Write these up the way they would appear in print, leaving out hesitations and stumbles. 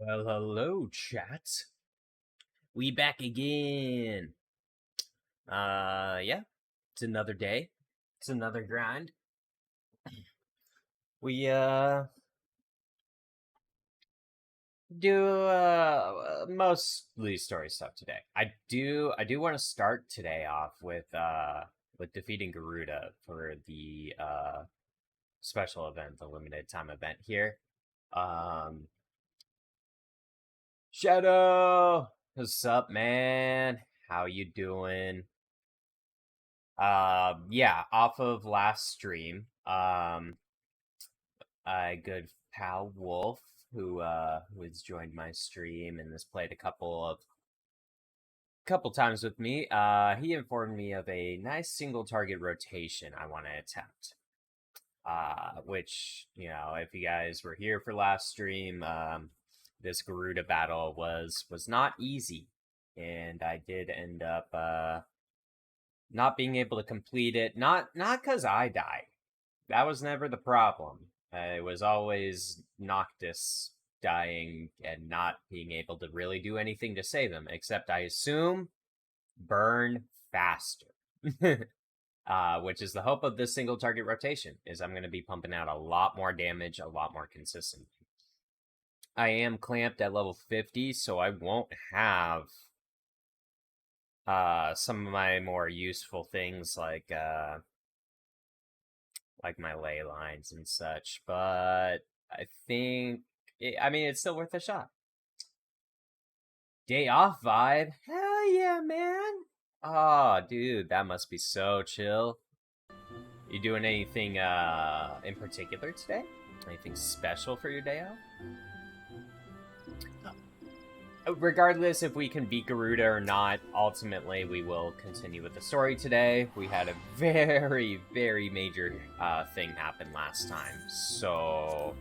Well, hello, chat. We back again. Yeah, it's another day. It's another grind. We do mostly story stuff today. I do want to start today off with defeating Garuda for the special event, the limited time event here. Shadow, what's up, man? How you doing? Yeah, off of last stream, a good pal Wolf, who has joined my stream and has played a couple times with me, he informed me of a nice single target rotation I want to attempt. Which, you know, if you guys were here for last stream, this Garuda battle was not easy, and I did end up not being able to complete it. Not because I died. That was never the problem. It was always Noctis dying and not being able to really do anything to save him, except I assume burn faster. Which is the hope of this single target rotation, is I'm going to be pumping out a lot more damage, a lot more consistently. I am clamped at level 50, so I won't have some of my more useful things like my ley lines and such, but I think it's still worth a shot. Day off vibe? Hell yeah, man! Oh, dude, that must be so chill. You doing anything in particular today? Anything special for your day off? Regardless if we can beat Garuda or not, ultimately we will continue with the story today. We had a very, very major thing happen last time, so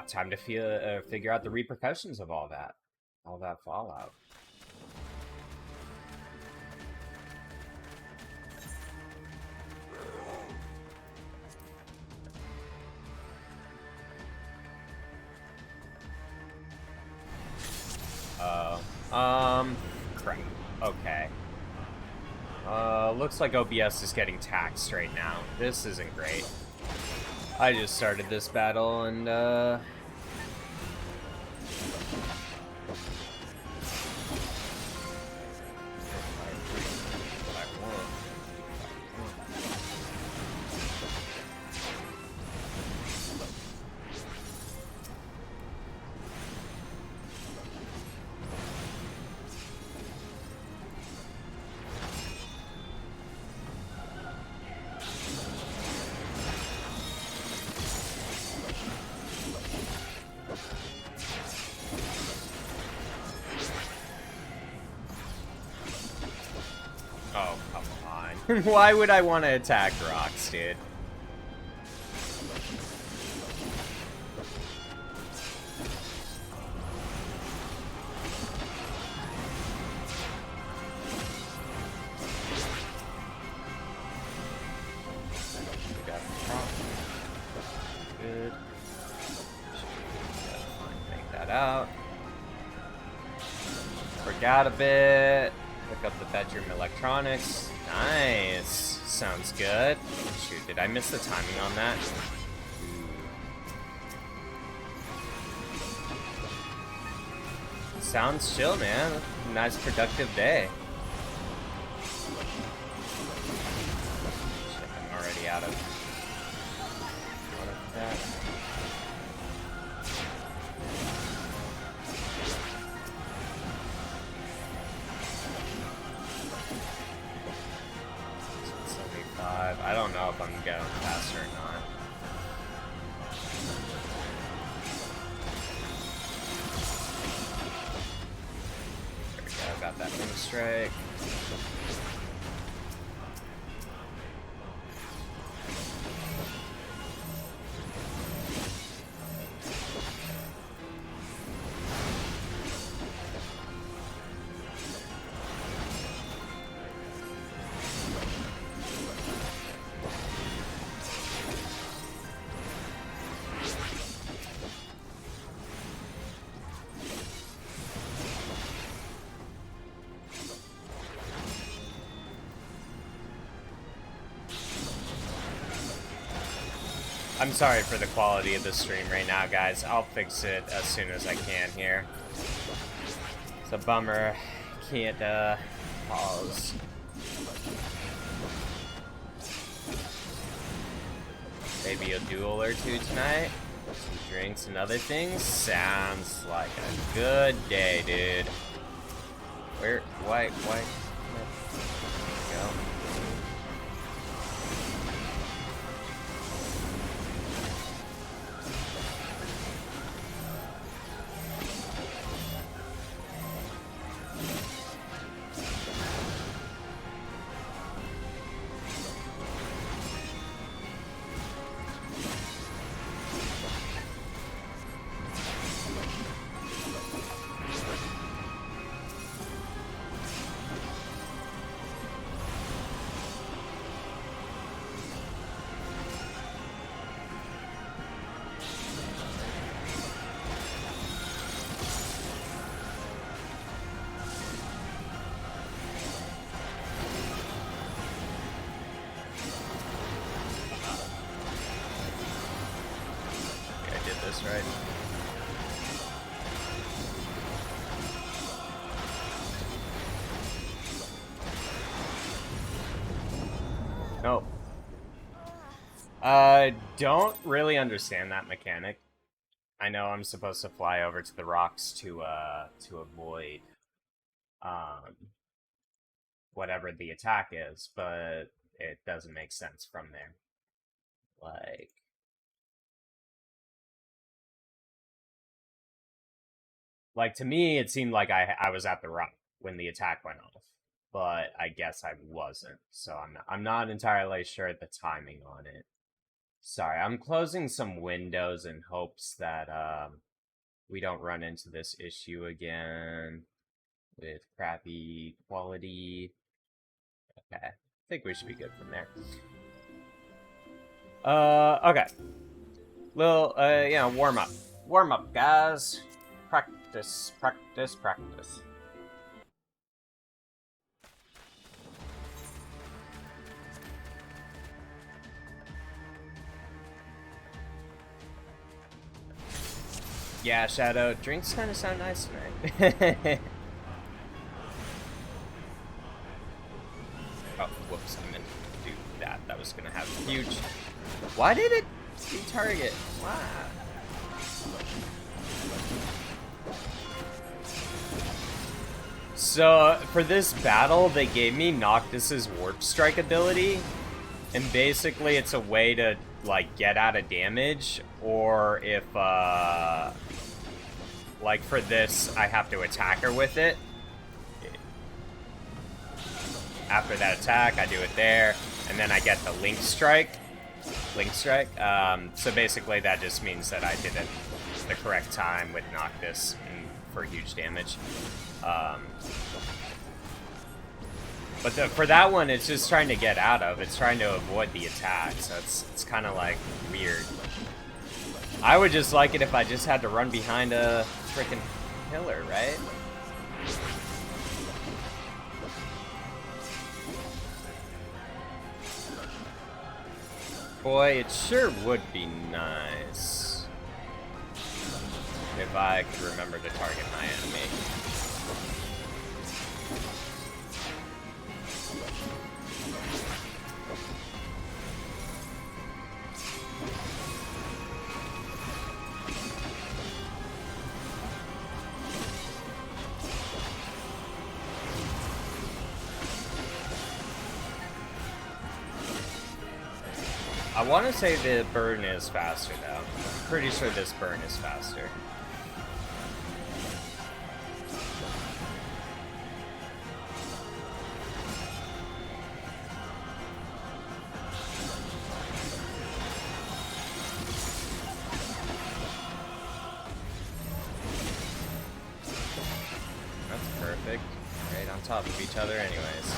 time to figure out the repercussions of all that fallout. Crap. Okay. Looks like OBS is getting taxed right now. This isn't great. I just started this battle and, oh, come on. Why would I want to attack rocks, dude? Good. Take that out. Forgot a bit. Pick up the bedroom electronics. Nice. Sounds good. Shoot, did I miss the timing on that? Sounds chill, man. Nice productive day. Shit, I'm already out of that. I don't know if I'm getting faster or not. There we go, got that wing strike. I'm sorry for the quality of the stream right now, guys. I'll fix it as soon as I can here. It's a bummer. Can't, pause. Maybe a duel or two tonight. Some drinks and other things. Sounds like a good day, dude. Why? There we go. Right. Nope. Don't really understand that mechanic. I know I'm supposed to fly over to the rocks to avoid, whatever the attack is, but it doesn't make sense from there. Like, to me, it seemed like I was at the rock when the attack went off, but I guess I wasn't. So I'm not entirely sure the timing on it. Sorry, I'm closing some windows in hopes that we don't run into this issue again with crappy quality. Okay, I think we should be good from there. Okay. Little, warm up. Warm up, guys. Practice, practice, practice. Yeah, Shadow, drinks kind of sound nice tonight. Oh, whoops, I meant to do that. That was gonna have a huge... Why did it retarget? Why? So, for this battle, they gave me Noctis's Warp Strike ability, and basically it's a way to, like, get out of damage, or if, like, for this, I have to attack her with it. After that attack, I do it there, and then I get the Link Strike. So basically that just means that I did it the correct time with Noctis for huge damage. But for that one, it's just trying to get out of. It's trying to avoid the attack, so it's kind of like weird. I would just like it if I just had to run behind a freaking pillar, right? Boy, it sure would be nice if I could remember to target my enemy. I want to say the burn is faster, though. I'm pretty sure this burn is faster. That's perfect. Right on top of each other anyways.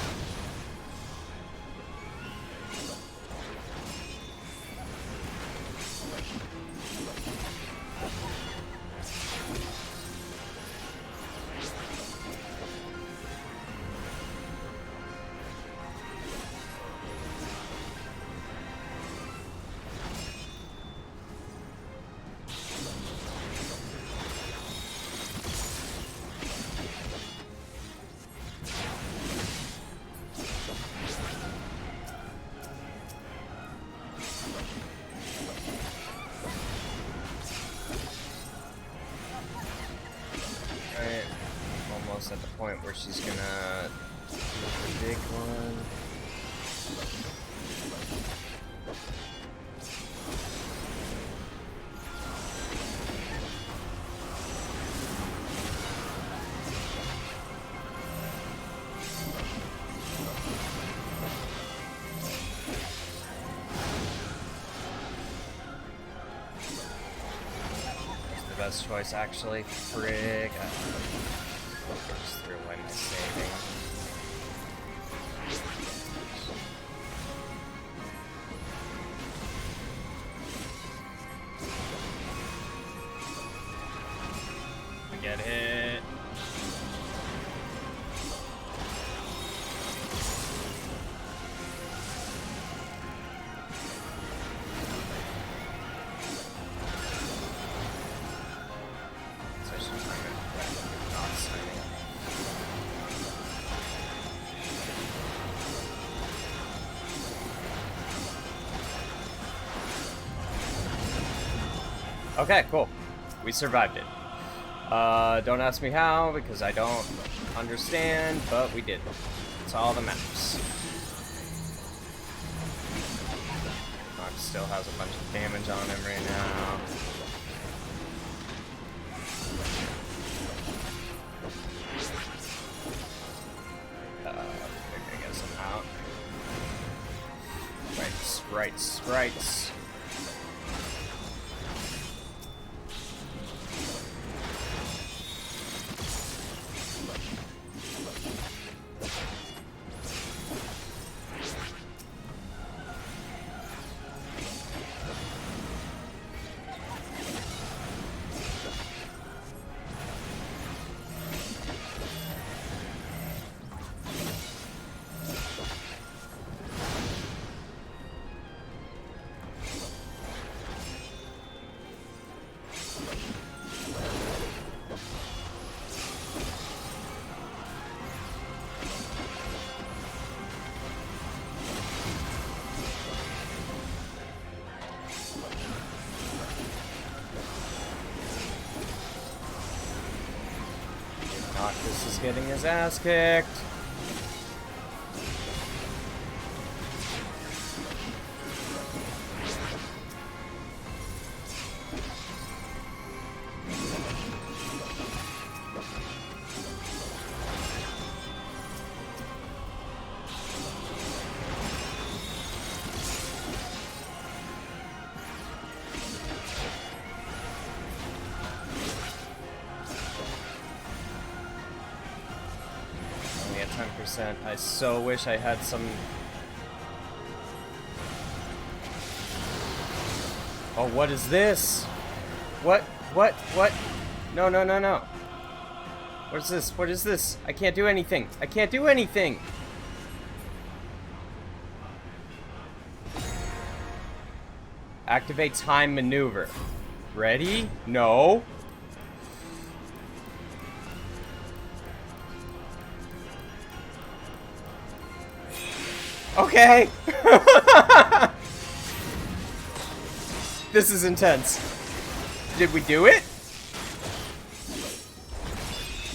almost at the point where she's gonna do the big one. Best choice, actually. Frig. Just threw away my saving. We get hit. Okay, cool. We survived it. Don't ask me how, because I don't understand, but we did. It's all that matters. Nox still has a bunch of damage on him right now. I guess I'm out. Sprites. Noctis is getting his ass kicked. Only at 10%. I so wish I had some... Oh, what is this? What? No. What is this? What is this? I can't do anything. I can't do anything. Activate time maneuver. Ready? No. Okay. This is intense. Did we do it?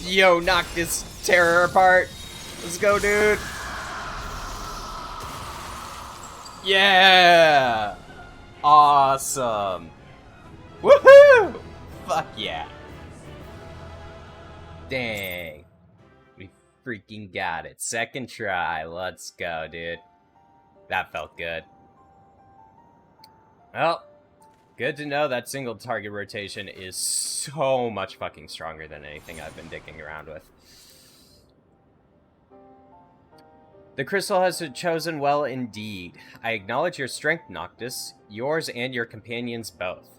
Yo, knock this terror apart. Let's go, dude. Yeah. Awesome. Woohoo! Fuck yeah. Dang. We freaking got it. Second try. Let's go, dude. That felt good. Well, good to know that single target rotation is so much fucking stronger than anything I've been dicking around with. The crystal has chosen well indeed. I acknowledge your strength, Noctis. Yours and your companions both.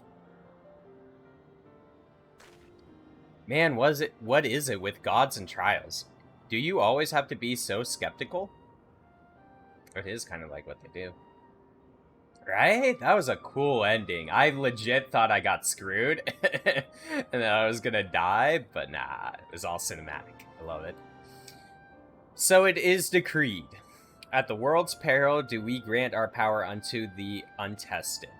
Man, what is it with gods and trials? Do you always have to be so skeptical? It is kind of like what they do. Right? That was a cool ending. I legit thought I got screwed. And that I was gonna die, but nah. It was all cinematic. I love it. So it is decreed. At the world's peril do we grant our power unto the untested.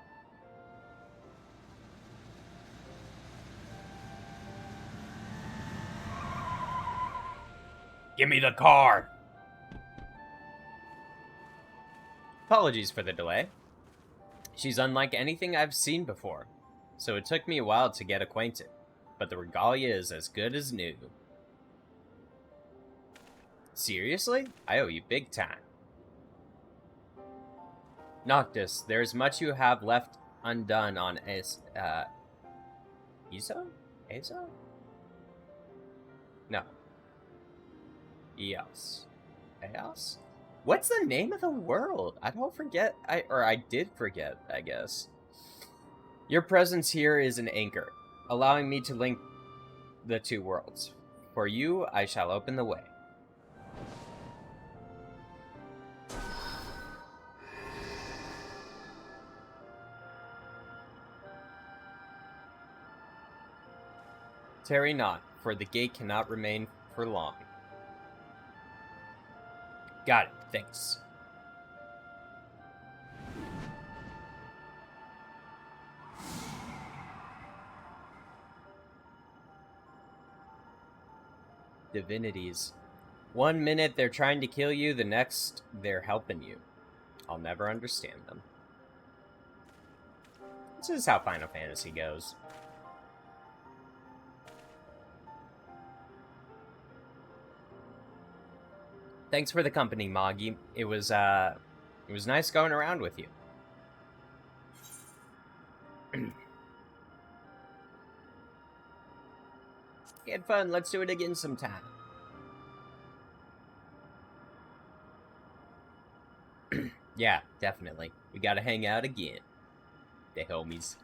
Give me the car! Apologies for the delay. She's unlike anything I've seen before, so it took me a while to get acquainted, but the regalia is as good as new. Seriously? I owe you big time. Noctis, there is much you have left undone on Iso? Azo? No. Eos. Eos? What's the name of the world? I did forget, I guess. Your presence here is an anchor, allowing me to link the two worlds. For you, I shall open the way. Tarry not, for the gate cannot remain for long. Got it, thanks. Divinities. 1 minute they're trying to kill you, the next they're helping you. I'll never understand them. This is how Final Fantasy goes. Thanks for the company, Moggy. It was nice going around with you. You had fun. Let's do it again sometime. Yeah, definitely. We gotta hang out again. The homies.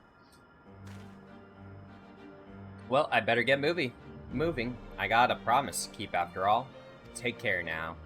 Well, I better get moving. I got a promise to keep after all. Take care now.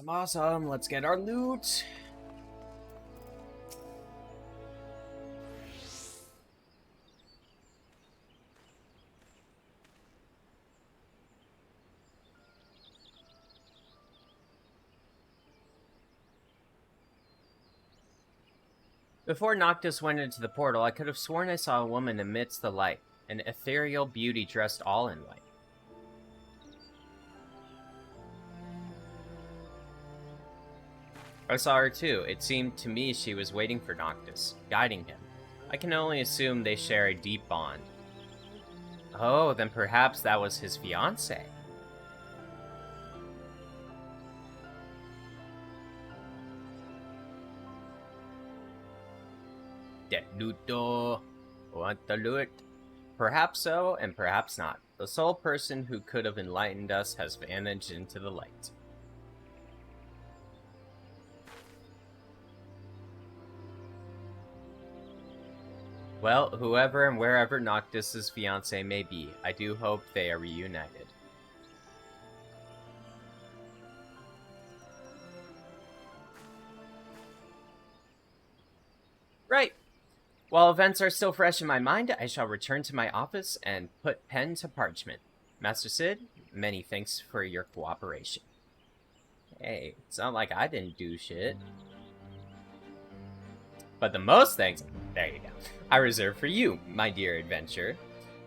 Awesome. Let's get our loot. Before Noctis went into the portal, I could have sworn I saw a woman amidst the light, an ethereal beauty dressed all in white. I saw her too. It seemed to me she was waiting for Noctis, guiding him. I can only assume they share a deep bond. Oh, then perhaps that was his fiancée. That loot, want the loot? Perhaps so, and perhaps not. The sole person who could have enlightened us has vanished into the light. Well, whoever and wherever Noctis's fiancé may be, I do hope they are reunited. Right. While events are still fresh in my mind, I shall return to my office and put pen to parchment. Master Sid, many thanks for your cooperation. Hey, it's not like I didn't do shit. But the most thanks, there you go, I reserve for you, my dear adventurer.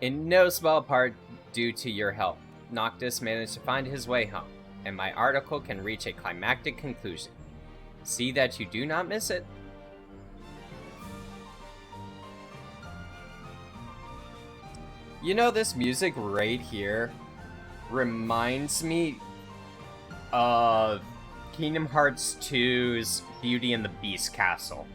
In no small part due to your help, Noctis managed to find his way home, and my article can reach a climactic conclusion. See that you do not miss it. You know, this music right here reminds me of Kingdom Hearts 2's Beauty and the Beast Castle.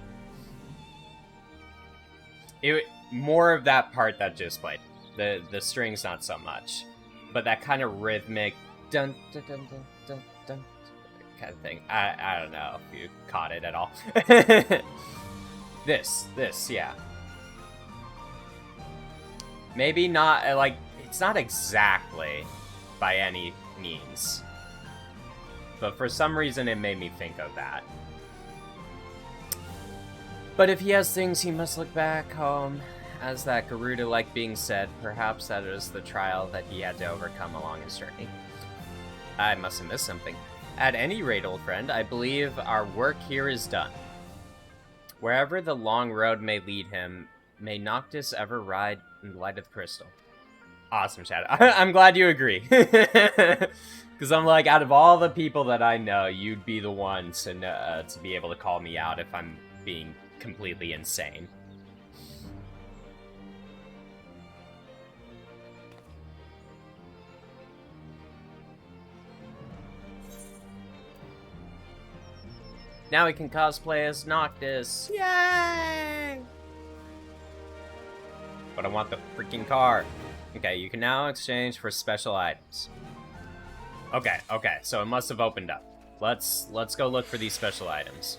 more of that part that just played. The strings not so much, but that kind of rhythmic dun dun dun dun dun dun kind of thing. I don't know if you caught it at all. this, yeah. Maybe not, like, it's not exactly by any means. But for some reason, it made me think of that. But if he has things, he must look back home. As that Garuda-like being said, perhaps that is the trial that he had to overcome along his journey. I must have missed something. At any rate, old friend, I believe our work here is done. Wherever the long road may lead him, may Noctis ever ride in the light of the crystal. Awesome, Chad. I'm glad you agree. Because I'm like, out of all the people that I know, you'd be the one to be able to call me out if I'm being completely insane. Now we can cosplay as Noctis. Yay! But I want the freaking car. Okay, you can now exchange for special items. Okay, so it must have opened up. Let's go look for these special items.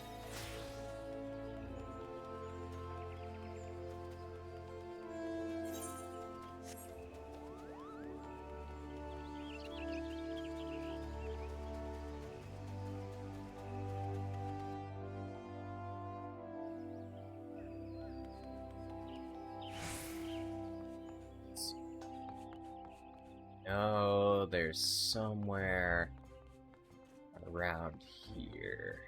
Oh, there's somewhere around here.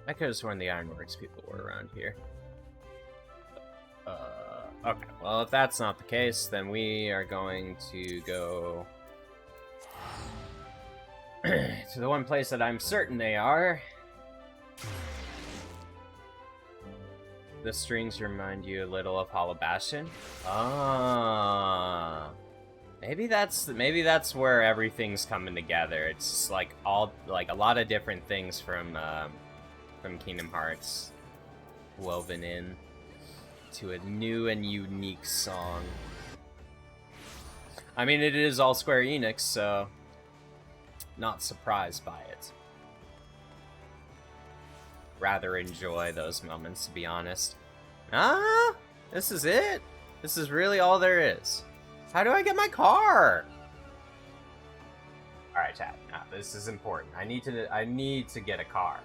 I could have sworn the Ironworks people were around here. Okay, well, if that's not the case, then we are going to go to the one place that I'm certain they are. The strings remind you a little of Hollow Bastion. Ah, maybe that's where everything's coming together. It's just like a lot of different things from Kingdom Hearts woven in to a new and unique song. I mean, it is all Square Enix, so not surprised by it. Rather enjoy those moments, to be honest. Ah, this is it? This is really all there is. How do I get my car? Alright, chat. Now, this is important. I need to get a car.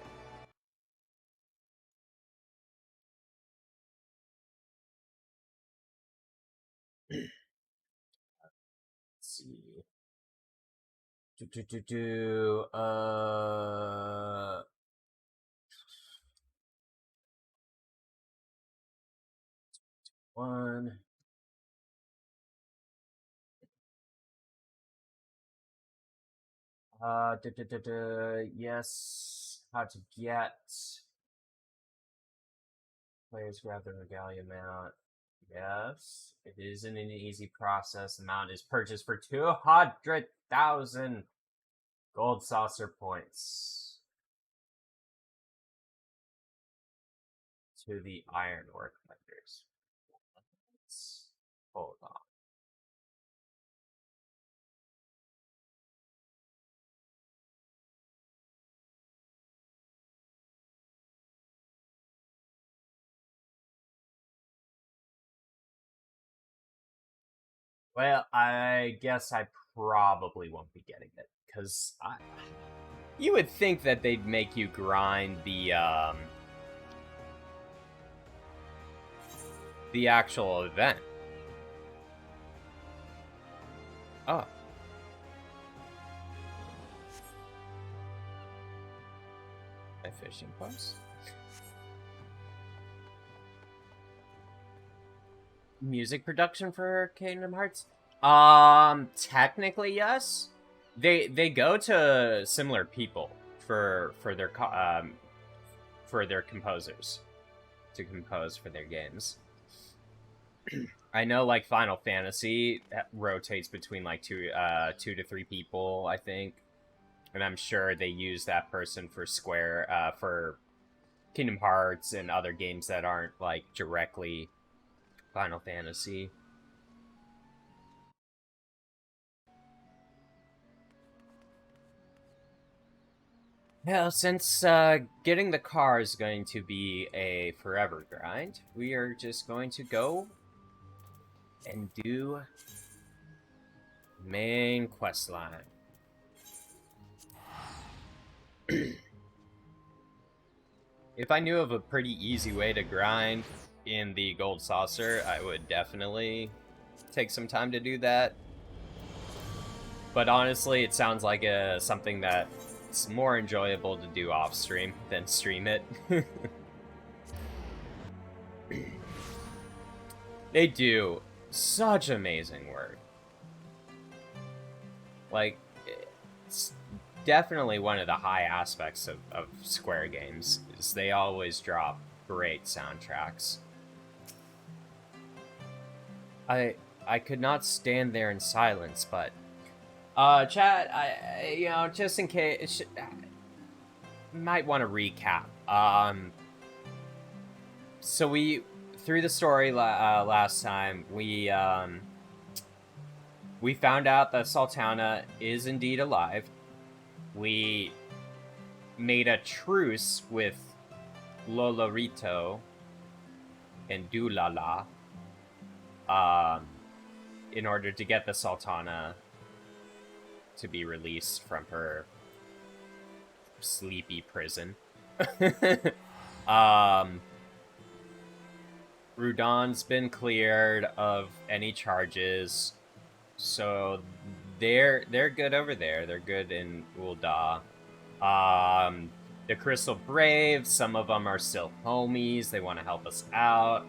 Let's see. One. Yes. How to get players grab the regalia mount. Yes, it isn't an easy process. The mount is purchased for 200,000 gold saucer points to the ironwork vendors. Hold on. Well, I guess I probably won't be getting it, because you would think that they'd make you grind the actual event. Oh. My fishing post? Music production for Kingdom Hearts? Technically, yes. They go to similar people for their composers to compose for their games. I know, like, Final Fantasy rotates between like two to three people, I think, and I'm sure they use that person for for Kingdom Hearts and other games that aren't like directly Final Fantasy. Well, since getting the car is going to be a forever grind, we are just going to go and do main quest line. If I knew of a pretty easy way to grind in the Gold Saucer, I would definitely take some time to do that. But honestly, it sounds like something that's more enjoyable to do off stream than stream it. They do such amazing work. Like, it's definitely one of the high aspects of Square games, is they always drop great soundtracks. I could not stand there in silence, but chat, I just in case, might want to recap. So through the story last time, we found out that Sultana is indeed alive. We made a truce with Lolorito and Dulala in order to get the Sultana to be released from her sleepy prison. Rudon's been cleared of any charges, so they're good over there. They're good in Ul'dah. The Crystal Braves, some of them are still homies. They want to help us out.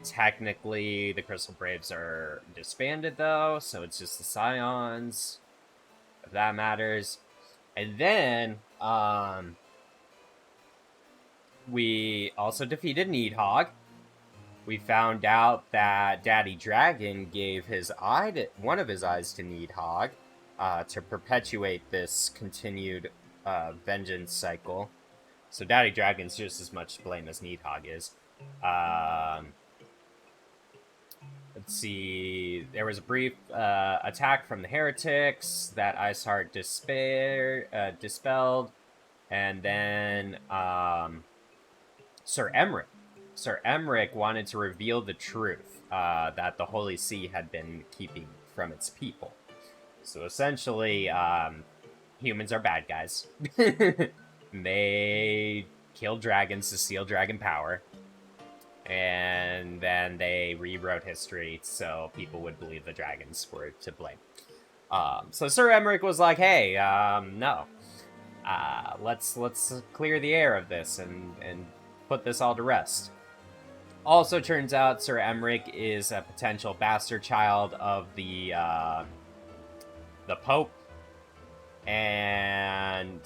Technically, the Crystal Braves are disbanded, though, so it's just the Scions, if that matters. And then, we also defeated Needhog. We found out that Daddy Dragon gave one of his eyes to Needhog to perpetuate this continued vengeance cycle. So Daddy Dragon's just as much to blame as Needhog is. Let's see. There was a brief attack from the heretics that Iceheart dispelled. And then Sir Emmerich wanted to reveal the truth that the Holy See had been keeping from its people. So essentially, humans are bad guys. They killed dragons to steal dragon power. And then they rewrote history so people would believe the dragons were to blame. So Sir Emmerich was like, hey, no. Let's clear the air of this and put this all to rest. Also turns out Sir Emmerich is a potential bastard child of the Pope, and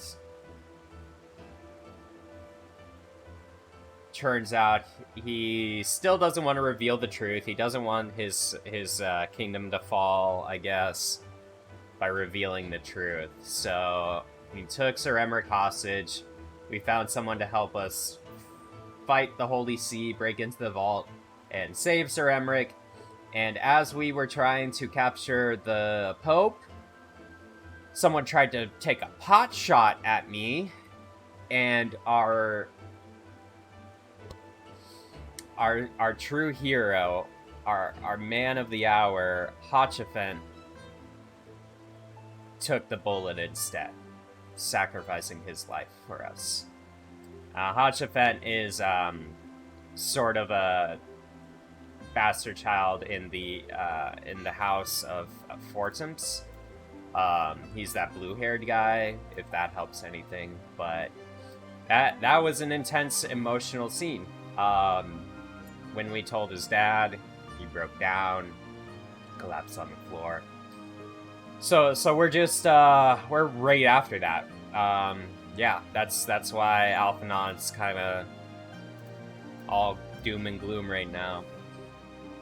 turns out he still doesn't want to reveal the truth. He doesn't want his kingdom to fall, I guess, by revealing the truth. So he took Sir Emmerich hostage. We found someone to help us fight the Holy See, break into the vault, and save Sir Emmerich. And as we were trying to capture the Pope, someone tried to take a pot shot at me, and our true hero, our man of the hour, Hachifen, took the bullet instead, sacrificing his life for us. Hachifen is sort of a bastard child in the house of Fortums. He's that blue-haired guy, if that helps anything. But that was an intense emotional scene. When we told his dad, he broke down. collapse on the floor. So we're just we're right after that. Yeah, that's why Alphanon's kind of all doom and gloom right now.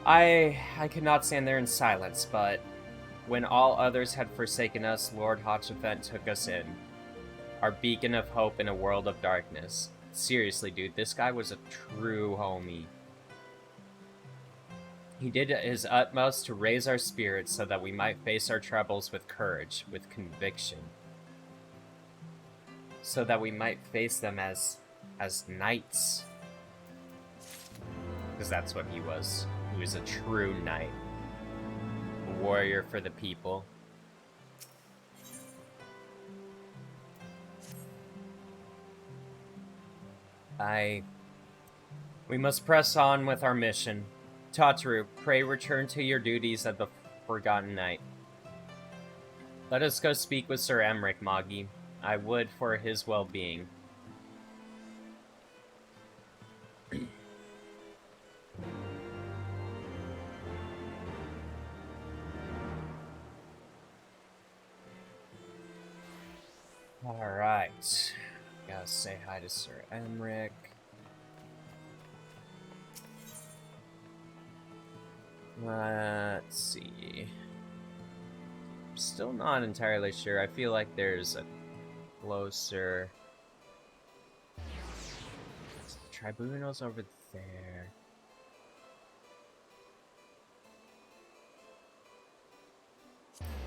I could not stand there in silence, but when all others had forsaken us, Lord Hotchafet took us in. Our beacon of hope in a world of darkness. Seriously, dude, this guy was a true homie. He did his utmost to raise our spirits so that we might face our troubles with courage, with conviction. So that we might face them as knights. Because that's what he was. He was a true knight. A warrior for the people. We must press on with our mission. Tataru, pray return to your duties at the Forgotten Knight. Let us go speak with Sir Emmerich, Magi. I would for his well-being. Alright. Gotta say hi to Sir Emmerich. Let's see. Still not entirely sure. I feel like there's a closer... Tribunal's over there.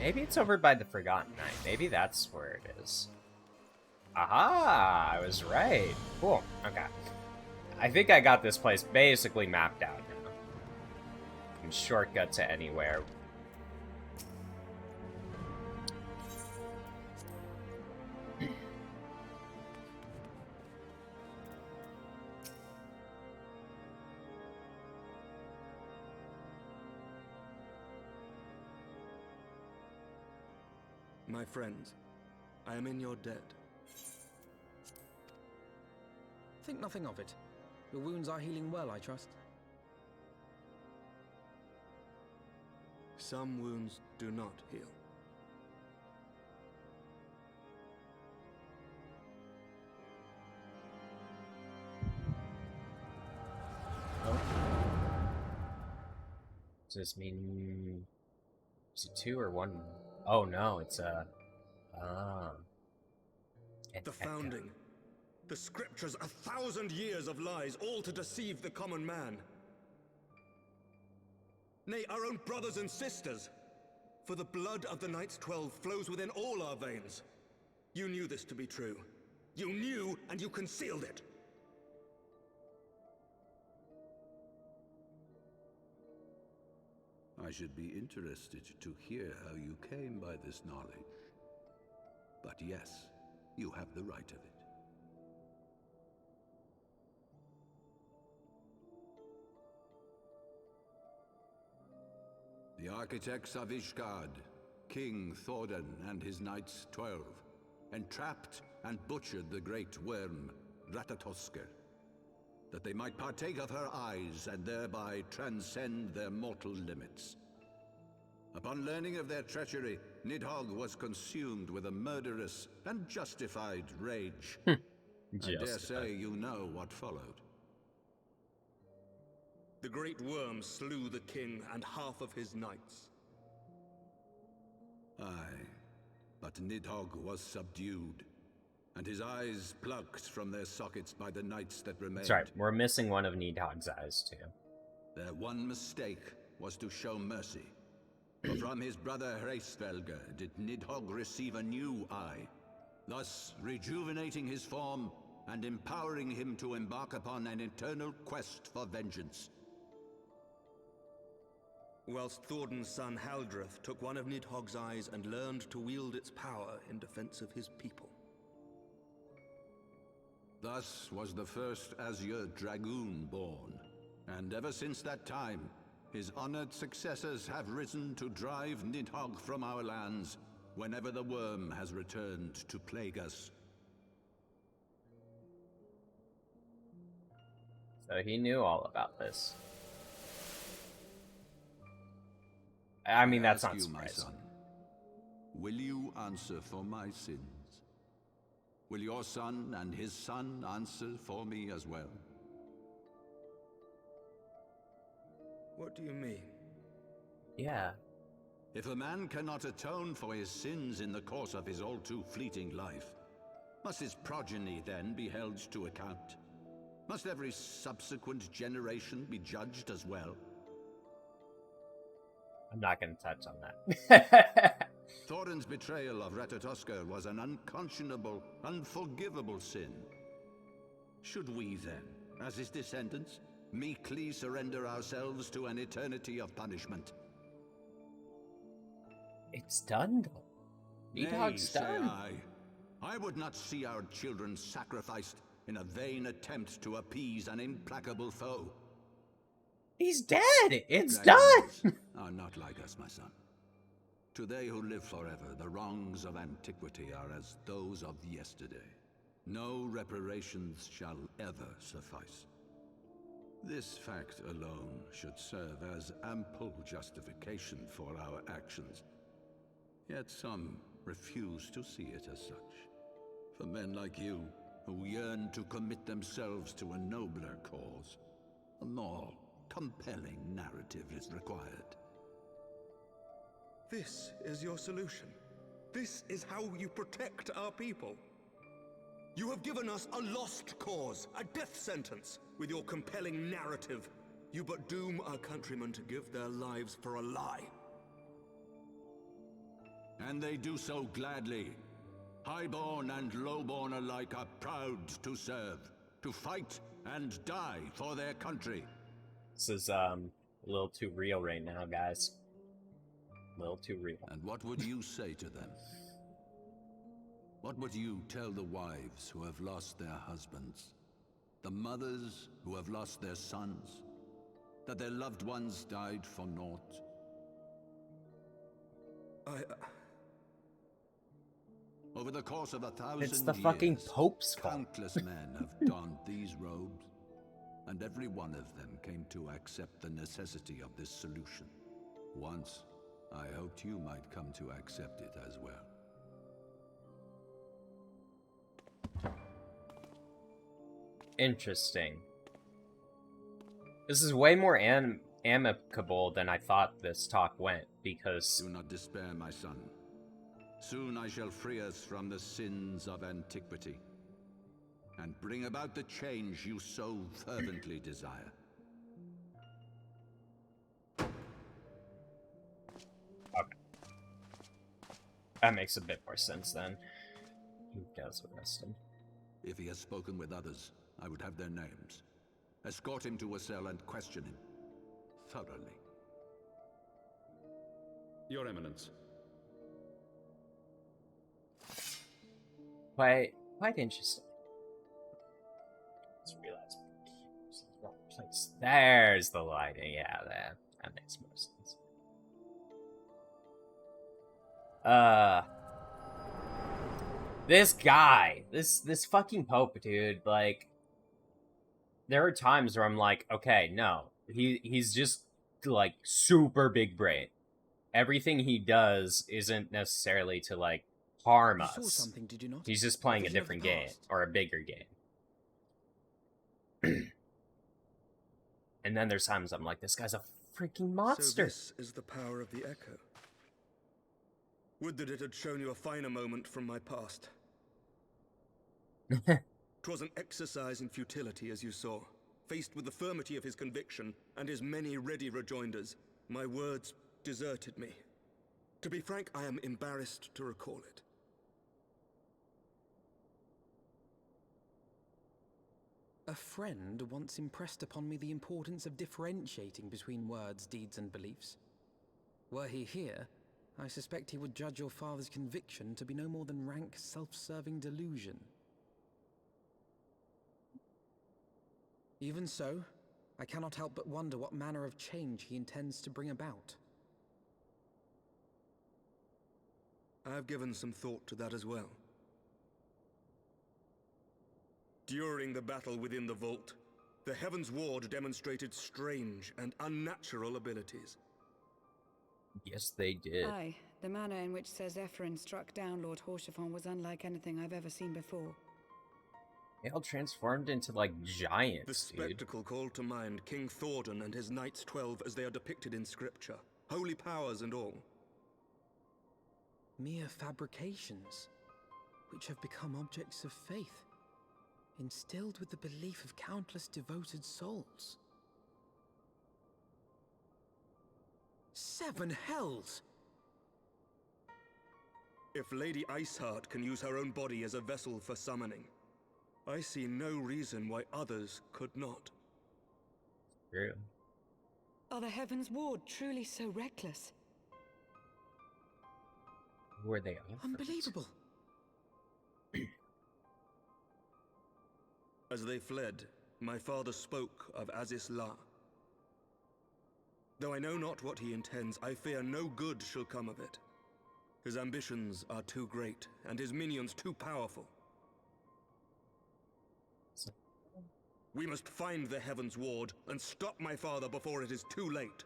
Maybe it's over by the Forgotten Knight. Maybe that's where it is. Aha! I was right. Cool. Okay. I think I got this place basically mapped out now. Can shortcut to anywhere. My friends, I am in your debt. Think nothing of it. Your wounds are healing well, I trust. Some wounds do not heal. Does this mean... Is it 2 or 1? Oh no, it's a... The founding. The scriptures, 1,000 years of lies, all to deceive the common man. Nay, our own brothers and sisters. For the blood of the Knights 12 flows within all our veins. You knew this to be true. You knew, and you concealed it. I should be interested to hear how you came by this knowledge. But yes, you have the right of it. The architects of Ishgard, King Thordan and his Knights 12, entrapped and butchered the great worm, Ratatosker, that they might partake of her eyes and thereby transcend their mortal limits. Upon learning of their treachery, Nidhogg was consumed with a murderous and justified rage. I dare say you know what followed. The great worm slew the king and half of his knights. Aye, but Nidhogg was subdued, and his eyes plucked from their sockets by the knights that remained. That's right, we're missing one of Nidhogg's eyes, too. Their one mistake was to show mercy. For from his brother Hreisvelger did Nidhogg receive a new eye, thus rejuvenating his form and empowering him to embark upon an eternal quest for vengeance. Whilst Thordan's son Haldreth took one of Nidhogg's eyes and learned to wield its power in defense of his people. Thus was the first Azure Dragoon born, and ever since that time, his honored successors have risen to drive Nidhogg from our lands whenever the worm has returned to plague us. So he knew all about this. I mean, that's ask not you, my surprising. son, will you answer for my sins? Will your son and his son answer for me as well? What do you mean? Yeah. If a man cannot atone for his sins in the course of his all too fleeting life, must his progeny then be held to account? Must every subsequent generation be judged as well? I'm not going to touch on that. Thorin's betrayal of Ratatoskr was an unconscionable, unforgivable sin. Should we then, as his descendants, meekly surrender ourselves to an eternity of punishment? It's done, though. Nay, say done. I would not see our children sacrificed in a vain attempt to appease an implacable foe. He's dead! It's Dragons done! are not like us, my son. To they who live forever, the wrongs of antiquity are as those of yesterday. No reparations shall ever suffice. This fact alone should serve as ample justification for our actions. Yet some refuse to see it as such. For men like you, who yearn to commit themselves to a nobler cause, a more compelling narrative is required. This is your solution. This is how you protect our people. You have given us a lost cause, a death sentence. With your compelling narrative, you but doom our countrymen to give their lives for a lie. And they do so gladly. Highborn and lowborn alike are proud to serve, to fight and die for their country. This is a little too real right now, guys. A little too real. And what would you say to them? What would you tell the wives who have lost their husbands? The mothers who have lost their sons? That their loved ones died for naught? Over the course of 1,000 years, It's the fucking Pope's fault. countless men have donned these robes, and every one of them came to accept the necessity of this solution. Once, I hoped you might come to accept it as well. Interesting. This is way more amicable than I thought this talk went, because... Do not despair, my son. Soon I shall free us from the sins of antiquity, and bring about the change you so fervently desire. Okay. That makes a bit more sense then. Who does arrest him? If he has spoken with others, I would have their names. Escort him to a cell and question him thoroughly. Your Eminence. Quite interesting. Let's realize this is the wrong place. There's the lighting. Yeah, that makes more sense. This guy, this fucking Pope, dude, like, there are times where I'm like, okay, no, he's just like super big brain. Everything he does isn't necessarily to like harm us. You saw something, did you not? He's just playing a Vision of the different game, past. or a bigger game. And then there's times I'm like, this guy's a freaking monster. So this is the power of the Echo. Would that it had shown you a finer moment from my past. 'Twas an exercise in futility, as you saw. Faced with the firmity of his conviction and his many ready rejoinders, my words deserted me. To be frank, I am embarrassed to recall it. A friend once impressed upon me the importance of differentiating between words, deeds, and beliefs. Were he here, I suspect he would judge your father's conviction to be no more than rank, self-serving delusion. Even so, I cannot help but wonder what manner of change he intends to bring about. I have given some thought to that as well. During the battle within the vault, the Heavensward demonstrated strange and unnatural abilities. Yes, they did. Aye, the manner in which Ser Zephyrin struck down Lord Horshafon was unlike anything I've ever seen before. They all transformed into, like, The giants, dude. spectacle called to mind King Thordan and his Knights 12 as they are depicted in scripture. Holy powers and all. Mere fabrications, which have become objects of faith, instilled with the belief of countless devoted souls. 7 hells! If Lady Iceheart can use her own body as a vessel for summoning, I see no reason why others could not. True. Are the Heavensward truly so reckless? Who are they offered? Unbelievable! As they fled, my father spoke of Aziz La. Though I know not what he intends, I fear no good shall come of it. His ambitions are too great, and his minions too powerful. We must find the Heavensward and stop my father before it is too late.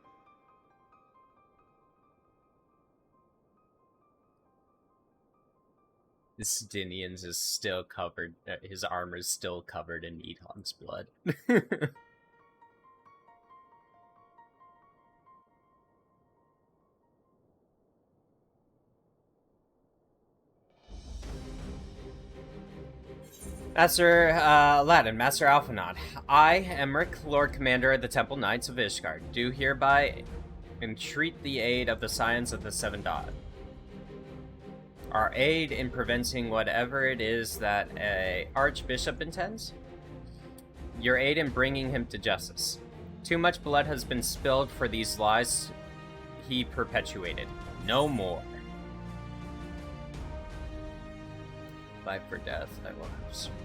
This Dinians is still covered, his armor is still covered in Nidhog's blood. Master Aladdin, Master Alphinaud, I, Emmerich, Lord Commander of the Temple Knights of Ishgard, do hereby entreat the aid of the Scions of the Seven Dawn. Our aid in preventing whatever it is that a Archbishop intends? Your aid in bringing him to justice. Too much blood has been spilled for these lies he perpetuated. No more. Life or death, I will have served.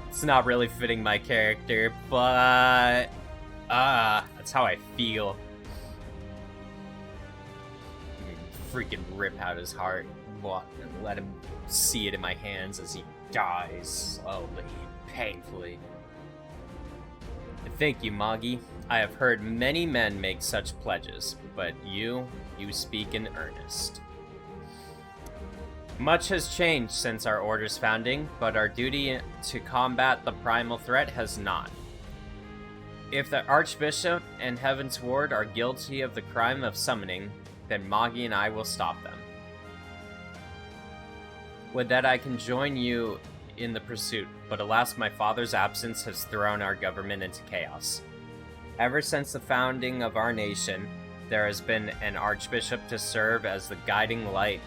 It's not really fitting my character, but that's how I feel. Freaking rip out his heart and let him see it in my hands as he dies slowly, painfully. Thank you, Magi. I have heard many men make such pledges, but you speak in earnest. Much has changed since our order's founding, but our duty to combat the primal threat has not. If the Archbishop and Heavensward are guilty of the crime of summoning, then Magi and I will stop them. Would that I can join you in the pursuit, but alas, my father's absence has thrown our government into chaos. Ever since the founding of our nation, there has been an archbishop to serve as the guiding light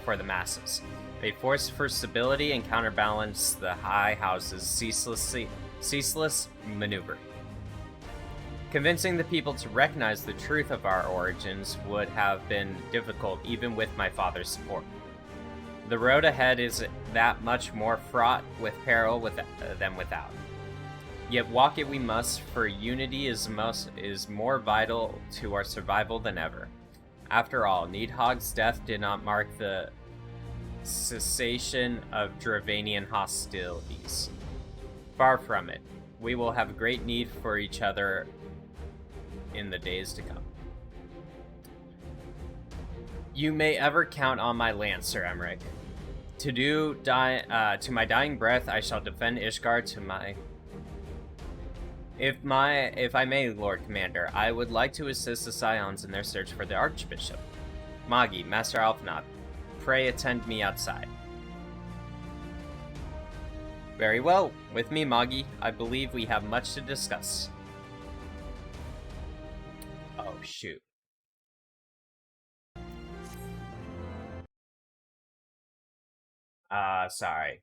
for the masses, a force for stability and counterbalance the high house's ceaseless maneuvering. Convincing the people to recognize the truth of our origins would have been difficult even with my father's support. The road ahead is that much more fraught with peril than without. Yet walk it we must, for unity is more vital to our survival than ever. After all, Nidhogg's death did not mark the cessation of Dravanian hostilities. Far from it. We will have great need for each other in the days to come. You may ever count on my lance, Sir Emmerich. To my dying breath, I shall defend Ishgard to my... If I may, Lord Commander, I would like to assist the Scions in their search for the Archbishop. Magi, Master Alphinaud, pray attend me outside. Very well. With me, Magi, I believe we have much to discuss. Oh, shoot. Sorry.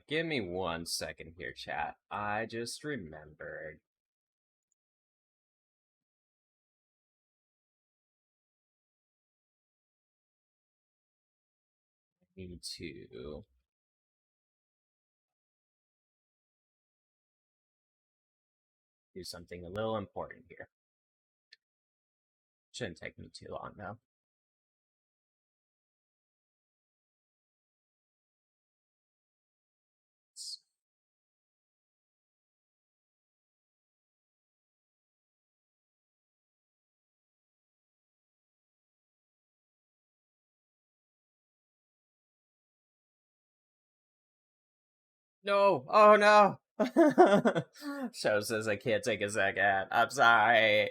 Give me 1 second here, chat. I just remembered. I need to... do something a little important here. Shouldn't take me too long, though. No! Oh no! Show says I can't take a second. I'm sorry.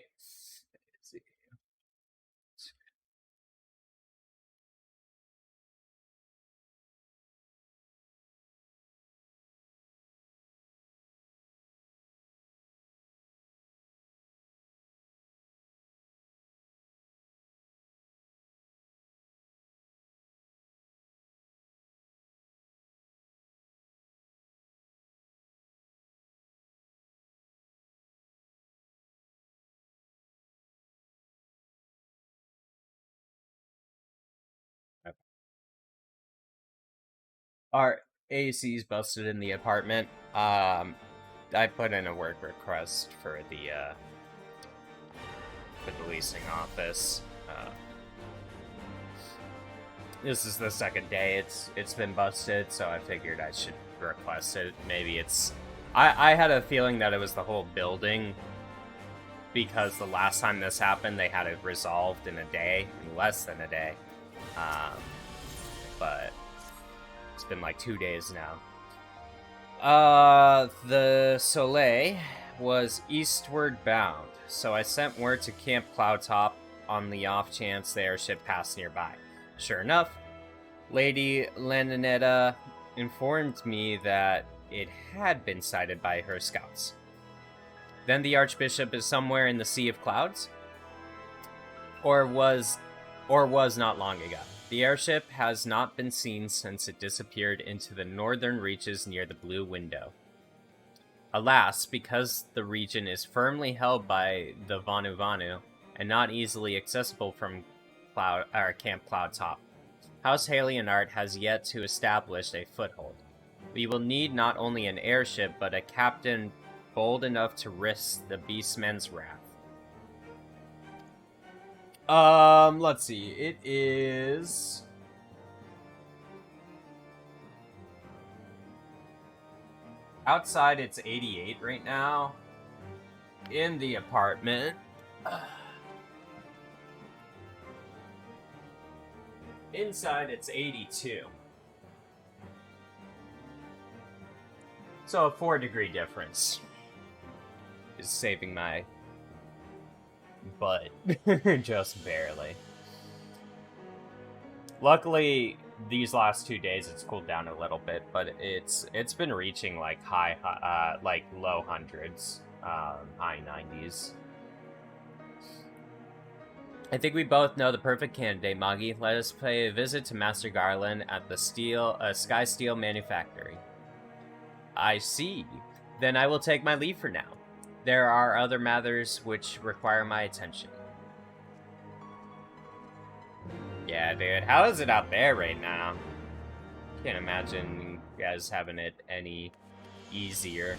Our AC's busted in the apartment. I put in a work request for the leasing office. This is the second day it's been busted, so I figured I should request it. Maybe it's... I had a feeling that it was the whole building, because the last time this happened, they had it resolved in a day, in less than a day. But it's been like 2 days now. The Soleil was eastward bound, so I sent word to Camp Cloudtop on the off chance the airship passed nearby. Sure enough, Lady Leninetta informed me that it had been sighted by her scouts. Then the Archbishop is somewhere in the Sea of Clouds? Or was not long ago. The airship has not been seen since it disappeared into the northern reaches near the Blue Window. Alas, because the region is firmly held by the Vanu and not easily accessible from Camp Cloudtop, House Halienart has yet to establish a foothold. We will need not only an airship, but a captain bold enough to risk the Beastmen's wrath. Let's see. It is... outside, it's 88 right now. In the apartment... inside, it's 82. So a 4-degree difference is saving my butt. Just barely. Luckily, these last 2 days it's cooled down a little bit, but it's been reaching like like low hundreds, high 90s. I think we both know the perfect candidate, Magi. Let us pay a visit to Master Garland at the Sky Steel Manufactory. I see. Then I will take my leave for now. There are other matters which require my attention. Yeah, dude. How is it out there right now? Can't imagine you guys having it any easier.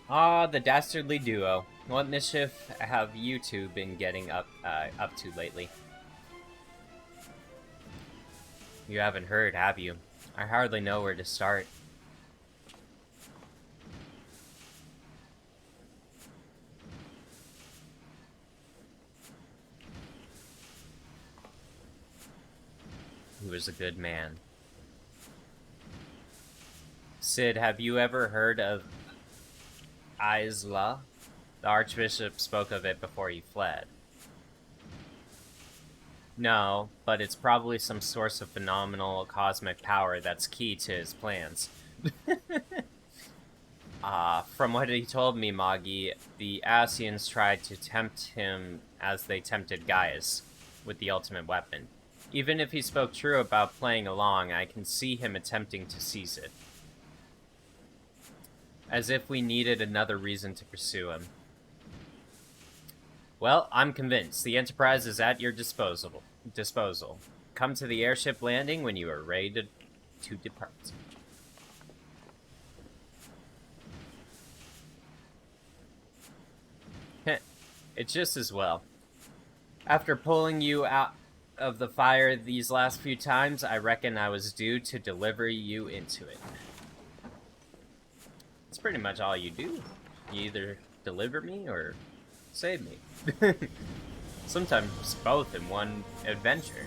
Ah, the dastardly duo. What mischief have you two been getting up to lately? You haven't heard, have you? I hardly know where to start. He was a good man. Sid, have you ever heard of Isla? The Archbishop spoke of it before he fled. No, but it's probably some source of phenomenal cosmic power that's key to his plans. From what he told me, Magi, the Asians tried to tempt him as they tempted Gaius with the ultimate weapon. Even if he spoke true about playing along, I can see him attempting to seize it. As if we needed another reason to pursue him. Well, I'm convinced. The Enterprise is at your disposal. Come to the airship landing when you are ready to depart. It's just as well. After pulling you out of the fire these last few times, I reckon I was due to deliver you into it. It's pretty much all you do. You either deliver me or save me. Sometimes both in one adventure.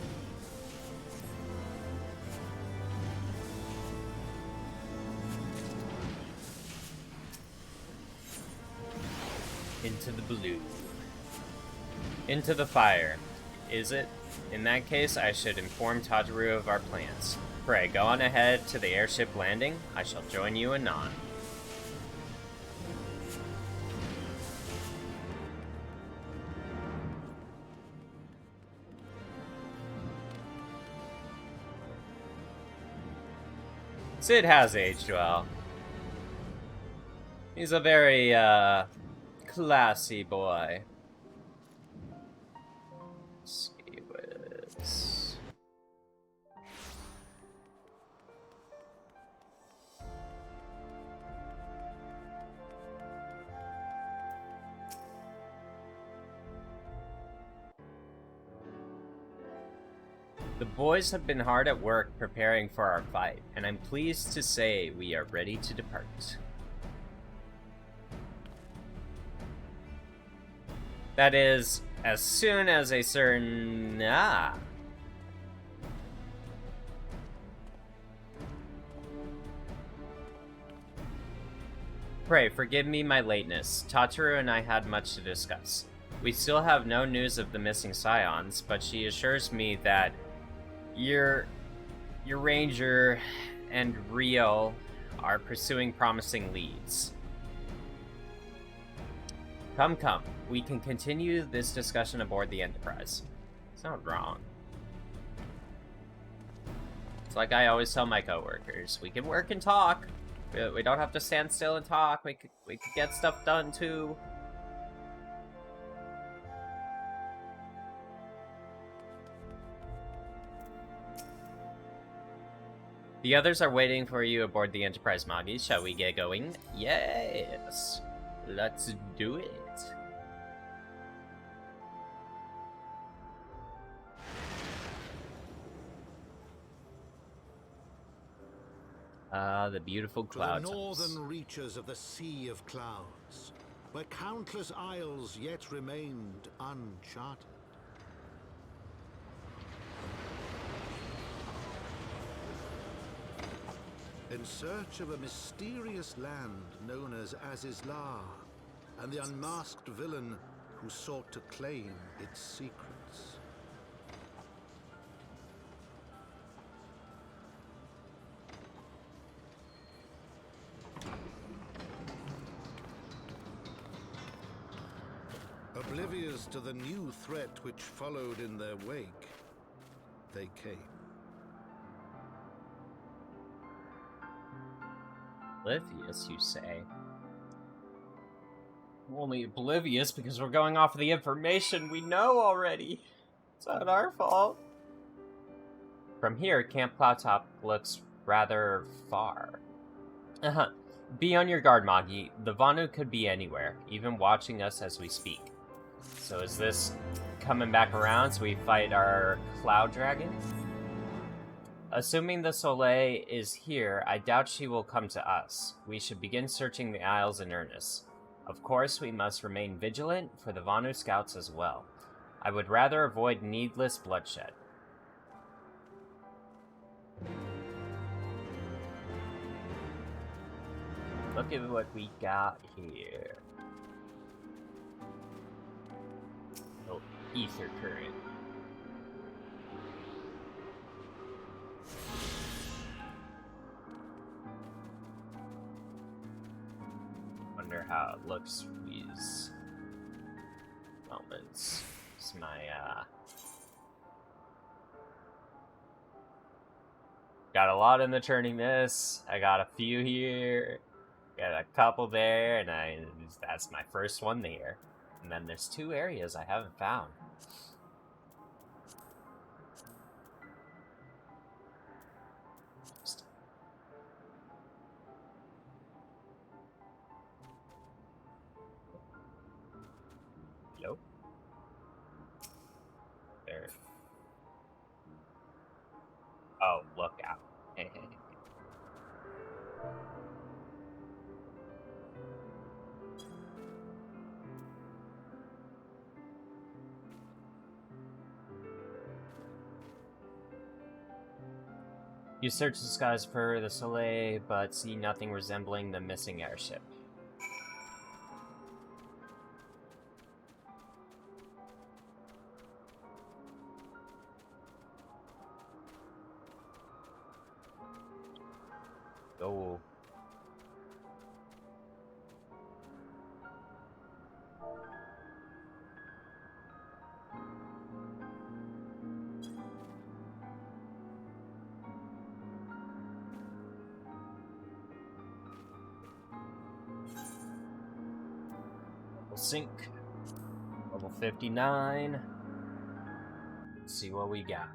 Into the blue. Into the fire. Is it? In that case, I should inform Tajiru of our plans. Pray, go on ahead to the airship landing. I shall join you anon. Sid has aged well. He's a very, classy boy. Let's see what it is. The boys have been hard at work preparing for our fight, and I'm pleased to say we are ready to depart. That is, as soon as a certain... Pray, forgive me my lateness. Tatsuru and I had much to discuss. We still have no news of the missing scions, but she assures me that your ranger and Rio are pursuing promising leads. Come. We can continue this discussion aboard the Enterprise. It's not wrong. It's like I always tell my coworkers, we can work and talk. We don't have to stand still and talk. We could get stuff done too. The others are waiting for you aboard the Enterprise, Magi. Shall we get going? Yes. Let's do it. The beautiful cloud To the tunnels. northern reaches of the Sea of Clouds, where countless isles yet remained uncharted. In search of a mysterious land known as Azizlar, and the unmasked villain who sought to claim its secrets. Oblivious to the new threat which followed in their wake, they came. Oblivious, you say? Only oblivious because we're going off of the information we know already. It's not our fault. From here, Camp Cloudtop looks rather far. Be on your guard, Magi. The Vanu could be anywhere, even watching us as we speak. So is this coming back around so we fight our Cloud Dragon? Assuming the Soleil is here, I doubt she will come to us. We should begin searching the Isles in earnest. Of course, we must remain vigilant for the Vanu scouts as well. I would rather avoid needless bloodshed. Look at what we got here. Oh, ether current. Wonder how it looks for these moments. It's my got a lot in the turning this. I got a few here. Got a couple there, and that's my first one there. And then there's 2 areas I haven't found. Hello? There. Oh, look out. You search the skies for the Soleil, but see nothing resembling the missing airship. Go. Sync. Level 59. Let's see what we got.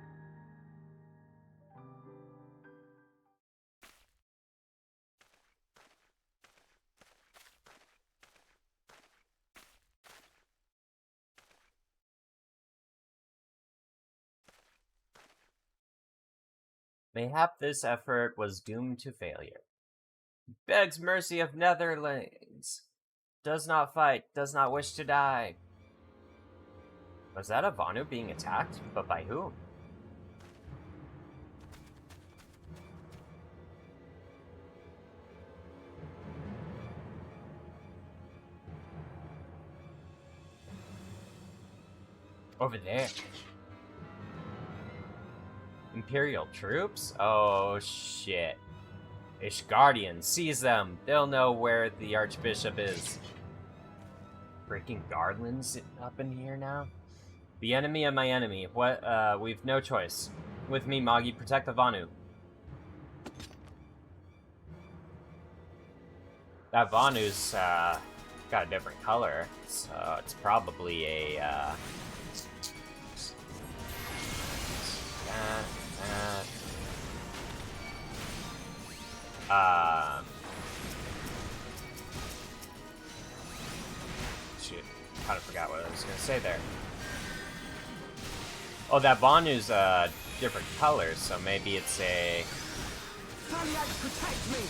Mayhap this effort was doomed to failure. Begs mercy of Netherlands. Does not fight, does not wish to die. Was that a Vanu being attacked? But by whom? Over there. Imperial troops? Oh shit. Ishgardians, seize them! They'll know where the Archbishop is. Freaking Garland's up in here now? The enemy of my enemy. What? We've no choice. With me, Magi, protect the Vanu. That Vanu's, got a different color, so it's probably a, shoot, kind of forgot what I was gonna say there. Oh, that Vanu's different colors, so maybe it's a. Protect me!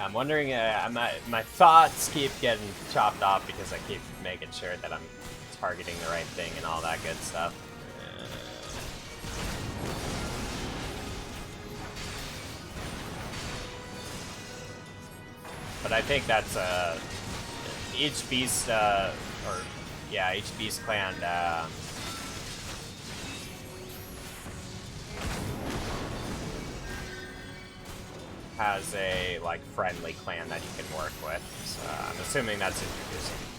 I'm wondering, my thoughts keep getting chopped off because I keep making sure that I'm targeting the right thing and all that good stuff. But I think that's, each beast, each beast clan, has a, like, friendly clan that you can work with. So I'm assuming that's introducing here.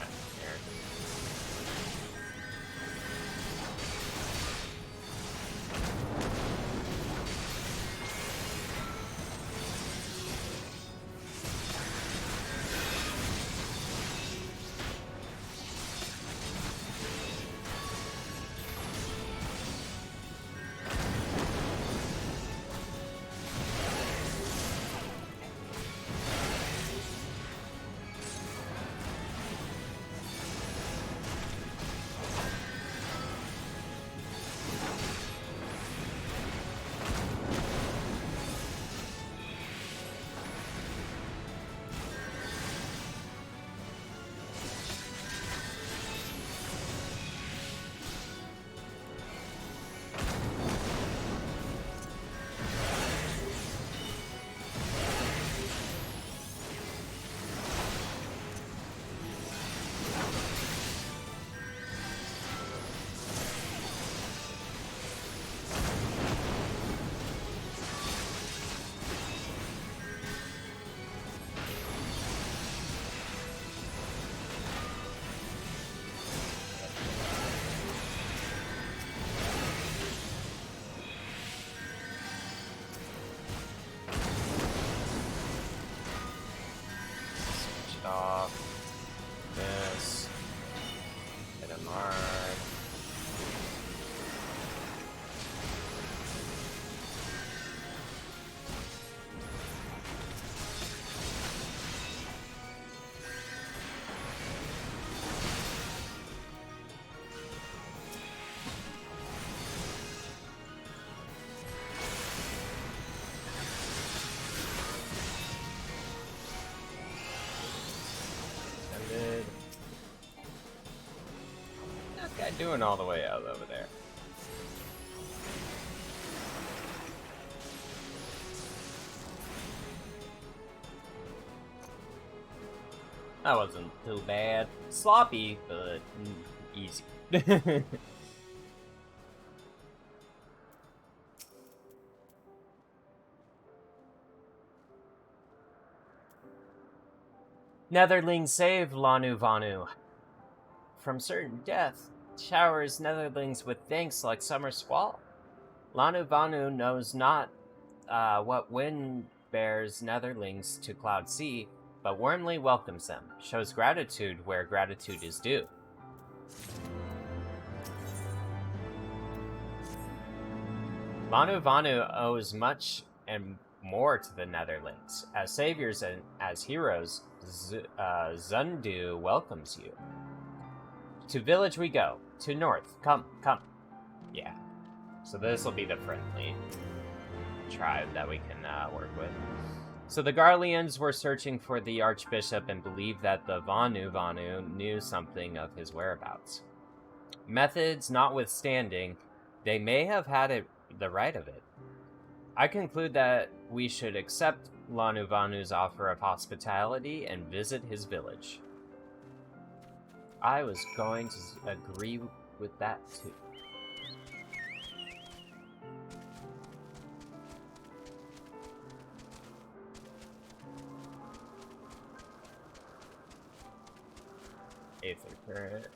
doing all the way out over there? That wasn't too bad. Sloppy, but easy. Netherlings save Lanu Vanu from certain death. Showers Netherlings with thanks like summer squall. Lanu Vanu knows not what wind bears Netherlings to Cloud Sea, but warmly welcomes them, shows gratitude where gratitude is due. Lanu Vanu owes much and more to the Netherlings. As saviors and as heroes, Zundu welcomes you. To village we go. To north. Come, come. Yeah. So this will be the friendly tribe that we can work with. So the Garleans were searching for the Archbishop and believed that the Vanu knew something of his whereabouts. Methods notwithstanding, they may have had the right of it. I conclude that we should accept Lanu Vanu's offer of hospitality and visit his village. I was going to agree with that too. Aether current.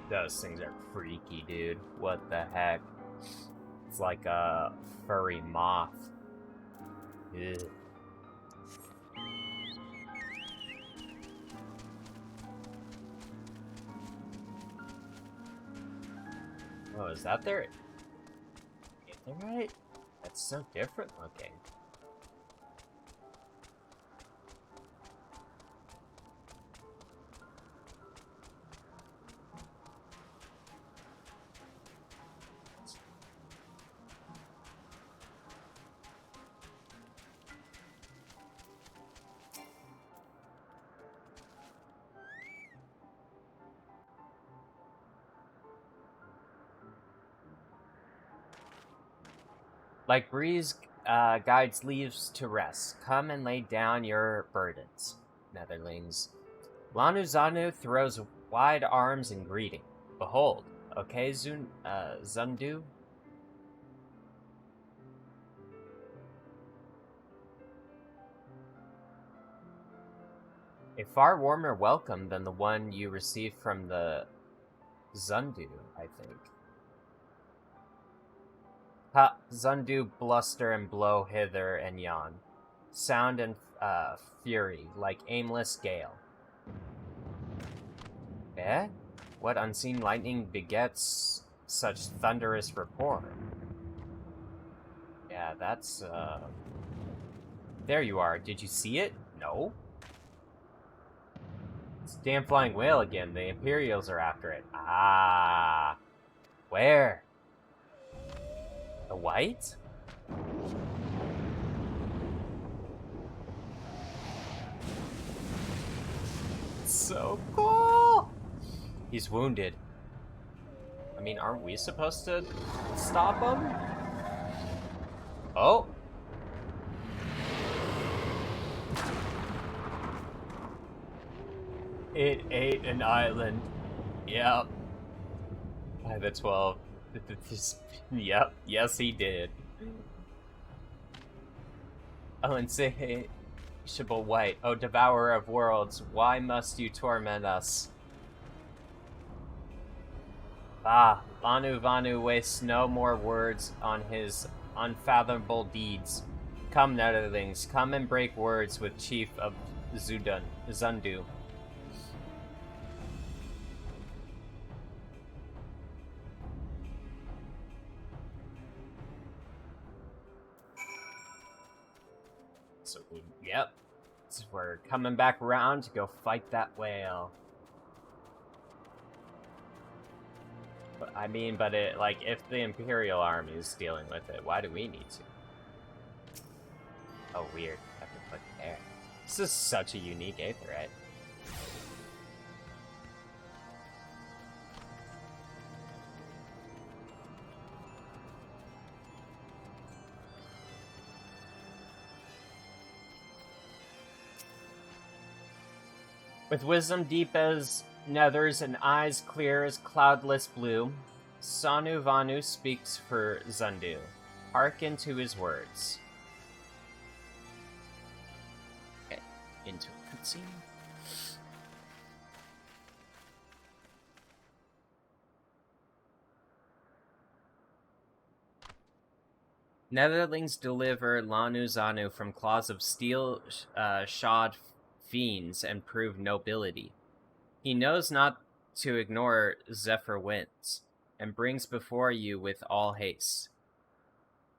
Those things are freaky, dude. What the heck? It's like a furry moth. Ugh. Oh, is that their Aetherite? That's so different looking. Like breeze guides leaves to rest, come and lay down your burdens, Netherlings. Lanu Zanu throws wide arms in greeting. Behold, okay, Zundu? A far warmer welcome than the one you received from the Zundu, I think. Ha, Zundu bluster and blow hither and yon, sound and fury like aimless gale. Eh? What unseen lightning begets such thunderous rapport? Yeah, that's, There you are. Did you see it? No? It's a damn flying whale again. The Imperials are after it. Ah. Where? The white? So cool! He's wounded. I mean, aren't we supposed to stop him? Oh! It ate an island. Yep. By the 12. Yep. Yes, he did. Oh, insatiable white. Oh, devourer of worlds, why must you torment us? Ah, Lanu Vanu wastes no more words on his unfathomable deeds. Come, Netherlings, come and break words with Chief of Zundu. So, yep. So we're coming back around to go fight that whale. But I mean, but it, like, if the Imperial Army is dealing with it, why do we need to? Oh, weird. I have to click there. This is such a unique aetheryte. With wisdom deep as nethers and eyes clear as cloudless blue, Sanu Vanu speaks for Zundu. Hearken to his words. Okay, into a cutscene. Netherlings deliver Lanu Zanu from claws of steel-shod fiends and prove nobility. He knows not to ignore Zephyr winds, and brings before you with all haste.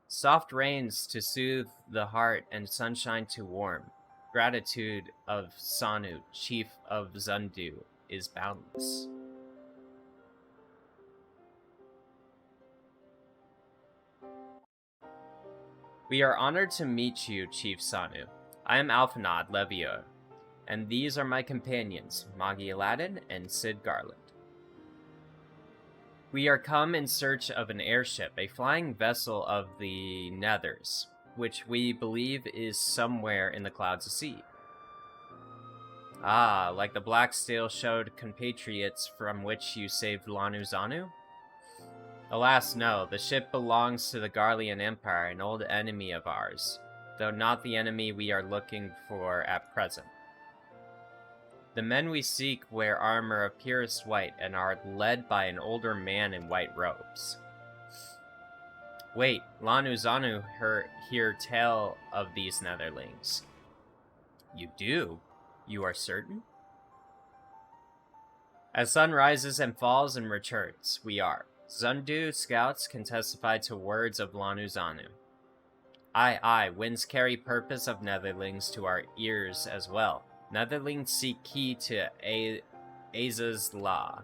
Soft rains to soothe the heart and sunshine to warm. Gratitude of Sanu, chief of Zundu, is boundless. We are honored to meet you, Chief Sanu. I am Alphanod Levior, and these are my companions, Magi Aladdin and Sid Garland. We are come in search of an airship, a flying vessel of the Nethers, which we believe is somewhere in the clouds of sea. Ah, like the black steel-showed compatriots from which you saved Lanu Zanu? Alas, no. The ship belongs to the Garlean Empire, an old enemy of ours, though not the enemy we are looking for at present. The men we seek wear armor of purest white and are led by an older man in white robes. Wait, Lanu Zanu hear tell of these Netherlings. You do? You are certain? As sun rises and falls and returns, we are. Zundu scouts can testify to words of Lanu Zanu. Aye, winds carry purpose of Netherlings to our ears as well. Netherlings seek key to Aza's law.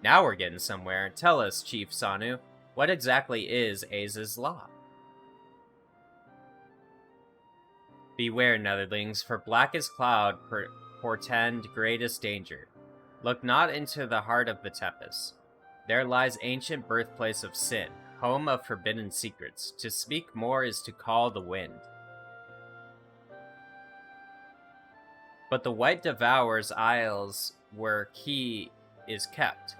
Now we're getting somewhere. Tell us, Chief Sanu, what exactly is Aza's law? Beware, Netherlings, for blackest cloud portend greatest danger. Look not into the heart of the Tepes. There lies ancient birthplace of sin, home of forbidden secrets. To speak more is to call the wind. But the white devours isles where key is kept.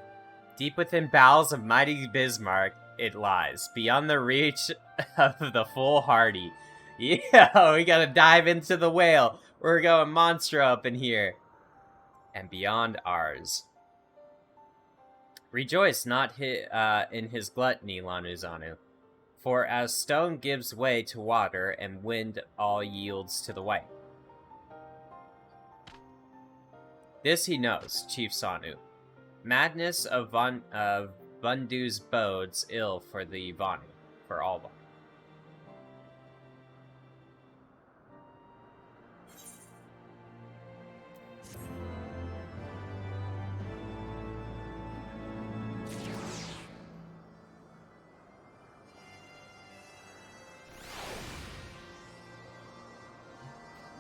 Deep within bowels of mighty Bismarck it lies, beyond the reach of the foolhardy. Yeah, we gotta dive into the whale. We're going monster up in here. And beyond ours. Rejoice not in his gluttony, Lanu Zanu. For as stone gives way to water, and wind all yields to the white. This he knows, Chief Sanu. Madness of Bundu's bodes ill for the Vanu, for all Vanu.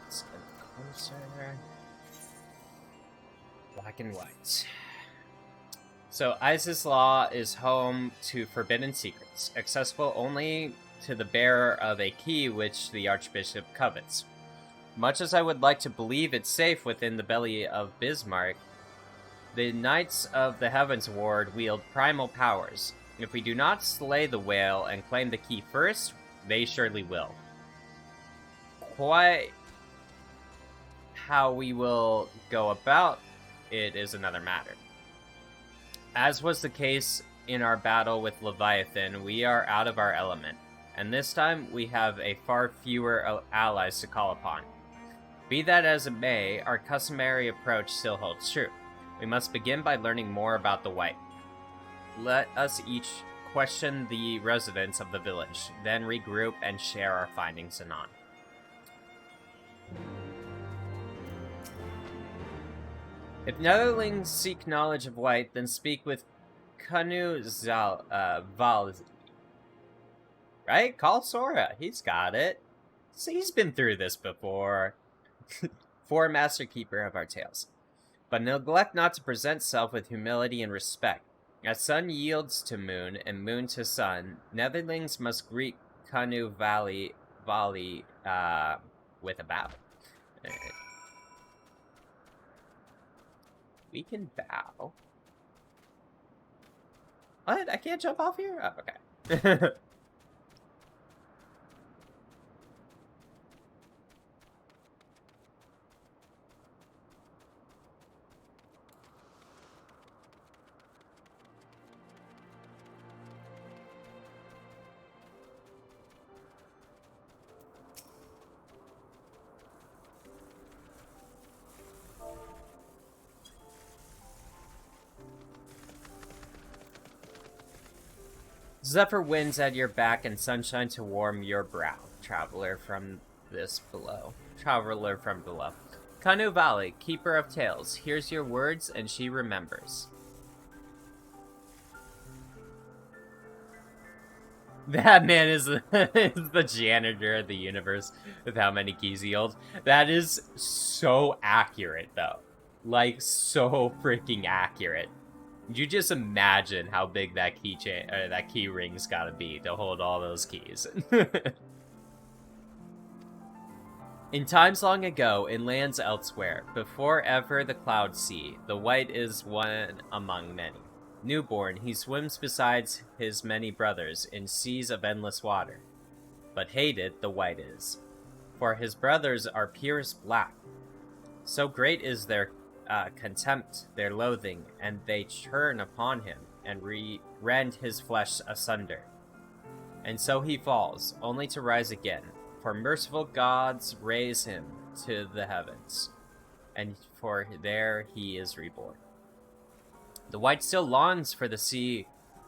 Let's get closer. Black and white. So, Isis Law is home to forbidden secrets, accessible only to the bearer of a key which the Archbishop covets. Much as I would like to believe it's safe within the belly of Bismarck, the Knights of the Heavensward wield primal powers. If we do not slay the whale and claim the key first, they surely will. Quite how we will go about it is another matter. As was the case in our battle with Leviathan, we are out of our element, and this time we have a far fewer allies to call upon. Be that as it may, our customary approach still holds true. We must begin by learning more about the White. Let us each question the residents of the village, then regroup and share our findings anon. If netherlings seek knowledge of white, then speak with Kanu Val. Right? Call Sora. He's got it. So he's been through this before. For Master Keeper of our tales. But neglect not to present self with humility and respect. As sun yields to moon, and moon to sun, netherlings must greet Kanu Valley with a bow. We can bow. What? I can't jump off here? Oh, okay. Zephyr winds at your back and sunshine to warm your brow. Traveler from below. Kanu Valley, keeper of tales, hears your words and she remembers. That man is the janitor of the universe with how many keys he holds. That is so accurate, though. Like, so freaking accurate. You just imagine how big that that key ring's gotta be to hold all those keys. In times long ago, in lands elsewhere, before ever the cloud sea, the white is one among many. Newborn, he swims beside his many brothers in seas of endless water. But hated the white is, for his brothers are purest black. So great is their contempt, their loathing, and they turn upon him and rend his flesh asunder. And so he falls, only to rise again, for merciful gods raise him to the heavens, and for there he is reborn. The white still longs for the sea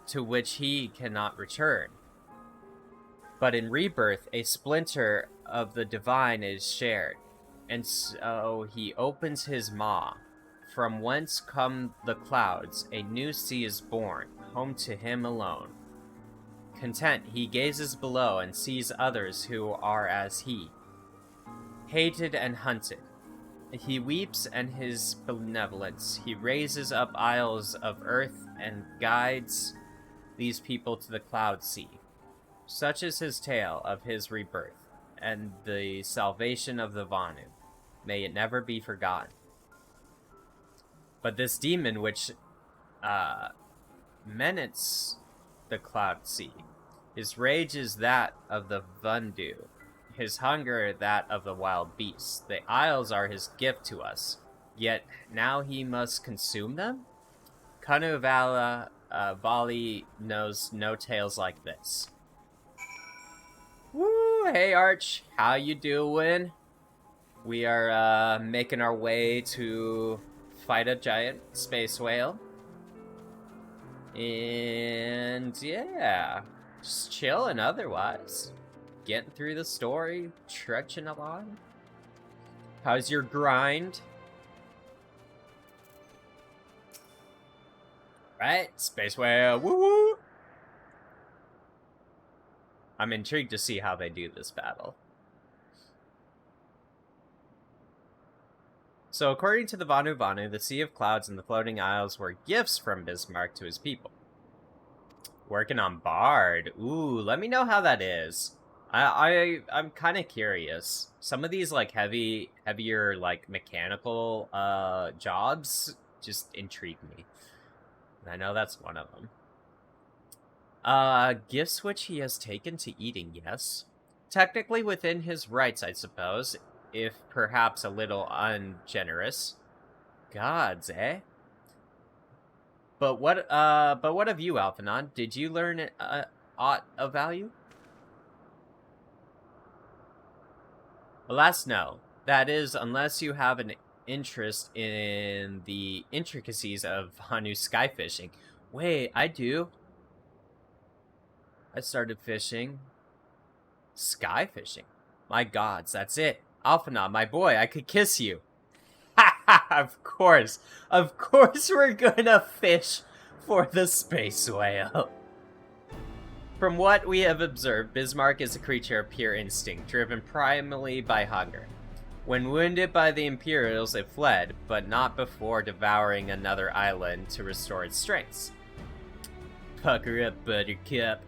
to which he cannot return, but in rebirth a splinter of the divine is shared, and so he opens his maw. From whence come the clouds, a new sea is born, home to him alone. Content, he gazes below and sees others who are as he, hated and hunted. He weeps and his benevolence. He raises up isles of earth and guides these people to the cloud sea. Such is his tale of his rebirth and the salvation of the Vanu. May it never be forgotten. But this demon which menaced the cloud sea, his rage is that of the Vundu, his hunger that of the wild beasts. The isles are his gift to us, yet now he must consume them? Kanu Valley knows no tales like this. Woo! Hey Arch, how you doing? We are making our way to fight a giant space whale. And yeah, just chilling otherwise. Getting through the story, trudging along. How's your grind? Right, space whale, woo woo! I'm intrigued to see how they do this battle. So according to the Vanu, the Sea of Clouds and the Floating Isles were gifts from Bismarck to his people. Working on Bard. Ooh, let me know how that is. I'm kind of curious. Some of these like heavier like mechanical jobs just intrigue me. And I know that's one of them. Gifts which he has taken to eating, yes. Technically within his rights, I suppose. If perhaps a little ungenerous. Gods, eh? But what of you, Alphanon? Did you learn aught of value? Alas, no. That is, unless you have an interest in the intricacies of Hanu sky fishing. Wait, I do. I started fishing. Sky fishing. My gods, that's it. Alphanon, my boy, I could kiss you. Ha ha Of course we're gonna fish for the space whale. From what we have observed, Bismarck is a creature of pure instinct, driven primarily by hunger. When wounded by the Imperials, it fled, but not before devouring another island to restore its strengths. Pucker up, Buttercup.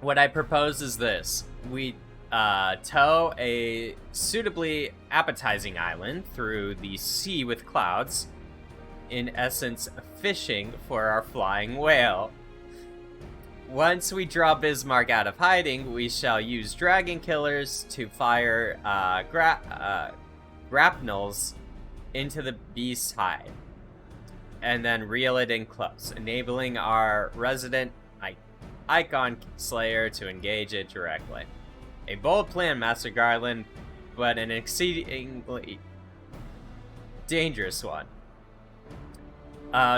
What I propose is this. We tow a suitably appetizing island through the sea with clouds, in essence, fishing for our flying whale. Once we draw Bismarck out of hiding, we shall use dragon killers to fire grapnels into the beast's hide, and then reel it in close, enabling our resident Icon Slayer to engage it directly. A bold plan, Master Garland, but an exceedingly dangerous one.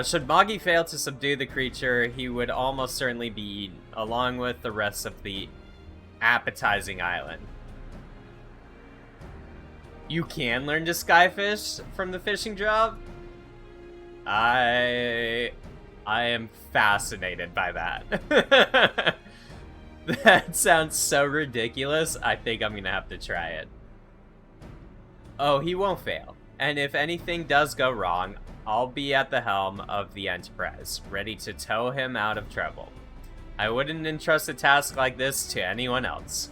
Should Moggy fail to subdue the creature, he would almost certainly be eaten, along with the rest of the appetizing island. You can learn to skyfish from the fishing job? I am fascinated by that. That sounds so ridiculous, I think I'm gonna have to try it. Oh, he won't fail. And if anything does go wrong, I'll be at the helm of the Enterprise, ready to tow him out of trouble. I wouldn't entrust a task like this to anyone else.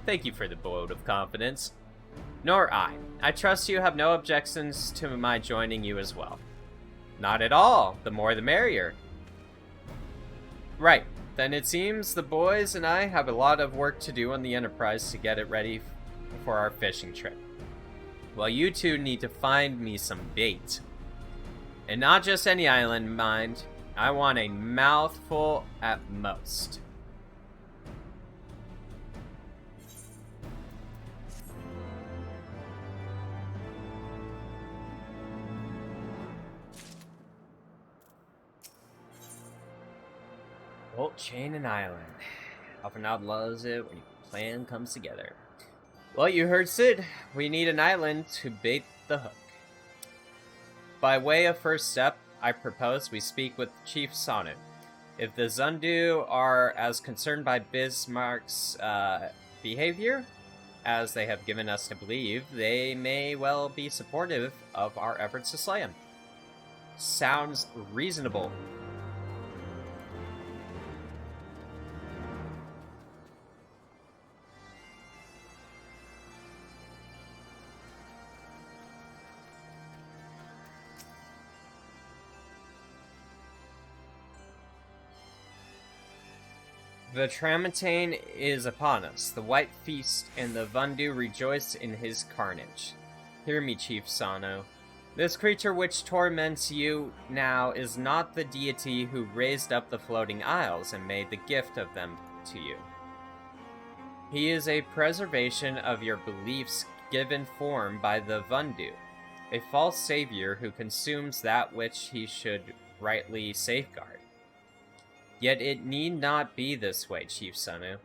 Thank you for the vote of confidence. Nor I. I trust you have no objections to my joining you as well. Not at all. The more the merrier. Right. Then it seems the boys and I have a lot of work to do on the Enterprise to get it ready for our fishing trip. Well, you two need to find me some bait. And not just any island, mind. I want a mouthful at most. Bolt, chain, and island. Often outlaws it when your plan comes together. Well, you heard Sid. We need an island to bait the hook. By way of first step, I propose we speak with Chief Sonu. If the Zundu are as concerned by Bismarck's behavior as they have given us to believe, they may well be supportive of our efforts to slay him. Sounds reasonable. The Tramontane is upon us. The White Feast and the Vundu rejoice in his carnage. Hear me, Chief Sano. This creature which torments you now is not the deity who raised up the floating isles and made the gift of them to you. He is a preservation of your beliefs given form by the Vundu, a false savior who consumes that which he should rightly safeguard. Yet it need not be this way, Chief Sonu.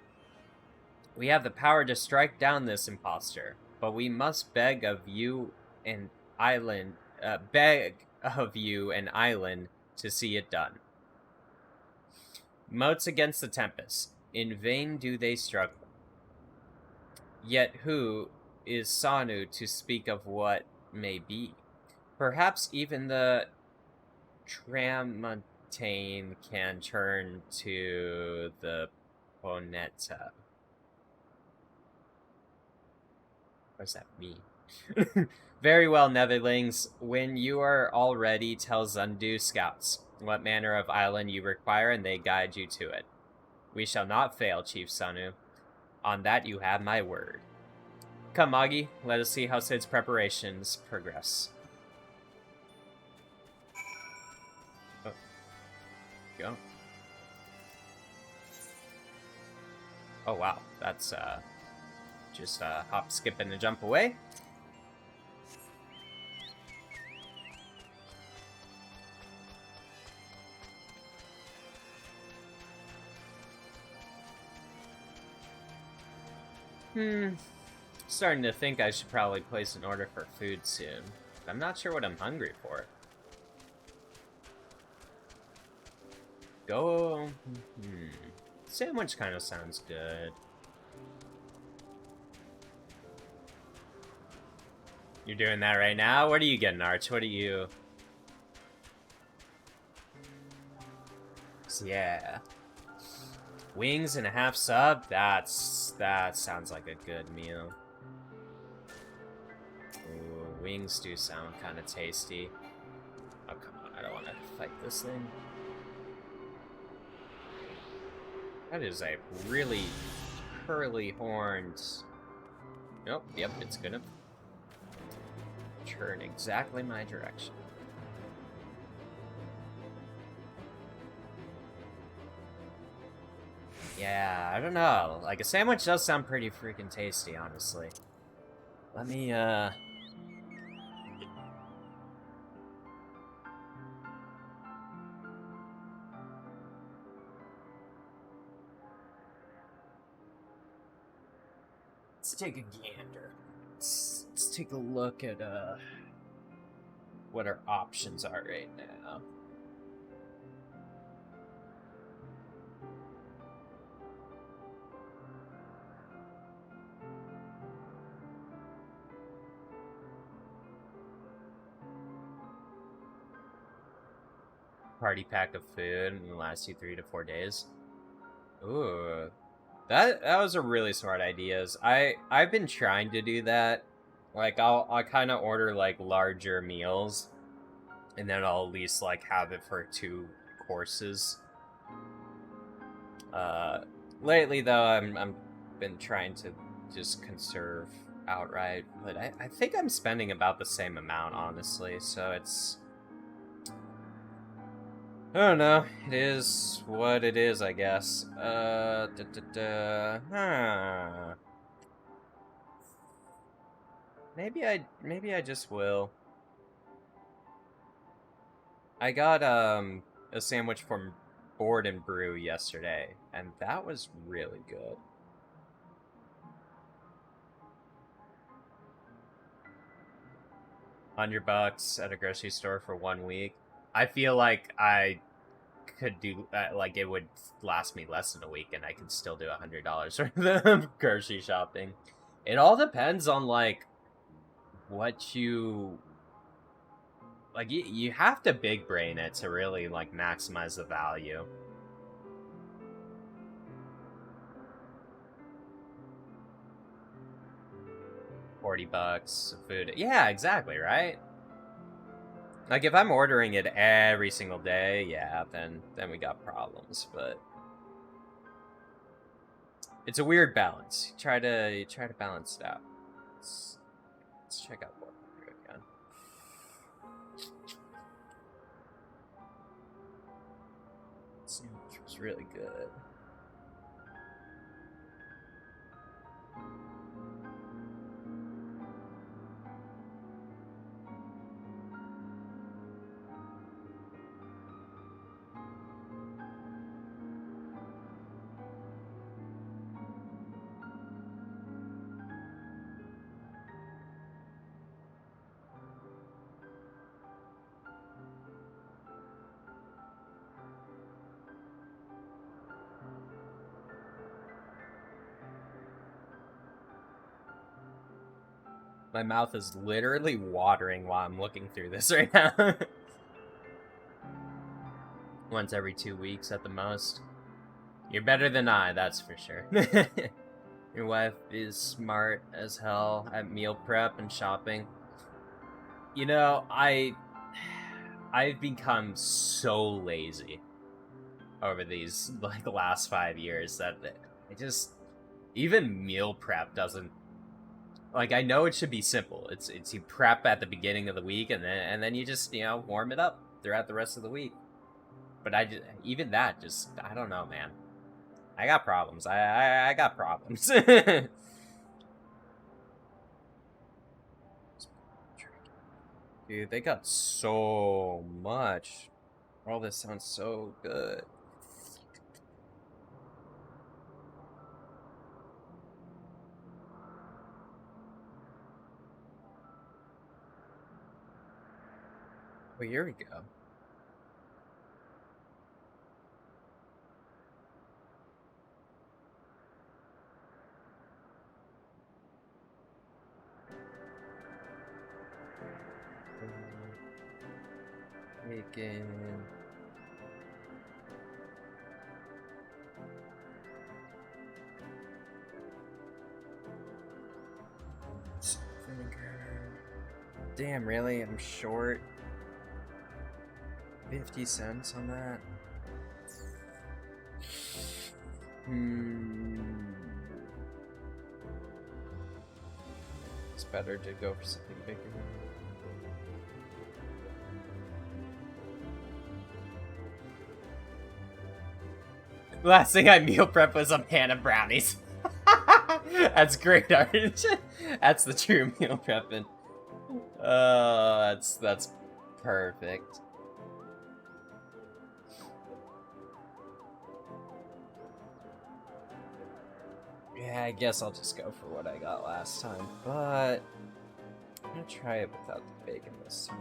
We have the power to strike down this impostor, but we must beg of you an island to see it done. Moats against the tempest. In vain do they struggle. Yet who is Sonu to speak of what may be? Perhaps even the Tramontane can turn to the Ponetta. What does that mean? Very well, Netherlings. When you are all ready, tell Zundu scouts what manner of island you require, and they guide you to it. We shall not fail, Chief Sonu. On that you have my word. Come, Magi, let us see how Sid's preparations progress. Oh. Go. Oh, wow. That's, just a hop, skip, and a jump away. Starting to think I should probably place an order for food soon. I'm not sure what I'm hungry for. Go... Sandwich kind of sounds good. You're doing that right now? What are you getting, Arch? What are you... So, yeah. Wings and a half sub? That sounds like a good meal. Ooh, wings do sound kind of tasty. Oh, come on. I don't want to fight this thing. That is a really curly horned... Nope, yep, it's gonna turn exactly my direction. Yeah, I don't know. Like, a sandwich does sound pretty freaking tasty, honestly. Let me, let's take a gander. Let's take a look at, what our options are right now. Party pack of food and last you 3 to 4 days. Ooh, that was a really smart idea. I've been trying to do that. Like I'll kind of order like larger meals, and then I'll at least like have it for 2 courses. Lately though, I'm been trying to just conserve outright, but I think I'm spending about the same amount, honestly. So it's. I don't know. It is what it is, I guess. Maybe I just will. I got a sandwich from Board and Brew yesterday, and that was really good. $100 at a grocery store for 1 week. I feel like I could do like it would last me less than a week, and I could still do $100 worth of grocery shopping. It all depends on like what you like. You have to big brain it to really like maximize the value. $40 of food. Yeah, exactly, right? Like, if I'm ordering it every single day, yeah, then we got problems, but it's a weird balance. You try to balance it out. Let's check out what again. Sandwich was really good. My mouth is literally watering while I'm looking through this right now. Once every 2 weeks at the most. You're better than I, that's for sure. Your wife is smart as hell at meal prep and shopping. You know, I've become so lazy over these like last 5 years that it just even meal prep doesn't. Like, I know it should be simple. It's you prep at the beginning of the week, and then you just, you know, warm it up throughout the rest of the week. But I don't know, man. I got problems. I got problems. Dude, they got so much. All this sounds so good. Oh, here we go. Bacon. Vinegar. Damn, really? I'm short 50 cents on that? It's better to go for something bigger. Last thing I meal prep was a pan of brownies. That's great, Orange. That's the true meal prepping. That's perfect. Yeah, I guess I'll just go for what I got last time, but I'm gonna try it without the bacon this time.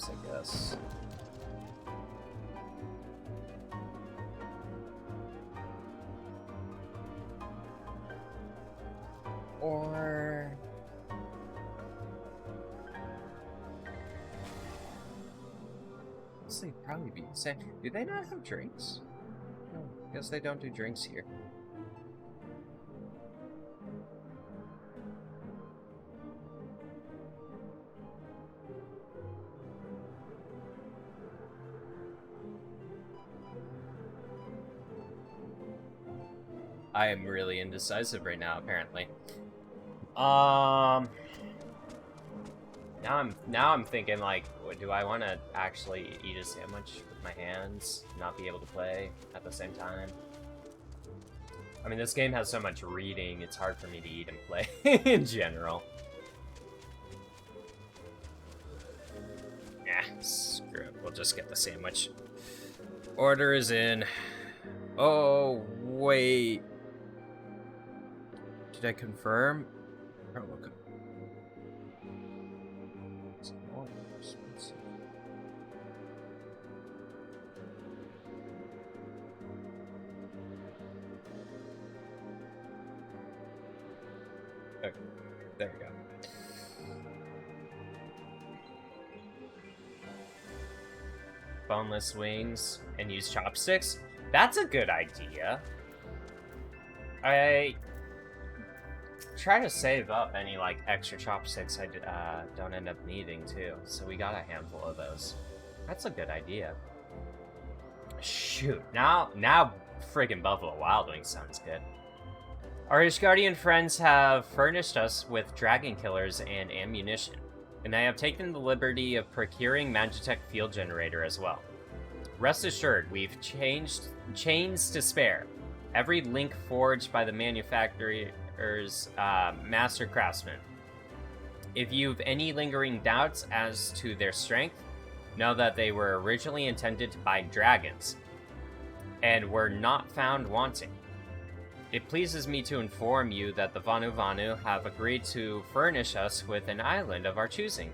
I guess. Or they'd probably be the same. Do they not have drinks? No, I guess they don't do drinks here. I am really indecisive right now, apparently. Now I'm thinking, like, do I want to actually eat a sandwich with my hands, not be able to play at the same time? I mean, this game has so much reading, it's hard for me to eat and play in general. Yeah, screw it. We'll just get the sandwich. Order is in. Oh, wait. Did I confirm? Oh, okay. It's more expensive. Okay, there we go. Boneless wings and use chopsticks? That's a good idea. I try to save up any like extra chopsticks I don't end up needing too, so we got a handful of those. That's a good idea. Shoot, now friggin' Buffalo Wild Wings sounds good. Our Ishgardian friends have furnished us with dragon killers and ammunition, and I have taken the liberty of procuring Magitech field generator as well. Rest assured, we've changed chains to spare. Every link forged by the manufacturer's master craftsman. If you've any lingering doubts as to their strength, know that they were originally intended to bind dragons, and were not found wanting. It pleases me to inform you that the Vanu Vanu have agreed to furnish us with an island of our choosing.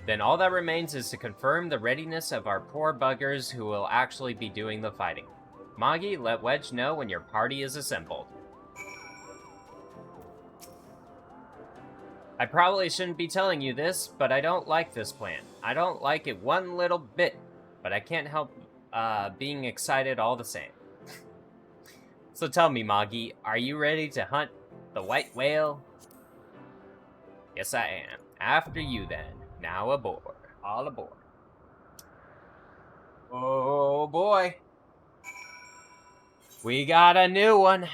Then all that remains is to confirm the readiness of our poor buggers who will actually be doing the fighting. Magi, let Wedge know when your party is assembled. I probably shouldn't be telling you this, but I don't like this plan. I don't like it one little bit, but I can't help being excited all the same. So tell me, Magi, are you ready to hunt the white whale? Yes, I am. After you, then. Now aboard. All aboard. Oh, boy. We got a new one.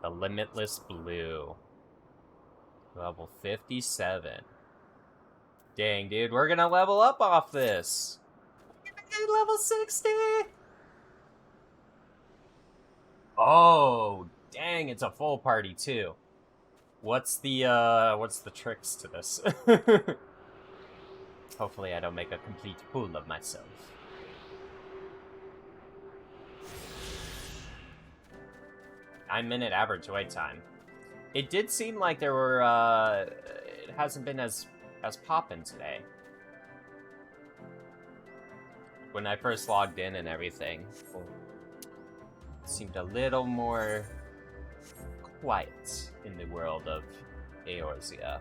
The Limitless Blue. Level 57. Dang, dude, we're gonna level up off this. Level 60. Oh, dang, it's a full party too. What's the tricks to this? Hopefully I don't make a complete fool of myself. 9-minute average wait time. It did seem like there were, it hasn't been as poppin' today. When I first logged in and everything, it seemed a little more quiet in the world of Eorzea.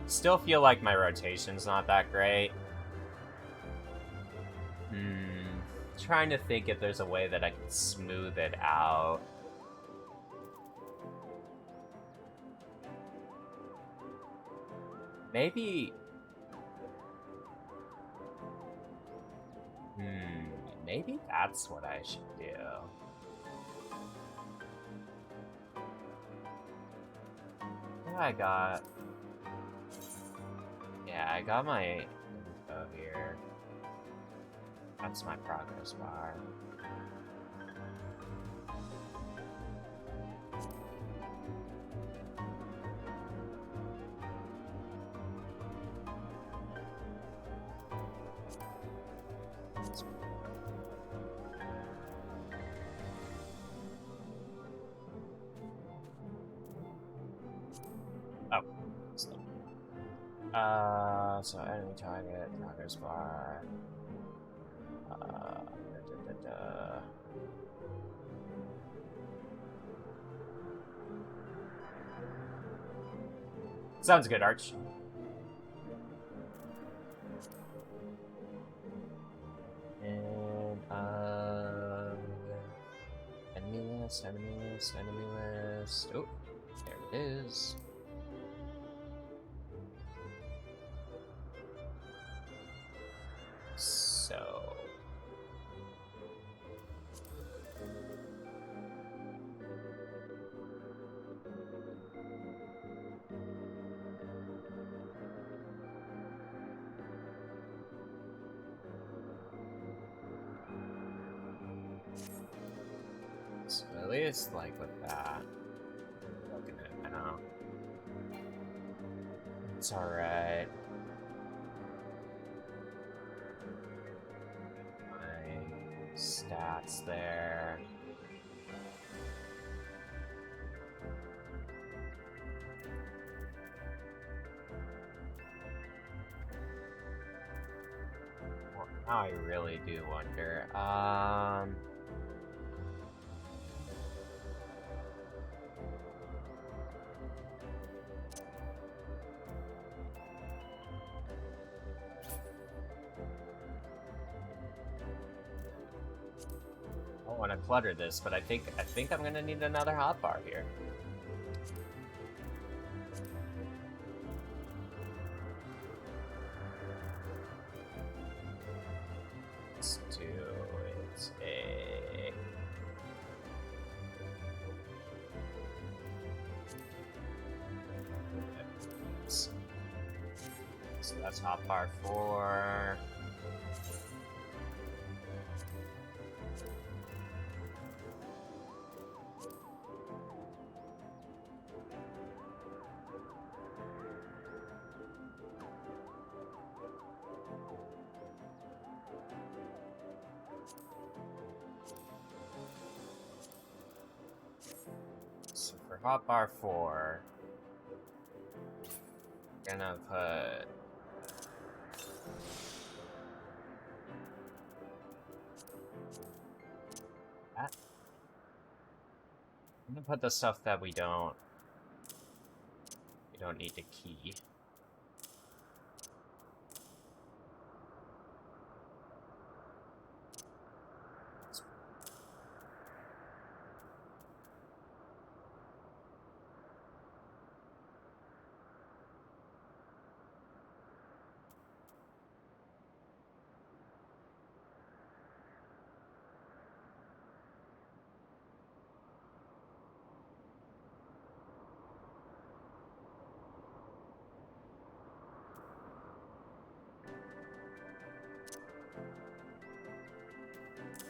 Still feel like my rotation's not that great. Trying to think if there's a way that I can smooth it out. Maybe... maybe that's what I should do. What I got? Yeah, I got my info here. That's my progress bar. So enemy target, progress bar. Sounds good, Arch. And enemy list, enemy list, enemy list. Oh, there it is. So at least, like, with that, looking at it now, it's alright. Stats there. Well, now I really do wonder. I want to clutter this, but I think I'm gonna need another hotbar here. Let's do it a... So that's hotbar 4. So for hotbar 4, we're gonna put that. I'm gonna put the stuff that we don't need to key.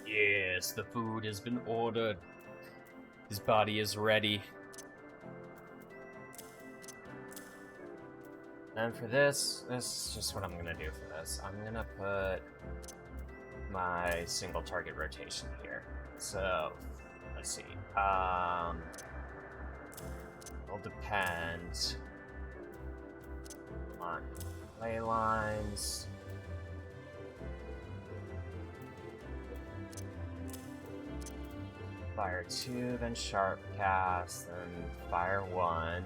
Yes, the food has been ordered. His body is ready. And for this is just what I'm gonna do for this. I'm gonna put my single target rotation here. So, let's see. It'll depend on ley lines. Fire 2, then sharp cast, then fire 1.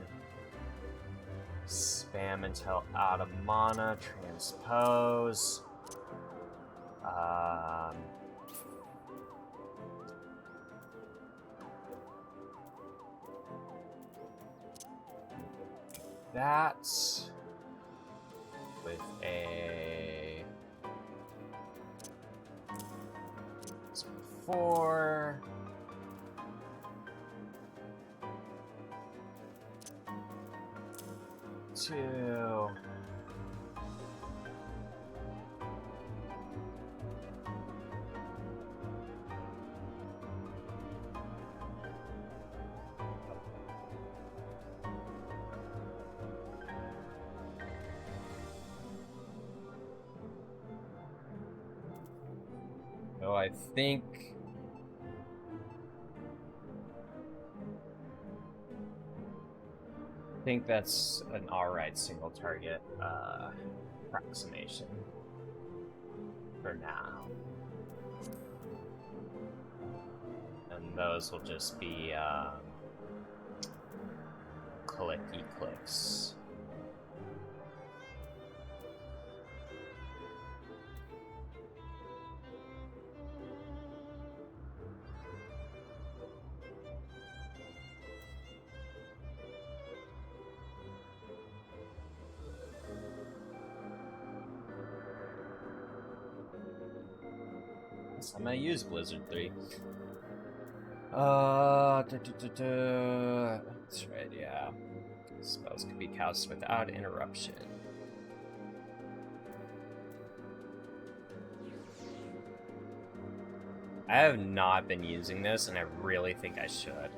Spam until out of mana, transpose. That with a 4. Two. So I think that's an alright single target approximation for now. And those will just be clicky clicks. I'm gonna use Blizzard 3. That's right, yeah. Spells can be cast without interruption. I have not been using this, and I really think I should.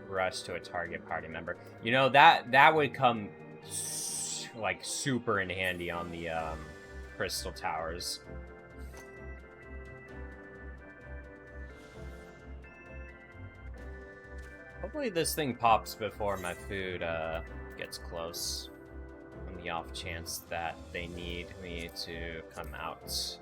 Rush to a target party member. You know, that would come like super in handy on the crystal towers. Hopefully this thing pops before my food gets close, on the off chance that they need me to come out.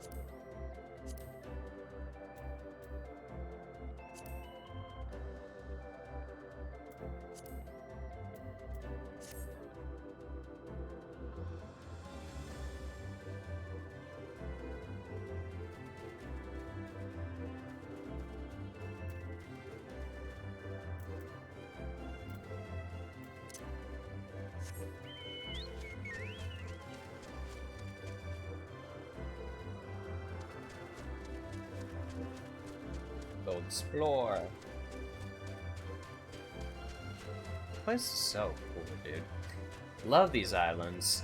Go explore. This place is so cool, dude. Love these islands.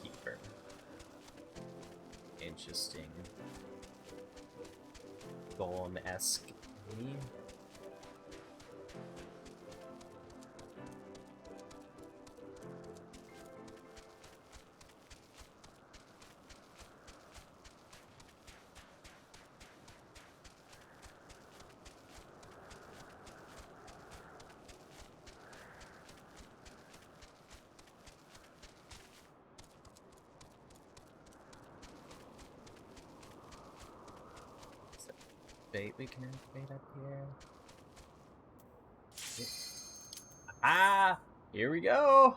Keeper. Interesting. Golem-esque. Bait we can activate up here. Ah! Here we go!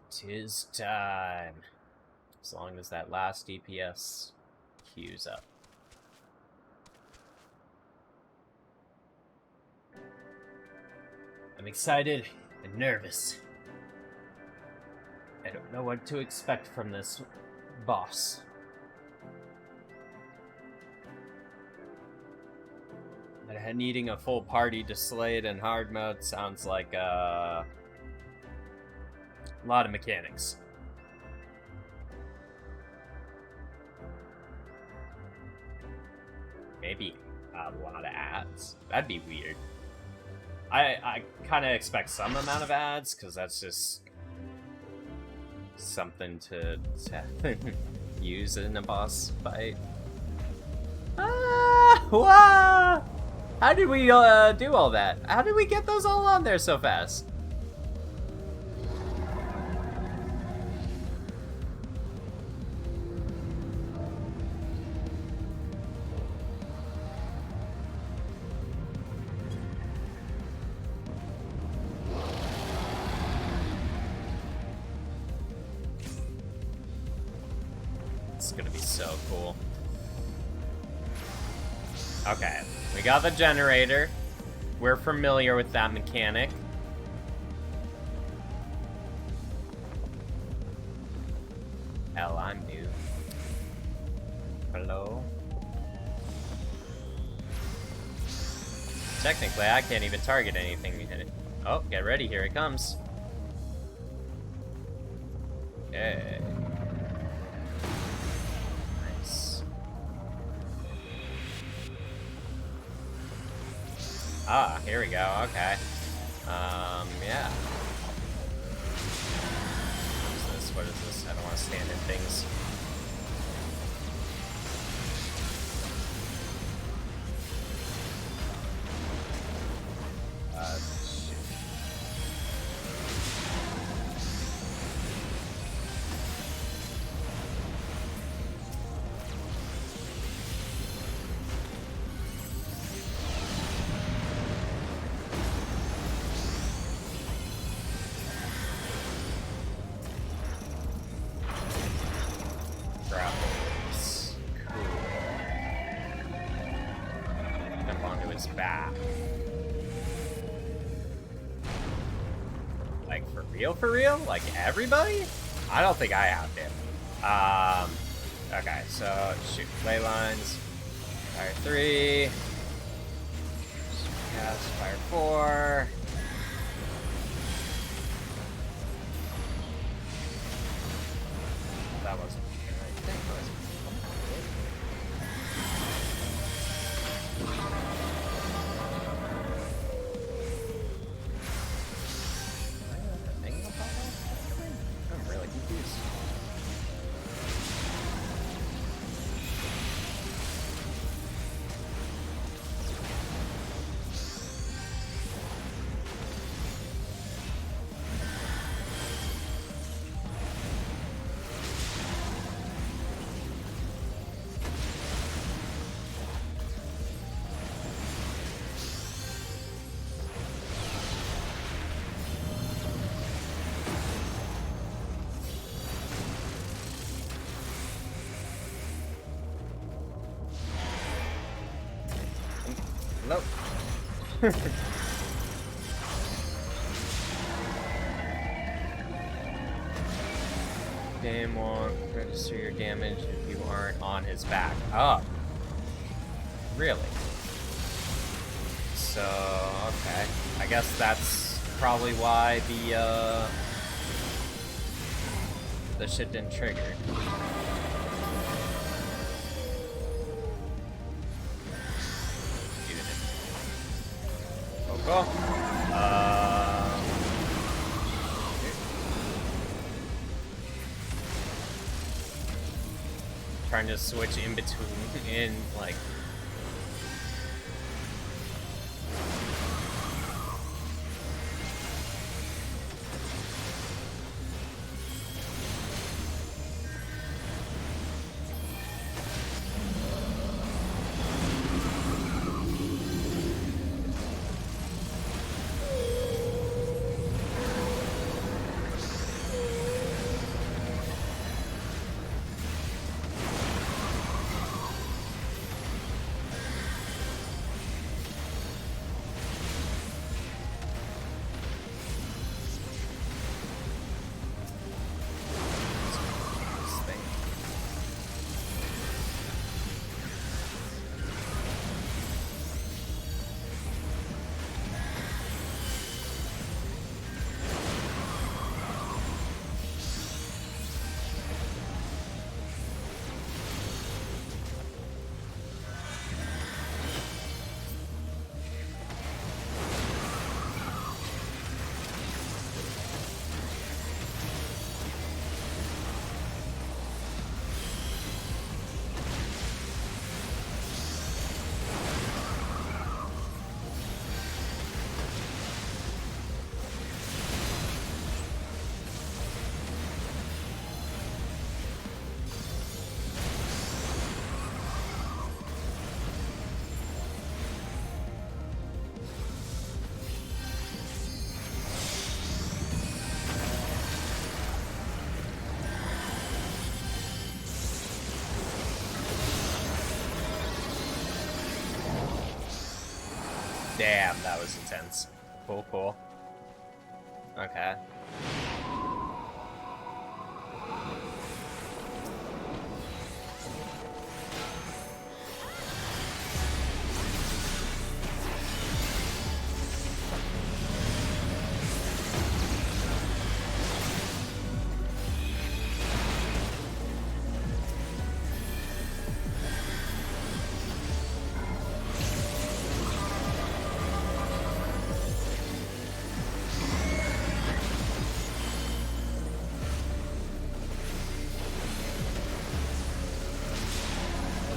'Tis time. As long as that last DPS queues up. I'm excited and nervous. I don't know what to expect from this boss. Needing a full party to slay it in hard mode sounds like A lot of mechanics. Maybe a lot of ads. That'd be weird. I kind of expect some amount of ads, because that's just something to use in a boss fight. Ah! Wah! How did we do all that? How did we get those all on there so fast? It's gonna be so cool. Okay, we got the generator. We're familiar with that mechanic. Hell, I'm new. Hello? Technically, I can't even target anything. Oh, get ready, here it comes. Okay. Nice. Ah, here we go, okay. Yeah. What is this? What is this? I don't want to stand in things. Shoot. Grapples. Cool. Jump onto his back. Like, for real, for real? Like, everybody? I don't think I have to. Okay, so, shoot. Ley lines. Fire 3. Cast Fire 4. That wasn't. I think it was. I'm really confused. Nope. Game won't register your damage if you aren't on his back. Oh. Really? So, okay. I guess that's probably why the shit didn't trigger. Cool. Trying to switch in between, like. Damn, that was intense. Cool, cool. Okay.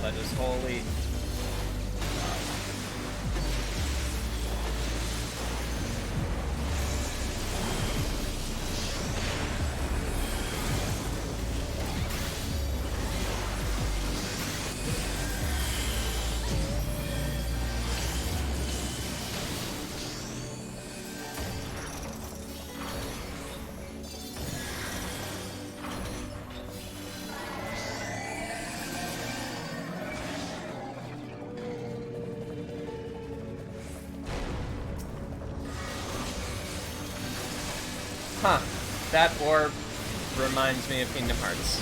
That is holy. Huh. That orb reminds me of Kingdom Hearts.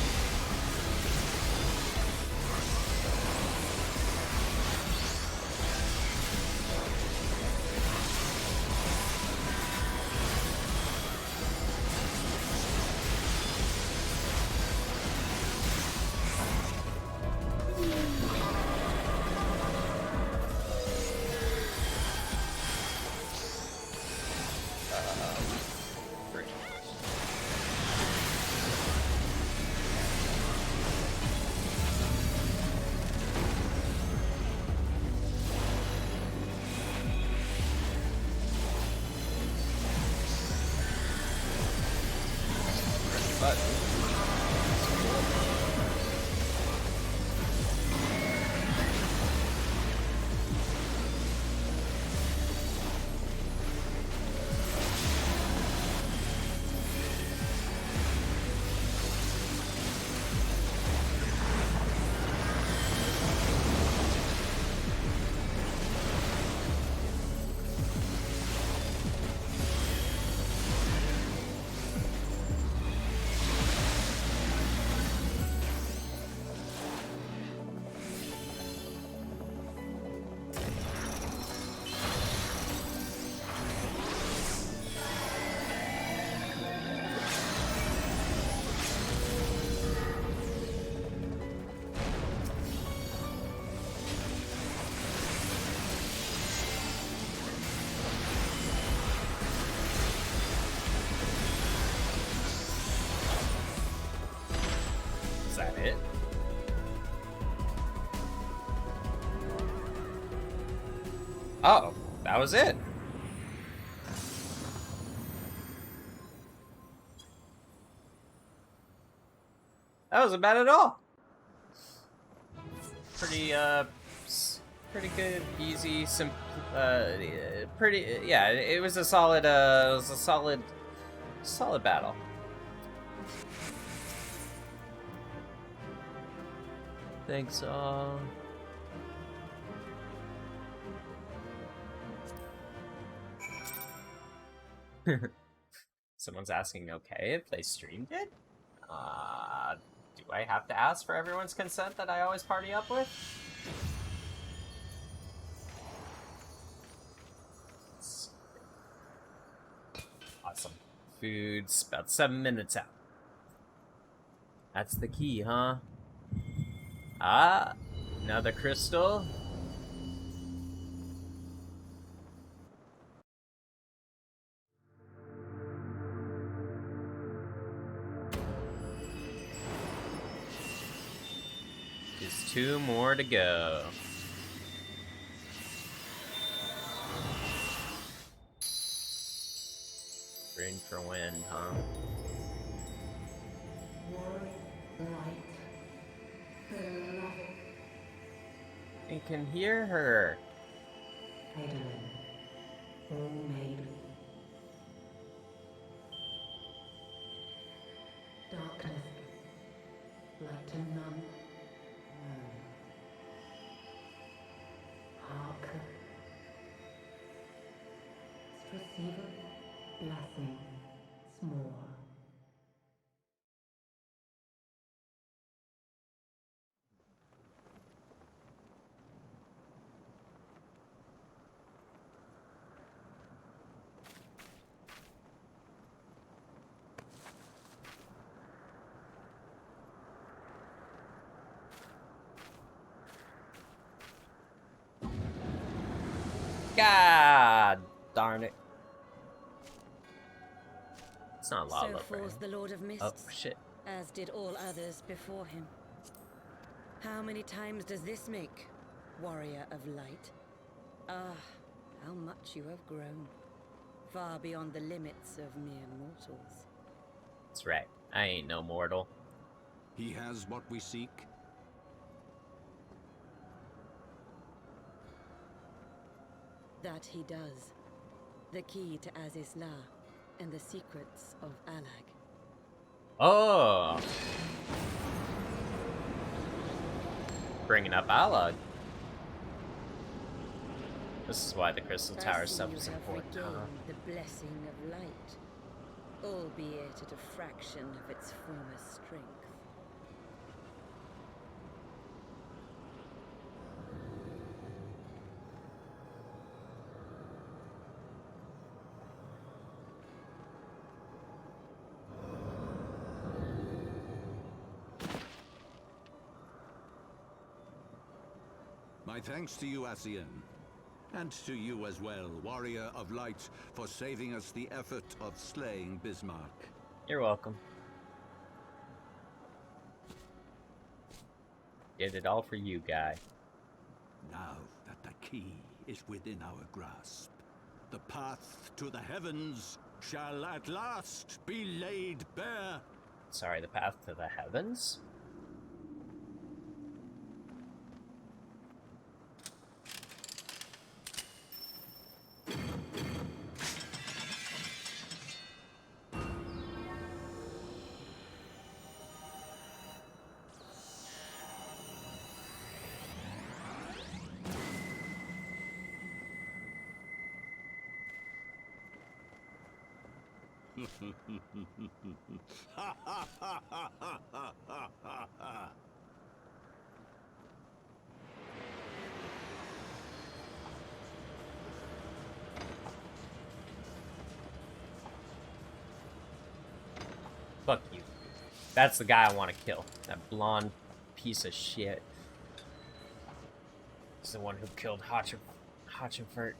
But is that it? Oh, that was it. That wasn't bad at all. Pretty, pretty good, easy, simple, pretty, yeah, it was a solid, solid battle. Thanks, Someone's asking, okay, if they streamed it? Do I have to ask for everyone's consent that I always party up with? Awesome. Food's about 7 minutes out. That's the key, huh? Ah, another crystal. Just 2 more to go. Rain for wind, huh? I can hear her. Darkness, light to none. Hark, receiveth blessings more. God darn it. It's not lava, So falls the Lord of Mists, Oh, shit. as did all others before him. How many times does this make, warrior of light? Ah, how much you have grown. Far beyond the limits of mere mortals. That's right. I ain't no mortal. He has what we seek. That he does. The key to Azizla and the secrets of Alag. Oh! Bringing up Alad. This is why the Crystal Tower stuff is important, huh? The blessing of light, albeit at a fraction of its former strength. My thanks to you, Asian. And to you as well, Warrior of Light, for saving us the effort of slaying Bismarck. You're welcome. Did it all for you, guy. Now that the key is within our grasp, the path to the heavens shall at last be laid bare. Sorry, the path to the heavens? Fuck you. That's the guy I want to kill. That blonde piece of shit. He's the one who killed Hotchinfert.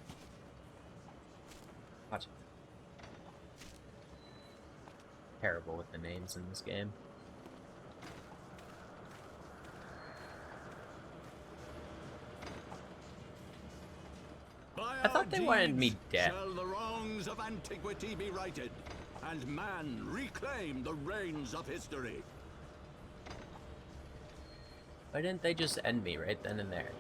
Terrible with the names in this game. I thought they wanted me dead. Shall the wrongs of antiquity be righted, and man reclaim the reins of history? Why didn't they just end me right then and there?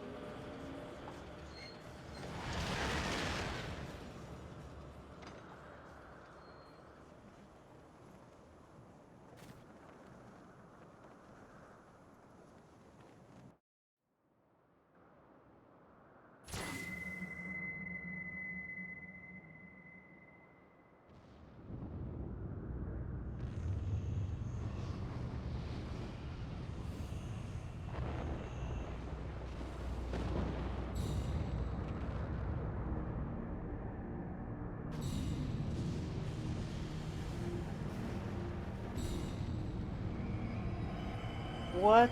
What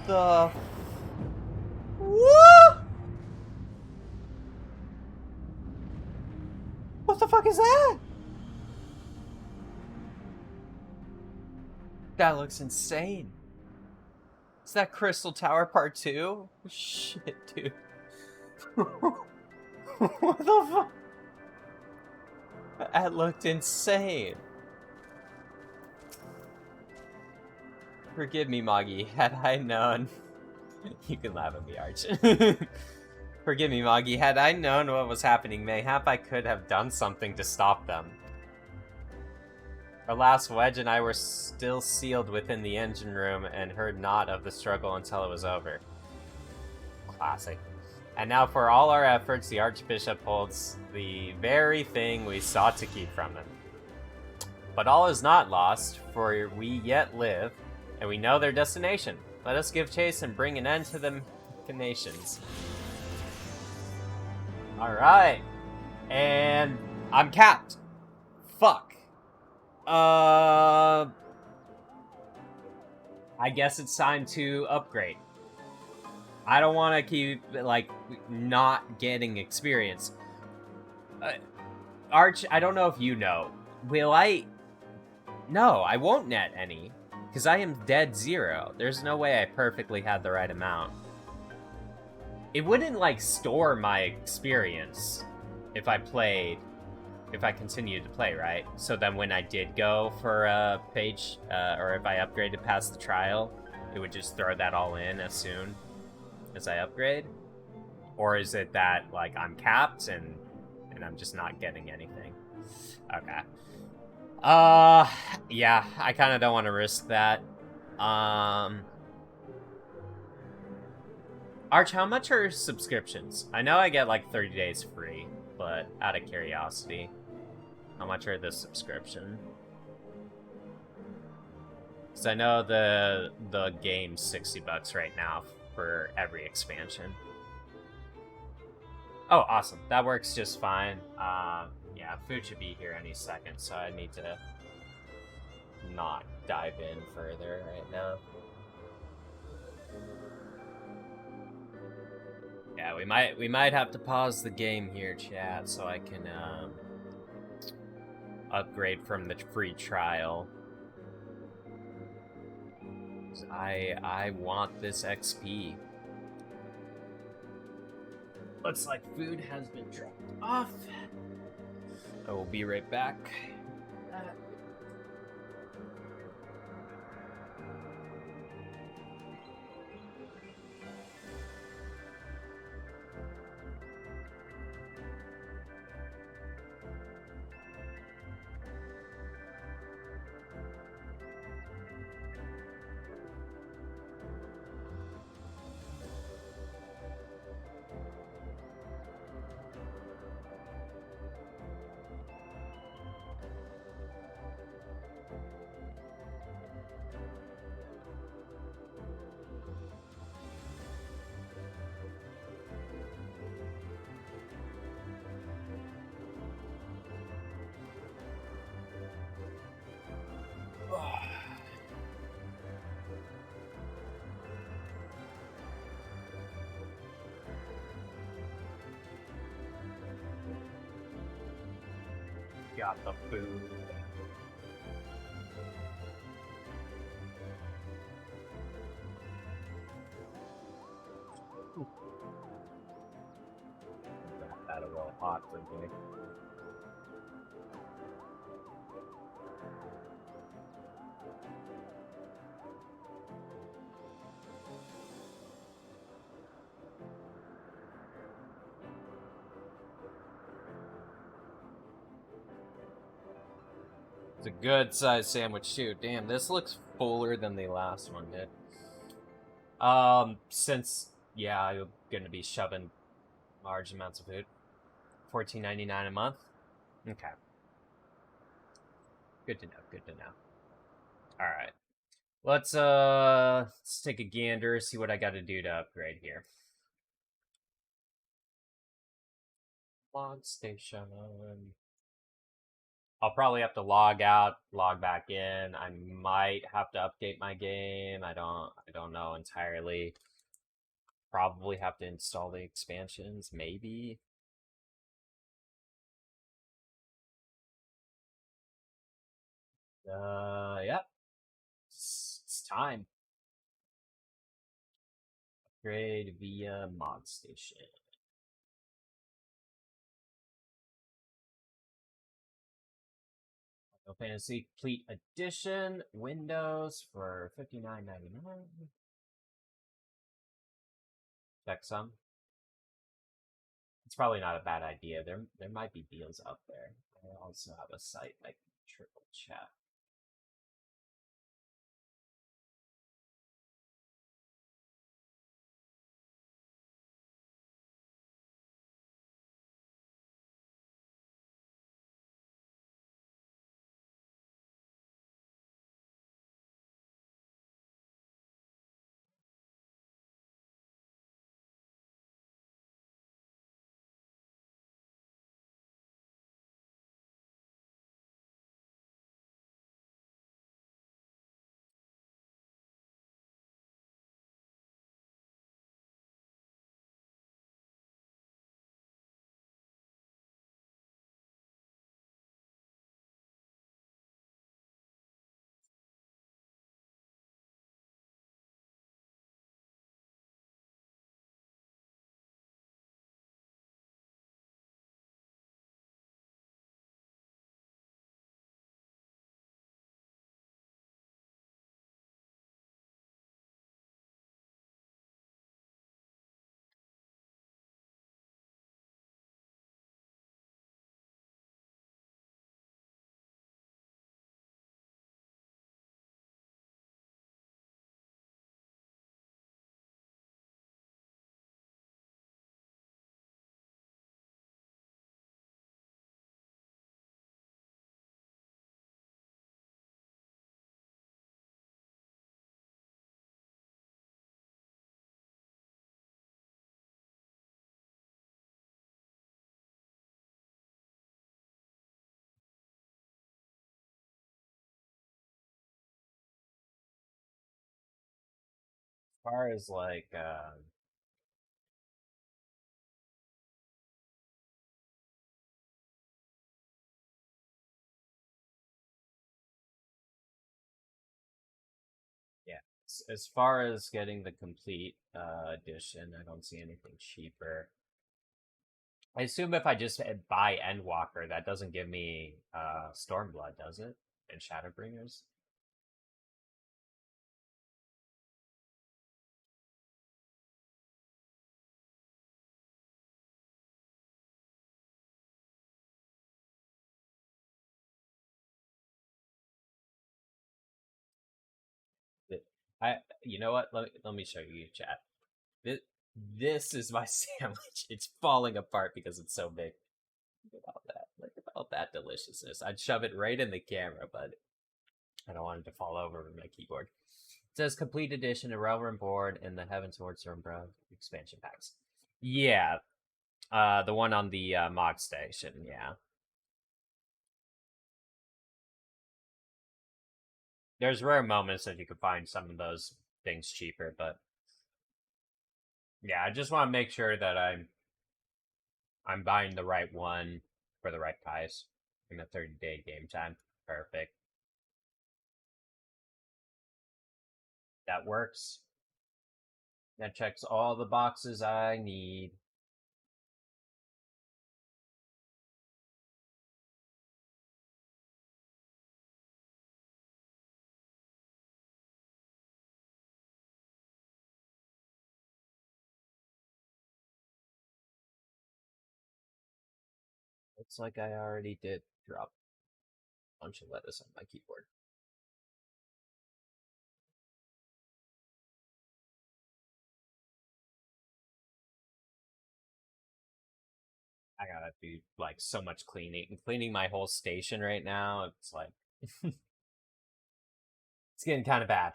the... What? What the fuck is that? That looks insane. Is that Crystal Tower Part 2? Shit, dude. What the fuck? That looked insane. Forgive me, Moggy. Had I known... You can laugh at me, Arch. Forgive me, Moggy. Had I known what was happening, mayhap I could have done something to stop them. Our last wedge and I were still sealed within the engine room and heard naught of the struggle until it was over. Classic. And now for all our efforts, the Archbishop holds the very thing we sought to keep from him. But all is not lost, for we yet live, and we know their destination. Let us give chase and bring an end to the machinations. Alright. And I'm capped. Fuck. I guess it's time to upgrade. I don't want to keep, like, not getting experience. Arch, I don't know if you know. Will I... No, I won't net any. Because I am dead 0. There's no way I perfectly had the right amount. It wouldn't, like, store my experience if I continued to play, right? So then when I did go for a page, or if I upgraded past the trial, it would just throw that all in as soon as I upgrade? Or is it that, like, I'm capped and I'm just not getting anything? Okay. Yeah, I kind of don't want to risk that. Arch, how much are subscriptions? I know I get, like, 30 days free, but out of curiosity, how much are the subscription? Because I know the game's $60 right now for every expansion. Oh, awesome. That works just fine. Yeah, food should be here any second, so I need to not dive in further right now. Yeah, we might have to pause the game here, chat, so I can upgrade from the free trial. I want this XP. Looks like food has been dropped off. I will be right back. Got the food. That a little hot for me. It's a good size sandwich too. Damn, this looks fuller than the last one did. Since yeah, I'm gonna be shoving large amounts of food. $14.99 a month. Okay. Good to know. Good to know. All right. Let's take a gander, see what I got to do to upgrade here. Log station. I'll probably have to log out, log back in. I might have to update my game. I don't know entirely. Probably have to install the expansions, maybe. Yep. It's time. Upgrade via mod station. Final Fantasy Complete Edition, Windows for $59.99. Check some. It's probably not a bad idea. There might be deals out there. I also have a site I can triple check. far as like yeah, as far as getting the complete edition, I don't see anything cheaper. I assume if I just buy Endwalker, that doesn't give me Stormblood, does it? And Shadowbringers? I, you know what? Let me show you, chat. This is my sandwich. It's falling apart because it's so big. Look at all that. Look at all that deliciousness. I'd shove it right in the camera, but I don't want it to fall over my keyboard. It says complete edition, a Realm board, and the Heavensward Stormblood expansion packs. Yeah, the one on the mod station. Yeah, there's rare moments that you could find some of those things cheaper, but yeah, I just want to make sure that I'm buying the right one for the right price in the 30-day game time. Perfect. That works. That checks all the boxes I need. Looks like I already did drop a bunch of lettuce on my keyboard. I gotta do like so much cleaning my whole station right now. It's like it's getting kind of bad.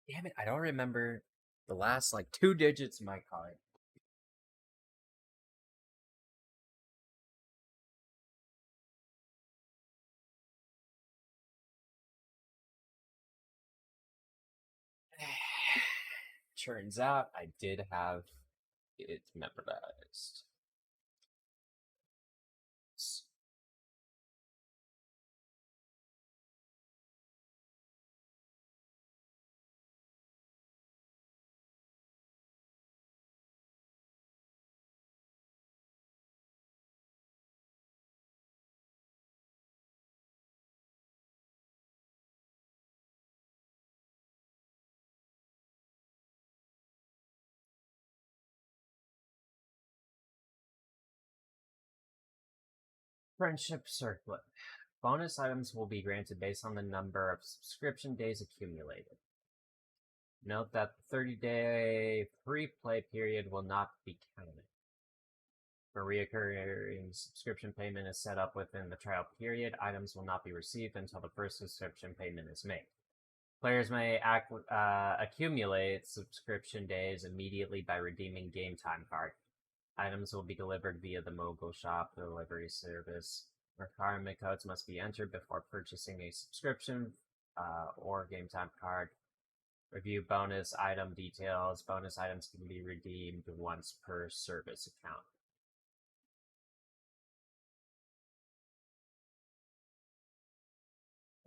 Damn it, I don't remember the last like 2 digits of my card. Turns out I did have it memorized. Friendship Circlet. Bonus items will be granted based on the number of subscription days accumulated. Note that the 30-day free play period will not be counted. For reoccurring subscription payment is set up within the trial period, items will not be received until the first subscription payment is made. Players may accumulate subscription days immediately by redeeming Game Time card. Items will be delivered via the Mogul Shop delivery service. Requirement codes must be entered before purchasing a subscription or Game Time card. Review bonus item details. Bonus items can be redeemed once per service account.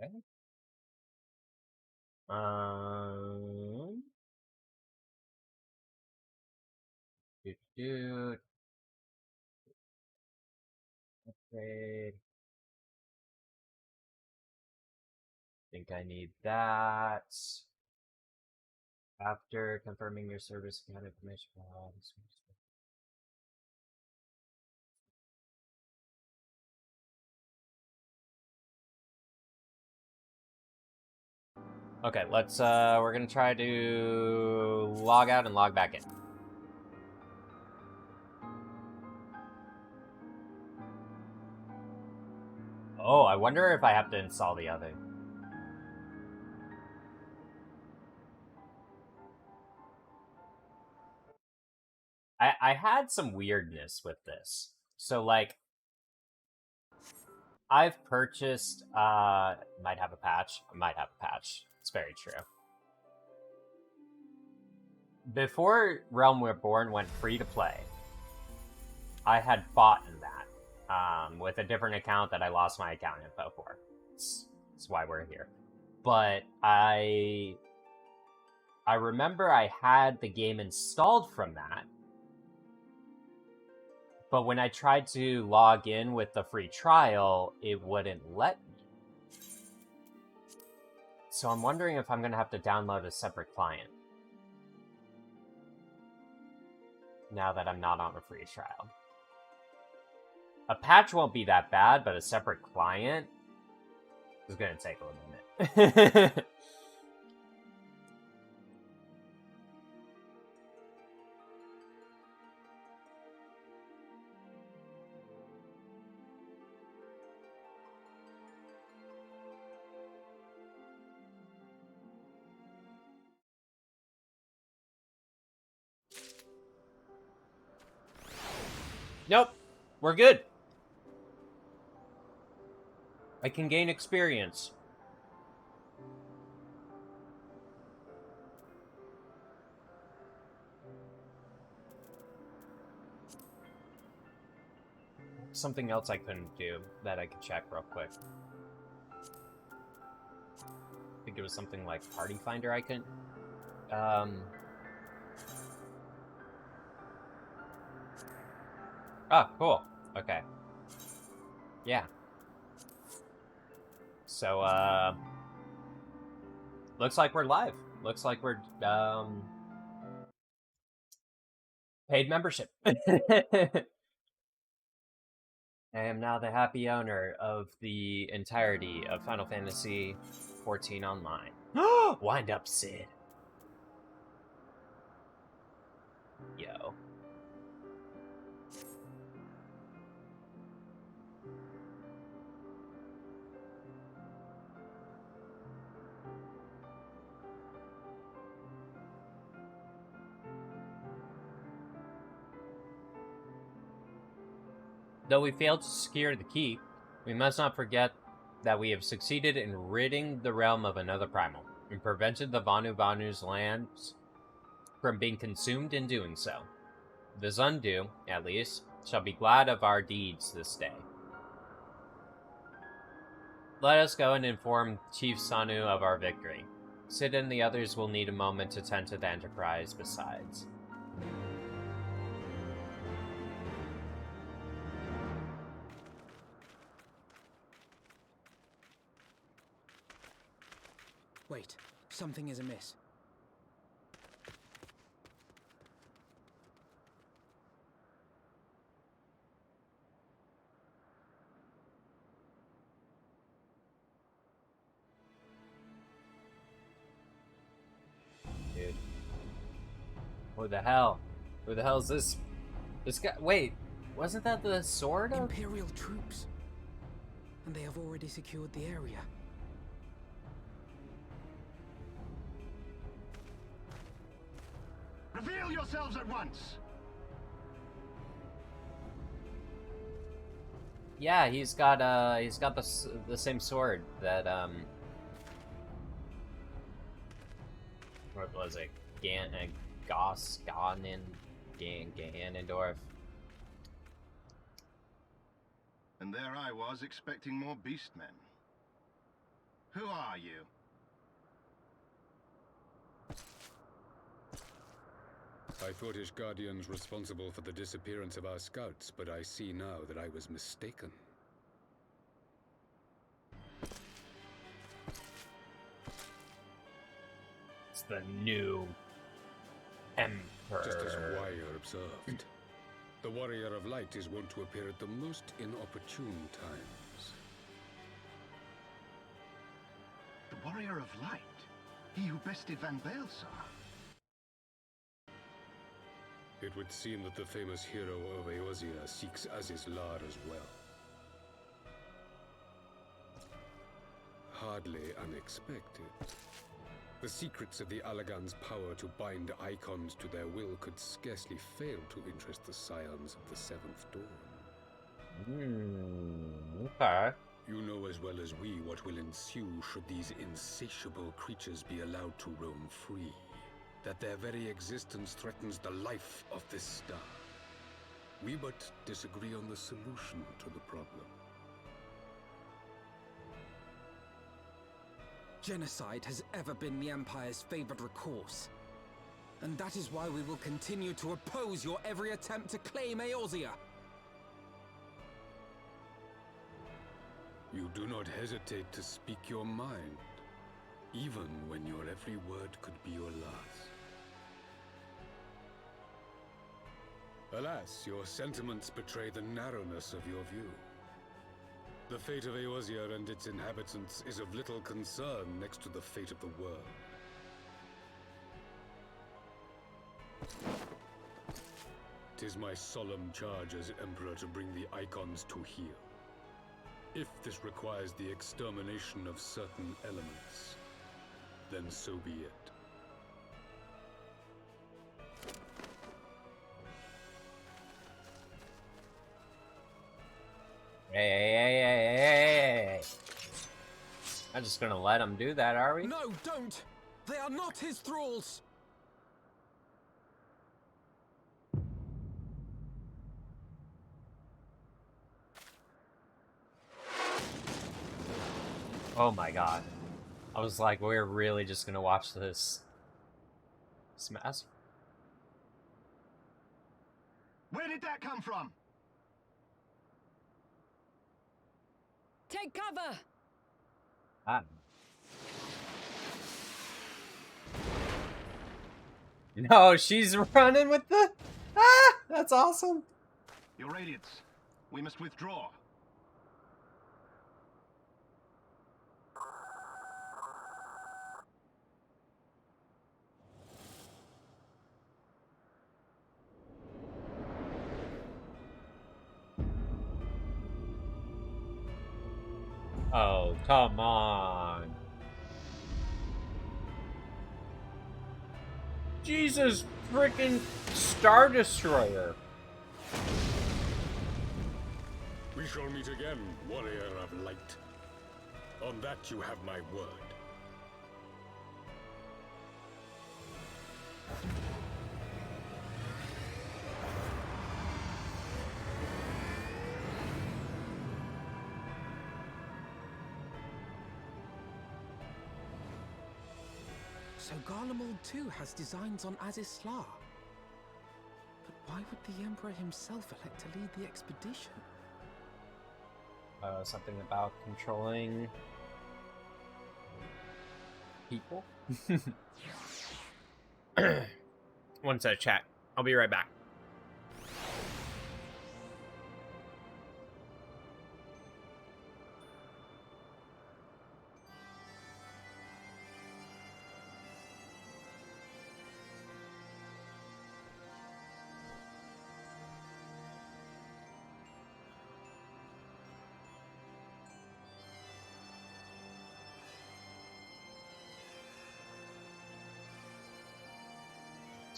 Okay. Upgrade. Think I need that. After confirming your service account information. Okay, let's we're gonna try to log out and log back in. Oh, I wonder if I have to install the other. I had some weirdness with this. So, like, I've purchased, might have a patch. Might have a patch. It's very true. Before Realm Reborn went free to play, I had fought in that, with a different account that I lost my account info for. That's why we're here. But I remember I had the game installed from that. But when I tried to log in with the free trial, it wouldn't let me. So I'm wondering if I'm going to have to download a separate client. Now that I'm not on a free trial. A patch won't be that bad, but a separate client is going to take a little minute. Nope, we're good. I can gain experience. Something else I couldn't do that I could check real quick. I think it was something like Party Finder I couldn't... Oh, cool. Okay. Yeah. So, looks like we're live. Looks like we're, paid membership. I am now the happy owner of the entirety of Final Fantasy XIV Online. Wind up, Sid. Yo. Though we failed to secure the key, we must not forget that we have succeeded in ridding the realm of another primal, and prevented the Vanu Vanu's lands from being consumed in doing so. The Zundu, at least, shall be glad of our deeds this day. Let us go and inform Chief Sanu of our victory. Sid and the others will need a moment to tend to the Enterprise besides. Wait, something is amiss. Dude. What the hell? Who the hell is this? This guy. Wait, wasn't that the sword of Imperial troops. And they have already secured the area. Reveal yourselves at once! Yeah, he's got the same sword that what was it? Ganondorf. And there I was expecting more beastmen. Who are you? I thought Ishgardians responsible for the disappearance of our scouts, but I see now that I was mistaken. It's the new Emperor. Just as Wire observed. The Warrior of Light is wont to appear at the most inopportune times. The Warrior of Light? He who bested Van Baelsar? It would seem that the famous hero of Eorzea seeks Aziz's Lar as well. Hardly unexpected. The secrets of the Allagan's power to bind icons to their will could scarcely fail to interest the scions of the Seventh Dawn. Okay. You know as well as we what will ensue should these insatiable creatures be allowed to roam free. That their very existence threatens the life of this star. We but disagree on the solution to the problem. Genocide has ever been the Empire's favored recourse. And that is why we will continue to oppose your every attempt to claim Eorzea. You do not hesitate to speak your mind, even when your every word could be your last. Alas, your sentiments betray the narrowness of your view. The fate of Eorzea and its inhabitants is of little concern next to the fate of the world. Tis my solemn charge as Emperor to bring the icons to heel. If this requires the extermination of certain elements, then so be it. Hey. I'm just gonna let him do that, are we? No, don't! They are not his thralls! Oh my god. I was like, we're really just gonna watch this smash. Where did that come from? Take cover! Ah. No, she's running with the... Ah! That's awesome! Your Radiance, we must withdraw. Oh, come on. Jesus freaking Star Destroyer. We shall meet again, warrior of light. On that you have my word. So Garlemald too has designs on Azizlar. But why would the Emperor himself elect to lead the expedition? Something about controlling people? One sec, chat. I'll be right back.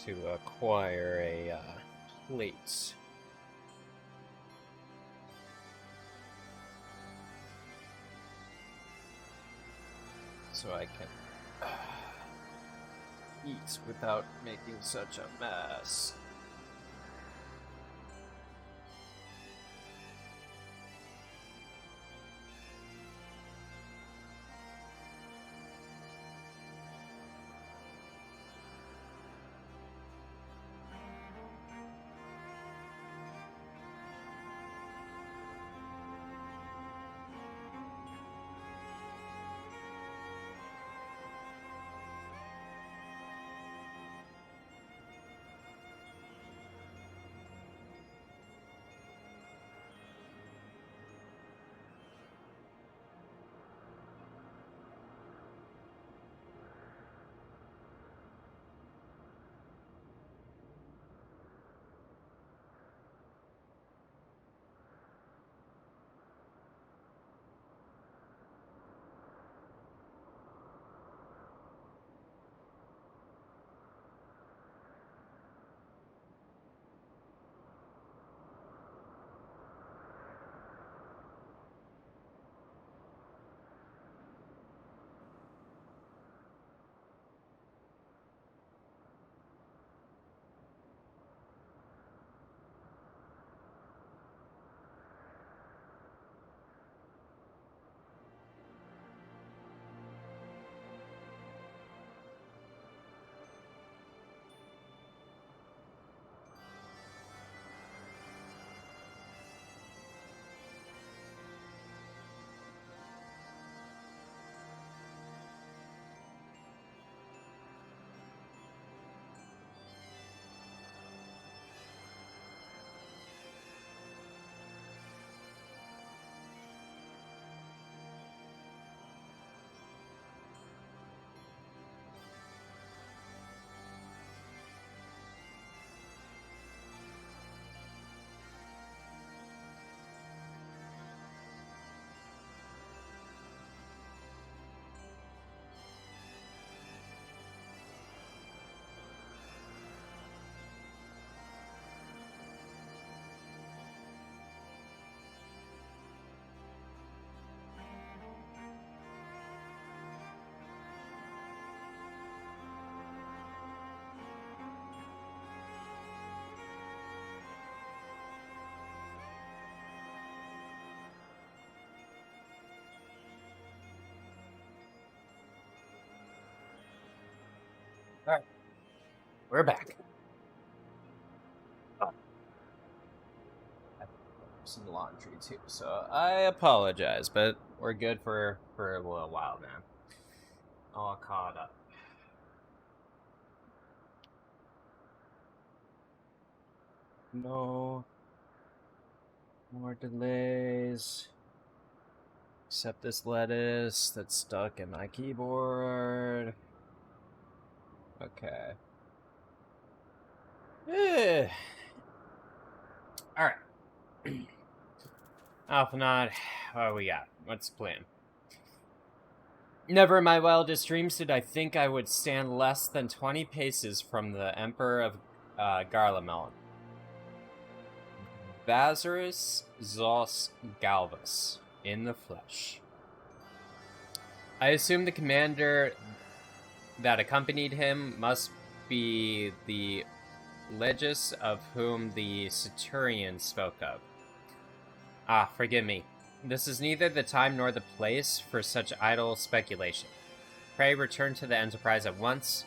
To acquire a plate. So I can eat without making such a mess. Alright. We're back. Oh. I have some laundry too, so I apologize, but we're good for a little while now. All caught up. No more delays. Except this lettuce that's stuck in my keyboard. Okay. Alright. Alphanod, what do we got? What's the plan? Never in my wildest dreams did I think I would stand less than 20 paces from the Emperor of Garlemald. Bazarus Zos Galvus, in the flesh. I assume the commander that accompanied him must be the Legis of whom the Centurion spoke of. Ah, forgive me. This is neither the time nor the place for such idle speculation. Pray return to the Enterprise at once.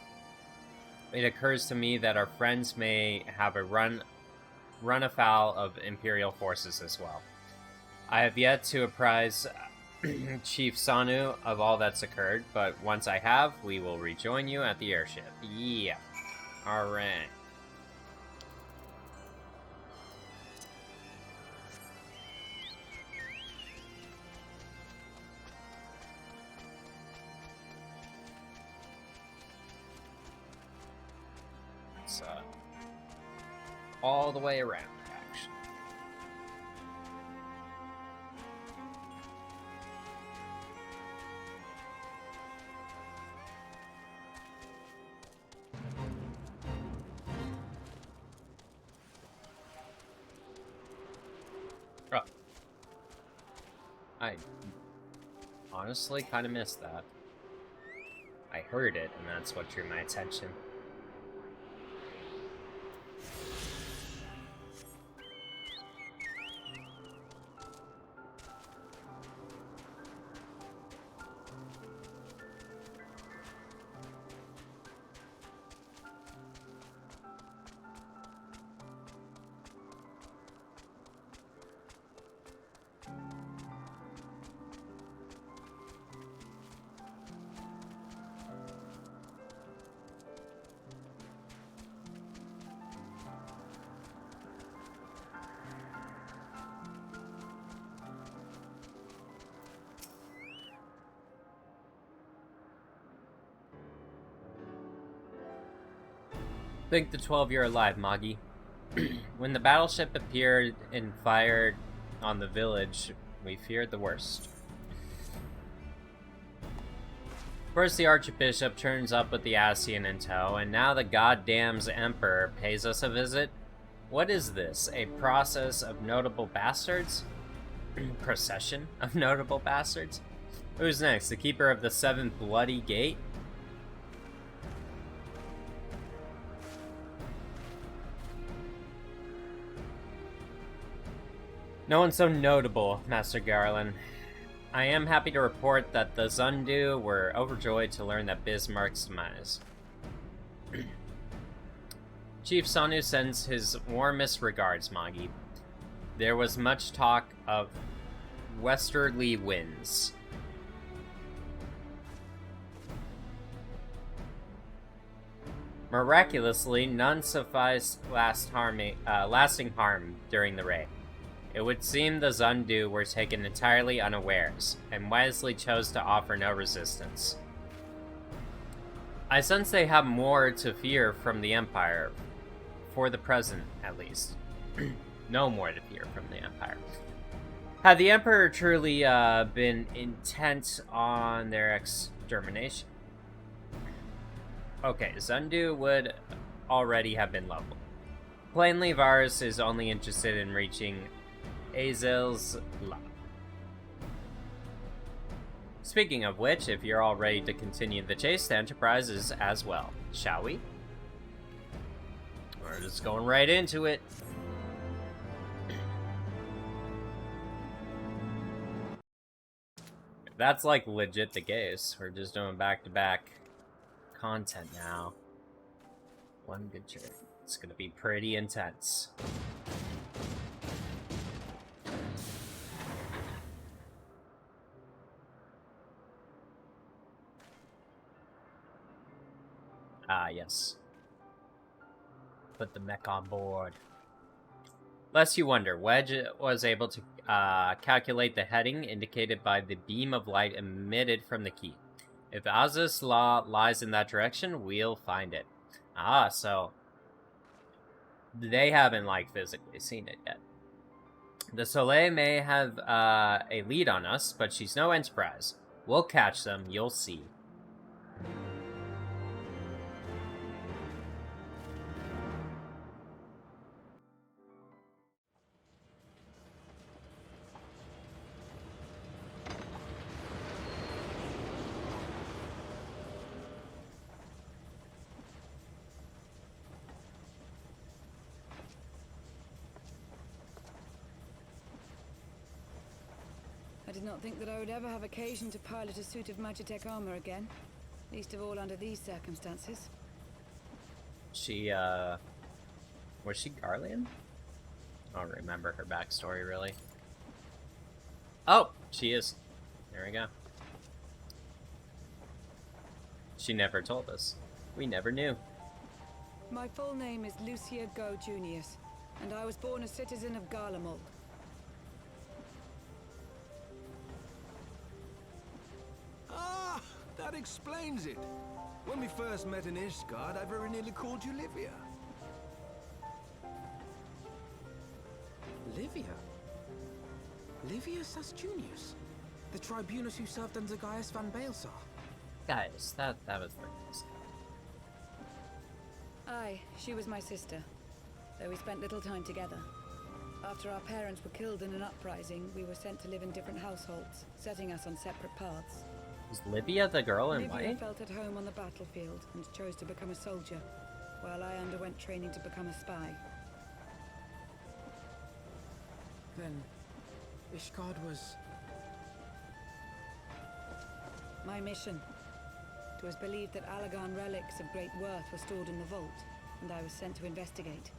It occurs to me that our friends may have a run afoul of Imperial forces as well. I have yet to apprise Chief Sanu of all that's occurred, but once I have, we will rejoin you at the airship. Yeah. Alright. So, all the way around, actually. Oh. I honestly kind of missed that. I heard it, and that's what drew my attention. Think the 12 you're alive, Magi. When the battleship appeared and fired on the village, we feared the worst. First the Archbishop turns up with the Ascian in tow, and now the goddamn's Emperor pays us a visit? What is this, a process of notable bastards? Procession of notable bastards? Who's next, the Keeper of the Seventh Bloody Gate? No one so notable, Master Garland. I am happy to report that the Zundu were overjoyed to learn that Bismarck's demise. Chief Sanu sends his warmest regards, Magi. There was much talk of westerly winds. Miraculously, none sufficed lasting harm during the raid. It would seem the Zundu were taken entirely unawares, and wisely chose to offer no resistance. I sense they have more to fear from the Empire, for the present, at least. No more to fear from the Empire. Had the Emperor truly been intent on their extermination? Okay, Zundu would already have been leveled. Plainly, Varus is only interested in reaching Azel's love. Speaking of which, if you're all ready to continue the chase to Enterprises as well, shall we? We're just going right into it. That's like legit the case. We're just doing back-to-back content now. One good turn. It's gonna be pretty intense. Ah, yes. Put the mech on board. Lest you wonder, Wedge was able to calculate the heading indicated by the beam of light emitted from the key. If Az's law lies in that direction, we'll find it. Ah, so they haven't, like, physically seen it yet. The Soleil may have a lead on us, but she's no Enterprise. We'll catch them, you'll see. I did not think that I would ever have occasion to pilot a suit of Magitech armor again. Least of all under these circumstances. She, was she Garlean? I don't remember her backstory, really. Oh, she is. There we go. She never told us. We never knew. My full name is Lucia Go Junius, and I was born a citizen of Garlemald. Ah, that explains it. When we first met in Ishgard, I very nearly called you Livia. Livia? Livia Sasjunius? The tribunus who served under Gaius van Baelsar? Guys, that was the news. Aye, she was my sister, though we spent little time together. After our parents were killed in an uprising, we were sent to live in different households, setting us on separate paths. Is Livia the girl in Livia white? felt at home on the battlefield and chose to become a soldier, while I underwent training to become a spy. Then, Ishgard was... My mission. It was believed that Allagan relics of great worth were stored in the vault, and I was sent to investigate.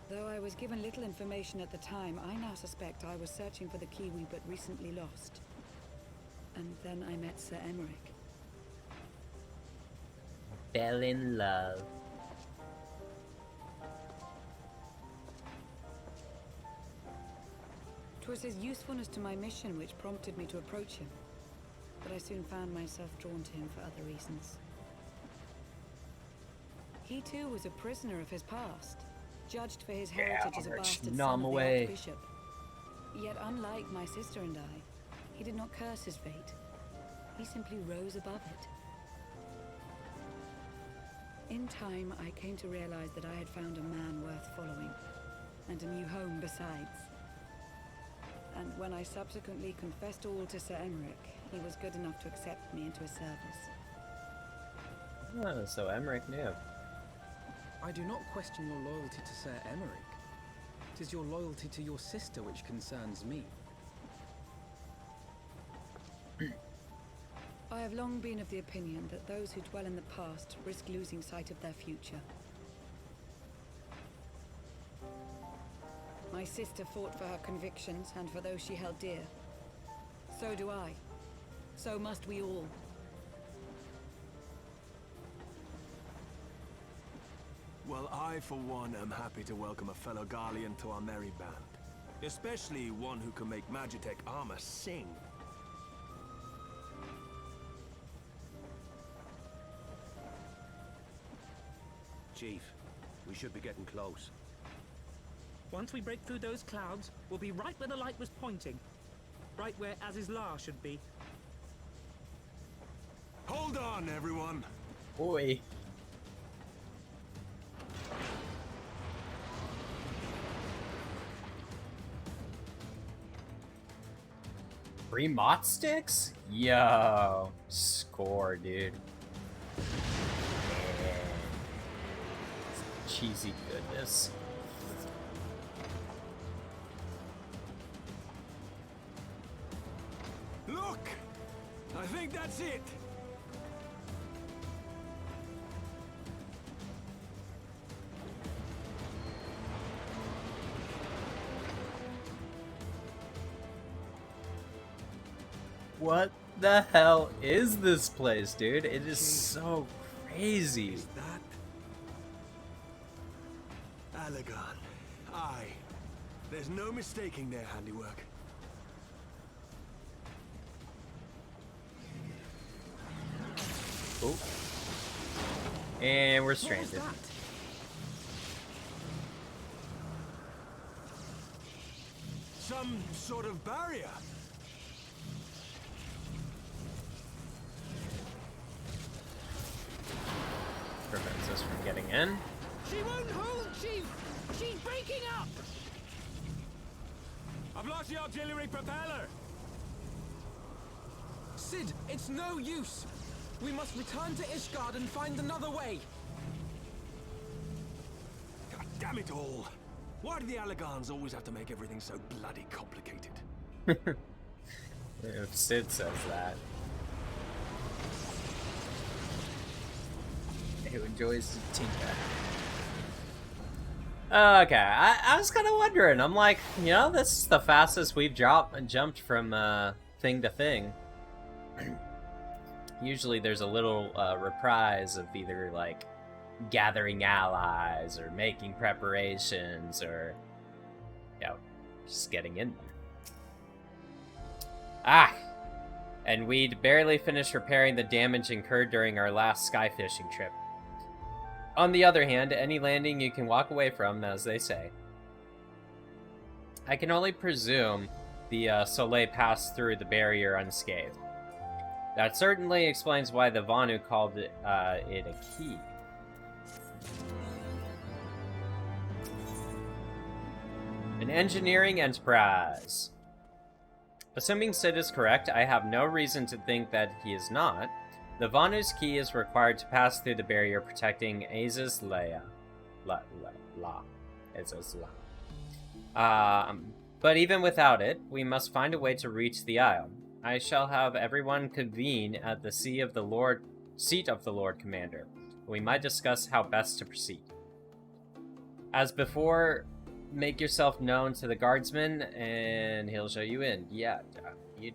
Though I was given little information at the time, I now suspect I was searching for the key we but recently lost. And then I met Sir Emmerich. Fell in love. It was his usefulness to my mission which prompted me to approach him, but I soon found myself drawn to him for other reasons. He too was a prisoner of his past, judged for his heritage as a bastard son of the Archbishop. Yet unlike my sister and I, he did not curse his fate. He simply rose above it. In time, I came to realize that I had found a man worth following, and a new home besides. And when I subsequently confessed all to Sir Emmerich, he was good enough to accept me into his service. Oh, so Emmerich knew. I do not question your loyalty to Sir Emmerich. It is your loyalty to your sister which concerns me. I have long been of the opinion that those who dwell in the past risk losing sight of their future. My sister fought for her convictions and for those she held dear. So do I. So must we all. Well, I, for one, am happy to welcome a fellow Garlean to our merry band. Especially one who can make Magitech armor sing. Chief, we should be getting close. Once we break through those clouds, we'll be right where the light was pointing. Right where Azizlar should be. Hold on, everyone! Boy. Free mott sticks? Yo. Score, dude. Man. Cheesy goodness. Look! I think that's it! What the hell is this place, dude? It is so crazy. Is that Allegan? Aye. There's no mistaking their handiwork. Oh. And we're stranded. Some sort of barrier. Prevents us from getting in. She won't hold, Chief! She's breaking up! I've lost the auxiliary propeller! Sid, it's no use! We must return to Ishgard and find another way! God damn it all! Why do the Allegans always have to make everything so bloody complicated? If Sid says that. Who enjoys to tinker. Okay, I was kind of wondering. I'm like, you know, this is the fastest we've jumped from thing to thing. Usually there's a little reprise of either like gathering allies or making preparations or, you know, just getting in there. Ah! And we'd barely finished repairing the damage incurred during our last sky fishing trip. On the other hand, any landing you can walk away from, as they say. I can only presume the Soleil passed through the barrier unscathed. That certainly explains why the Vanu called it a key. An engineering enterprise. Assuming Sid is correct, I have no reason to think that he is not. The Vanu's key is required to pass through the barrier protecting Aza's but even without it, we must find a way to reach the Isle. I shall have everyone convene at the seat of the Lord Commander. We might discuss how best to proceed. As before, make yourself known to the guardsman, and he'll show you in. Yeah, you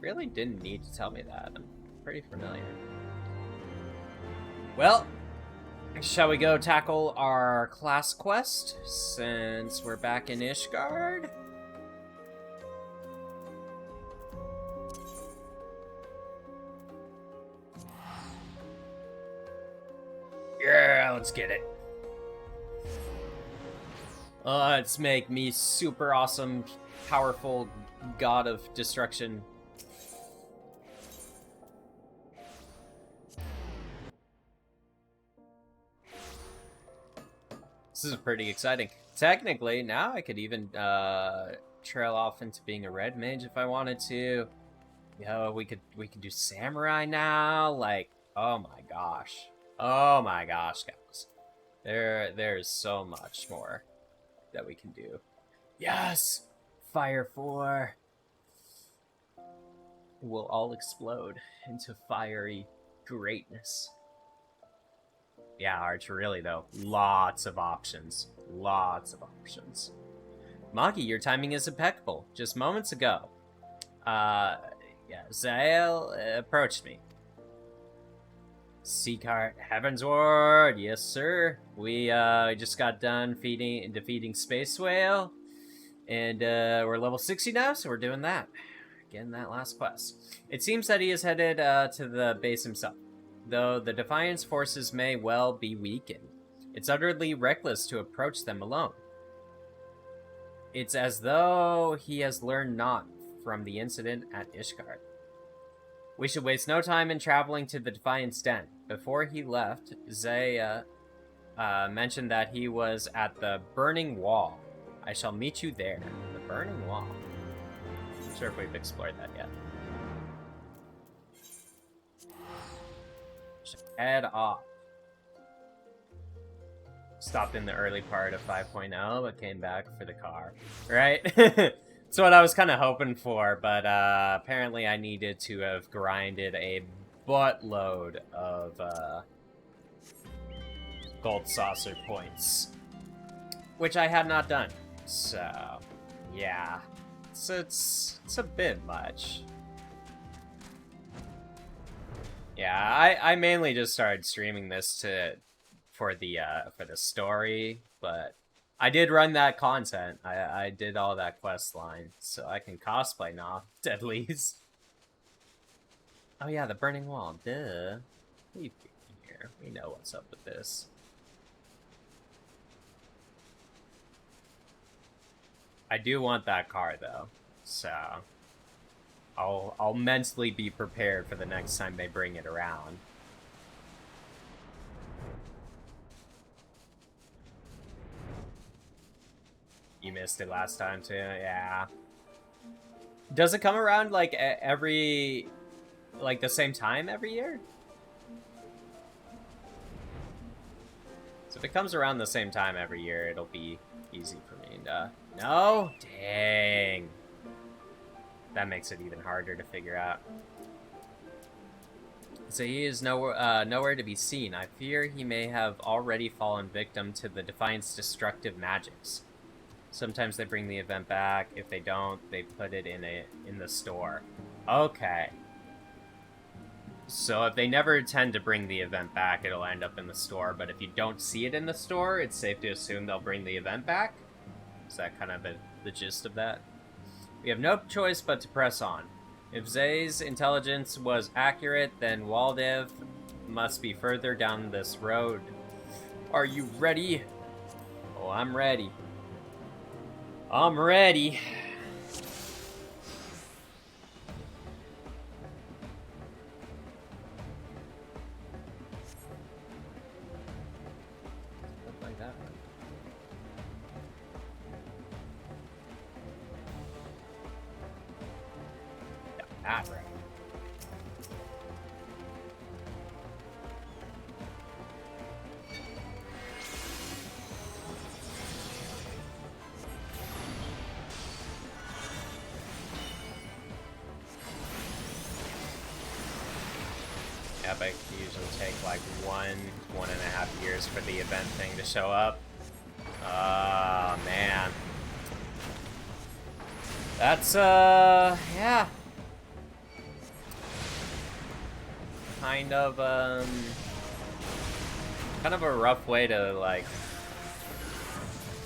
really didn't need to tell me that. I'm pretty familiar. Well, shall we go tackle our class quest, since we're back in Ishgard? Yeah, let's get it. Let's make me super awesome, powerful god of destruction. This is pretty exciting. Technically, now I could even trail off into being a red mage if I wanted to. You know, we could do samurai now. Like, oh my gosh. Oh my gosh, guys. There's so much more that we can do. Yes! Fire 4. It will all explode into fiery greatness. Yeah, Arch, really though. Lots of options. Lots of options. Magi, your timing is impeccable. Just moments ago. Yeah, Zael approached me. Seacart, Heavensward, yes sir. We just got done defeating Space Whale. And we're level 60 now, so we're doing that. Getting that last quest. It seems that he is headed to the base himself. Though the Defiance forces may well be weakened, it's utterly reckless to approach them alone. It's as though he has learned naught from the incident at Ishgard. We should waste no time in traveling to the Defiance Den. Before he left, Zaya mentioned that he was at the Burning Wall. I shall meet you there. The Burning Wall. Not sure if we've explored that yet. Head off. Stopped in the early part of 5.0, but came back for the car. Right? That's what I was kind of hoping for, but apparently I needed to have grinded a buttload of gold saucer points, which I had not done. So, yeah. It's a bit much. Yeah, I mainly just started streaming this for the story, but I did run that content. I did all that quest line, so I can cosplay now, at least. Oh yeah, the burning wall. Duh. We've been here. We know what's up with this. I do want that car though, so I'll mentally be prepared for the next time they bring it around. You missed it last time too, yeah. Does it come around like every, like the same time every year? So if it comes around the same time every year, it'll be easy for me to... No? Dang. That makes it even harder to figure out. So he is nowhere to be seen. I fear he may have already fallen victim to the Defiant's destructive magics. Sometimes they bring the event back. If they don't, they put it in the store. Okay. So if they never tend to bring the event back, it'll end up in the store. But if you don't see it in the store, it's safe to assume they'll bring the event back? Is that kind of the gist of that? We have no choice but to press on. If Zay's intelligence was accurate, then Waldev must be further down this road. Are you ready? Oh, I'm ready. I'm ready. Like that one. Yeah, that right. Yeah, but it can usually take like 1.5 years for the event thing to show up. Oh, man. That's, yeah. Kind of a rough way to, like,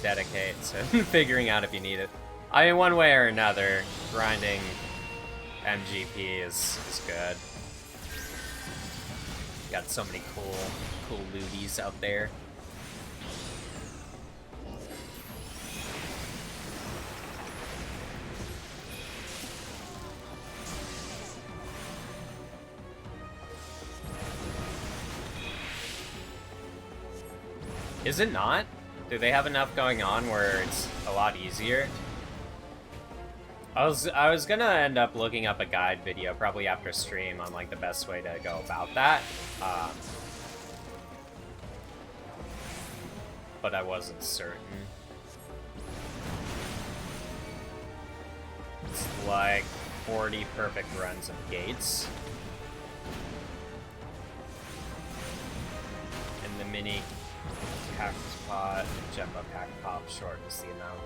dedicate to figuring out if you need it. I mean, one way or another, grinding MGP is good. Got so many cool looties out there. Is it not? Do they have enough going on where it's a lot easier? I was gonna end up looking up a guide video probably after stream on like the best way to go about that, but I wasn't certain. It's like 40 perfect runs of gates, and the mini cactus pot, Gemba Cacpot shortens the amount.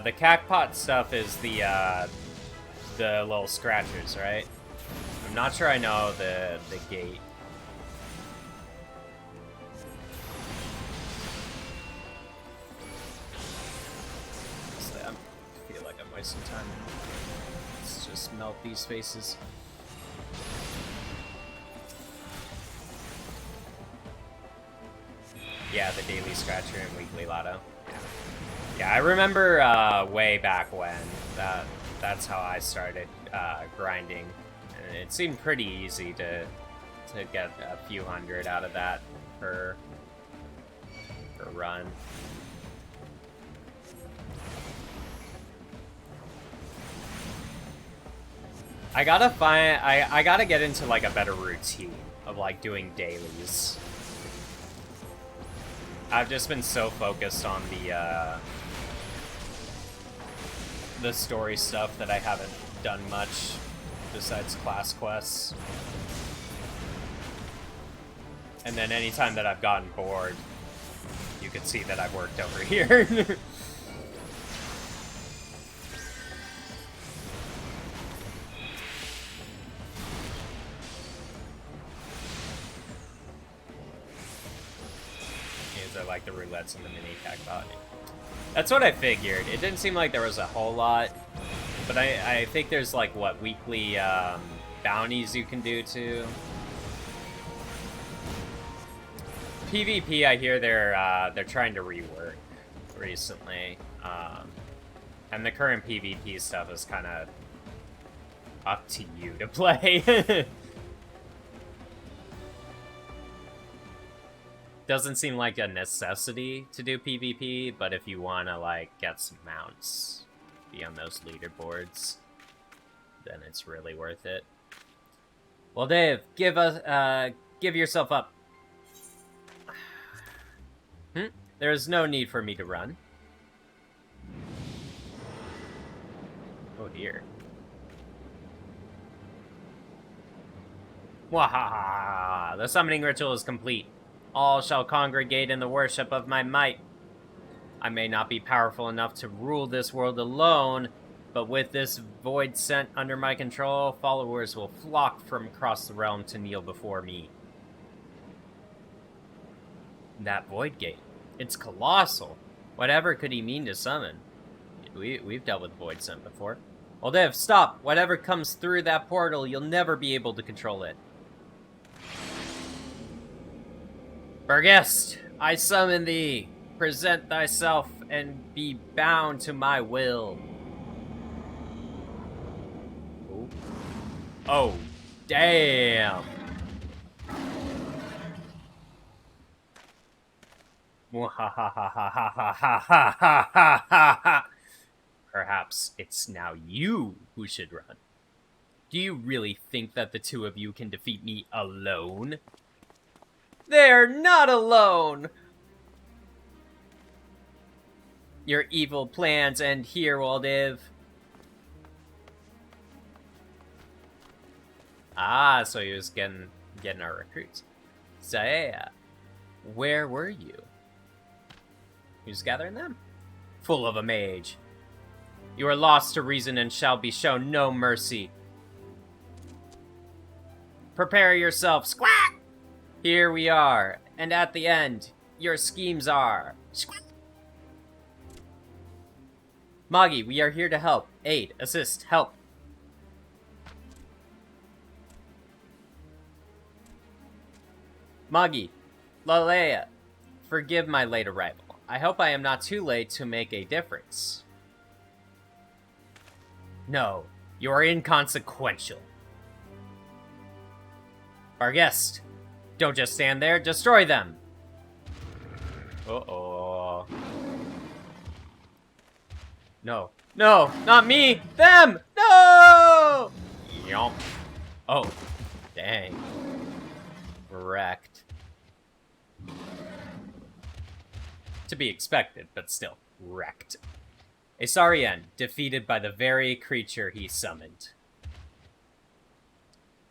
The Cacpot stuff is the little scratchers, right? I'm not sure I know the gate. Honestly, I feel like I'm wasting time. Let's just melt these faces. Yeah, the daily scratcher and weekly lotto. Yeah, I remember way back when that's how I started grinding, and it seemed pretty easy to get a few hundred out of that per run. I gotta get into like a better routine of like doing dailies. I've just been so focused on the story stuff that I haven't done much besides class quests. And then anytime that I've gotten bored, you can see that I've worked over here. These are like the roulettes in the mini attack body. That's what I figured. It didn't seem like there was a whole lot, but I think there's like, what, weekly bounties you can do too. PvP, I hear they're trying to rework recently, and the current PvP stuff is kind of up to you to play. Doesn't seem like a necessity to do PvP, but if you want to, like, get some mounts, be on those leaderboards, then it's really worth it. Well, Dave, give yourself up. There's no need for me to run. Oh, dear. Wahaha! The summoning ritual is complete. All shall congregate in the worship of my might. I may not be powerful enough to rule this world alone, but with this void sent under my control, followers will flock from across the realm to kneel before me. That void gate. It's colossal. Whatever could he mean to summon? We've dealt with void sent before. Well, Dev, stop! Whatever comes through that portal, you'll never be able to control it. Bergest, I summon thee. Present thyself and be bound to my will. Ooh. Oh, damn. Perhaps it's now you who should run. Do you really think that the two of you can defeat me alone? They're not alone! Your evil plans end here, Waldiv. Ah, so he was getting our recruits. Zaea, where were you? Who's gathering them? Full of a mage. You are lost to reason and shall be shown no mercy. Prepare yourself, squawk! Here we are, and at the end, your schemes are... Squawk! Magi, we are here to help, aid, assist, help. Magi, Lalea, forgive my late arrival. I hope I am not too late to make a difference. No, you are inconsequential. Our guest, don't just stand there, destroy them! Uh-oh. No. No! Not me! Them! No! Yomp. Oh. Dang. Wrecked. To be expected, but still. Wrecked. Asarien, defeated by the very creature he summoned.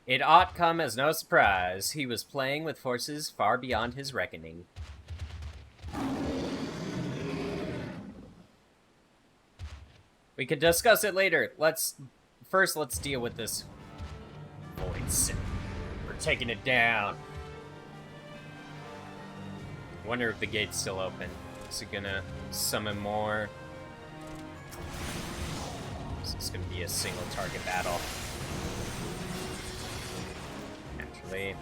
It ought come as no surprise. He was playing with forces far beyond his reckoning. We can discuss it later. First, let's deal with this void sin. We're taking it down. Wonder if the gate's still open. Is it gonna summon more? Is this gonna be a single target battle? Naturally.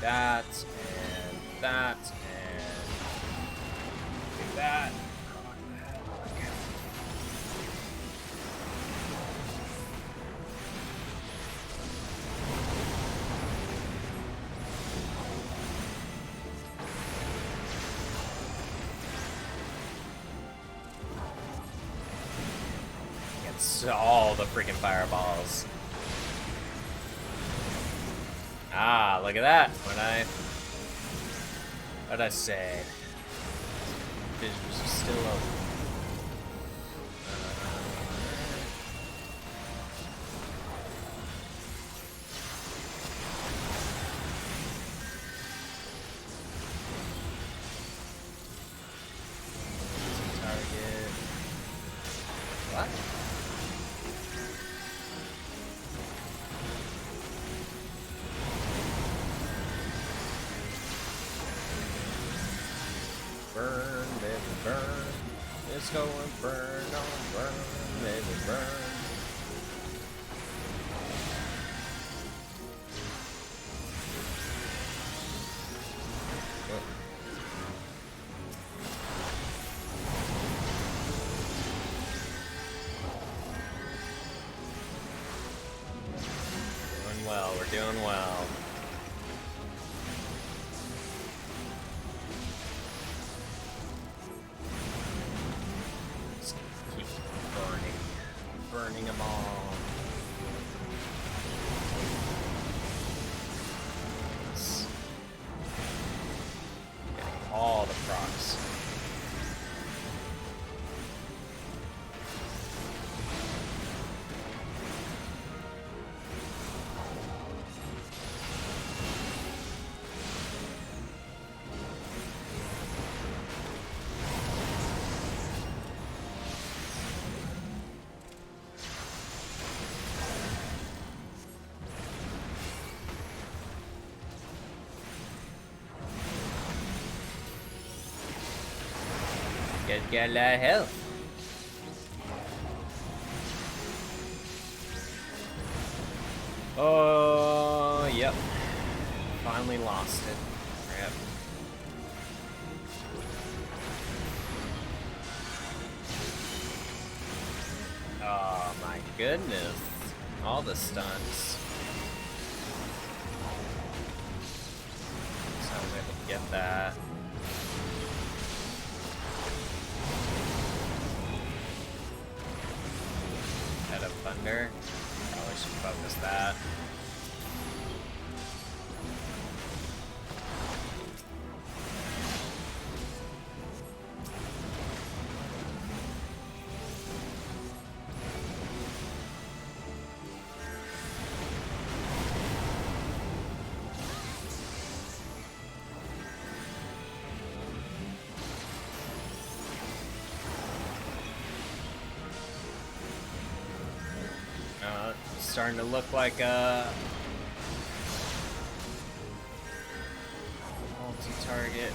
That, and that, and do that. Gets all the freaking fireballs. Ah, look at that. What'd I say? fissures are still open. Target. What? Burn, baby, burn. It's going burn on burn, baby, burn. Doing well, we're doing well. Keep burning them all. Yes. Getting all the procs. Get a lot of health. Oh, yep. Finally lost it. Crap. Oh my goodness. All the stunts. So I'm able to get that. Head of Thunder. Probably should focus that. Starting to look like a multi-target.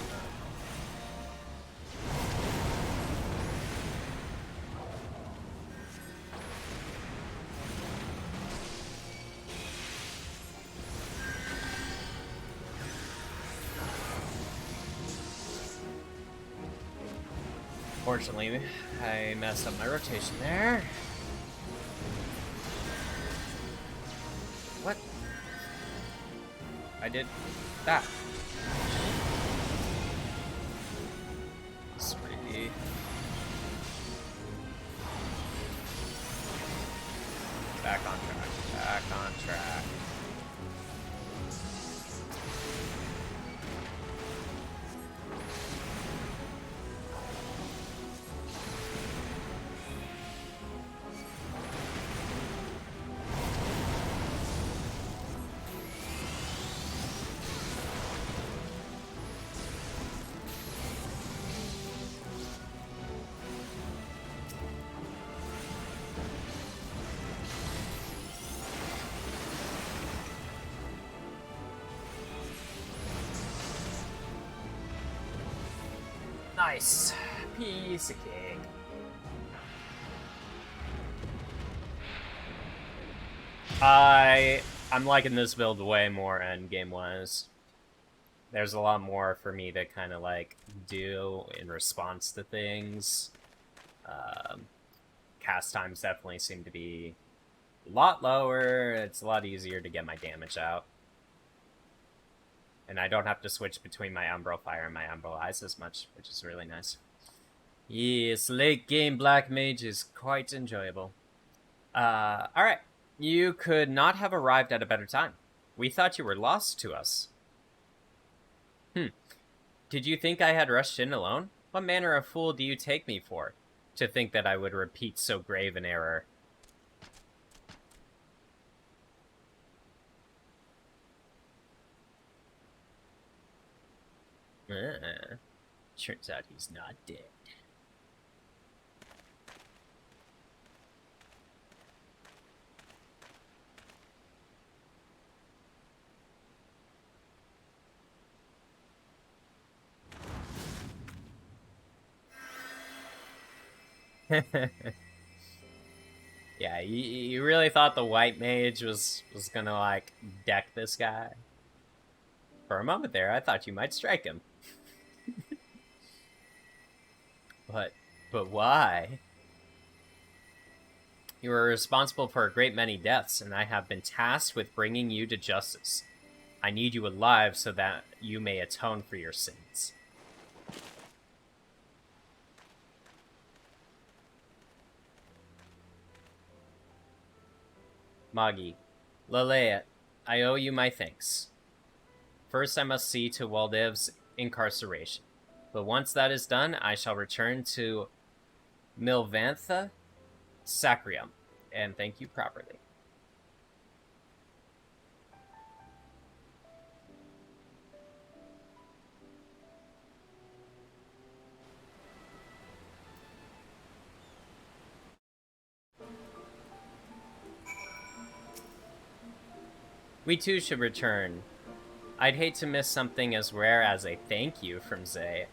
Fortunately, I messed up my rotation there. What? I did that. Sweetie. Back on track. Back on track. Nice. Piece of cake. I'm liking this build way more endgame wise. There's a lot more for me to kind of like do in response to things. Cast times definitely seem to be a lot lower. It's a lot easier to get my damage out. And I don't have to switch between my Umbral Fire and my Umbral Eyes as much, which is really nice. Yes, late game Black Mage is quite enjoyable. Alright. You could not have arrived at a better time. We thought you were lost to us. Did you think I had rushed in alone? What manner of fool do you take me for, to think that I would repeat so grave an error? Turns out he's not dead. Yeah, you really thought the white mage was gonna, like, deck this guy? For a moment there, I thought you might strike him. But why? You are responsible for a great many deaths, and I have been tasked with bringing you to justice. I need you alive so that you may atone for your sins. Magi, Lalea, I owe you my thanks. First, I must see to Waldev's incarceration. But once that is done, I shall return to Milvantha Sacrium and thank you properly. We too should return. I'd hate to miss something as rare as a thank you from Zay.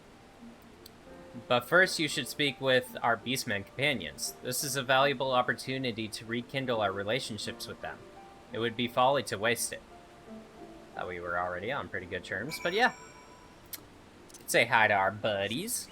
But first you should speak with our Beastmen companions. This is a valuable opportunity to rekindle our relationships with them. It would be folly to waste it. We were already on pretty good terms, but yeah. Say hi to our buddies.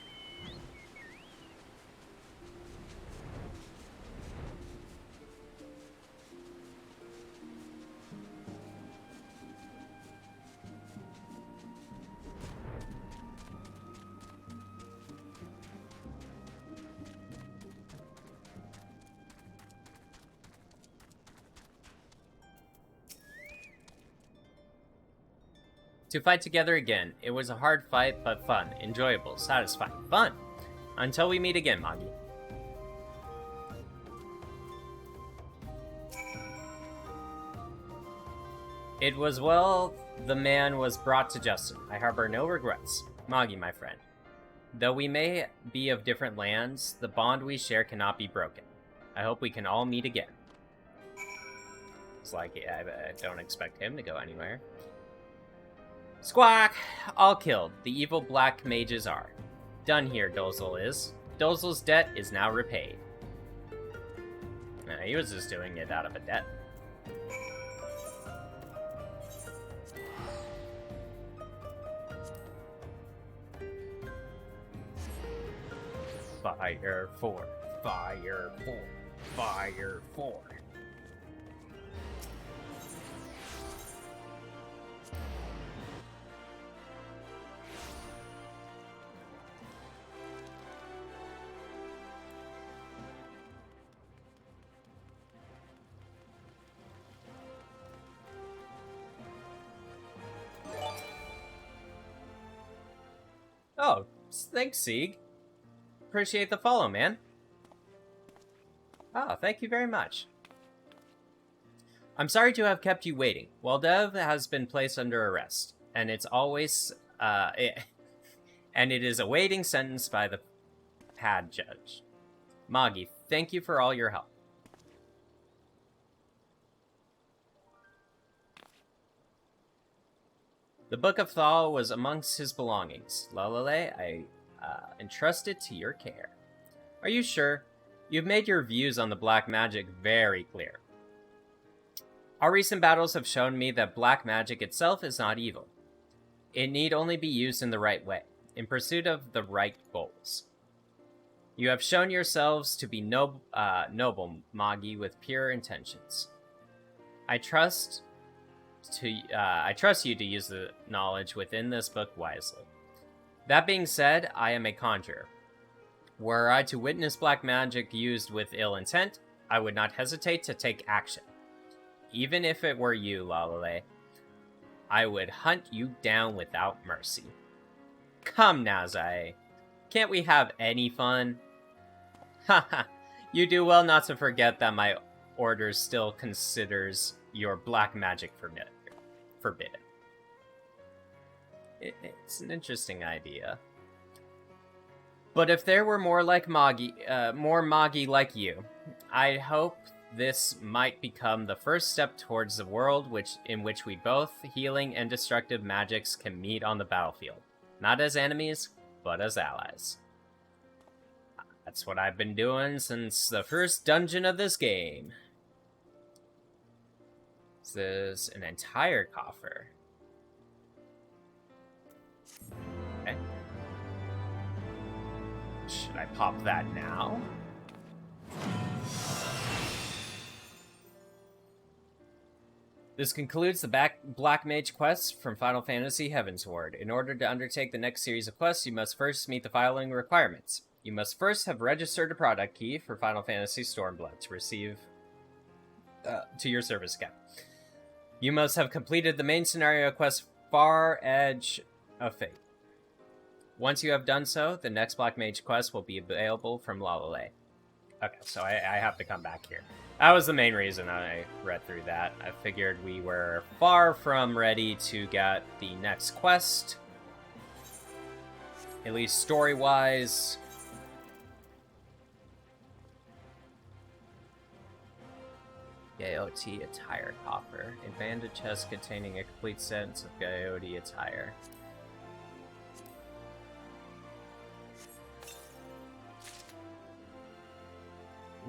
To fight together again. It was a hard fight, but fun, enjoyable, satisfying, fun. Until we meet again, Magi. It was well the man was brought to justice. I harbor no regrets. Magi, my friend. Though we may be of different lands, the bond we share cannot be broken. I hope we can all meet again. It's like, yeah, I don't expect him to go anywhere. Squawk! All killed. The evil black mages are. Done here, Dozel is. Dozel's debt is now repaid. He was just doing it out of a debt. Fire 4. Fire 4. Fire 4. Oh, thanks, Sieg. Appreciate the follow, man. Oh, thank you very much. I'm sorry to have kept you waiting. Waldev has been placed under arrest, and it's always, and it is awaiting sentence by the pad judge. Magi, thank you for all your help. The Book of Thal was amongst his belongings. Lalale, I entrust it to your care. Are you sure? You've made your views on the black magic very clear. Our recent battles have shown me that black magic itself is not evil. It need only be used in the right way, in pursuit of the right goals. You have shown yourselves to be noble, Magi, with pure intentions. I trust you to use the knowledge within this book wisely. That being said, I am a conjurer. Were I to witness black magic used with ill intent, I would not hesitate to take action. Even if it were you, Lalale, I would hunt you down without mercy. Come now, Zai. Can't we have any fun? Haha, you do well not to forget that my order still considers your black magic forbidden. It's an interesting idea. But if there were more like more Magi like you, I hope this might become the first step towards the world in which we both, healing and destructive magics, can meet on the battlefield. Not as enemies, but as allies. That's what I've been doing since the first dungeon of this game. This is an entire coffer. Okay. Should I pop that now? This concludes the Black Mage quests from Final Fantasy Heavensward. In order to undertake the next series of quests, you must first meet the following requirements. You must first have registered a product key for Final Fantasy Stormblood to receive to your service account. You must have completed the main scenario quest Far Edge of Fate. Once you have done so, the next Black Mage quest will be available from Lalale. Okay, so I have to come back here. That was the main reason I read through that. I figured we were far from ready to get the next quest. At least story-wise. Gaioti attire coffer. A banded chest containing a complete set of Gaioti attire.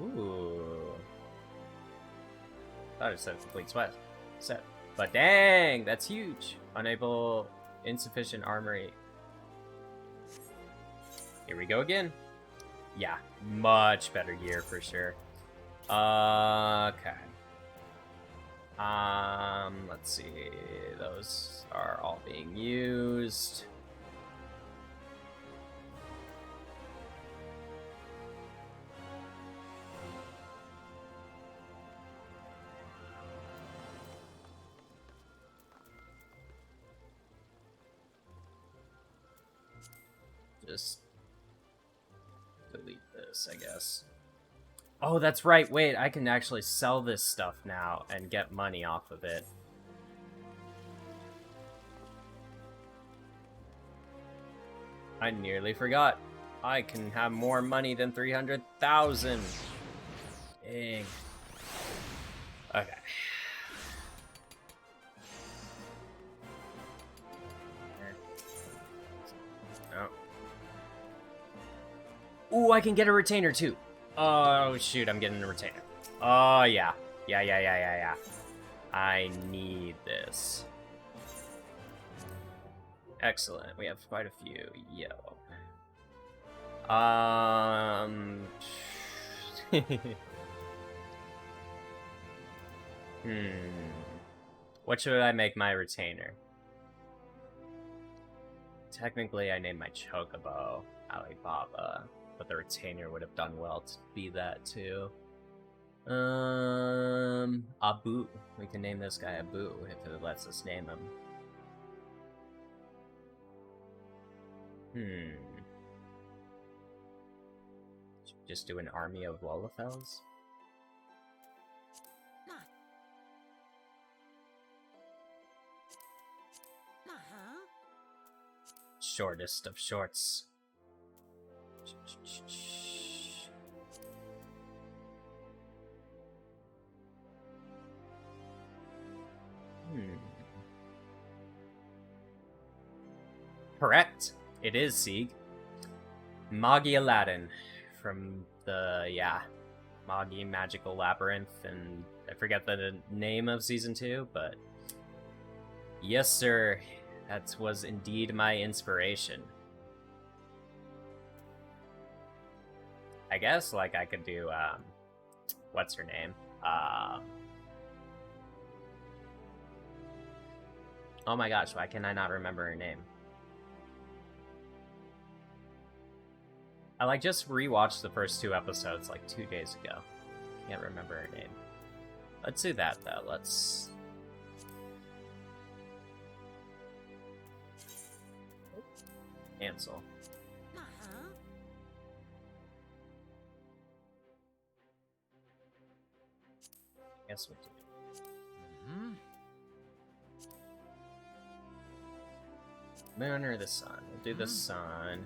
Ooh. Thought it said complete set. But dang, that's huge. Insufficient armory. Here we go again. Yeah, much better gear for sure. Okay. Let's see. Those are all being used. Just delete this, I guess. Oh, that's right. Wait, I can actually sell this stuff now and get money off of it. I nearly forgot. I can have more money than 300,000. Dang. Okay. Ooh, I can get a retainer too. Oh, shoot, I'm getting a retainer. Oh, yeah. Yeah. I need this. Excellent. We have quite a few. Yellow. What should I make my retainer? Technically, I named my Chocobo Alibaba. But the retainer would have done well to be that too. Abu. We can name this guy Abu if it lets us name him. Should we just do an army of Lolafels? Shortest of shorts. Correct. It is Sieg. Magi Aladdin from the, Magi Magical Labyrinth, and I forget the name of Season 2, but yes, sir, that was indeed my inspiration. I guess, like, I could do, what's her name? Oh my gosh, why can I not remember her name? I, just rewatched the first 2 episodes, 2 days ago. Can't remember her name. Let's do that, though. Let's... Cancel. Guess we'll do it. Moon or the sun? We'll do the sun.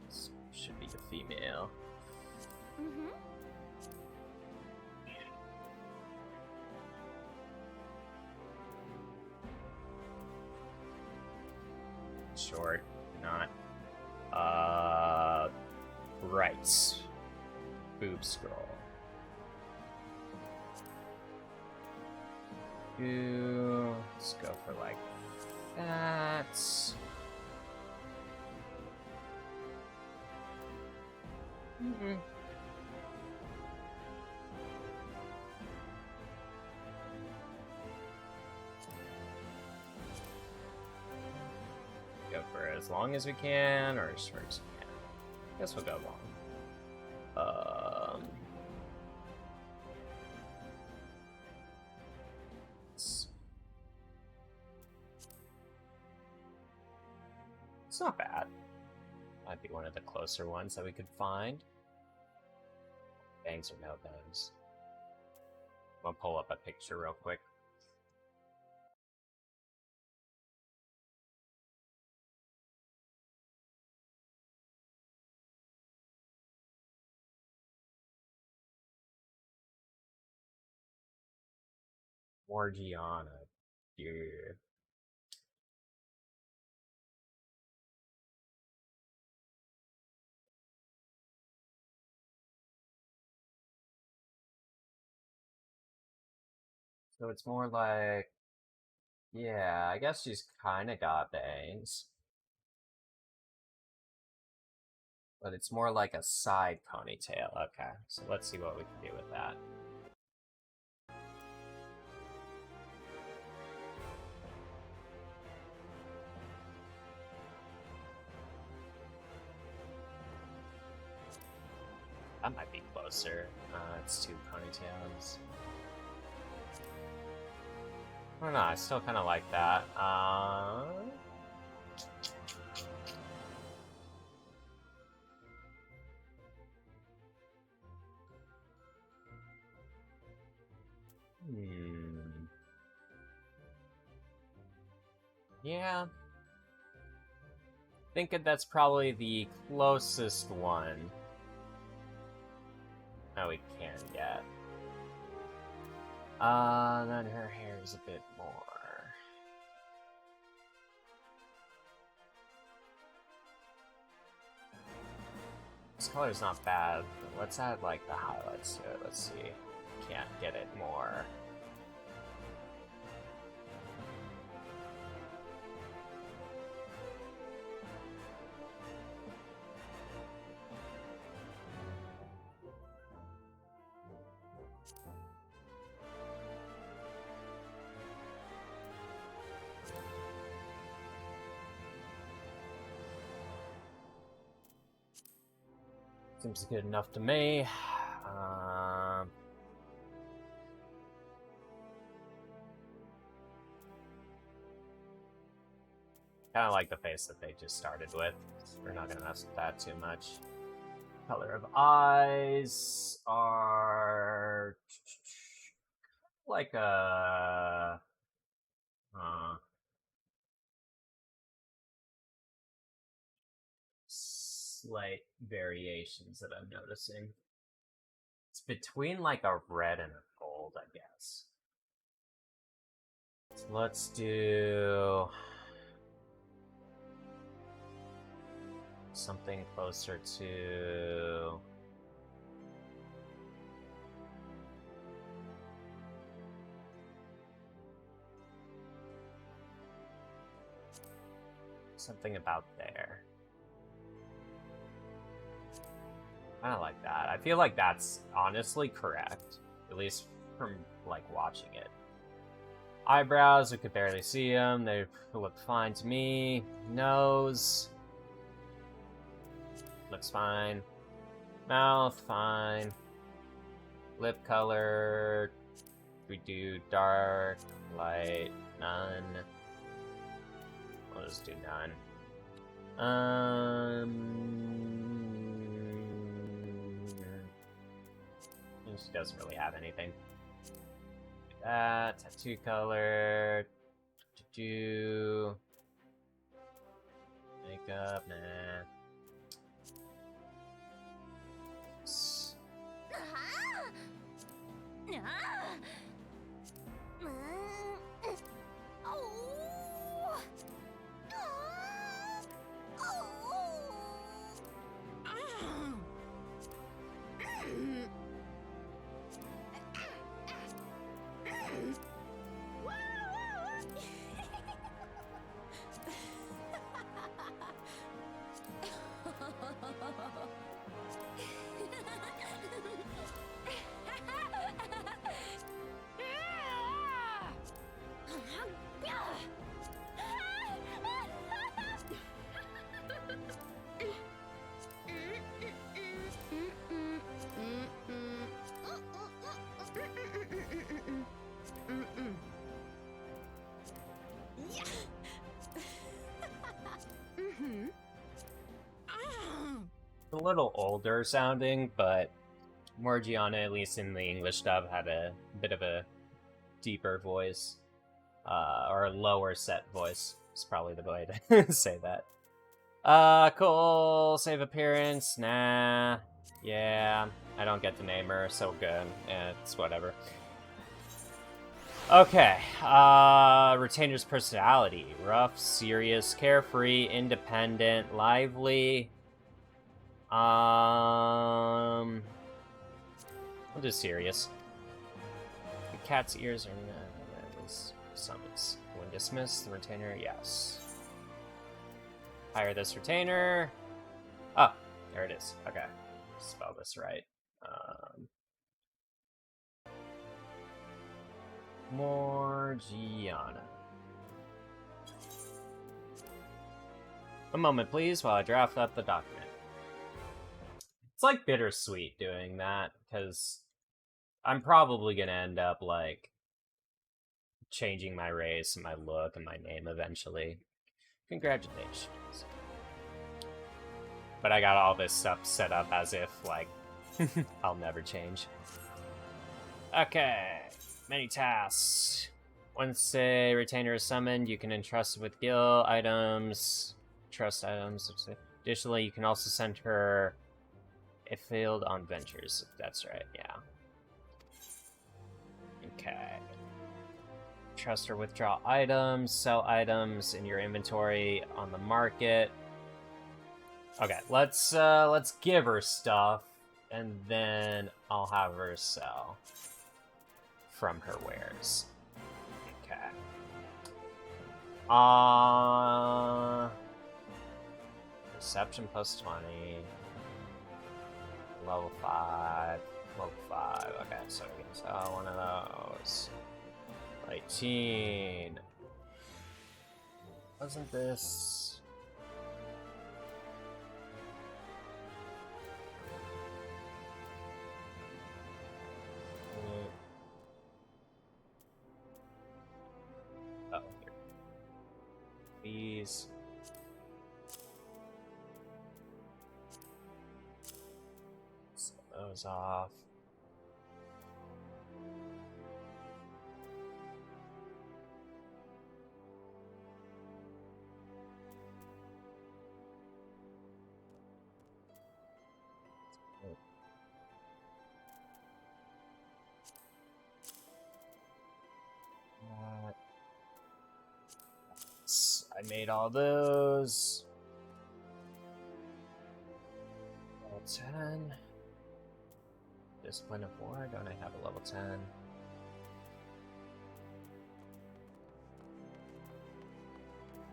This should be the female. Short, not. Right. Boob scroll. Let's go for like that. Go for as long as we can, or as short as we can. Guess we'll go long. It's not bad. Might be one of the closer ones that we could find. Bangs or no bangs. I'll pull up a picture real quick. Morgiana. Yeah. So it's more like, yeah, I guess she's kind of got bangs. But it's more like a side ponytail. Okay, so let's see what we can do with that. That might be closer. It's 2 ponytails. I don't know, I still kind of like that. Yeah. I think that's probably the closest one that we can get. Then her hair is a bit more. This color's not bad, but let's add like the highlights to it. Let's see. Can't get it more. Seems good enough to me. Kind of like the face that they just started with. We're not gonna mess with that too much. Color of eyes are like a slight variations that I'm noticing. It's between like a red and a gold, I guess. So let's do something closer to something about there. I like that. I feel like that's honestly correct, at least from like watching it. Eyebrows, we could barely see them. They look fine to me. Nose looks fine. Mouth, fine. Lip color, we do dark, light, none. We'll just do none. She doesn't really have anything. That tattoo color. Do makeup, nah. A little older sounding, but Morgiana, at least in the English dub, had a bit of a deeper voice, or a lower set voice. Is probably the way to say that. Cool. Save appearance. Nah. Yeah, I don't get to name her, so good. It's whatever. Okay. Retainer's personality: rough, serious, carefree, independent, lively. I'll do serious. The cat's ears are summons. When dismissed, the retainer, yes. Hire this retainer. Oh, there it is. Okay. Spell this right. Morgiana. A moment, please, while I draft up the document. It's like bittersweet doing that, because I'm probably gonna end up, like, changing my race and my look and my name eventually. Congratulations. But I got all this stuff set up as if, like, I'll never change. Okay. Many tasks. Once a retainer is summoned, you can entrust it with guild items, trust items. Additionally, you can also send her a field on ventures. That's right, yeah. Okay. Trust her withdraw items, sell items in your inventory on the market. Okay, let's give her stuff, and then I'll have her sell from her wares. Okay. Perception plus 20. Level 5. Level 5. Okay, so we can sell one of those. 18. Wasn't this... Oh, here. These. Set those off. I made all those. Level 10. Discipline of 4. Don't I have a level 10?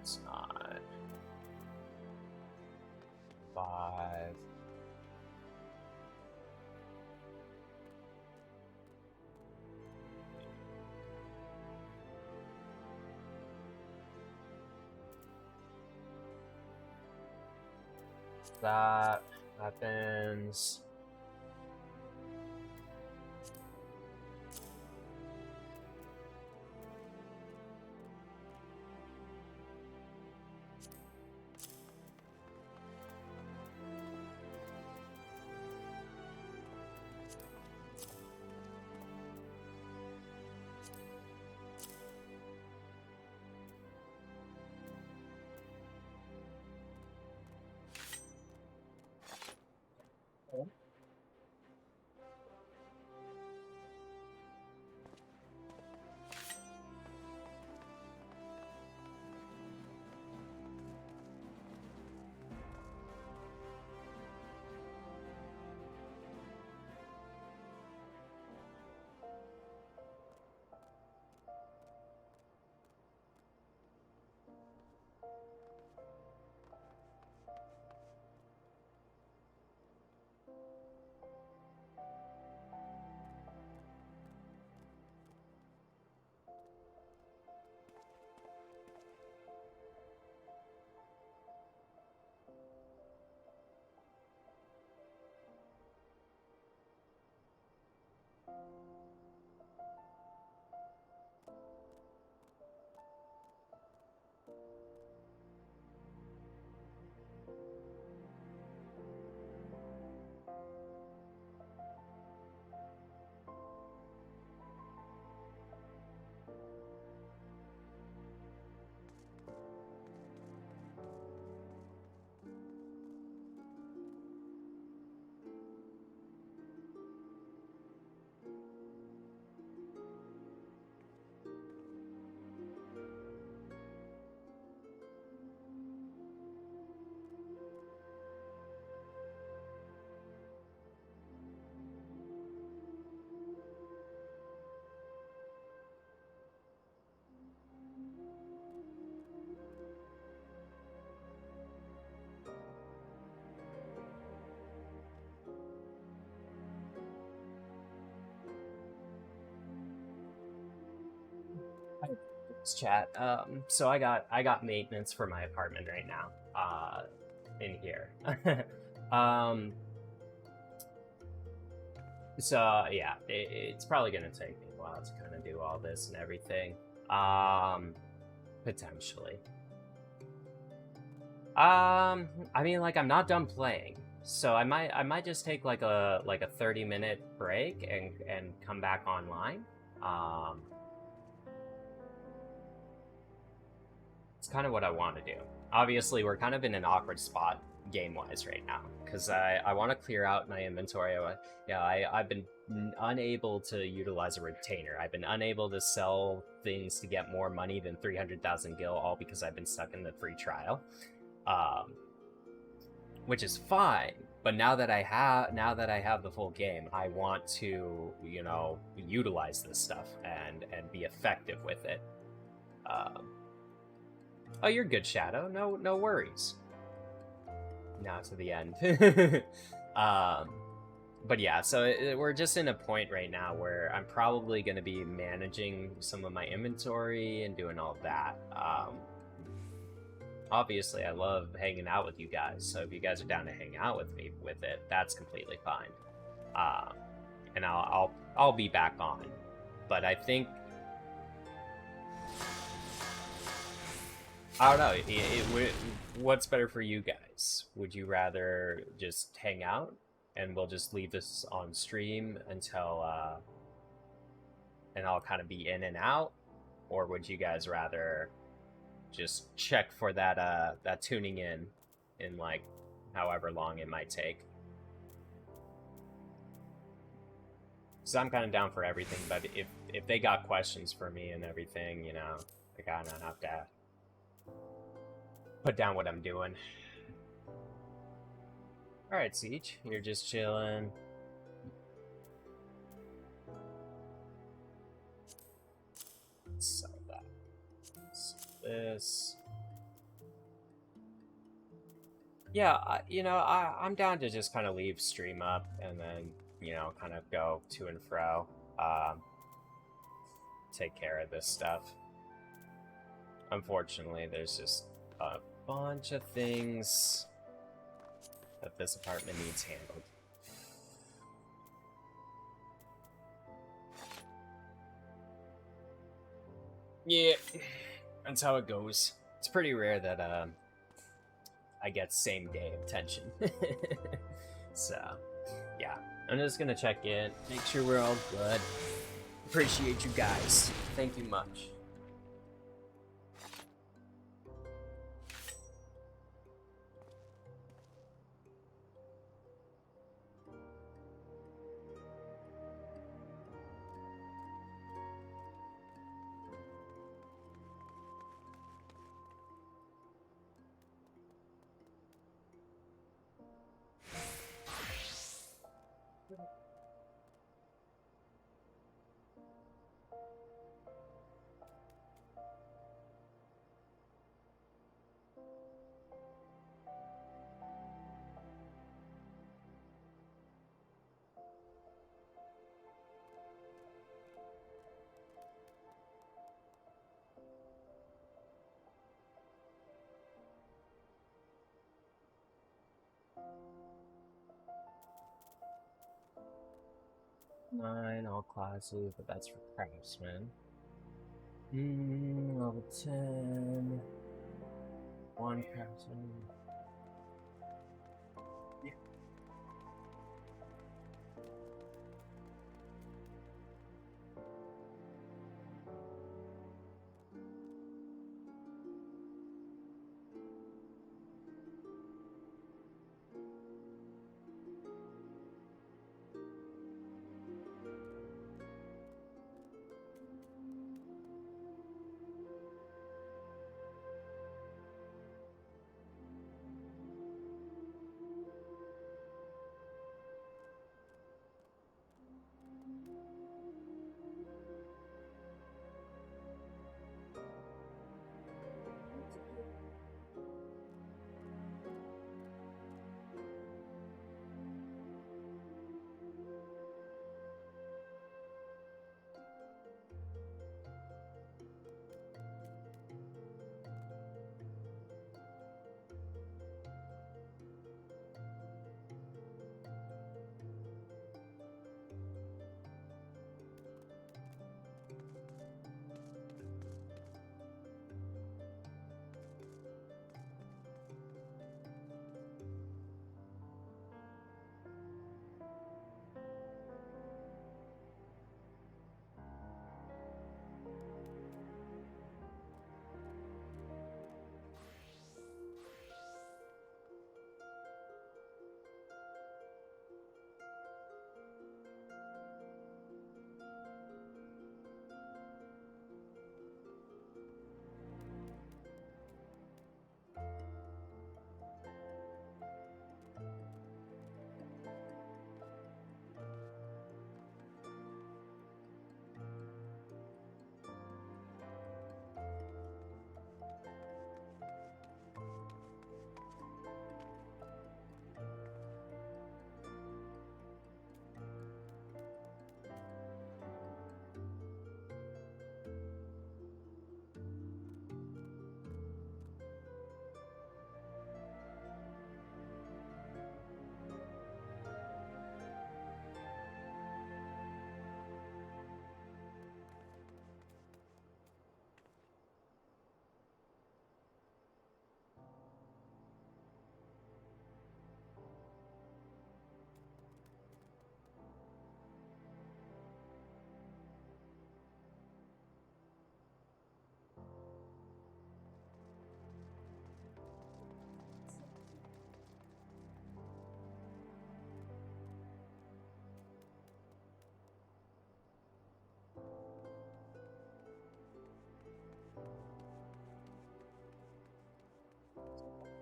It's not. 5. That happens. chat. So I got maintenance for my apartment right now. In here. So yeah, it's probably gonna take me a while to kind of do all this and everything. Potentially. I mean, like, I'm not done playing, so I might just take like a 30-minute break and come back online. It's kind of what I want to do. Obviously, we're kind of in an awkward spot game-wise right now, because I want to clear out my inventory. I've been unable to utilize a retainer. I've been unable to sell things to get more money than 300,000 gil, all because I've been stuck in the free trial. Which is fine, but now that I have the full game, I want to, you know, utilize this stuff and be effective with it. Oh, you're good, Shadow. No worries. Now to the end. But yeah, so we're just in a point right now where I'm probably going to be managing some of my inventory and doing all that. Obviously, I love hanging out with you guys, so if you guys are down to hang out with me with it, that's completely fine. And I'll be back on. But I think, I don't know, what's better for you guys? Would you rather just hang out and we'll just leave this on stream until and I'll kind of be in and out, or would you guys rather just check for that tuning in like however long it might take? So I'm kind of down for everything, but if they got questions for me and everything, you know, I kind of have to put down what I'm doing. Alright, Siege, you're just chilling. Sell that. Sell this. Yeah, I'm down to just kind of leave stream up and then, you know, kind of go to and fro. Take care of this stuff. Unfortunately, there's just a bunch of things that this apartment needs handled. Yeah, that's how it goes. It's pretty rare that I get same day attention. So, yeah, I'm just gonna check in, make sure we're all good. Appreciate you guys. Thank you much. Nine, all classes, but that's for craftsmen. Level 10. One craftsman. Yeah.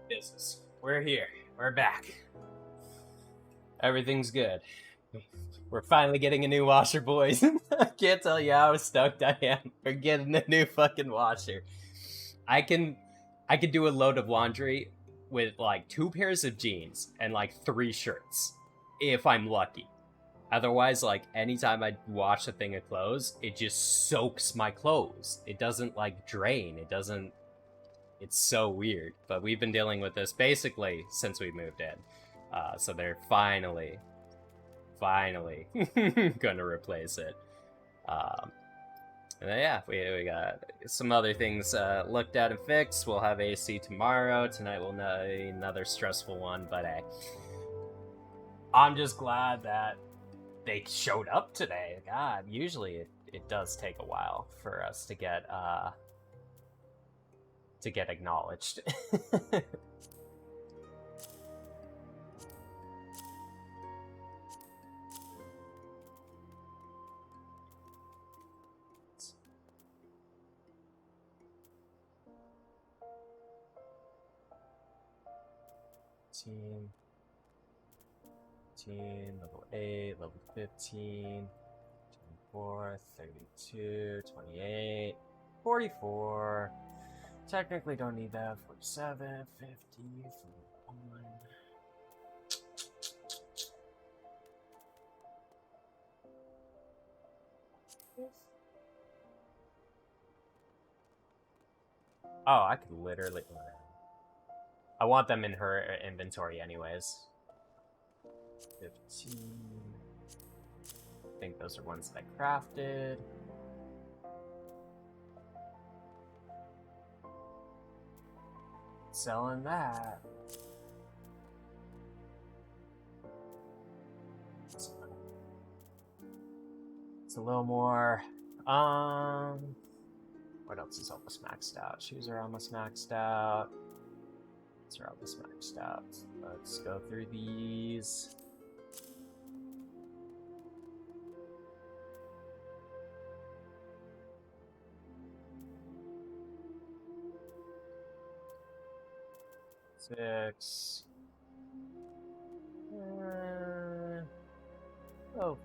Business. We're here. We're back. Everything's good. We're finally getting a new washer, boys. I can't tell you how stoked I am for getting a new fucking washer. I can do a load of laundry with like 2 pairs of jeans and like 3 shirts, if I'm lucky. Otherwise, like, anytime I wash a thing of clothes, it just soaks my clothes. It doesn't, like, drain. It doesn't... It's so weird. But we've been dealing with this basically since we moved in. So they're finally gonna replace it. And then, yeah, we got some other things looked at and fixed. We'll have AC tomorrow. Tonight will be another stressful one, but hey. I'm just glad that they showed up today. God, usually it does take a while for us to get acknowledged. Level 8, level 15, 24, 32, 28, 44. Technically don't need that. 47, 50, 41. Oh, I could literally... I want them in her inventory anyways. 15. I think those are ones that I crafted. Selling that. It's a little more. What else is almost maxed out? Shoes are almost maxed out. These are almost maxed out. Let's go through these. Six.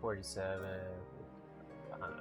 47. I don't know.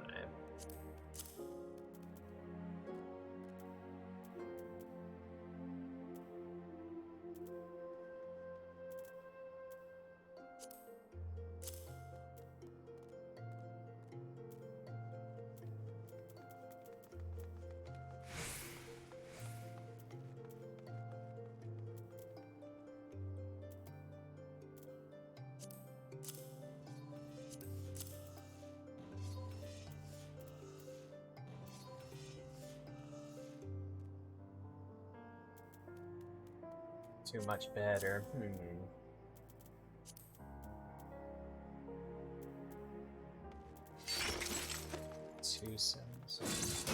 Too much better. 2 cents.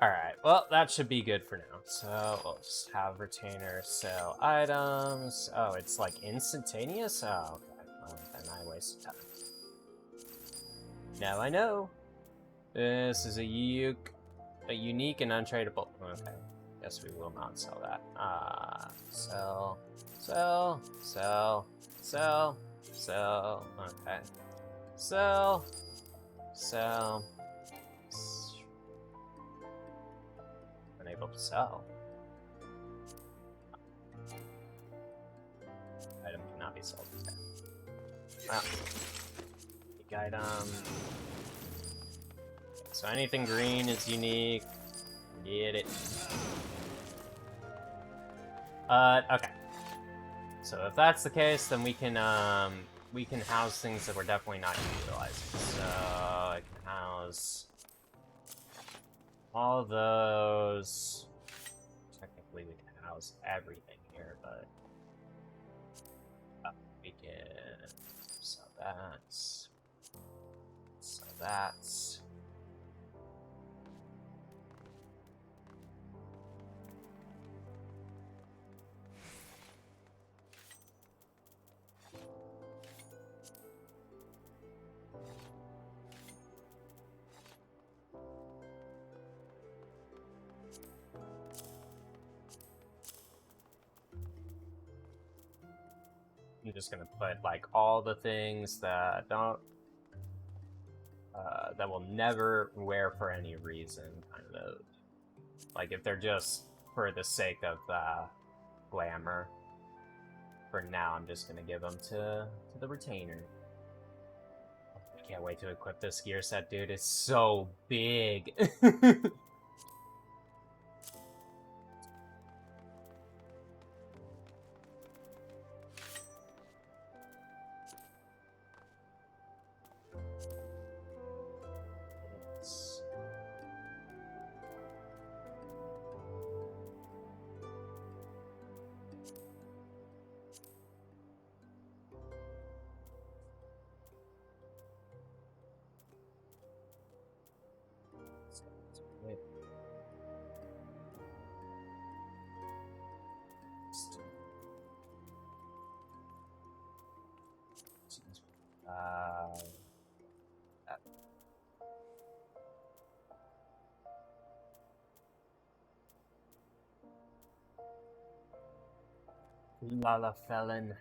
Alright, well, that should be good for now. So, we'll just have retainer sell items. Oh, it's like instantaneous? Oh, okay. Well, then I wasted time. Now I know. This is a unique and untradeable. Okay. Guess we will not sell that. Sell. Okay. Sell. Unable to sell. Item cannot be sold. Okay. Well, unique item. So anything green is unique. Get it. Okay. So if that's the case, then we can house things that we're definitely not utilizing. So I can house all of those. Technically, we can house everything here, but we can sell that. Sell that. I'm just gonna put like all the things that don't that will never wear for any reason, kind of. Like if they're just for the sake of glamour. For now, I'm just gonna give them to the retainer. I can't wait to equip this gear set, dude. It's so big. Lalafelin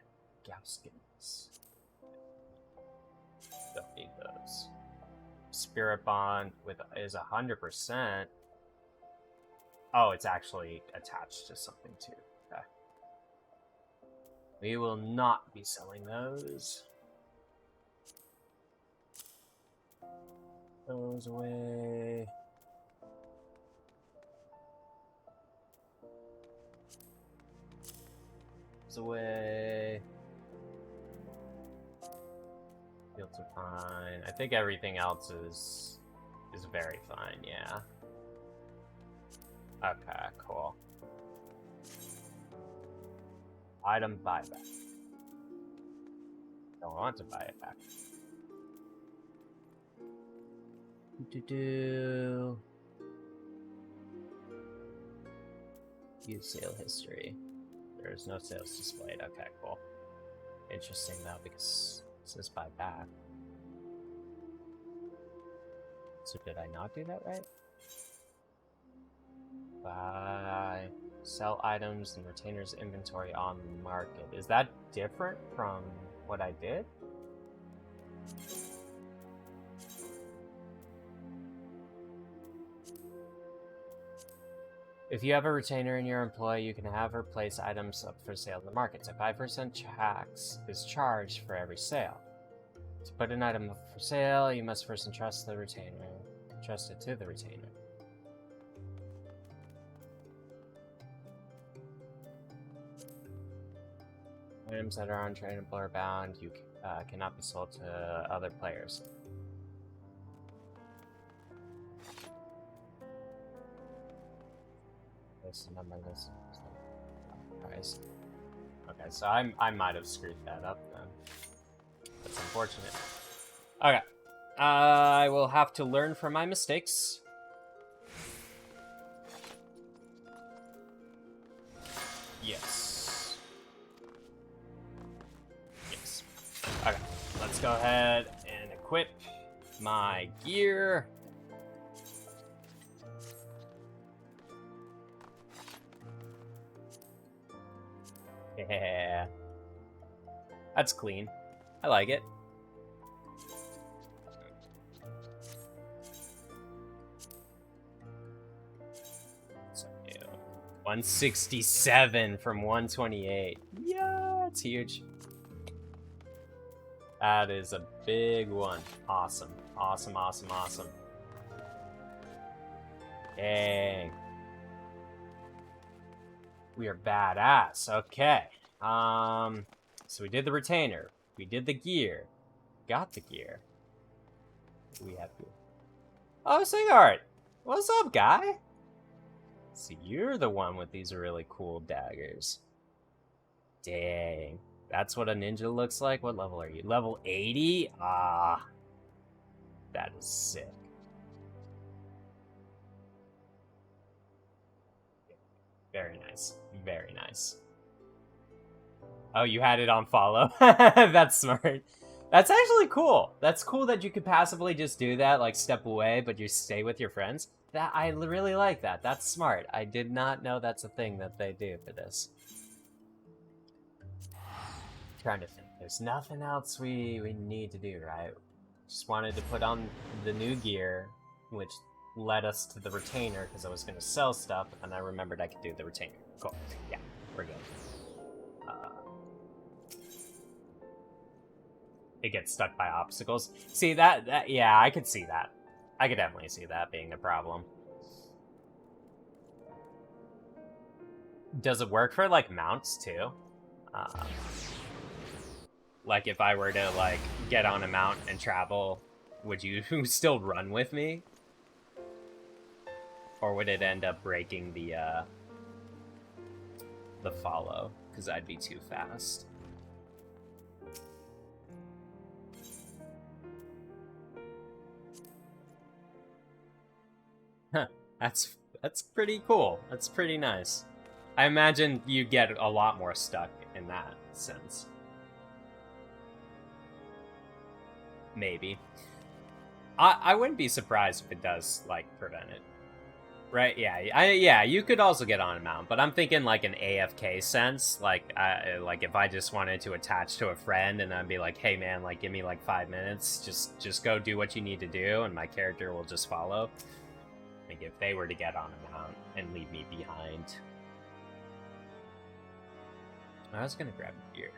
Gauskins. Don't need those. Spirit Bond is 100%. Oh, it's actually attached to something too. Okay. We will not be selling those. Those away. Away. Fields are fine. I think everything else is very fine, yeah. Okay, cool. Item buyback. Don't want to buy it back. View sale history. There's no sales displayed. Okay, cool. Interesting though, because it says buy back. So did I not do that right? Buy, sell items and retainers inventory on the market. Is that different from what I did? If you have a retainer in your employ, you can have her place items up for sale in the market. A 5% tax is charged for every sale. To put an item up for sale, you must first entrust the retainer. Entrust it to the retainer. Items that are untradeable or bound, you cannot be sold to other players. Number this price. Okay, so I might have screwed that up then. That's unfortunate. Okay. I will have to learn from my mistakes. Yes. Yes. Okay, let's go ahead and equip my gear. Yeah. That's clean. I like it. So new. 167 from 128. Yeah, that's huge. That is a big one. Awesome. Awesome, awesome, awesome. Dang. We are badass. Okay. So we did the retainer. We did the gear. Got the gear. We have gear. Oh, Ishgard! What's up, guy? So you're the one with these really cool daggers. Dang. That's what a ninja looks like? What level are you? Level 80? Ah. That is sick. Very nice. Very nice. Oh, you had it on follow? That's smart. That's actually cool. That's cool that you could passively just do that, like step away, but you stay with your friends. That I really like that. That's smart. I did not know that's a thing that they do for this. trying to think. There's nothing else we need to do, right? Just wanted to put on the new gear, which led us to the retainer, because I was going to sell stuff, and I remembered I could do the retainer. Cool. Yeah, we're good. It gets stuck by obstacles. See, that yeah, I could see that. I could definitely see that being a problem. Does it work for, like, mounts, too? Like, if I were to, like, get on a mount and travel, would you still run with me? Or would it end up breaking the follow? Because I'd be too fast. Huh, that's pretty cool. That's pretty nice. I imagine you get a lot more stuck in that sense. Maybe. I wouldn't be surprised if it does, like, prevent it. Right, yeah. Yeah, you could also get on a mount, but I'm thinking, like, an AFK sense. Like, if I just wanted to attach to a friend and I'd be like, hey, man, like, give me, like, 5 minutes. Just go do what you need to do, and my character will just follow. Like, if they were to get on a mount and leave me behind. I was gonna grab a beer.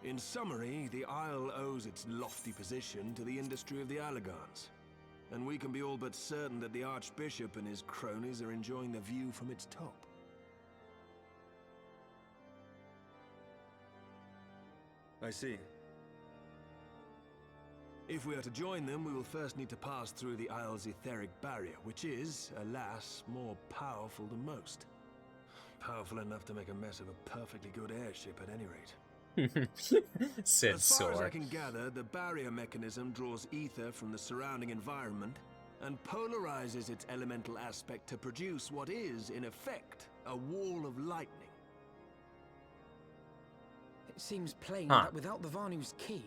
In summary, the Isle owes its lofty position to the industry of the Allagans. And we can be all but certain that the Archbishop and his cronies are enjoying the view from its top. I see. If we are to join them, we will first need to pass through the Isle's etheric barrier, which is, alas, more powerful than most. Powerful enough to make a mess of a perfectly good airship at any rate. Sid as far as sore. I can gather, the barrier mechanism draws ether from the surrounding environment and polarizes its elemental aspect to produce what is, in effect, a wall of lightning. It seems plain that without the Vanu's key,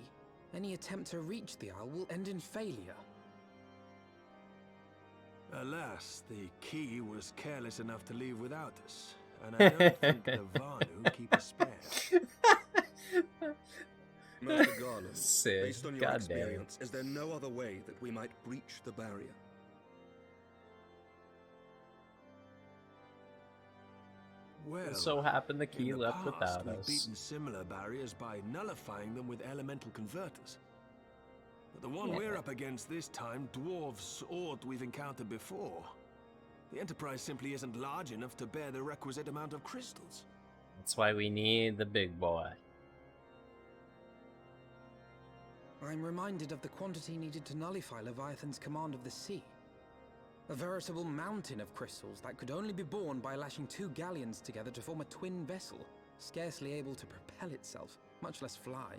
any attempt to reach the Isle will end in failure. Alas, the key was careless enough to leave without us, and I don't think the Vanu keep a spare. Master Garland, Sid, based on your experience, is there no other way that we might breach the barrier? Well, it so happened the key left without we've us. beaten similar barriers by nullifying them with elemental converters. But the one we're up against this time dwarfs aught we've encountered before. The Enterprise simply isn't large enough to bear the requisite amount of crystals. That's why we need the big boy. I'm reminded of the quantity needed to nullify Leviathan's command of the sea. A veritable mountain of crystals that could only be borne by lashing 2 galleons together to form a twin vessel, scarcely able to propel itself, much less fly.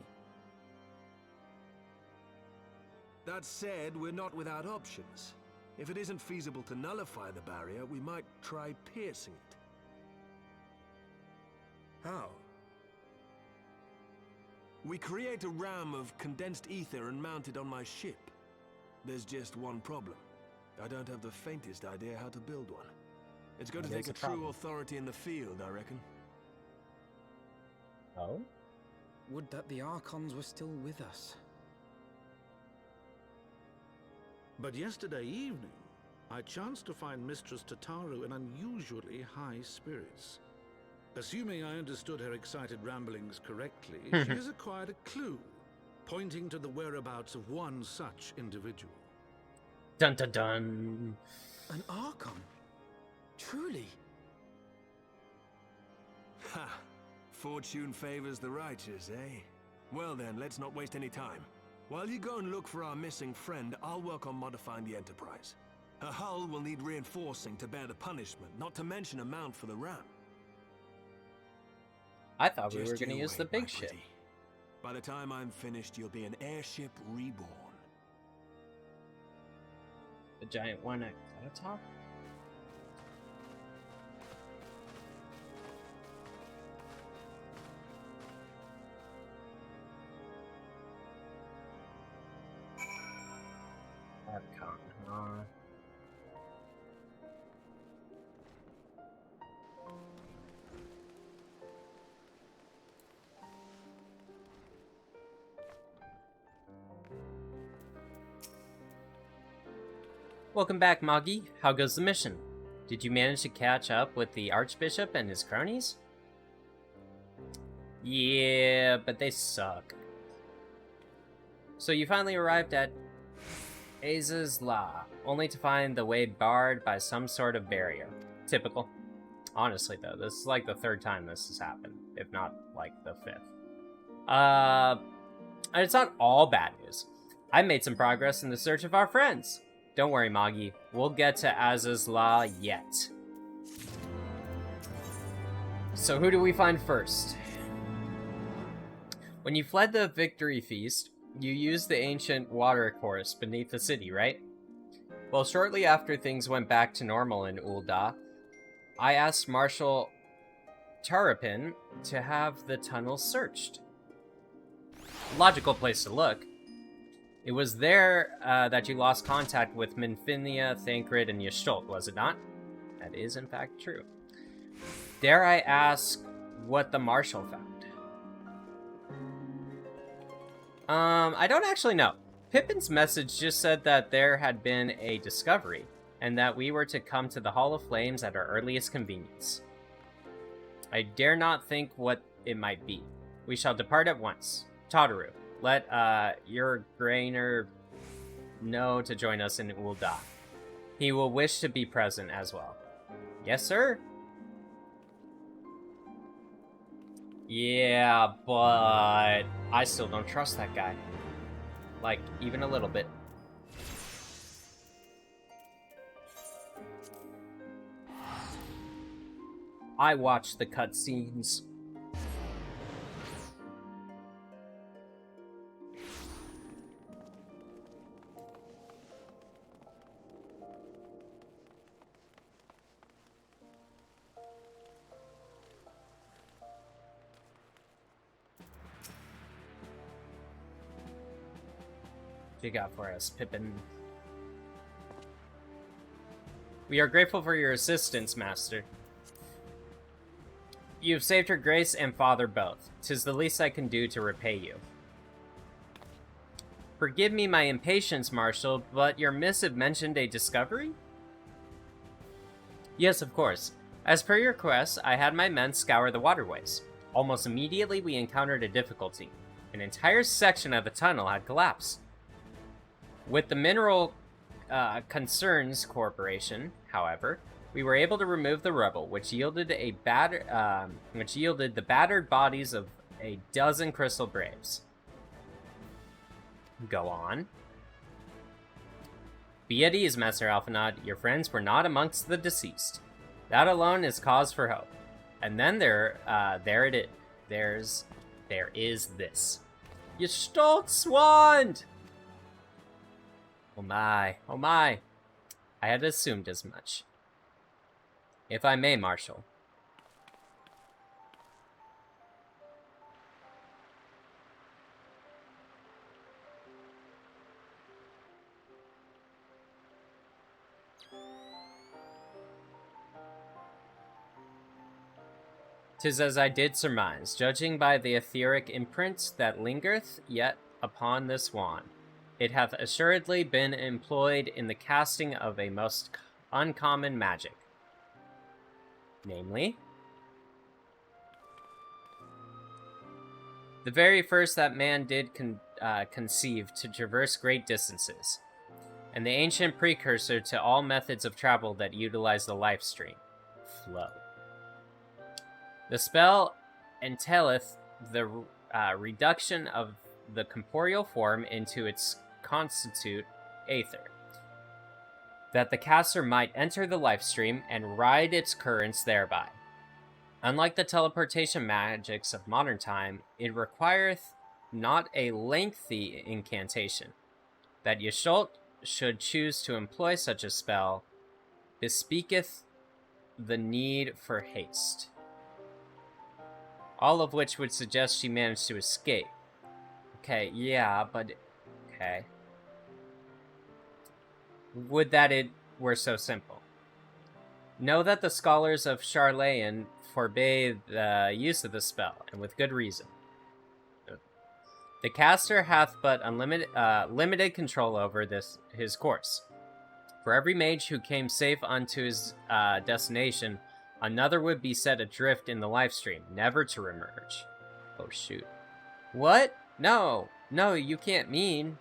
That said, we're not without options. If it isn't feasible to nullify the barrier, we might try piercing it. How? We create a ram of condensed ether and mount it on my ship. There's just one problem. I don't have the faintest idea how to build one. It's going to take a true authority in the field, I reckon. Oh? Would that the Archons were still with us. But yesterday evening, I chanced to find Mistress Tataru in unusually high spirits. Assuming I understood her excited ramblings correctly, she has acquired a clue, pointing to the whereabouts of one such individual. Dun dun dun. An Archon? Truly? Ha! Fortune favors the righteous, eh? Well then, let's not waste any time. While you go and look for our missing friend, I'll work on modifying the Enterprise. Her hull will need reinforcing to bear the punishment, not to mention a mount for the ram. I thought we were going to use the big ship. By the time I'm finished, you'll be an airship reborn. The giant one at the top? Welcome back, Moggy. How goes the mission? Did you manage to catch up with the Archbishop and his cronies? Yeah, but they suck. So you finally arrived at Aza's Law, only to find the way barred by some sort of barrier. Typical. Honestly, though, this is like the third time this has happened, if not like the fifth. And it's not all bad news. I made some progress in the search of our friends. Don't worry, Moggy. We'll get to Aza's Law yet. So who do we find first? When you fled the Victory Feast, you used the ancient water course beneath the city, right? Well, shortly after things went back to normal in Ul'dah, I asked Marshal Tarapin to have the tunnel searched. Logical place to look. It was there that you lost contact with Minfinia, Thancred, and Y'shtolt, was it not? That is, in fact, true. Dare I ask what the Marshal found? I don't actually know. Pippin's message just said that there had been a discovery, and that we were to come to the Hall of Flames at our earliest convenience. I dare not think what it might be. We shall depart at once. Tataru, let your Grainer know to join us in Ul'dah. He will wish to be present as well. Yes, sir? Yeah, but I still don't trust that guy. Like, even a little bit. I watched the cutscenes. What you got for us, Pippin? We are grateful for your assistance, Master. You have saved her grace and father both. 'Tis the least I can do to repay you. Forgive me my impatience, Marshal, but your missive mentioned a discovery? Yes, of course. As per your request, I had my men scour the waterways. Almost immediately, we encountered a difficulty. An entire section of the tunnel had collapsed. With the Mineral Concerns Corporation, however, we were able to remove the rubble, which yielded the battered bodies of a dozen Crystal Braves. Go on. Be at ease, Master Alphinaud. Your friends were not amongst the deceased. That alone is cause for hope. And then there is this. Y'shtolt's wand! Oh my. I had assumed as much. If I may, Marshal. "'Tis as I did surmise, judging by the etheric imprint that lingereth yet upon this wand. It hath assuredly been employed in the casting of a most uncommon magic. Namely, the very first that man did conceive to traverse great distances, and the ancient precursor to all methods of travel that utilize the life stream, flow. The spell entaileth the reduction of the corporeal form into its constitute aether, that the caster might enter the life stream and ride its currents thereby. Unlike the teleportation magics of modern time, it requireth not a lengthy incantation. That Y'shtolt should choose to employ such a spell bespeaketh the need for haste. All of which would suggest she managed to escape. Okay, yeah, but... okay. Would that it were so simple. Know that the scholars of Charlayan forbade the use of the spell, and with good reason. The caster hath but limited control over his course. For every mage who came safe unto his destination, another would be set adrift in the livestream, never to reemerge. Oh, shoot. What? No, you can't mean.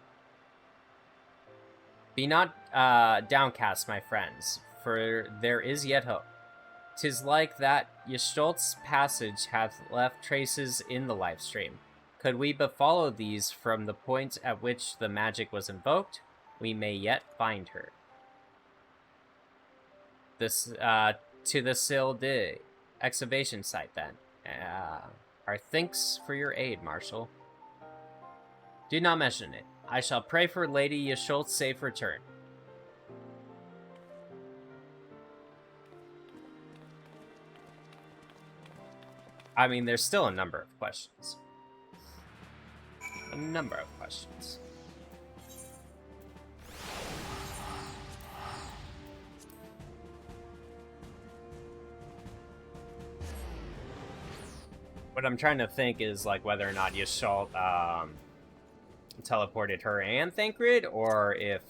Be not downcast, my friends, for there is yet hope. 'Tis like that Yestolt's passage hath left traces in the livestream. Could we but follow these from the point at which the magic was invoked, we may yet find her. This to the Silde excavation site, then. Our thanks for your aid, Marshal. Do not mention it. I shall pray for Lady Yestolt's safe return. I mean, there's still a number of questions. What I'm trying to think is, like, whether or not Yestalt, teleported her and Thancred, or if,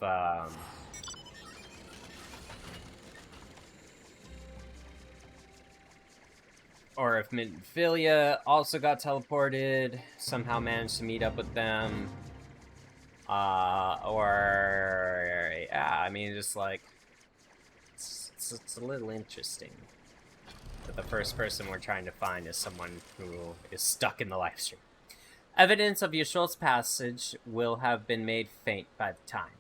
Minfilia also got teleported, somehow managed to meet up with them, yeah, I mean, just like, it's a little interesting that the first person we're trying to find is someone who is stuck in the livestream. Evidence of Yestolt's passage will have been made faint by the time,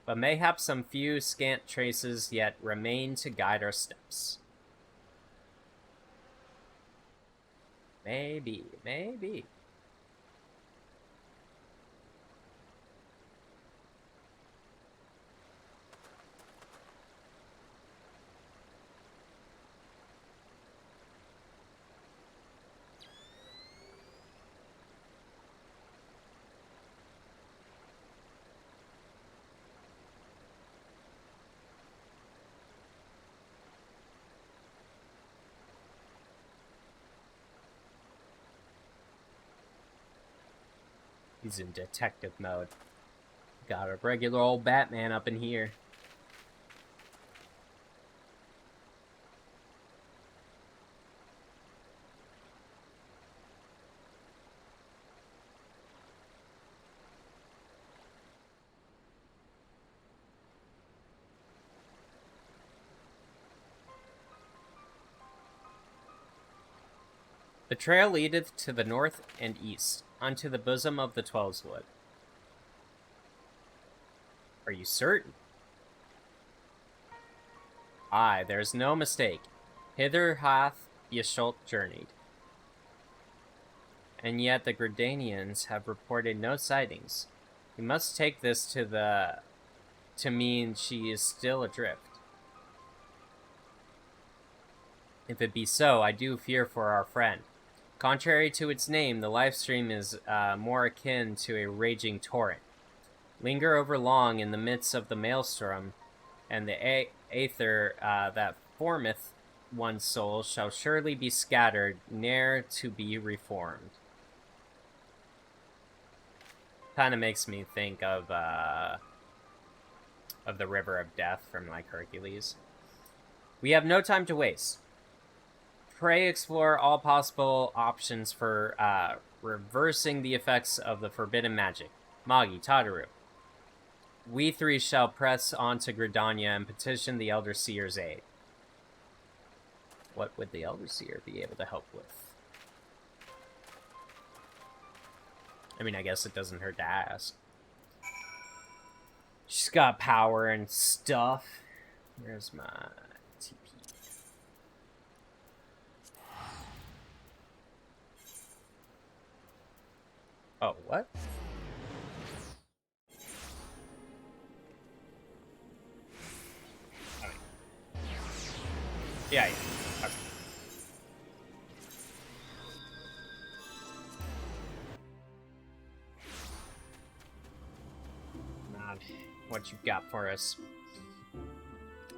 but mayhap some few scant traces yet remain to guide our steps. Maybe. He's in detective mode. Got a regular old Batman up in here. The trail leadeth to the north and east, unto the bosom of the Twelveswood. Are you certain? Aye, there's no mistake. Hither hath Yestalt journeyed. And yet the Gradanians have reported no sightings. We must take this to mean she is still adrift. If it be so, I do fear for our friend. Contrary to its name, the livestream is more akin to a raging torrent. Linger over long in the midst of the maelstrom, and the aether that formeth one's soul shall surely be scattered, ne'er to be reformed. Kind of makes me think of the River of Death from, like, Hercules. We have no time to waste. Pray explore all possible options for reversing the effects of the forbidden magic. Magi, Tadaru. We three shall press on to Gridania and petition the Elder Seer's aid. What would the Elder Seer be able to help with? I mean, I guess it doesn't hurt to ask. She's got power and stuff. Where's my TP? Oh, what? Yeah. Okay. What you got for us?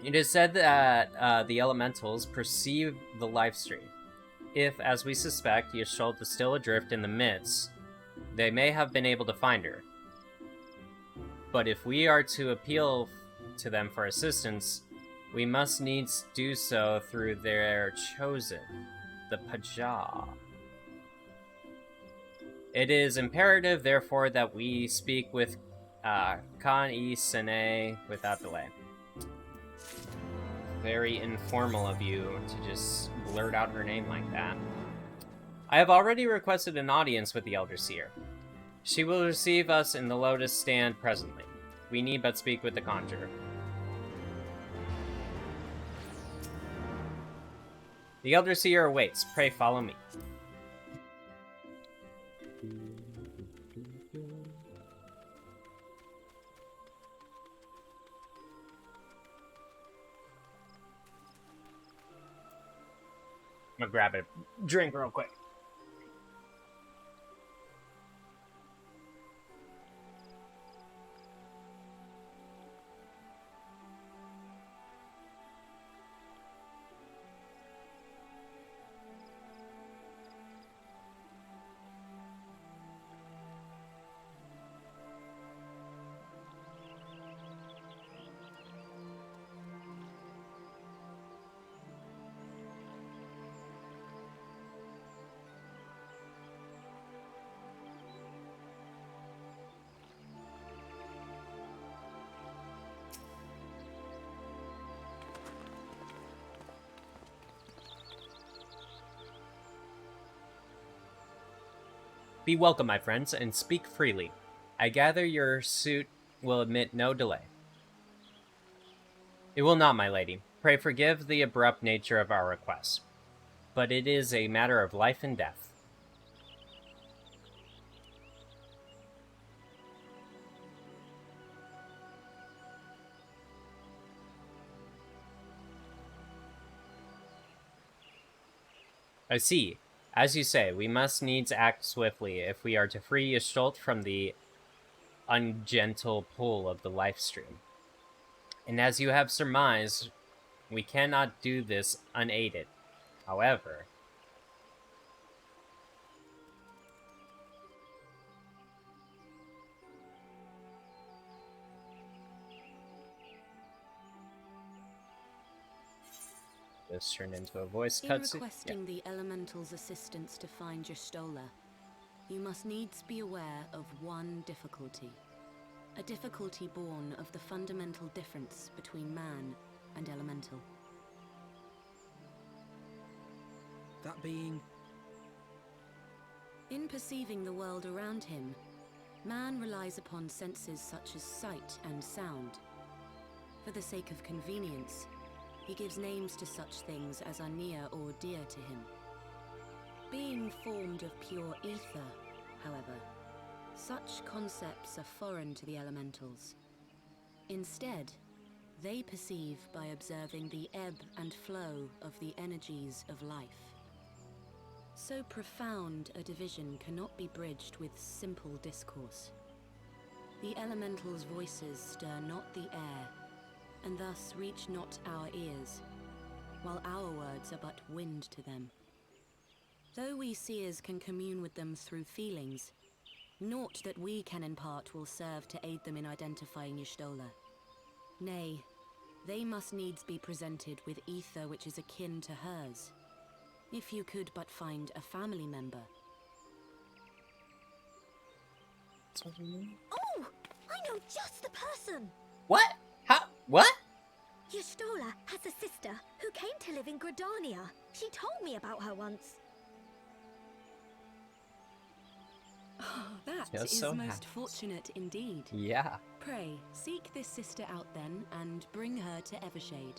It is said that the elementals perceive the live stream. If, as we suspect, Yestalt is still adrift in the midst, they may have been able to find her. But if we are to appeal to them for assistance, we must needs do so through their chosen, the Pajah. It is imperative, therefore, that we speak with Khan-e Sene without delay. Very informal of you to just blurt out her name like that. I have already requested an audience with the Elder Seer. She will receive us in the Lotus Stand presently. We need but speak with the Conjurer. The Elder Seer awaits. Pray follow me. I'm gonna grab a drink real quick. Be welcome, my friends, and speak freely. I gather your suit will admit no delay. It will not, my lady. Pray forgive the abrupt nature of our request. But it is a matter of life and death. I see. As you say, we must needs act swiftly if we are to free Yshtolt from the ungentle pull of the life stream. And as you have surmised, we cannot do this unaided. However, this turned into a voice cutscene. In requesting the Elemental's assistance to find Y'shtola, you must needs be aware of one difficulty. A difficulty born of the fundamental difference between man and Elemental. That being? In perceiving the world around him, man relies upon senses such as sight and sound. For the sake of convenience, he gives names to such things as are near or dear to him. Being formed of pure ether, however, such concepts are foreign to the Elementals. Instead, they perceive by observing the ebb and flow of the energies of life. So profound a division cannot be bridged with simple discourse. The Elementals' voices stir not the air, and thus reach not our ears, while our words are but wind to them. Though we seers can commune with them through feelings, naught that we can impart will serve to aid them in identifying Y'shtola. Nay, they must needs be presented with ether which is akin to hers. If you could but find a family member. Oh! I know just the person! What? How? What? Y'shtola has a sister who came to live in Gridania. She told me about her once. Oh, that is so most fortunate indeed. Yeah. Pray, seek this sister out then, and bring her to Evershade.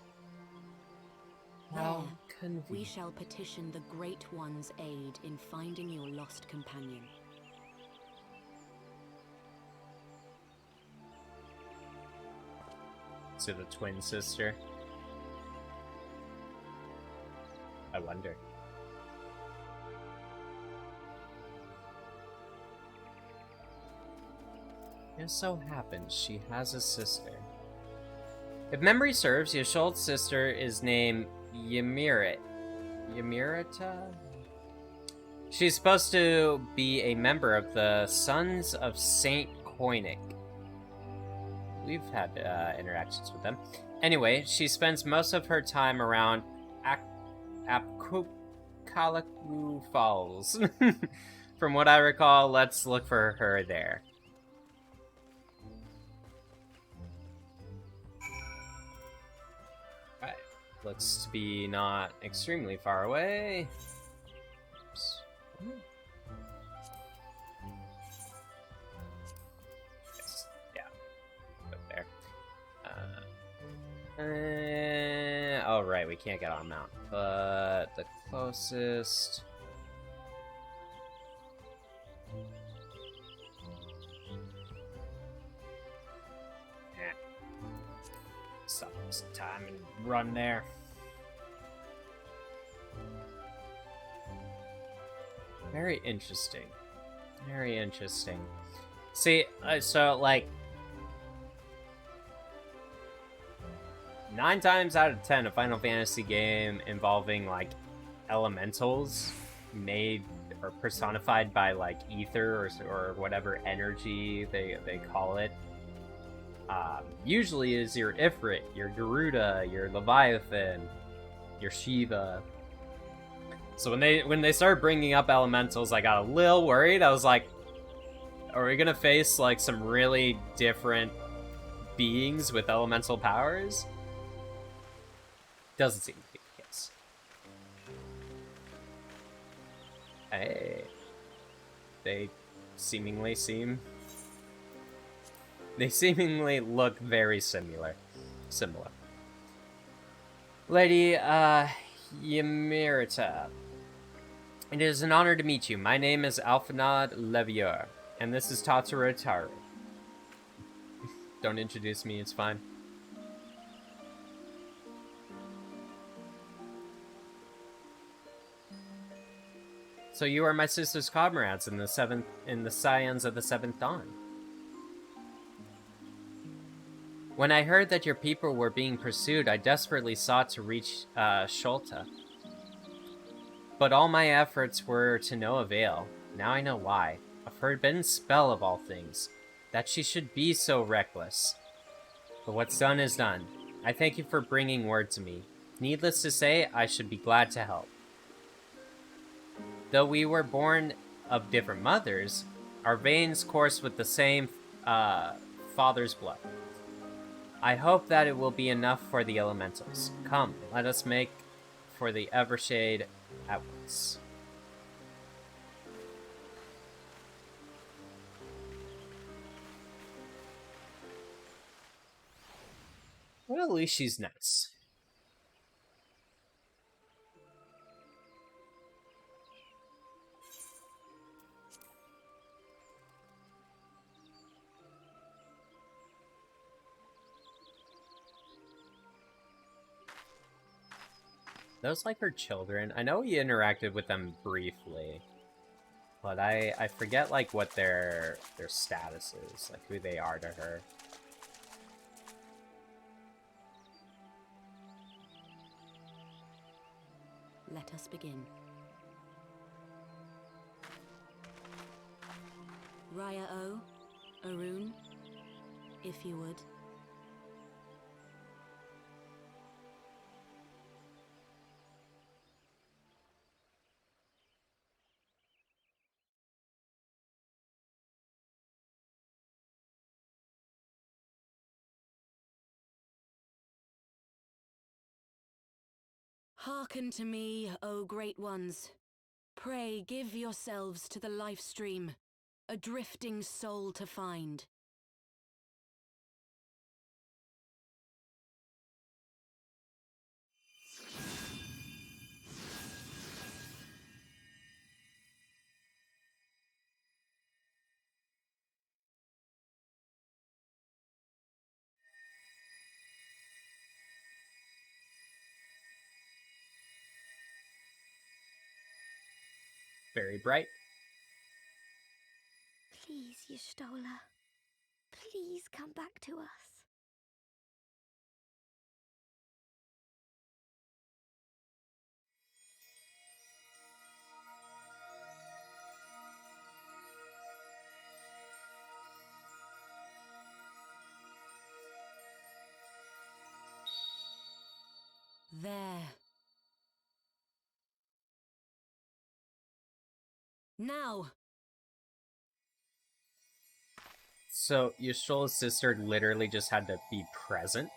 How there, we shall petition the Great One's aid in finding your lost companion. To the twin sister? I wonder. It so happens she has a sister. If memory serves, Y'sholt's sister is named Ymirita? She's supposed to be a member of the Sons of Saint Koenig. we've had interactions with them. Anyway, she spends most of her time around Apkukalaku Falls. From what I recall, let's look for her there. Alright, looks to be not extremely far away. Oops. Yes, yeah, up there. Oh right, we can't get on a mountain, but the closest. Stop some time and run there. Very interesting. Very interesting. See, so like 9 times out of 10, a Final Fantasy game involving like elementals made or personified by like ether or whatever energy they call it. Usually is your Ifrit, your Garuda, your Leviathan, your Shiva. So when they started bringing up elementals, I got a little worried. I was like, are we gonna face like some really different beings with elemental powers? Doesn't seem to be the case. Hey, they seemingly look very similar. Lady, Ymirita. It is an honor to meet you. My name is Alphanod Levier, and this is Tatsuro Taru. Don't introduce me, it's fine. So you are my sister's comrades in the Scions of the Seventh Dawn. When I heard that your people were being pursued, I desperately sought to reach Sholta. But all my efforts were to no avail. Now I know why. A forbidden spell of all things. That she should be so reckless. But what's done is done. I thank you for bringing word to me. Needless to say, I should be glad to help. Though we were born of different mothers, our veins course with the same father's blood. I hope that it will be enough for the elementals. Come, let us make for the Evershade at once. Well, at least she's nice. Those like her children. I know we interacted with them briefly, but I forget like what their status is, like who they are to her. Let us begin. Raya O, Arun, if you would. Hearken to me, O great ones. Pray give yourselves to the life stream, a drifting soul to find. Very bright. Please, Y'shtola. Please come back to us. Now! So, Yashol's sister literally just had to be present?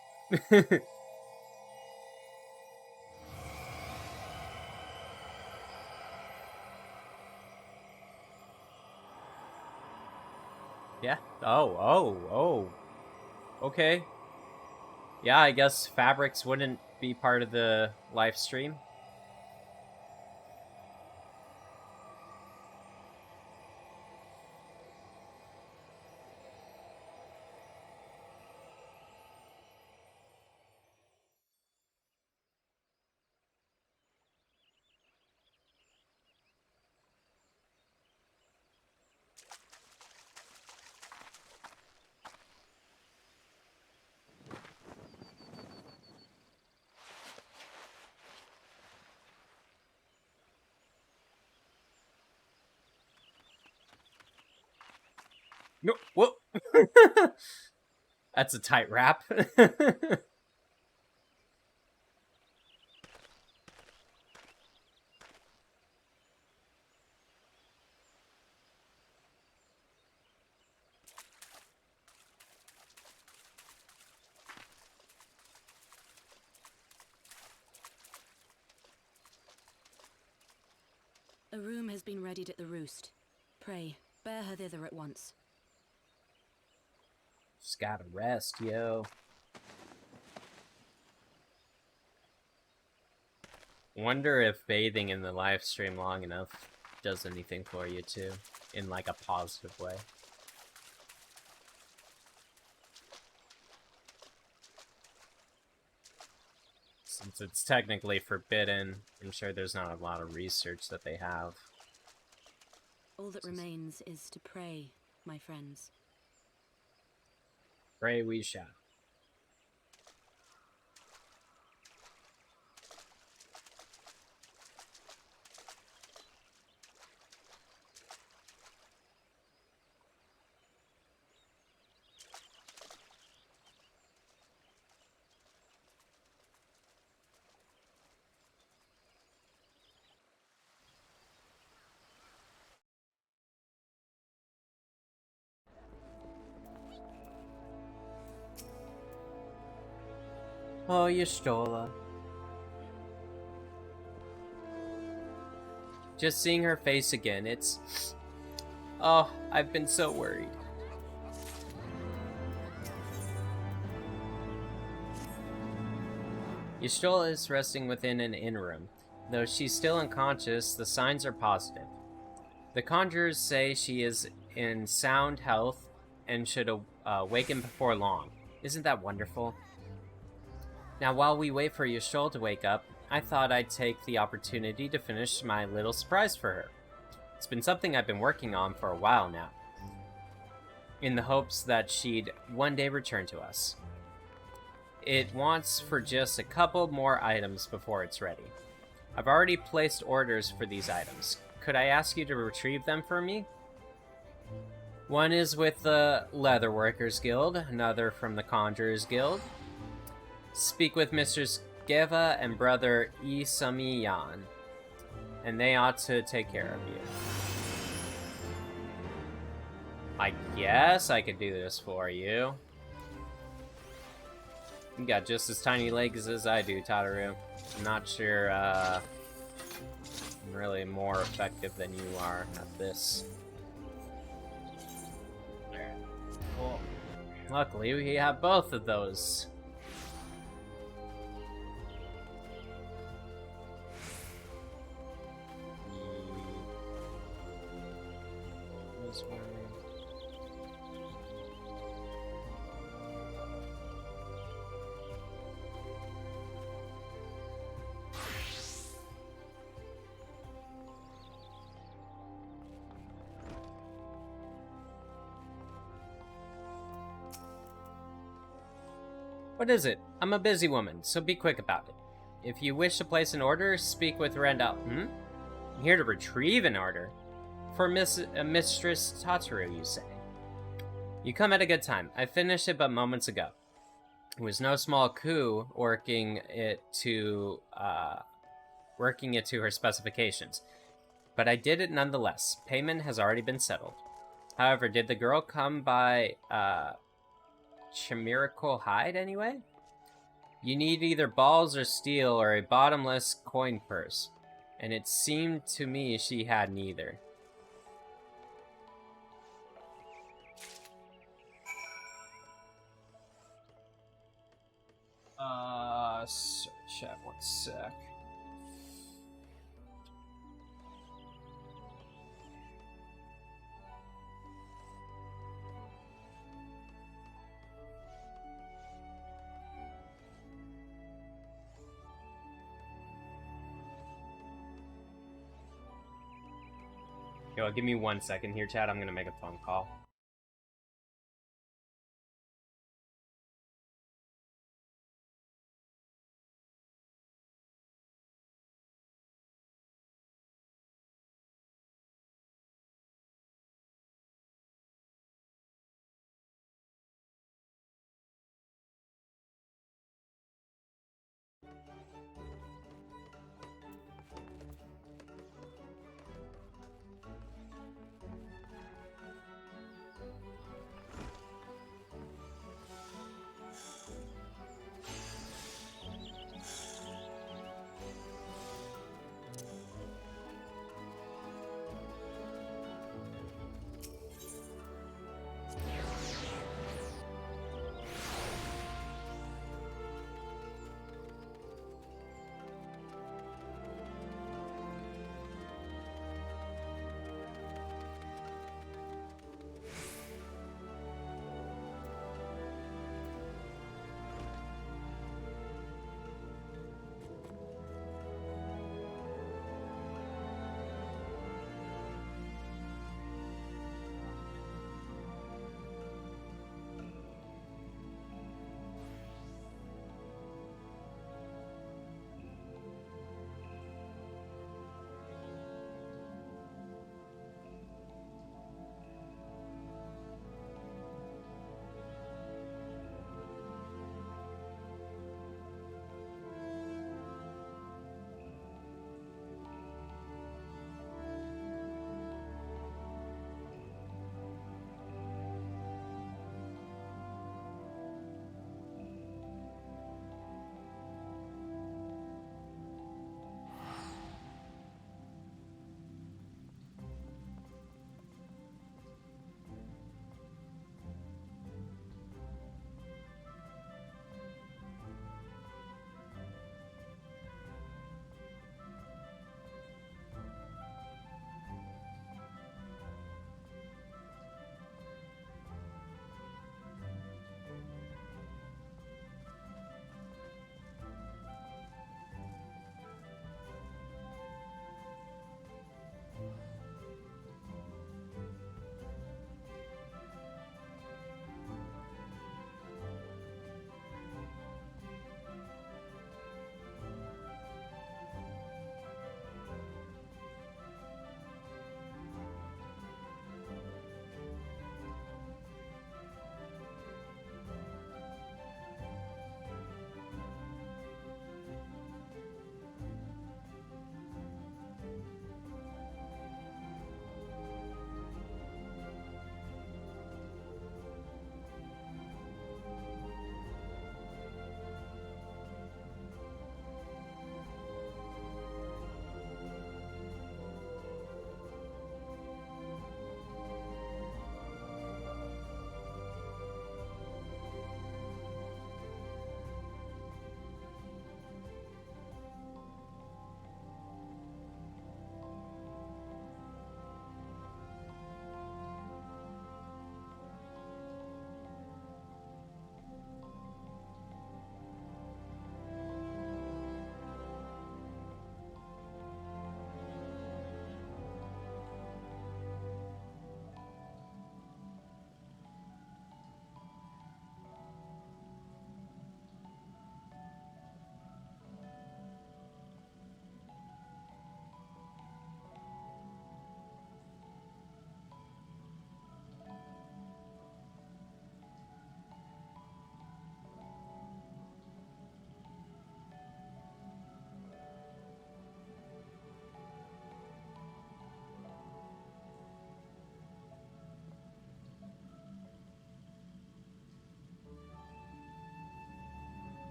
Yeah. Oh. Okay. Yeah, I guess fabrics wouldn't be part of the live stream. No, whoa. That's a tight wrap. A room has been readied at the roost. Pray, bear her thither at once. Just gotta rest, yo. Wonder if bathing in the live stream long enough does anything for you too, in like a positive way. Since it's technically forbidden, I'm sure there's not a lot of research that they have. All that remains is to pray, my friends. Pray we shall. Oh, Y'shtola. Just seeing her face again, it's... Oh, I've been so worried. Y'shtola is resting within an inn room. Though she's still unconscious, the signs are positive. The conjurers say she is in sound health and should awaken before long. Isn't that wonderful? Now, while we wait for Y'shtola to wake up, I thought I'd take the opportunity to finish my little surprise for her. It's been something I've been working on for a while now, in the hopes that she'd one day return to us. It wants for just a couple more items before it's ready. I've already placed orders for these items. Could I ask you to retrieve them for me? One is with the Leatherworkers Guild, another from the Conjurers Guild. Speak with Mr. Skeva and Brother Isamiyan, and they ought to take care of you. I guess I could do this for you. You got just as tiny legs as I do, Tataru. I'm not sure I'm really more effective than you are at this. There. Cool. Luckily, we have both of those. This one. What is it? I'm a busy woman, so be quick about it. If you wish to place an order, speak with Rendell. I'm here to retrieve an order. For Mistress Tataru, you say? You come at a good time. I finished it but moments ago. It was no small coup working it to her specifications. but I did it nonetheless. Payment has already been settled. However, did the girl come by, chimerical hide anyway? You need either balls or steel or a bottomless coin purse. And it seemed to me she had neither. Sorry, chat, 1 sec. Yo, give me 1 second here, chat. I'm gonna make a phone call.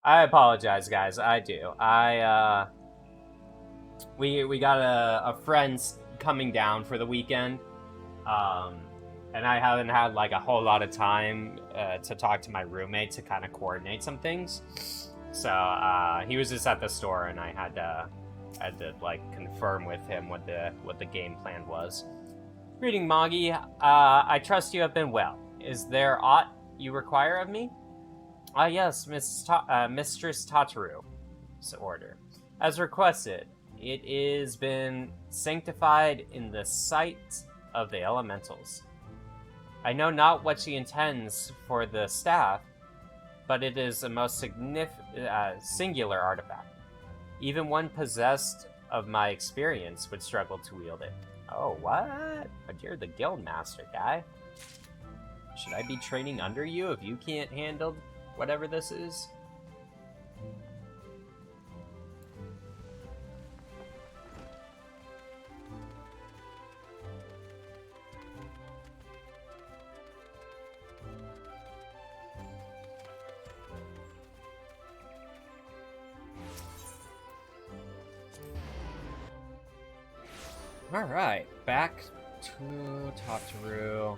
I apologize, guys. I do. We got a friend coming down for the weekend, and I haven't had like a whole lot of time to talk to my roommate to kind of coordinate some things. So he was just at the store, and I had to like confirm with him what the game plan was. Greeting, Moggy. I trust you have been well. Is there aught you require of me? Yes, Mistress Tataru's order. As requested, it is been sanctified in the sight of the elementals. I know not what she intends for the staff, but it is a most singular artifact. Even one possessed of my experience would struggle to wield it. Oh, what? But you're the guild master, guy. Should I be training under you if you can't handle whatever this is? Alright, back to Tataru.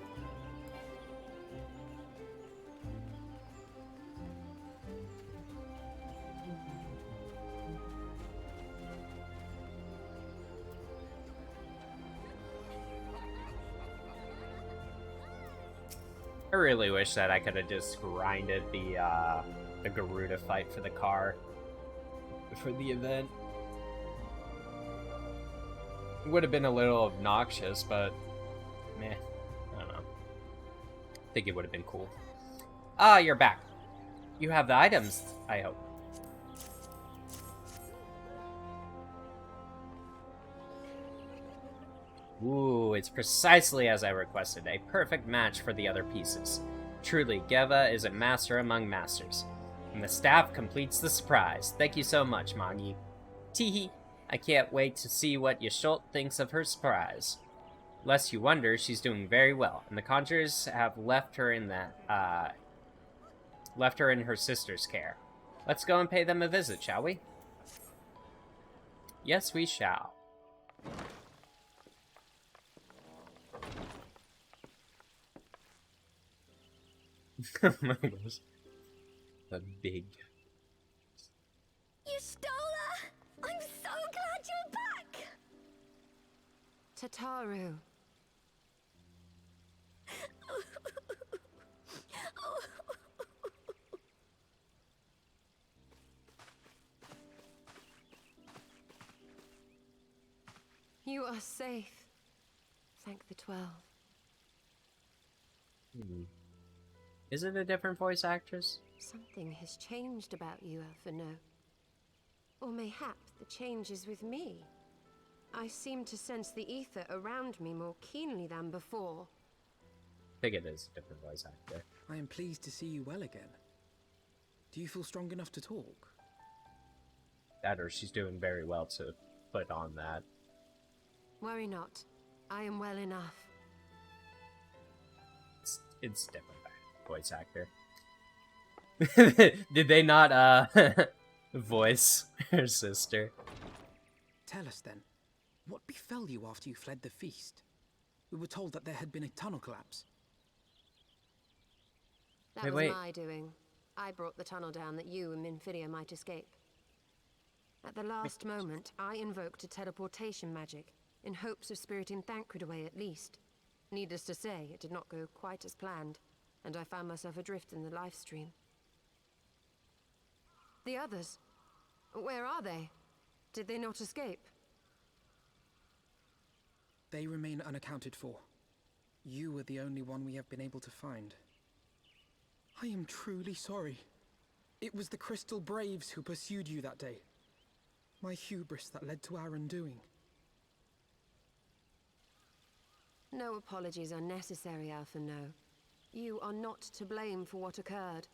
I really wish that I could have just grinded the Garuda fight for the car for the event. It would have been a little obnoxious, but meh, I don't know. I think it would have been cool. Ah, you're back. You have the items, I hope. Ooh, it's precisely as I requested. A perfect match for the other pieces. Truly, Geva is a master among masters. And the staff completes the surprise. Thank you so much, Magi. Teehee. I can't wait to see what Yashult thinks of her surprise. Lest you wonder, she's doing very well, and the Conjurers have left her in her sister's care. Let's go and pay them a visit, shall we? Yes, we shall. Oh my gosh. The big... Y'shtola! I'm so glad you're back! Tataru. You are safe. Thank the 12. Is it a different voice actress? Something has changed about you, Alphino. Or mayhap the change is with me. I seem to sense the ether around me more keenly than before. I think it is a different voice actor. I am pleased to see you well again. Do you feel strong enough to talk? That or she's doing very well to put on that. Worry not. I am well enough. It's different voice actor. Did they not voice her sister? Tell us then, what befell you after you fled the feast? We were told that there had been a tunnel collapse. That was my doing. I brought the tunnel down that you and Minfidia might escape. At the last moment, I invoked a teleportation magic, in hopes of spiriting Thancred away at least. Needless to say, it did not go quite as planned, and I found myself adrift in the life stream. The others? Where are they? Did they not escape? They remain unaccounted for. You were the only one we have been able to find. I am truly sorry. It was the Crystal Braves who pursued you that day. My hubris that led to our undoing. No apologies are necessary, Alphino. You are not to blame for what occurred.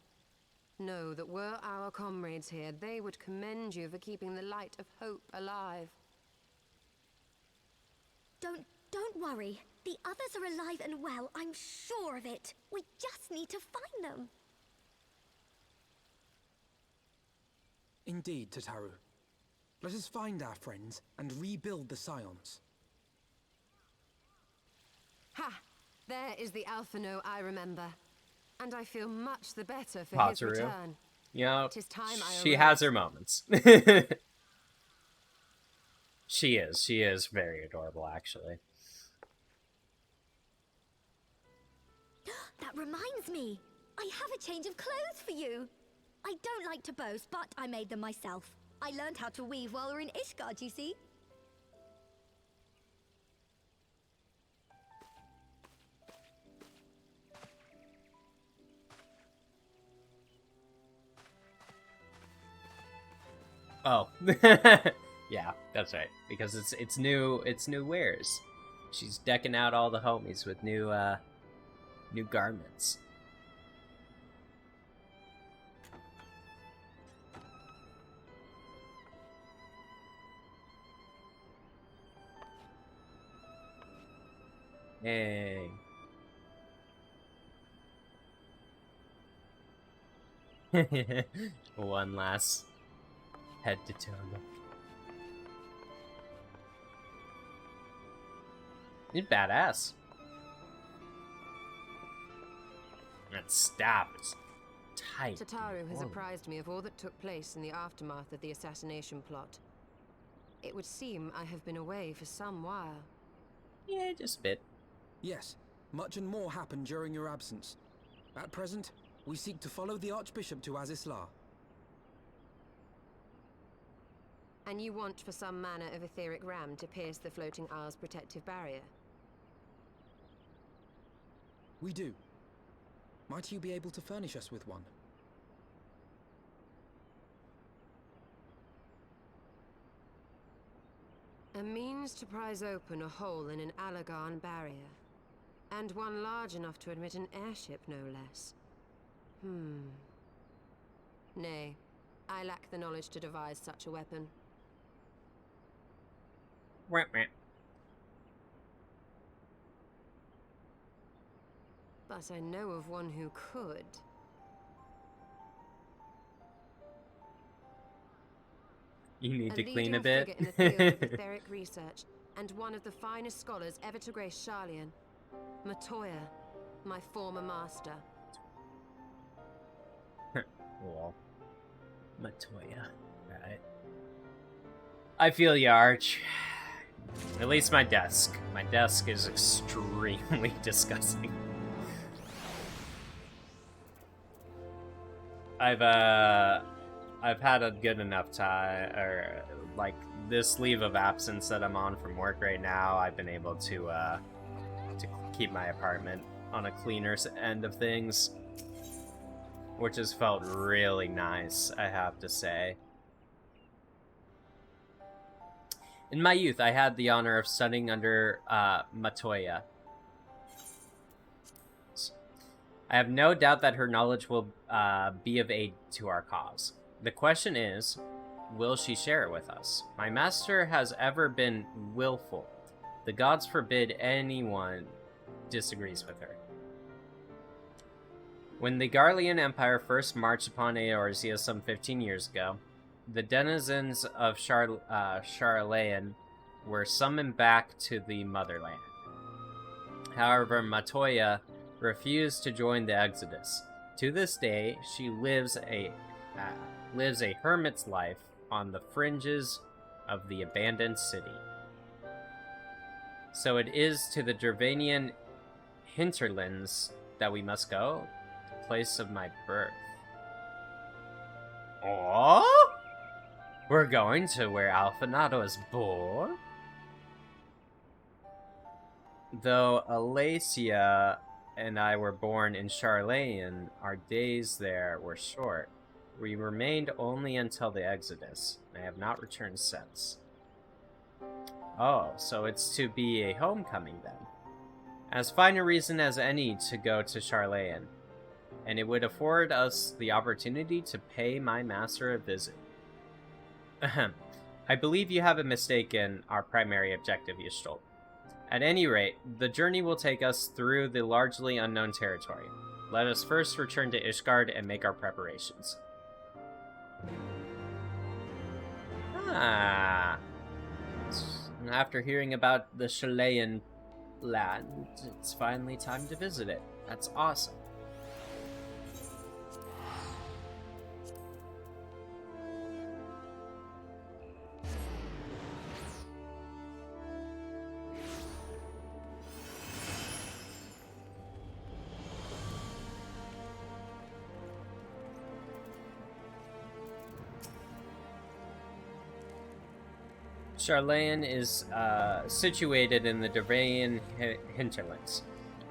Know that were our comrades here, they would commend you for keeping the light of hope alive. Don't worry. The others are alive and well, I'm sure of it. We just need to find them. Indeed, Tataru. Let us find our friends and rebuild the Scions. Ha! There is the Alphino I remember. And I feel much the better for his Hataru. return. You know, 'Tis time she I has arose. her moments. She is very adorable, actually. That reminds me. I have a change of clothes for you. I don't like to boast, but I made them myself. I learned how to weave while we were in Ishgard, you see. Oh. Yeah, that's right. Because it's new wares. She's decking out all the homies with new garments. Hey. One last head to toe look. You're badass. That staff is tight. Tataru has apprised me of all that took place in the aftermath of the assassination plot. It would seem I have been away for some while. Yeah, just a bit. Yes, much and more happened during your absence. At present, we seek to follow the Archbishop to Azisla. And you want for some manner of etheric ram to pierce the floating isle's protective barrier? We do. Might you be able to furnish us with one? A means to prise open a hole in an Alagarn barrier. And one large enough to admit an airship, no less. Nay, I lack the knowledge to devise such a weapon. But I know of one who could. You need to clean a leading bit. figure in the field of etheric research, and one of the finest scholars ever to grace Sharlayan. Matoya, my former master. Cool. Matoya. Right. I feel ya, Arch. At least my desk. My desk is extremely disgusting. I've had a good enough time, or like this leave of absence that I'm on from work right now. I've been able to keep my apartment on a cleaner end of things, which has felt really nice, I have to say. In my youth, I had the honor of studying under Matoya. I have no doubt that her knowledge will be of aid to our cause. The question is, will she share it with us? My master has ever been willful. The gods forbid anyone disagrees with her. When the Garlean Empire first marched upon Eorzea some 15 years ago, the denizens of Sharlayan were summoned back to the motherland. However, Matoya refused to join the exodus. To this day, she lives a hermit's life on the fringes of the abandoned city. So it is to the Dravanian hinterlands that we must go, the place of my birth. Oh? We're going to where Alphinato was born? Though Alacia and I were born in Sharlayan, our days there were short. We remained only until the Exodus, and I have not returned since. Oh, so it's to be a homecoming then. As fine a reason as any to go to Sharlayan, and it would afford us the opportunity to pay my master a visit. Ahem. I believe you have mistaken our primary objective, Y'shtola. At any rate, the journey will take us through the largely unknown territory. Let us first return to Ishgard and make our preparations. Ah. After hearing about the Chilean land, it's finally time to visit it. That's awesome. Charlayan is situated in the Dervayan hinterlands.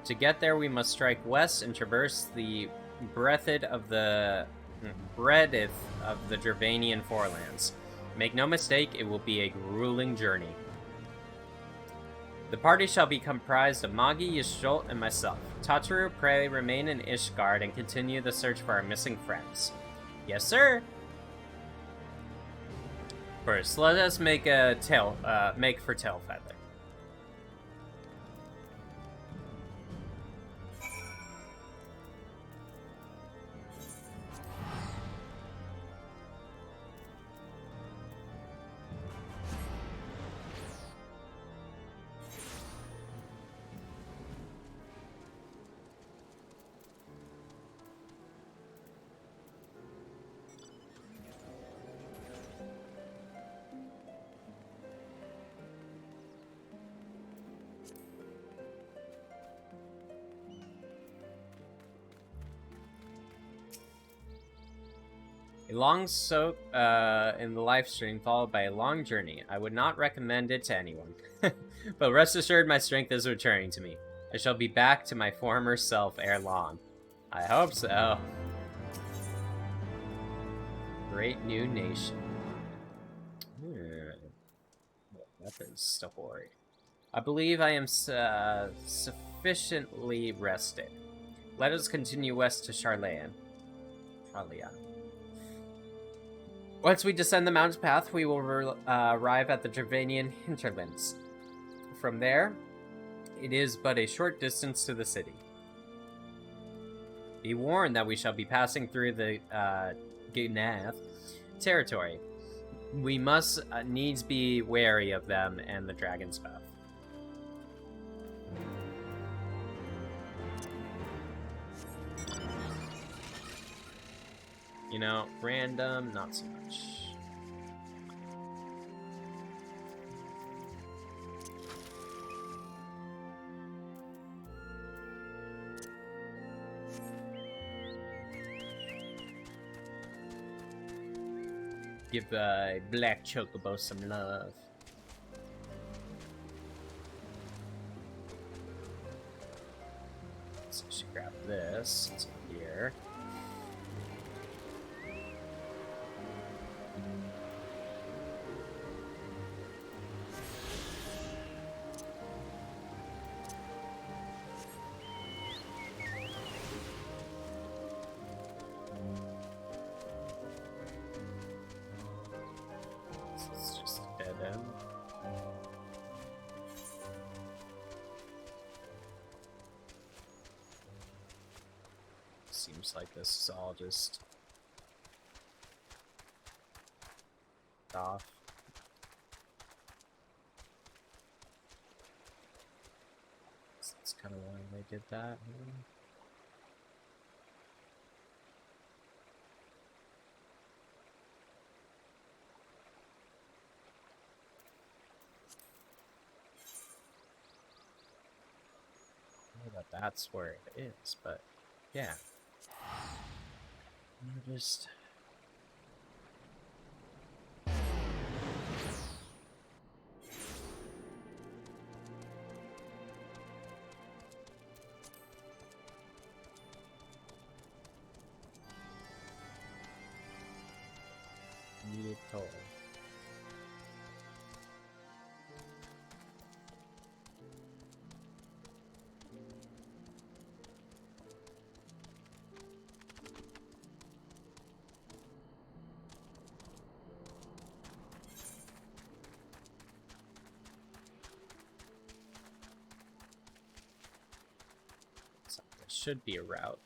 To get there, we must strike west and traverse the breadth of the Dervanian forelands. Make no mistake, it will be a grueling journey. The party shall be comprised of Magi, Yisholt, and myself. Tataru, pray remain in Ishgard and continue the search for our missing friends. Yes, sir. First, let us make a make for Tailfeather. A long soak in the live stream followed by a long journey. I would not recommend it to anyone. But rest assured my strength is returning to me. I shall be back to my former self ere long. I hope so. Great new nation. Weapons to hoard. I believe I am sufficiently rested. Let us continue west to Charlayan. Once we descend the mountain path, we will arrive at the Dervanian hinterlands. From there, it is but a short distance to the city. Be warned that we shall be passing through the Gnath territory. We must needs be wary of them and the Dragon's Mouth. You know, random, not so much. Give Black Chocobo some love. So I should grab this. It's here. Seems like this is all just off. That's kind of why they did that. I know that that's where it is, but yeah. We're just... Neutral. Should be a route.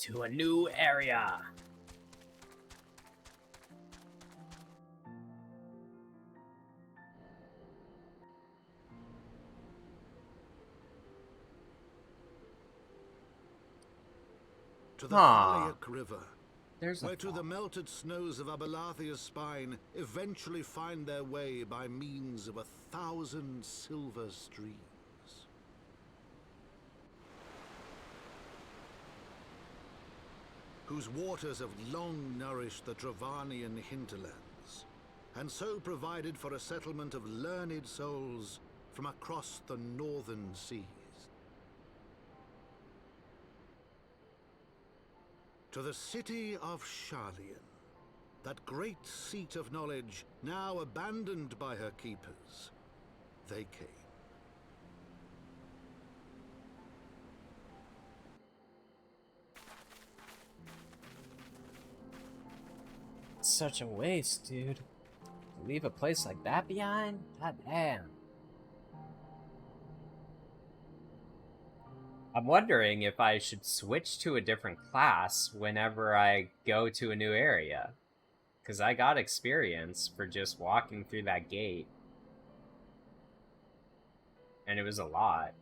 To a new area. To the Thaliac River, where to the melted snows of Abelathia's spine eventually find their way by means of 1,000 silver streams. Whose waters have long nourished the Dravanian hinterlands, and so provided for a settlement of learned souls from across the northern seas. To the city of Sharlayan, that great seat of knowledge now abandoned by her keepers, they came. Such a waste, dude. To leave a place like that behind? God damn. I'm wondering if I should switch to a different class whenever I go to a new area. Because I got experience for just walking through that gate. And it was a lot.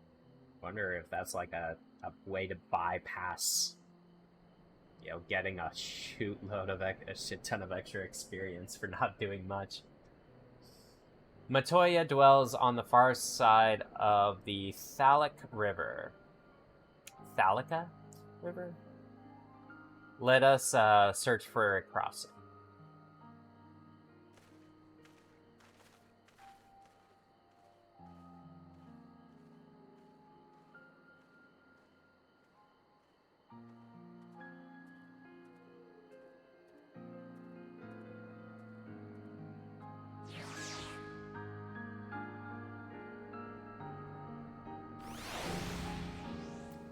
Wonder if that's like a way to bypass, you know, getting a shit ton of extra experience for not doing much. Matoya dwells on the far side of the Thalic River. Thalica River? Let us search for a crossing.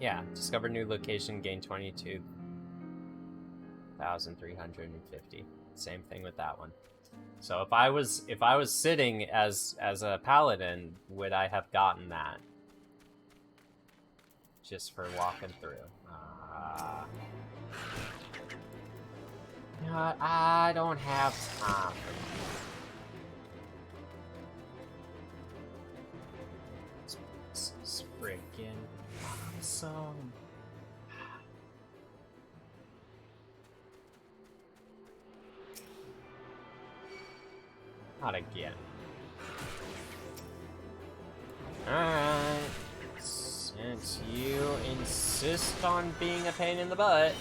Yeah, discover new location, gain 22,350. Same thing with that one. So if I was sitting as a paladin, would I have gotten that? Just for walking through. I don't have time for you. This is freaking awesome. Not again. Alright. Since you insist on being a pain in the butt.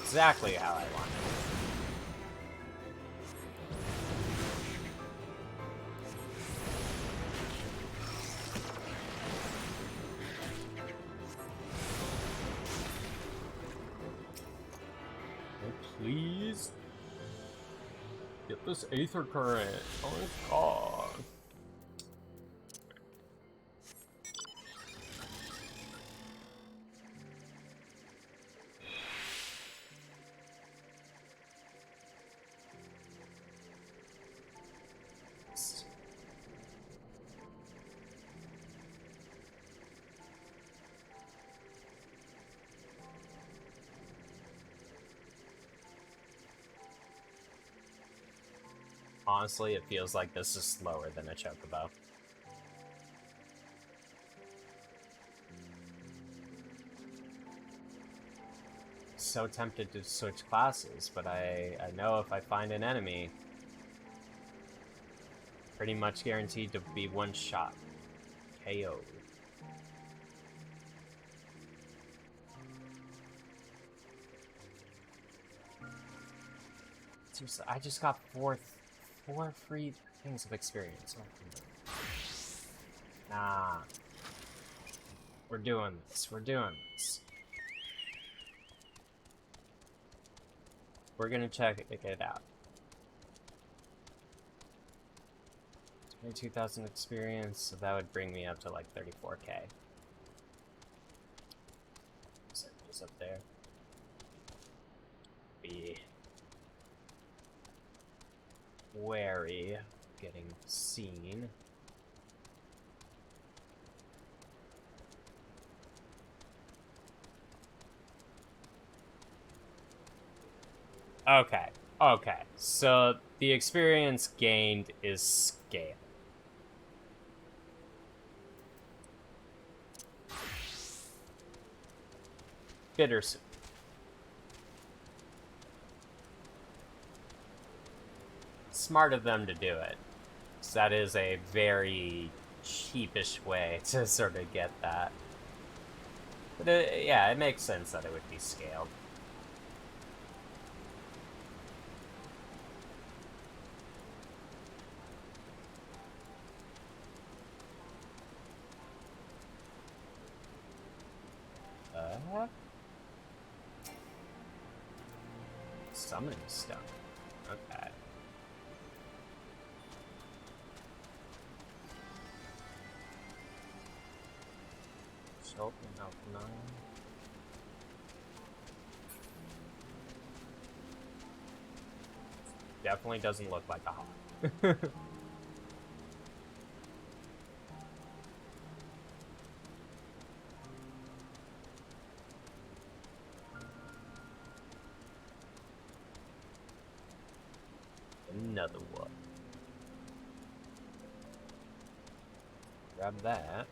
Exactly how I want it. Please get this aether current. Oh my god. Honestly, it feels like this is slower than a chocobo. So tempted to switch classes, but I know if I find an enemy, pretty much guaranteed to be one shot. KO. I just got four free things of experience. Nah. We're doing this. We're doing this. We're gonna check it out. 22,000 experience, so that would bring me up to like 34k. So it's up there. Be wary of getting seen. Okay. Okay. So the experience gained is scale. Bittersweet. Smart of them to do it. So that is a very cheapish way to sort of get that. But yeah, it makes sense that it would be scaled. Summon stuff. Okay. Open up 9. Definitely doesn't look like a hawk. Another one. Grab that.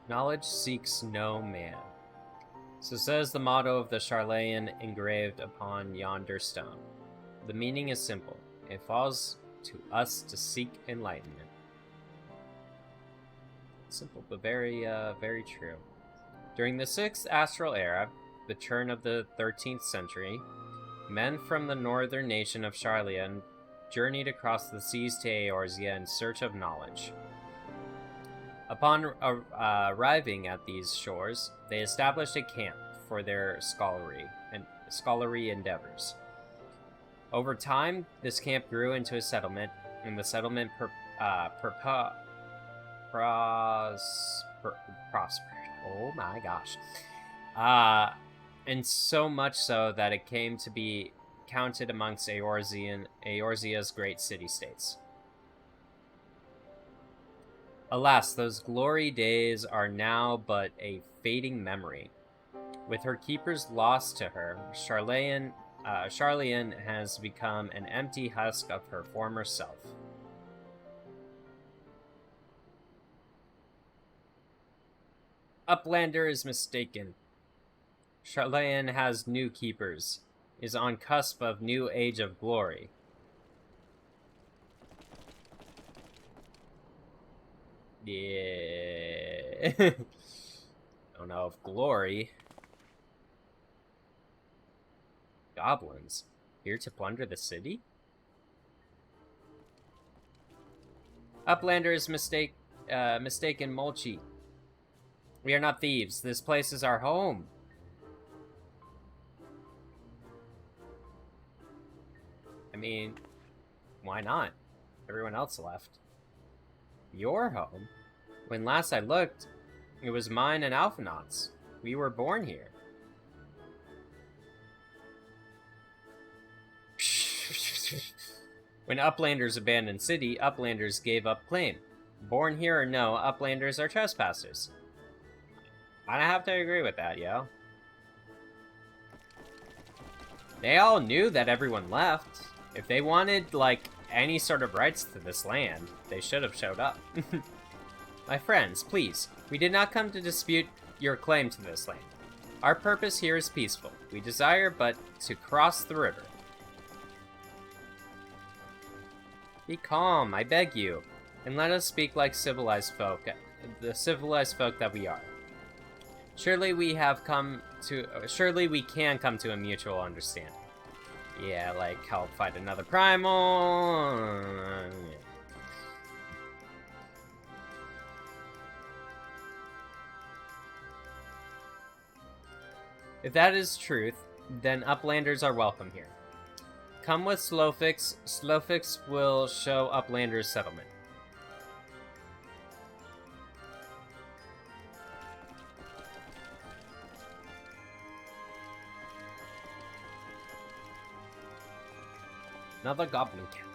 Knowledge seeks no man. So says the motto of the Charlayan engraved upon yonder stone. The meaning is simple. It falls to us to seek enlightenment. Simple, but very true. During the 6th Astral Era, the turn of the 13th century, men from the northern nation of Charlian journeyed across the seas to Eorzea in search of knowledge. Upon arriving at these shores, they established a camp for their scholarly endeavors. Over time, this camp grew into a settlement, and the settlement prospered. Oh my gosh. And so much so that it came to be counted amongst Eorzea's great city-states. Alas, those glory days are now but a fading memory. With her keepers lost to her, Charlayan has become an empty husk of her former self. Uplander is mistaken. Charlayan has new keepers, is on cusp of new age of glory. Yeah. Don't know if glory. Goblins here to plunder the city? Uplander is mistaken Molchi. We are not thieves. This place is our home. I mean, why not? Everyone else left. Your home? When last I looked, it was mine and Alphinaud's. We were born here. When Uplanders abandoned city, Uplanders gave up claim. Born here or no, Uplanders are trespassers. I have to agree with that, yo. They all knew that everyone left. If they wanted, like, any sort of rights to this land, they should have showed up. My friends, please, we did not come to dispute your claim to this land. Our purpose here is peaceful. We desire but to cross the river. Be calm, I beg you, and let us speak like civilized folk, the civilized folk that we are. Surely we can come to a mutual understanding. Yeah, like help fight another primal. If that is truth, then Uplanders are welcome here. Come with Slowfix. Slowfix will show Uplanders settlement. Another goblin camp.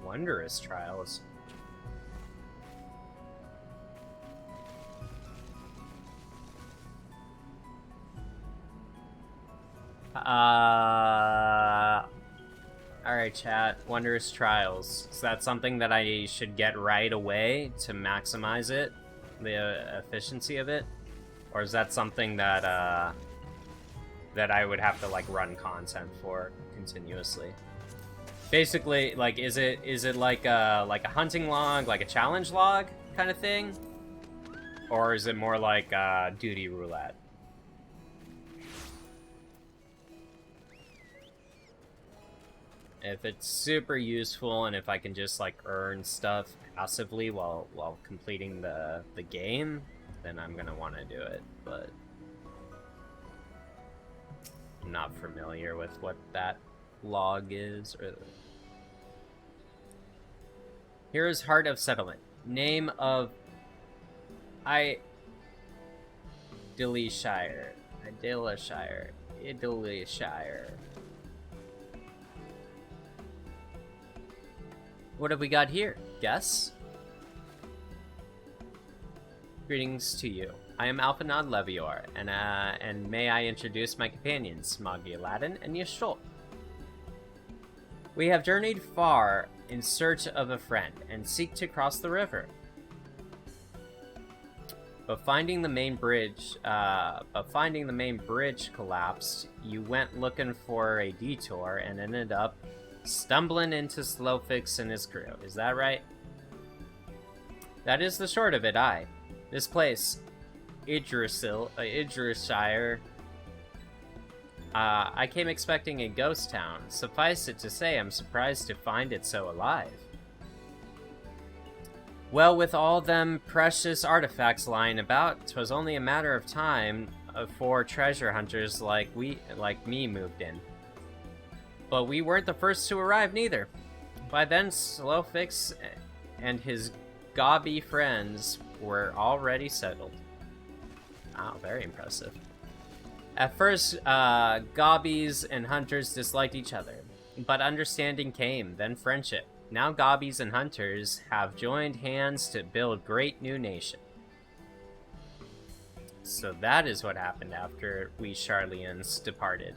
Wondrous trials. Alright, chat. Wondrous trials. Is that something that I should get right away to maximize it? The efficiency of it? Or is that something that, that I would have to, like, run content for continuously? Basically, like, is it like a hunting log, like a challenge log kind of thing? Or is it more like duty roulette? If it's super useful and if I can just like earn stuff passively while completing the game, then I'm gonna want to do it, but I'm not familiar with what that log is. Here is Heart of Settlement. Name of Idylishire. What have we got here? Guess? Greetings to you. I am Alphanod Levior, and may I introduce my companions, Smoggy Aladdin and Yashol. We have journeyed far in search of a friend, and seek to cross the river. But finding the main bridge collapsed, you went looking for a detour and ended up stumbling into Slowfix and his crew. Is that right? That is the short of it, aye. This place, Idrishire, I came expecting a ghost town. Suffice it to say, I'm surprised to find it so alive. Well, with all them precious artifacts lying about, 'twas only a matter of time before treasure hunters like me moved in. But we weren't the first to arrive, neither. By then, Slowfix and his gobby friends were already settled. Wow, very impressive. At first, gobbies and hunters disliked each other, but understanding came, then friendship. Now gobbies and hunters have joined hands to build great new nation. So that is what happened after we Charlians departed.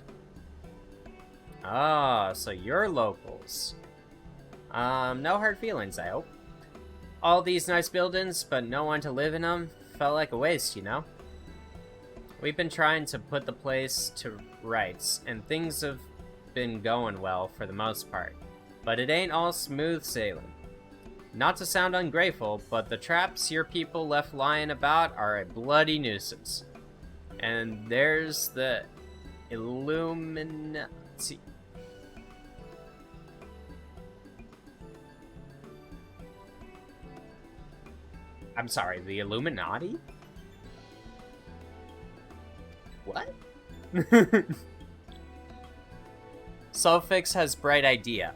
Ah, so you're locals. No hard feelings, I hope. All these nice buildings, but no one to live in them, felt like a waste, you know? We've been trying to put the place to rights, and things have been going well for the most part. But it ain't all smooth sailing. Not to sound ungrateful, but the traps your people left lying about are a bloody nuisance. And there's the See. I'm sorry, the Illuminati? What? Sulfix has bright idea.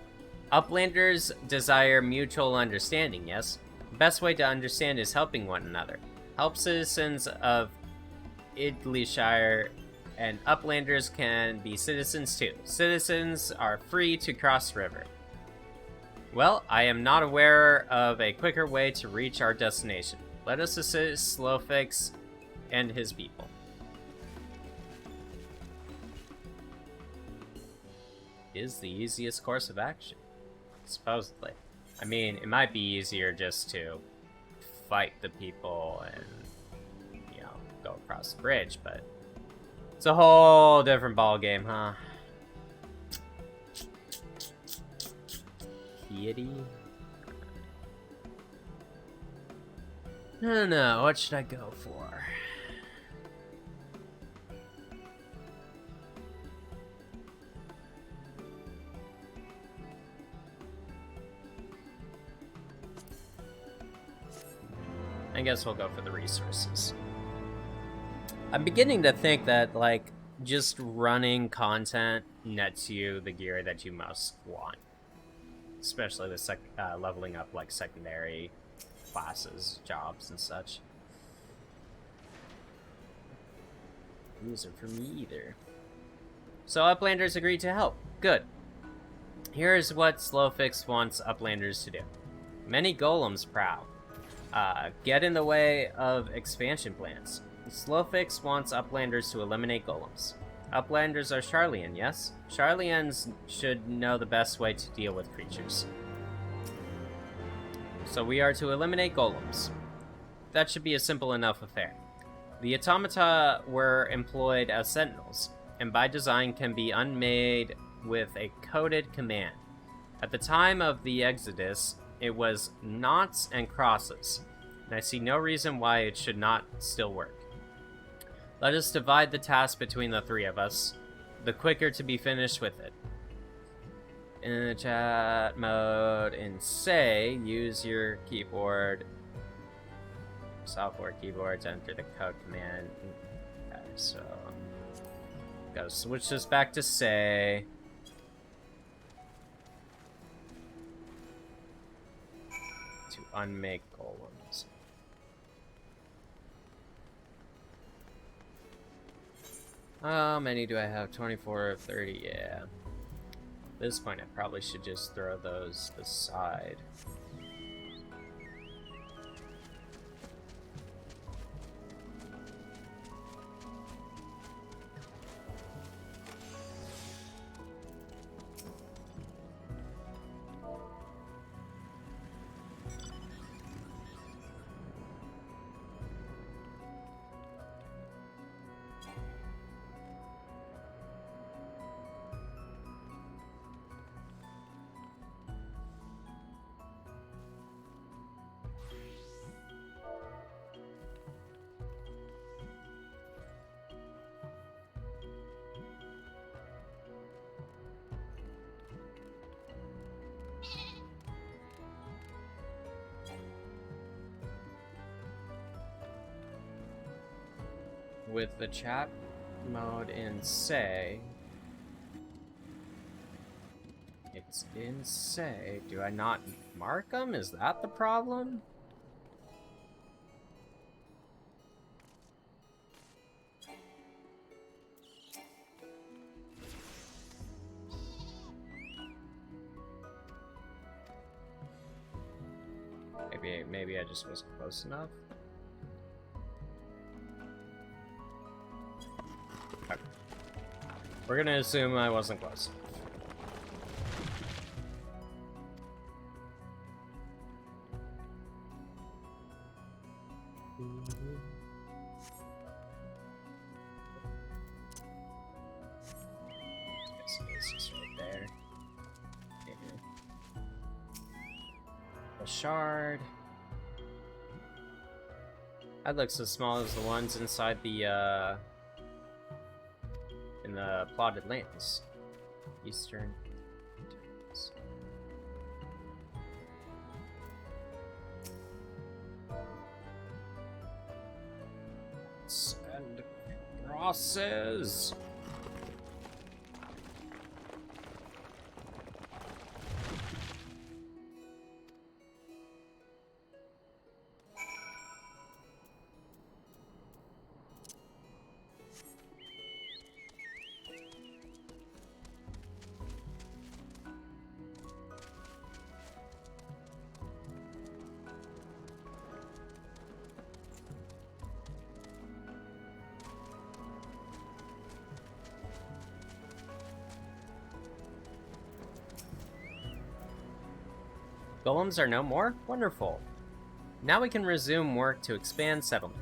Uplanders desire mutual understanding, yes? The best way to understand is helping one another. Help citizens of Idleyshire and Uplanders can be citizens too. Citizens are free to cross the river. Well, I am not aware of a quicker way to reach our destination. Let us assist Slowfix and his people. Is the easiest course of action, supposedly. I mean, it might be easier just to fight the people and, you know, go across the bridge, but it's a whole different ball game, huh? Kitty? I don't know, what should I go for? I guess we'll go for the resources. I'm beginning to think that, like, just running content nets you the gear that you most want. Especially with leveling up, like, secondary classes, jobs, and such. These are for me either. So Uplanders agreed to help. Good. Here's what Slowfix wants Uplanders to do. Many golems prowl. Get in the way of expansion plans. Slowfix wants Uplanders to eliminate golems. Uplanders are Sharlayan, yes? Sharlayans should know the best way to deal with creatures. So we are to eliminate golems. That should be a simple enough affair. The automata were employed as sentinels, and by design can be unmade with a coded command. At the time of the Exodus, it was noughts and crosses, and I see no reason why it should not still work. Let us divide the task between the three of us, the quicker to be finished with it. In the chat mode, in say, use your keyboard, software keyboard to enter the code command. Okay, so gotta switch this back to say. To unmake golems. How many do I have? 24 or 30? Yeah. At this point, I probably should just throw those aside. With the chat mode in say, it's in say. Do I not mark them? Is that the problem? Maybe I just wasn't close enough. Okay. We're gonna assume I wasn't close enough. It's just right there. A shard. That looks as small as the ones inside the in the plotted lands. Eastern. Send crosses. Golems are no more? Wonderful. Now we can resume work to expand settlement.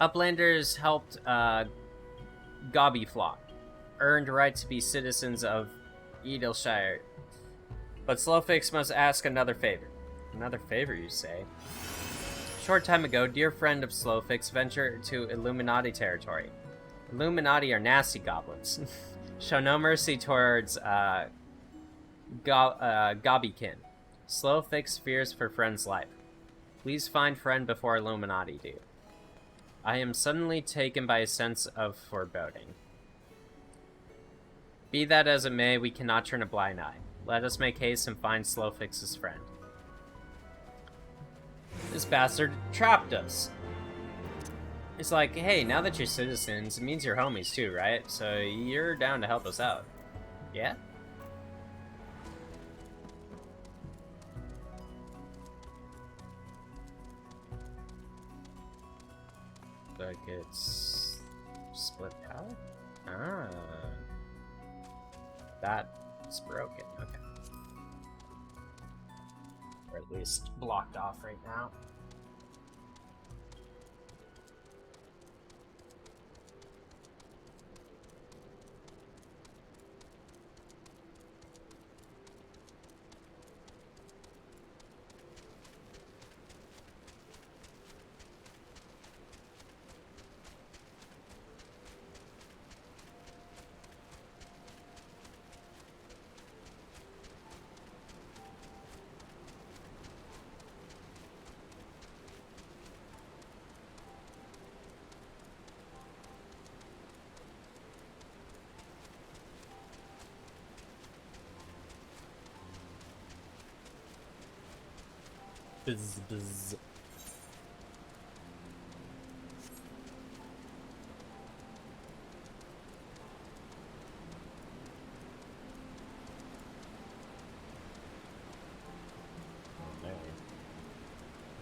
Uplanders helped Gobbyflock, earned right to be citizens of Edelshire. But Slowfix must ask another favor. Another favor, you say? Short time ago, dear friend of Slowfix ventured to Illuminati territory. Illuminati are nasty goblins. Show no mercy towards Gobbykin. Slowfix fears for friend's life. Please find friend before Illuminati do. I am suddenly taken by a sense of foreboding. Be that as it may, we cannot turn a blind eye. Let us make haste and find Slowfix's friend. This bastard trapped us. It's like, hey, now that you're citizens, it means you're homies too, right? So you're down to help us out. Yeah? Like it's split power? Ah. That's broken, okay. Or at least blocked off right now. Bzz, bzz.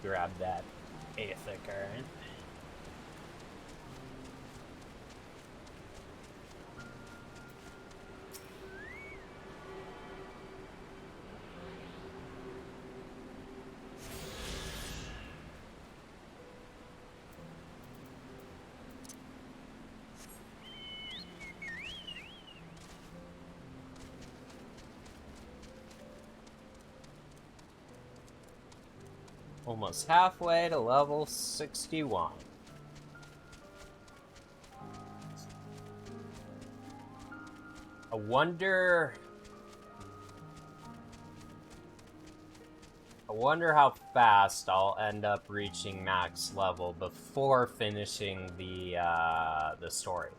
Grab that Aether Current. Almost halfway to level 61. I wonder how fast I'll end up reaching max level before finishing the story.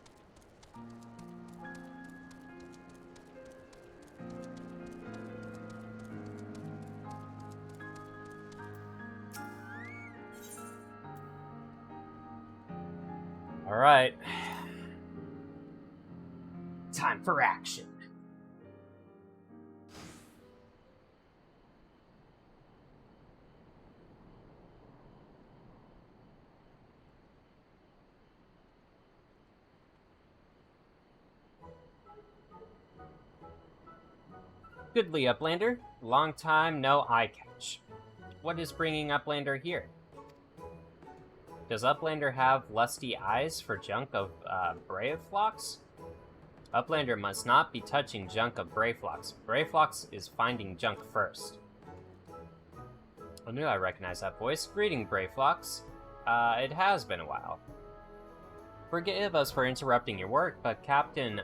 All right. Time for action. Goodly, Uplander. Long time no eye catch. What is bringing Uplander here? Does Uplander have lusty eyes for junk of brave flocks? Uplander must not be touching junk of Brayflox. Brayflox is finding junk first. I knew I recognized that voice. Greeting, Brayflox. It has been a while. Forgive us for interrupting your work, but Captain,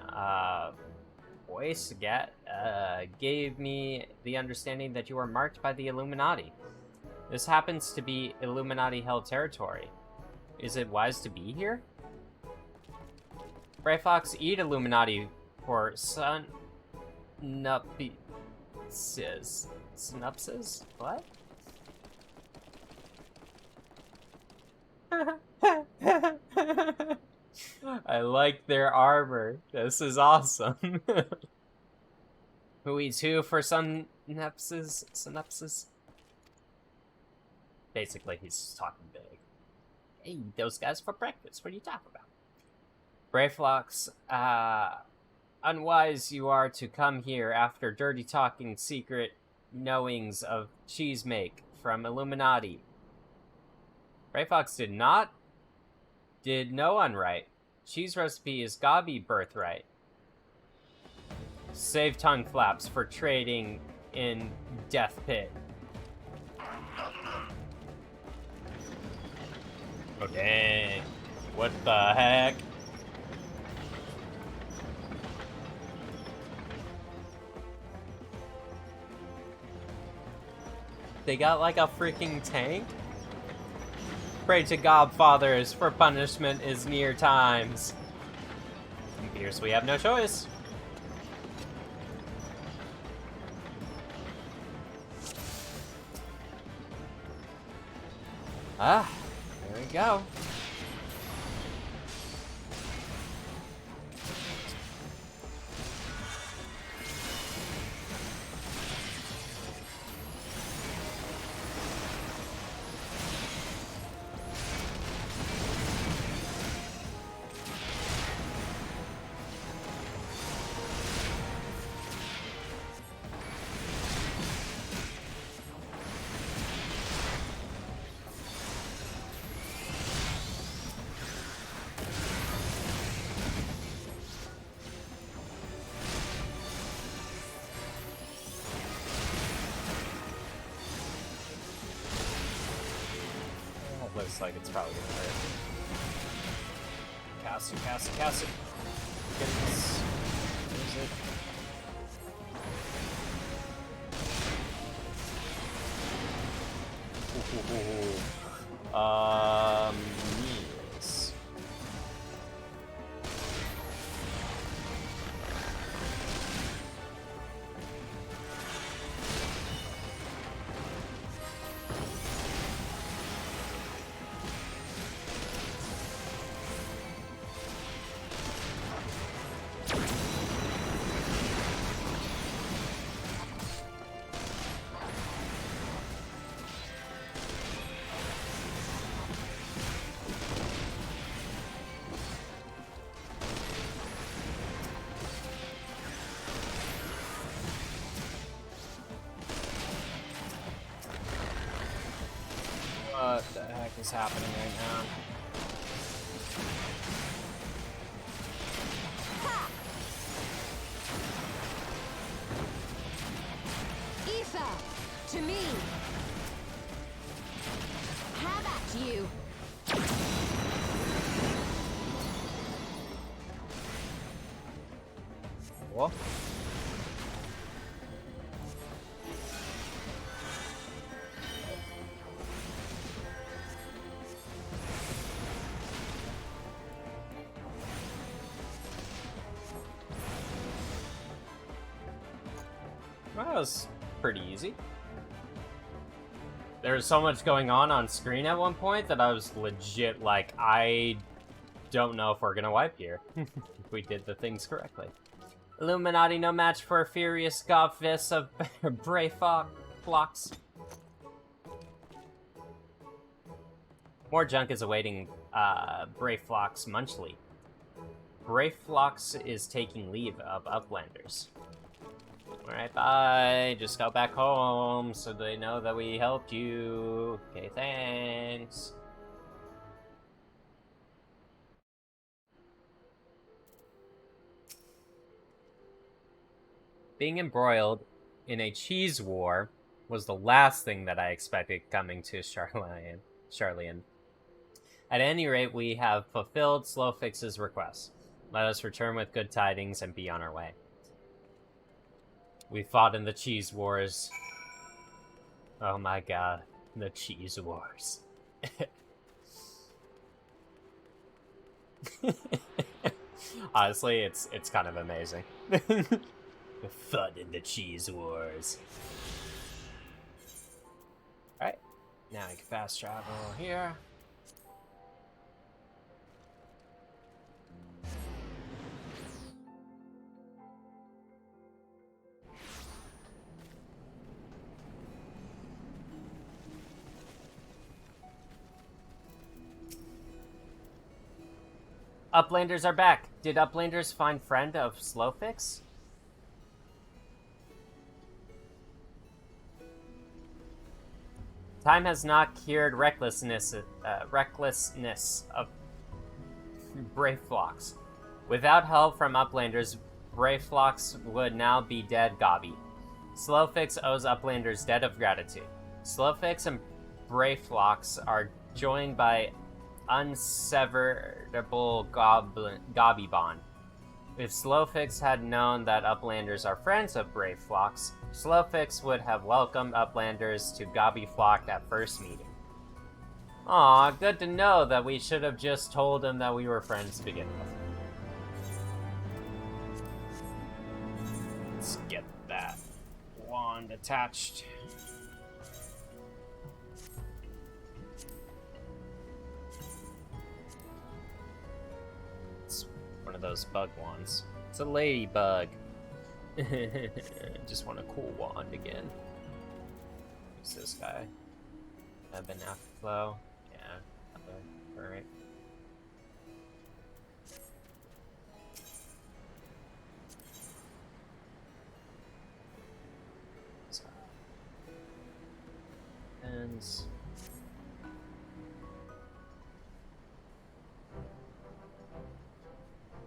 Voice gave me the understanding that you are marked by the Illuminati. This happens to be Illuminati-held territory. Is it wise to be here? Brayfox, eat Illuminati for synopsis? What? I like their armor. This is awesome. Who eats who for synopsis? Basically, he's talking big. Hey, those guys for breakfast. What are you talking about? Brayflox, unwise you are to come here after dirty talking secret knowings of cheese make from Illuminati. Brayfox did no unright. Cheese recipe is gobby birthright. Save tongue flaps for trading in death pit. Okay, what the heck? They got like a freaking tank? Pray to Godfathers, for punishment is near times. Appears we have no choice. Ah, there we go. Looks like it's probably gonna hurt. Cast it. Get this. Where is it? Yes. What the heck is happening right now? Ether, to me. How about you? What? That was pretty easy. There was so much going on screen at one point that I was legit like, I don't know if we're gonna wipe here. If we did the things correctly. Illuminati no match for furious godfists of Brayfox. More junk is awaiting Brayflox Munchley. Brayflox is taking leave of Uplanders. Alright, bye. Just go back home so they know that we helped you. Okay, thanks. being embroiled in a cheese war was the last thing that I expected coming to Charlian. At any rate, we have fulfilled Slowfix's request. Let us return with good tidings and be on our way. We fought in the cheese wars. Oh my god, the cheese wars. Honestly, it's kind of amazing. The fun in the cheese wars. Alright, now I can fast travel here. Uplanders are back. Did Uplanders find friend of Slowfix? Time has not cured recklessness of Brayflox. Without help from Uplanders, Brayflox would now be dead gobby. Slowfix owes Uplanders debt of gratitude. Slowfix and Brayflox are joined by unseverable gobby bond. If Slowfix had known that Uplanders are friends of Brayflox, Slowfix would have welcomed Uplanders to Gobbyflock at first meeting. Aw, good to know that we should have just told him that we were friends to begin with. Let's get that wand attached. It's one of those bug wands. It's a ladybug. Just want a cool wand again. Who's this guy? Eben Afterflow. Yeah, alright. Ends.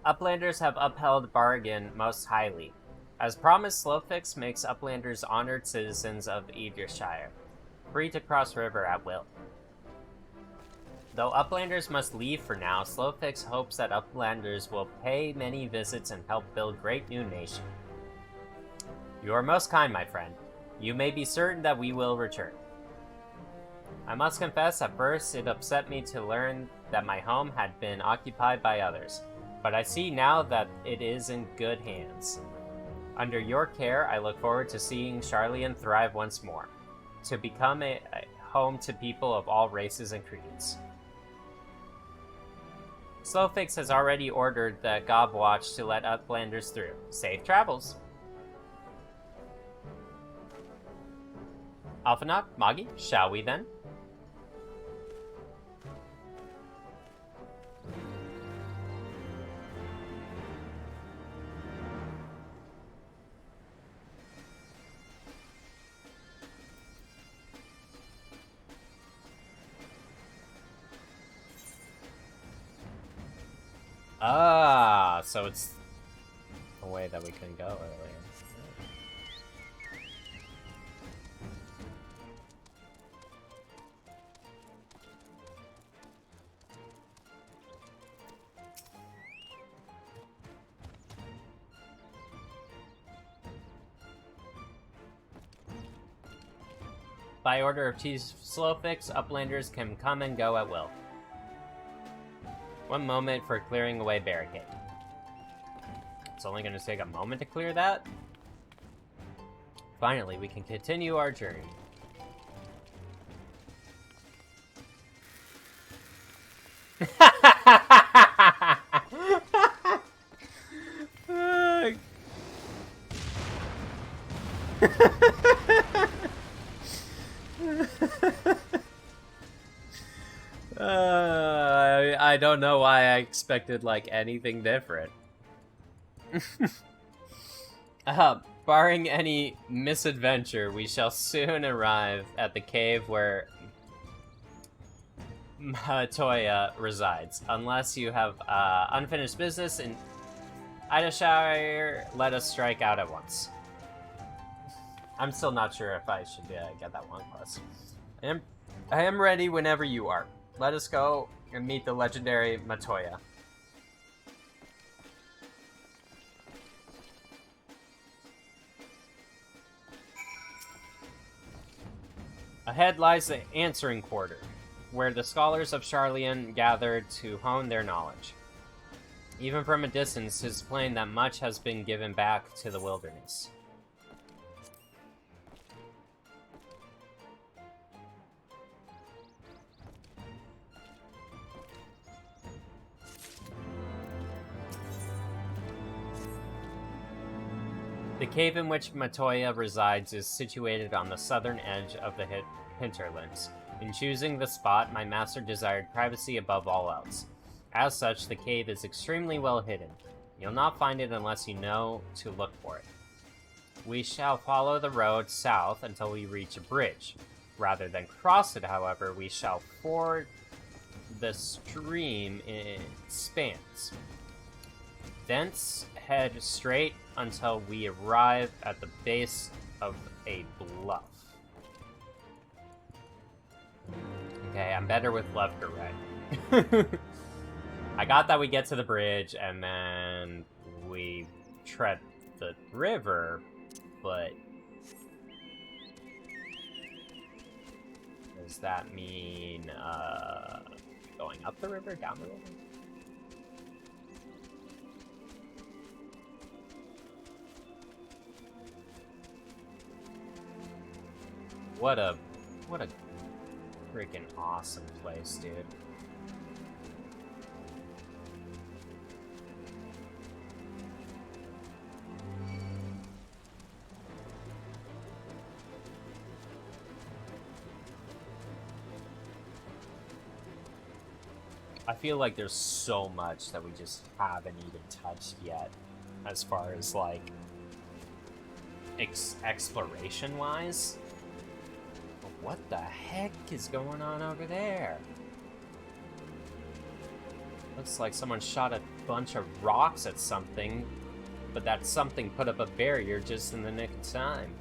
Uplanders have upheld bargain most highly. As promised, Slowfix makes Uplanders honored citizens of Idrishire, free to cross river at will. Though Uplanders must leave for now, Slowfix hopes that Uplanders will pay many visits and help build great new nation. You are most kind, my friend. You may be certain that we will return. I must confess, at first it upset me to learn that my home had been occupied by others, but I see now that it is in good hands. Under your care, I look forward to seeing Charlian thrive once more, to become a home to people of all races and creeds. Slowfix has already ordered the Gobwatch to let Uplanders through. Safe travels! Alphanaut, Magi, shall we then? Ah, so it's a way that we couldn't go earlier. By order of Chief Slowfix, Uplanders can come and go at will. One moment for clearing away barricade. It's only going to take a moment to clear that. Finally, we can continue our journey. I don't know why I expected, like, anything different. Barring any misadventure, we shall soon arrive at the cave where Matoya resides. Unless you have unfinished business in Idrishire, let us strike out at once. I'm still not sure if I should get that one quest. I am ready whenever you are. Let us go and meet the legendary Matoya. Ahead lies the answering quarter, where the scholars of Sharlayan gathered to hone their knowledge. Even from a distance, it is plain that much has been given back to the wilderness. The cave in which Matoya resides is situated on the southern edge of the hinterlands. In choosing the spot, my master desired privacy above all else. As such, the cave is extremely well hidden. You'll not find it unless you know to look for it. We shall follow the road south until we reach a bridge. Rather than cross it, however, we shall ford the stream in spans. Thence, head straight until we arrive at the base of a bluff. Okay, I'm better with left or right. I got that we get to the bridge and then we tread the river, but does that mean going up the river, down the river? What a freaking awesome place, dude. I feel like there's so much that we just haven't even touched yet, as far as like exploration-wise. What the heck is going on over there? Looks like someone shot a bunch of rocks at something, but that something put up a barrier just in the nick of time.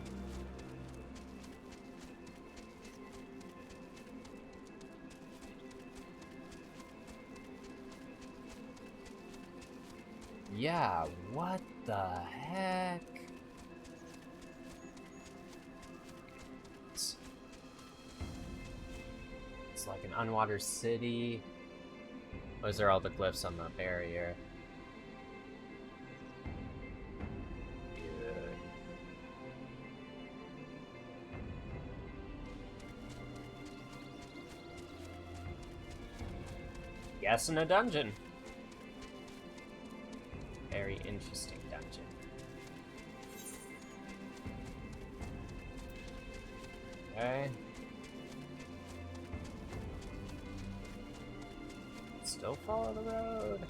Yeah, what the heck? It's like an unwatered city. Those are all the glyphs on the barrier. Good. Guess in a dungeon. Very interesting dungeon. Okay. Still follow the road.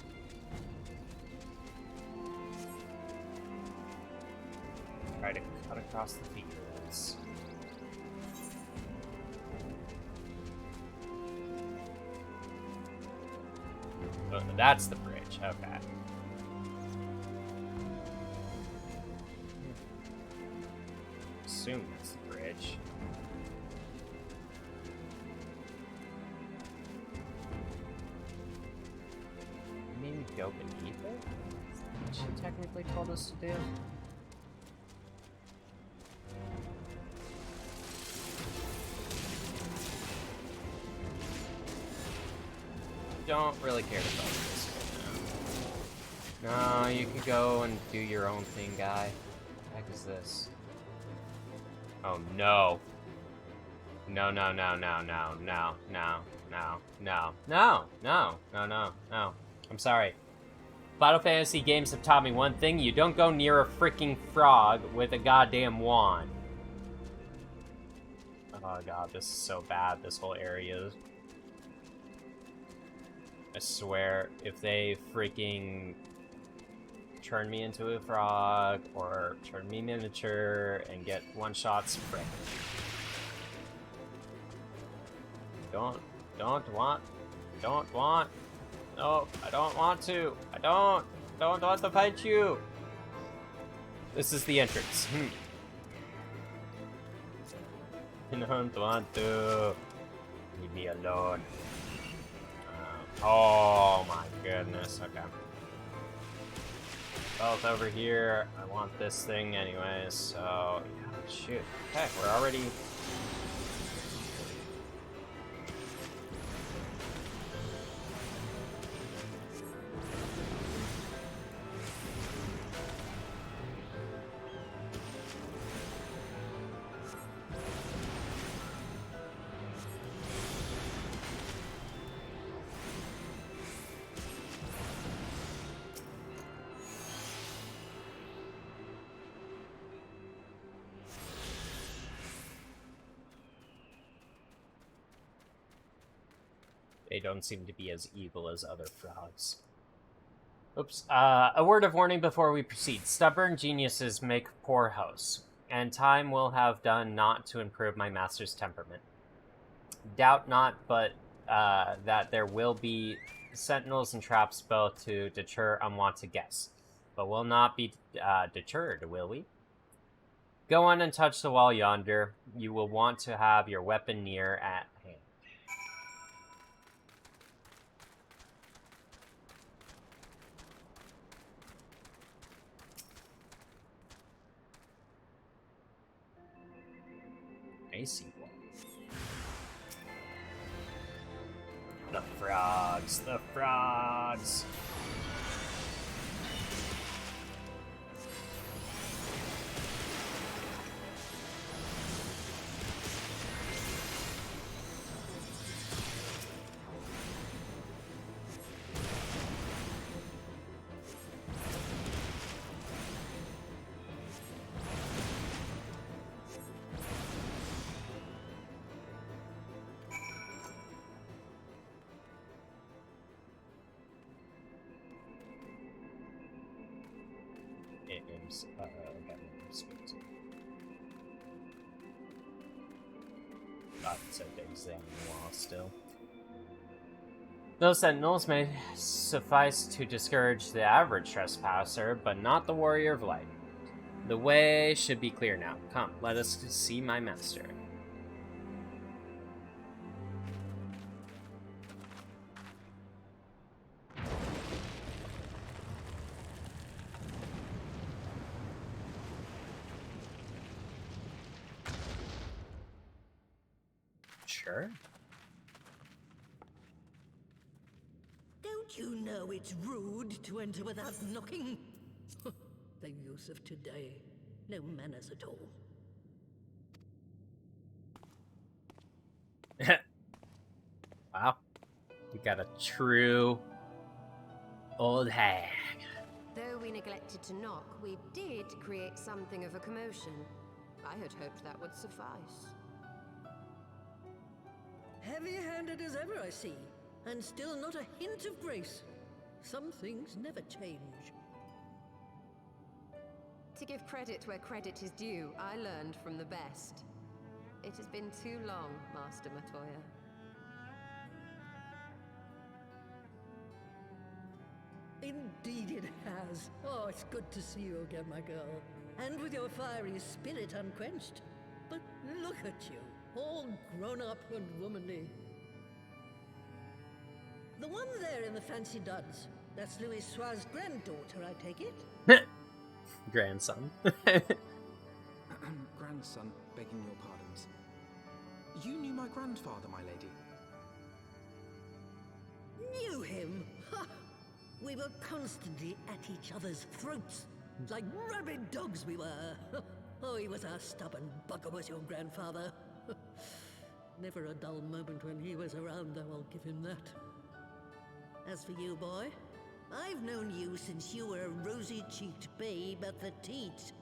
Try to cut across the fields. Oh, that's the bridge. Okay. Assume that's the bridge. You mean go beneath it? Is that what she technically told us to do? Don't really care to focus right now. No, you can go and do your own thing, guy. What the heck is this? Oh no. No, no, no, no, no, no, no, no, no, no, no, no, no, no. I'm sorry. Final Fantasy games have taught me one thing: you don't go near a freaking frog with a goddamn wand. Oh god, this is so bad, this whole area. I swear, if they freaking turn me into a frog, or turn me miniature, and get one-shots, frick. Don't want, no, I don't want to, I don't want to fight you. This is the entrance. I don't want to. Leave me alone. Oh my goodness, okay. Both over here. I want this thing anyways, so yeah, shoot. Okay, we're already... They don't seem to be as evil as other frogs. Oops. A word of warning before we proceed. Stubborn geniuses make poor hosts, and time will have done naught to improve my master's temperament. Doubt not, but that there will be sentinels and traps both to deter unwanted guests. But we'll not be deterred, will we? Go on and touch the wall yonder. You will want to have your weapon near at hand. I see one. The frogs, the frogs! God, it's so big thing on the wall still. Those sentinels may suffice to discourage the average trespasser, but not the warrior of light. The way should be clear now. Come, let us see my master. Sure. Don't you know it's rude to enter without knocking? The youth of today. No manners at all. Wow. We got a true old hag. Though we neglected to knock, we did create something of a commotion. I had hoped that would suffice. Heavy-handed as ever, I see. And still not a hint of grace. Some things never change. To give credit where credit is due, I learned from the best. It has been too long, Master Matoya. Indeed it has. Oh, it's good to see you again, my girl. And with your fiery spirit unquenched. But look at you, all grown up and womanly. The one there in the fancy duds, that's Louis Soir's granddaughter, I take it? Grandson. Grandson, begging your pardons. You knew my grandfather, my lady. Knew him? Ha! We were constantly at each other's throats. Like rabid dogs we were. Oh, he was a stubborn bugger, was your grandfather. Never a dull moment when he was around, though, I'll give him that. As for you, boy, I've known you since you were a rosy-cheeked babe at the teat.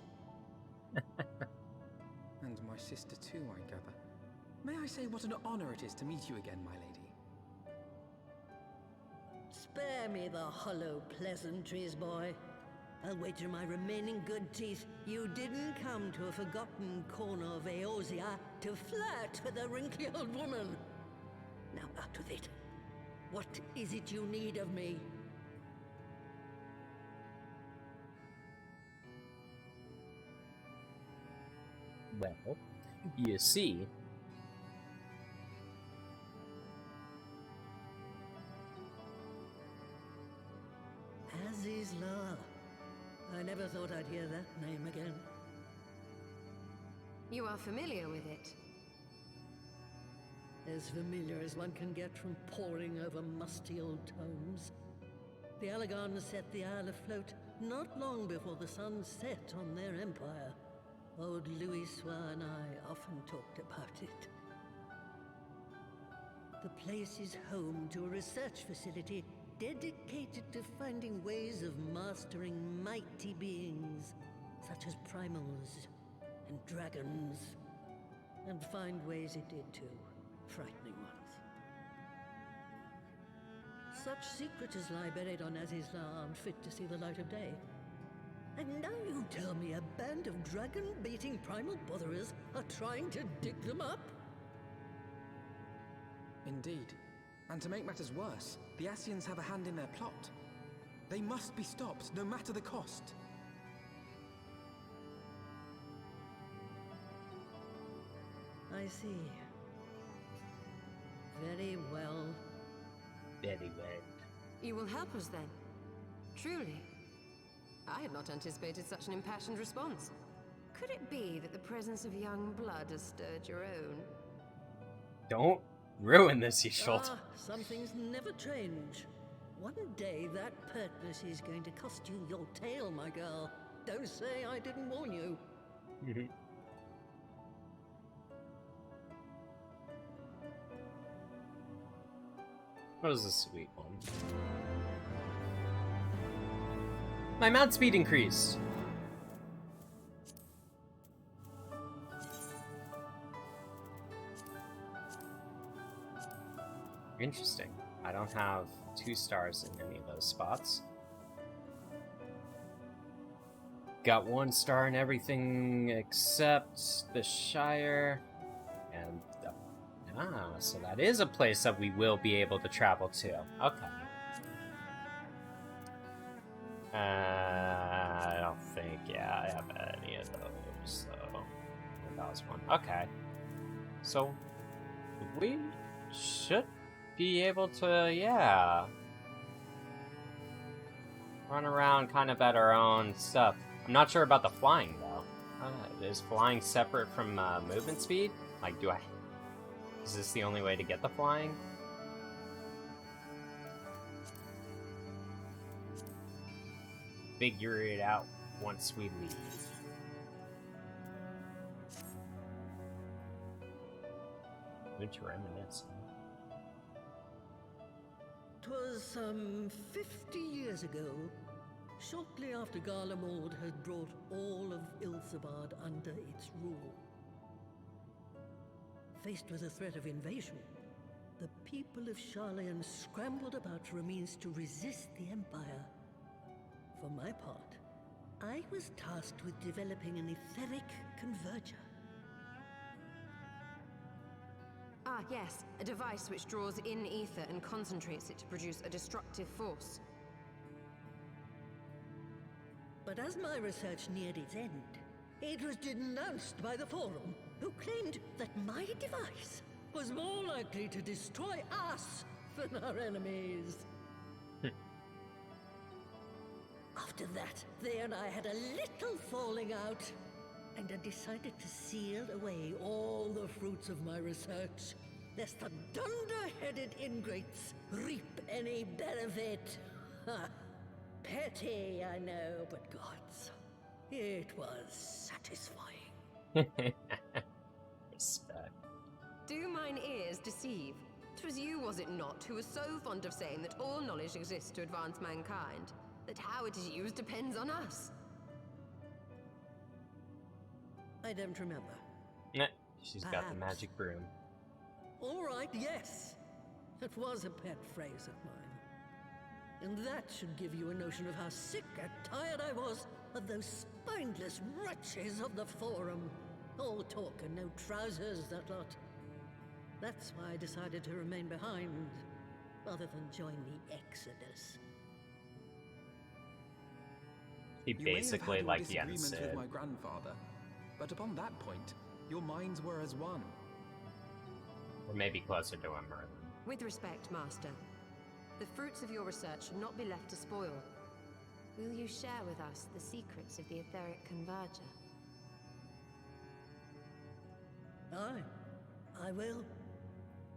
And my sister too, I gather. May I say what an honor it is to meet you again, my lady? Spare me the hollow pleasantries, boy. I'll wager my remaining good teeth you didn't come to a forgotten corner of Eorzea to flirt with a wrinkly old woman. Now out with it. What is it you need of me? Well, you see, thought I'd hear that name again. You are familiar with it? As familiar as one can get from poring over musty old tomes. The Allagans set the Isle afloat not long before the sun set on their empire. Old Louis Soir and I often talked about it. The place is home to a research facility dedicated to finding ways of mastering mighty beings, such as primals and dragons. And find ways it did too, frightening ones. Such secrets as lie buried on Azizla aren't fit to see the light of day. And now you tell me a band of dragon-baiting primal botherers are trying to dig them up? Indeed. And to make matters worse, the Ascians have a hand in their plot. They must be stopped, no matter the cost. I see. Very well. Very well. You will help us then? Truly? I had not anticipated such an impassioned response. Could it be that the presence of young blood has stirred your own? Don't ruin this, Ishgard. Some things never change. One day that pertness is going to cost you your tail, my girl. Don't say I didn't warn you. That was a sweet one. My mount speed increased. Interesting. I don't have 2 stars in any of those spots. Got 1 star in everything except the Shire. And so that is a place that we will be able to travel to. Okay. I don't think, I have any of those, so that was 1. Okay. So, we should be able to, run around kind of at our own stuff. I'm not sure about the flying, though. Is flying separate from movement speed? Like, is this the only way to get the flying? Figure it out once we leave. 'Twas some 50 years ago, shortly after Garlemald had brought all of Ilsabard under its rule. Faced with the threat of invasion, the people of Sharlayan scrambled about for a means to resist the Empire. For my part, I was tasked with developing an etheric converger. Ah, yes, a device which draws in ether and concentrates it to produce a destructive force. But as my research neared its end, it was denounced by the Forum, who claimed that my device was more likely to destroy us than our enemies. After that, they and I had a little falling out, and I decided to seal away all the fruits of my research, lest the dunder-headed ingrates reap any benefit. Petty, I know, but gods, it was satisfying. Respect. Do mine ears deceive? 'Twas you, was it not, who was so fond of saying that all knowledge exists to advance mankind, that how it is used depends on us? I don't remember. Nah, she's got the Perhaps. magic broom. All right, yes. It was a pet phrase of mine. And that should give you a notion of how sick and tired I was of those spineless wretches of the Forum. All talk and no trousers, that lot. That's why I decided to remain behind, rather than join the Exodus. He You may have basically, had like disagreements Yen with said. my grandfather, but upon that point, your minds were as one. Or maybe closer to him, Merlin. With respect, Master, the fruits of your research should not be left to spoil. Will you share with us the secrets of the etheric converger? I will.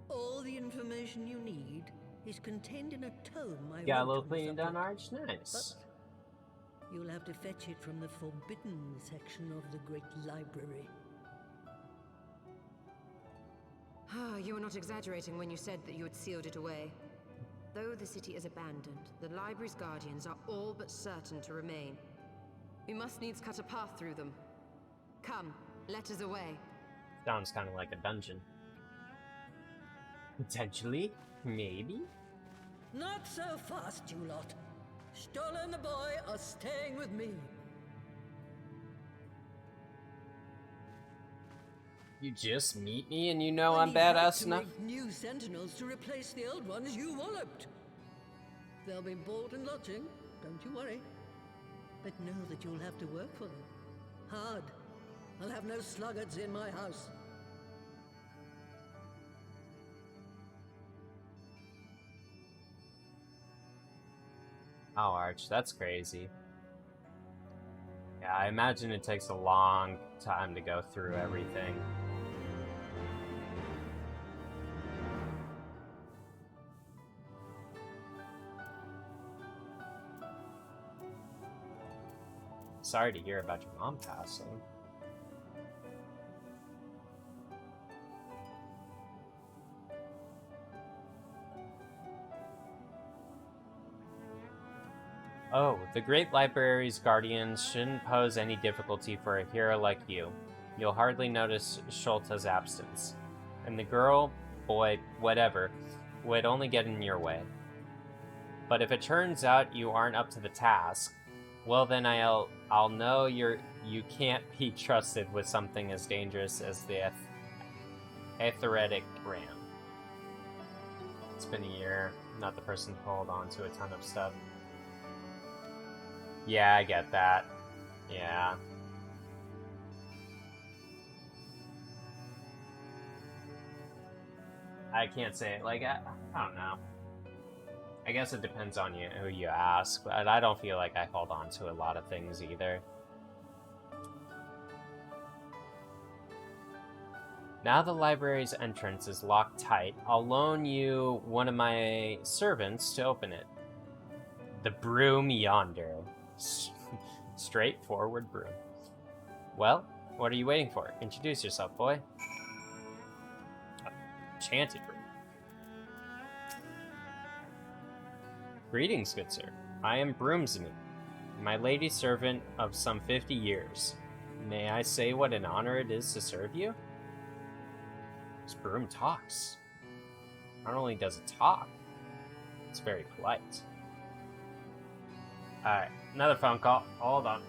All the information you need is contained in a tome I Got a wrote little on the cleaning done, subject. Arch. Nice. But you'll have to fetch it from the forbidden section of the Great Library. You were not exaggerating when you said that you had sealed it away. Though the city is abandoned, the library's guardians are all but certain to remain. We must needs cut a path through them. Come, let us away. Sounds kind of like a dungeon. Potentially? Maybe? Not so fast, you lot. Stola and the boy are staying with me. You just meet me and you know I I'm need help badass to enough? make new sentinels to replace the old ones you walloped. They'll be board and lodging, don't you worry. But know that you'll have to work for them. Hard. I'll have no sluggards in my house. Oh, Arch, that's crazy. Yeah, I imagine it takes a long time to go through everything. Sorry to hear about your mom passing. Oh, the Great Library's guardians shouldn't pose any difficulty for a hero like you. You'll hardly notice Sholta's absence. And the girl, boy, whatever, would only get in your way. But if it turns out you aren't up to the task, well then I'll know you can't be trusted with something as dangerous as the Aetheretic Ram. It's been a year, not the person who hold on to a ton of stuff. Yeah, I get that. Yeah. I can't say it. Like, I don't know. I guess it depends on you who you ask, but I don't feel like I hold on to a lot of things either. Now the library's entrance is locked tight. I'll loan you one of my servants to open it. The broom yonder. Straightforward broom. Well, what are you waiting for? Introduce yourself, boy. Enchanted broom. Greetings, good sir. I am Broomsman, my lady servant of some 50 years. May I say what an honor it is to serve you? This broom talks. Not only does it talk, it's very polite. Alright, another phone call. Hold on.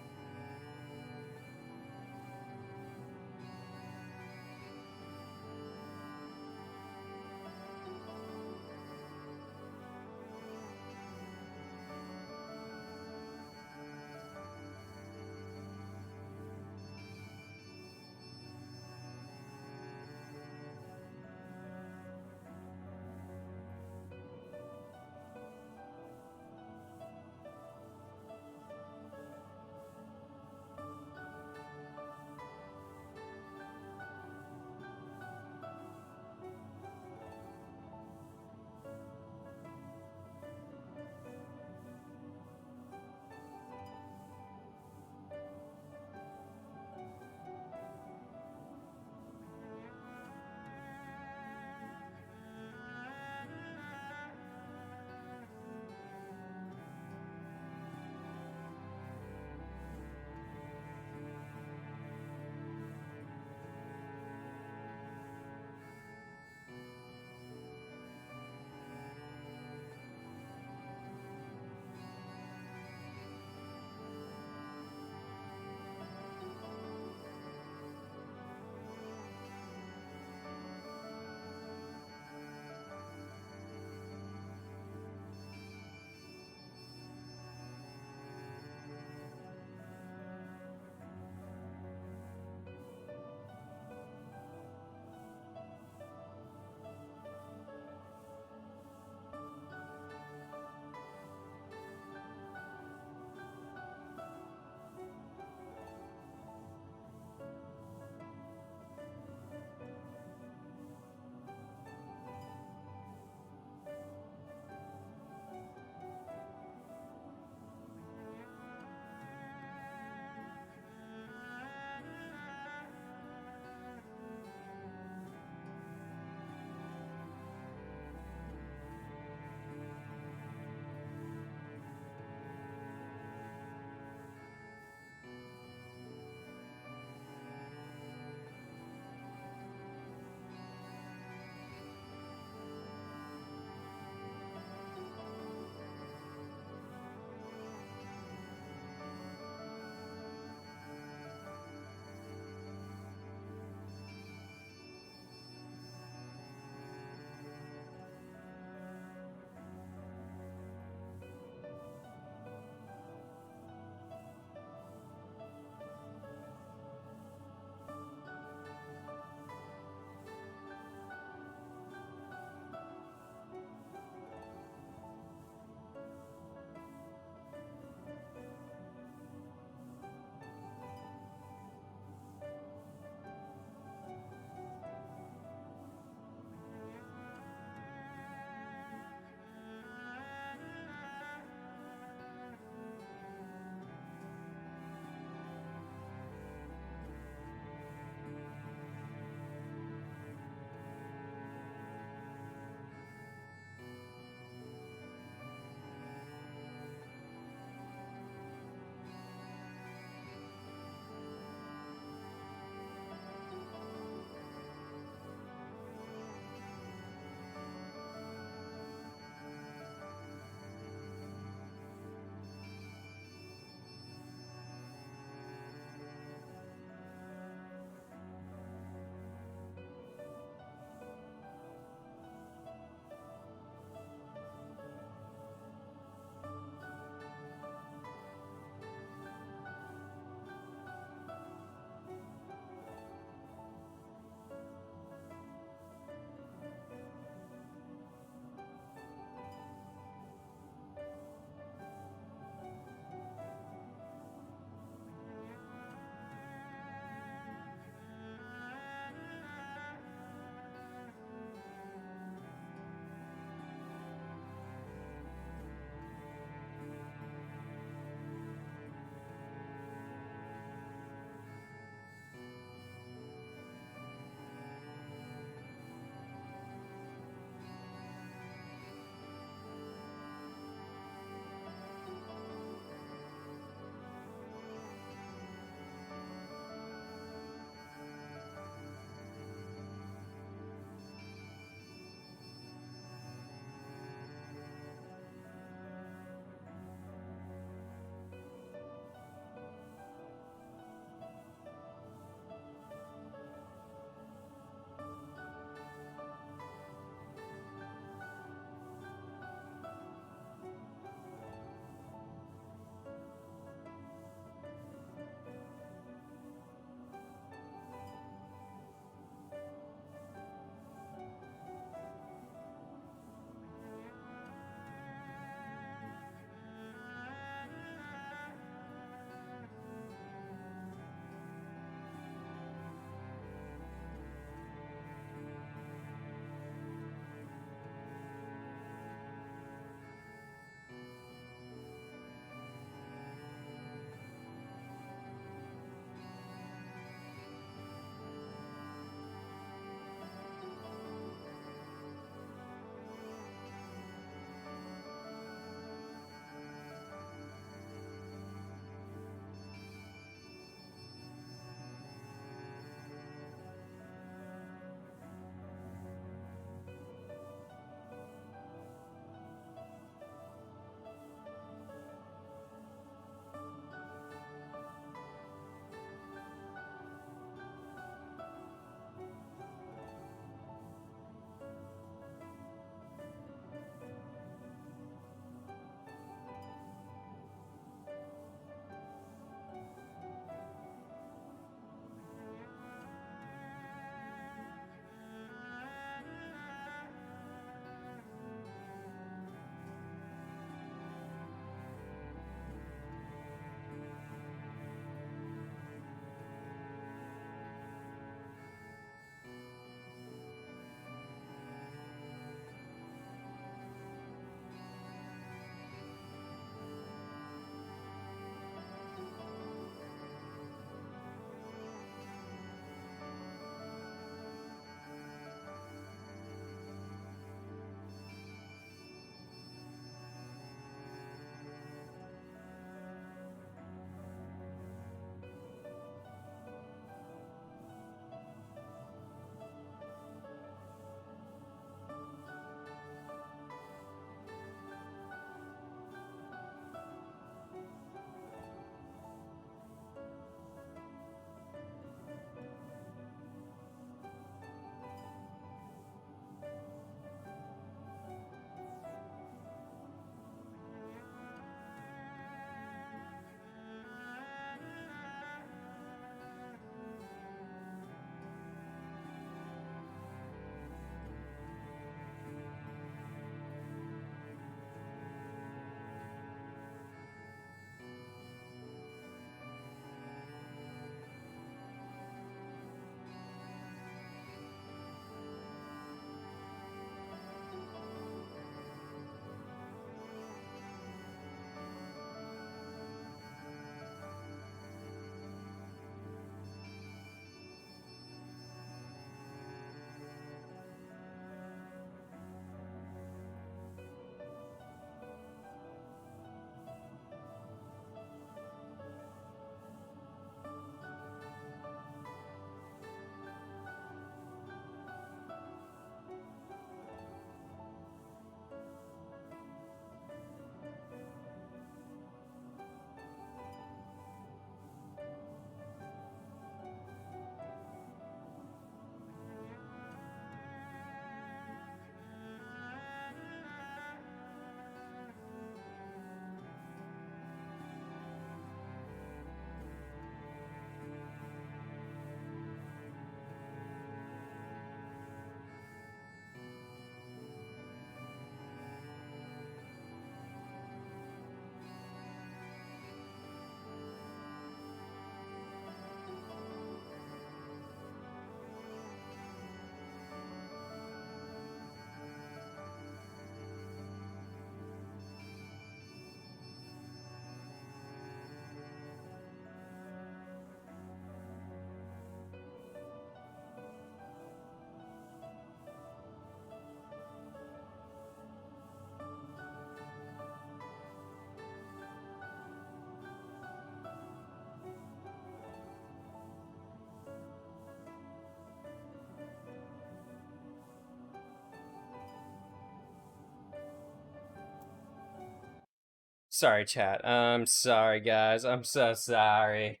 Sorry, chat. I'm sorry, guys. I'm so sorry.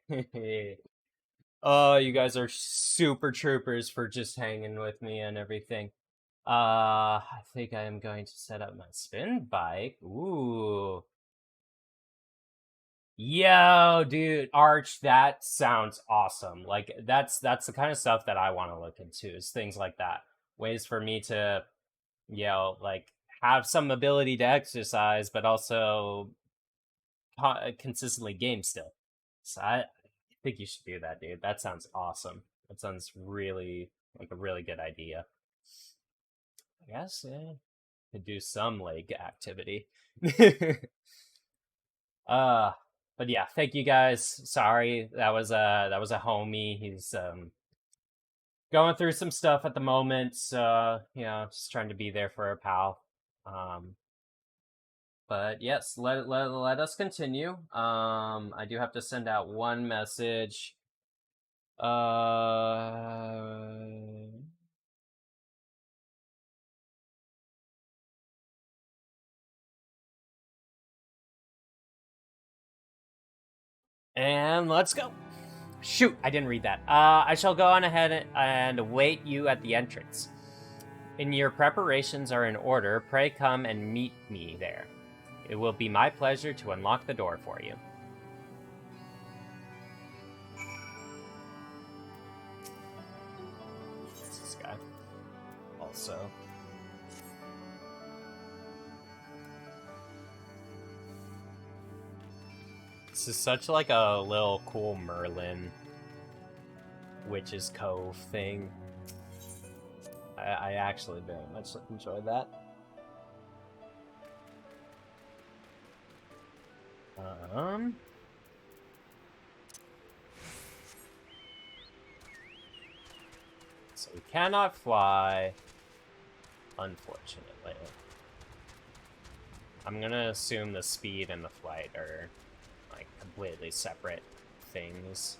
Oh, you guys are super troopers for just hanging with me and everything. I think I am going to set up my spin bike. Ooh. Yo, dude, Arch, that sounds awesome. Like that's the kind of stuff that I want to look into, is things like that. Ways for me to, like have some ability to exercise, but also consistently game still. So I think you should do that, dude. That sounds awesome. That sounds really like a really good idea. I guess, yeah, could do some leg activity. But yeah, thank you guys. Sorry, that was a homie. He's going through some stuff at the moment, so just trying to be there for a pal. But yes, let us continue. I do have to send out one message. And let's go. Shoot, I didn't read that. I shall go on ahead and await you at the entrance. In your preparations are in order, pray come and meet me there. It will be my pleasure to unlock the door for you. What's this guy? Also. This is such like a little cool Merlin Witch's Cove thing. I actually very much enjoyed that. So we cannot fly, unfortunately. I'm gonna assume the speed and the flight are like completely separate things.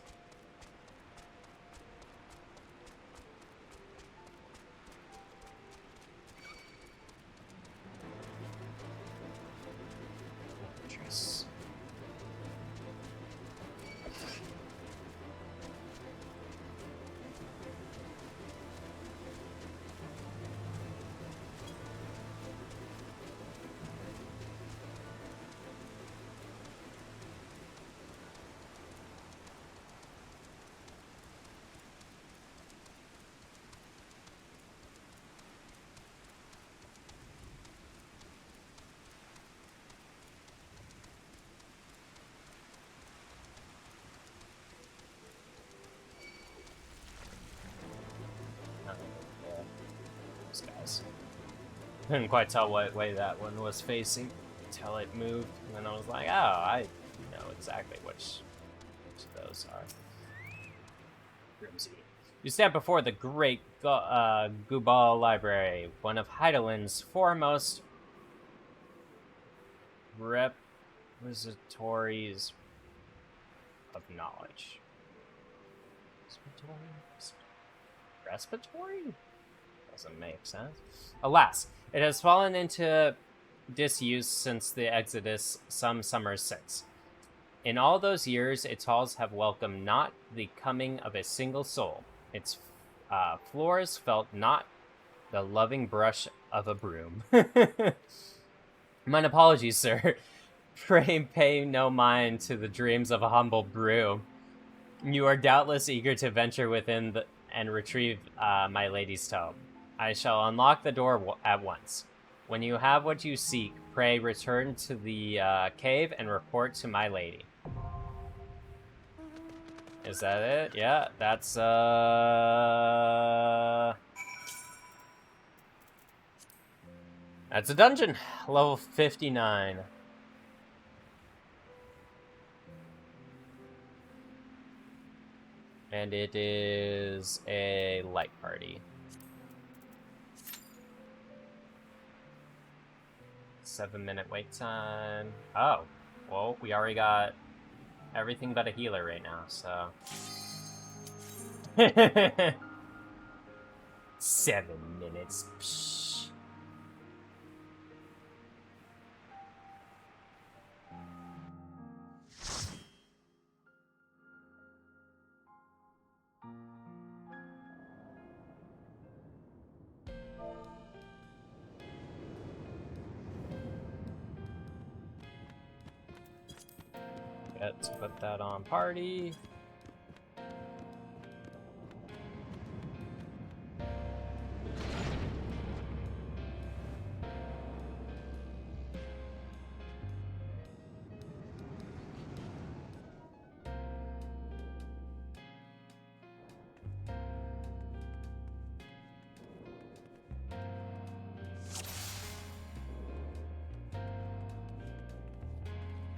Guys. Couldn't quite tell what way that one was facing until it moved, and then I was like, oh, I know exactly which of those are. Grimsy. You stand before the great Gubal Library, one of Heideland's foremost repositories of knowledge. Respiratory? Doesn't make sense. Alas, it has fallen into disuse since the Exodus some summers since. In all those years, its halls have welcomed not the coming of a single soul. Its floors felt not the loving brush of a broom. Mine apologies, sir. Pray pay no mind to the dreams of a humble broom. You are doubtless eager to venture within and retrieve my lady's tome. I shall unlock the door at once. When you have what you seek, pray return to the cave and report to my lady. Is that it? Yeah, that's a dungeon. Level 59. And it is a light party. 7-minute wait time. Oh, well, we already got everything but a healer right now, so. 7 minutes. Psh. Let's put that on party.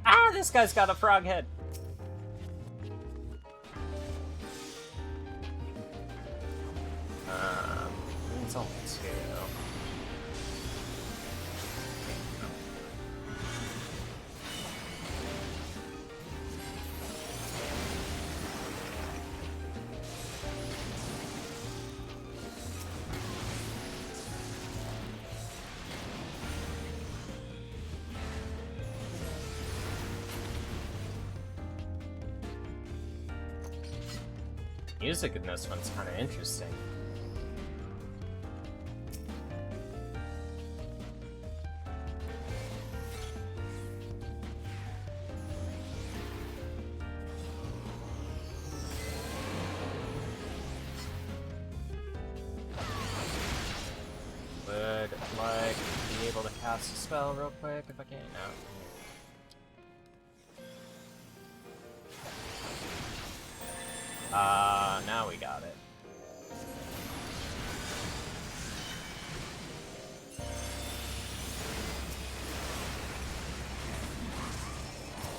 Ah, this guy's got a frog head. It's only 2. Music in this one's kind of interesting. Would like be able to cast a spell real quick if I can. No. Now we got it.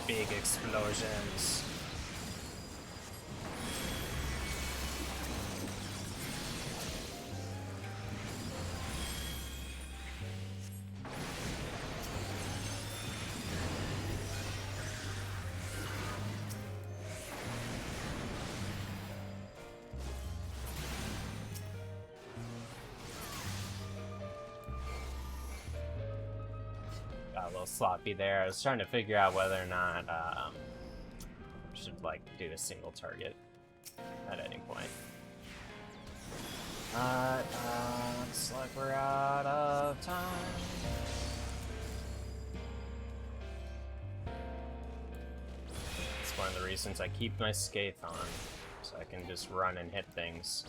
Big explosions. Got a little sloppy there. I was trying to figure out whether or not I should like do a single target at any point. Looks like we're out of time. It's one of the reasons I keep my Skaith on, so I can just run and hit things.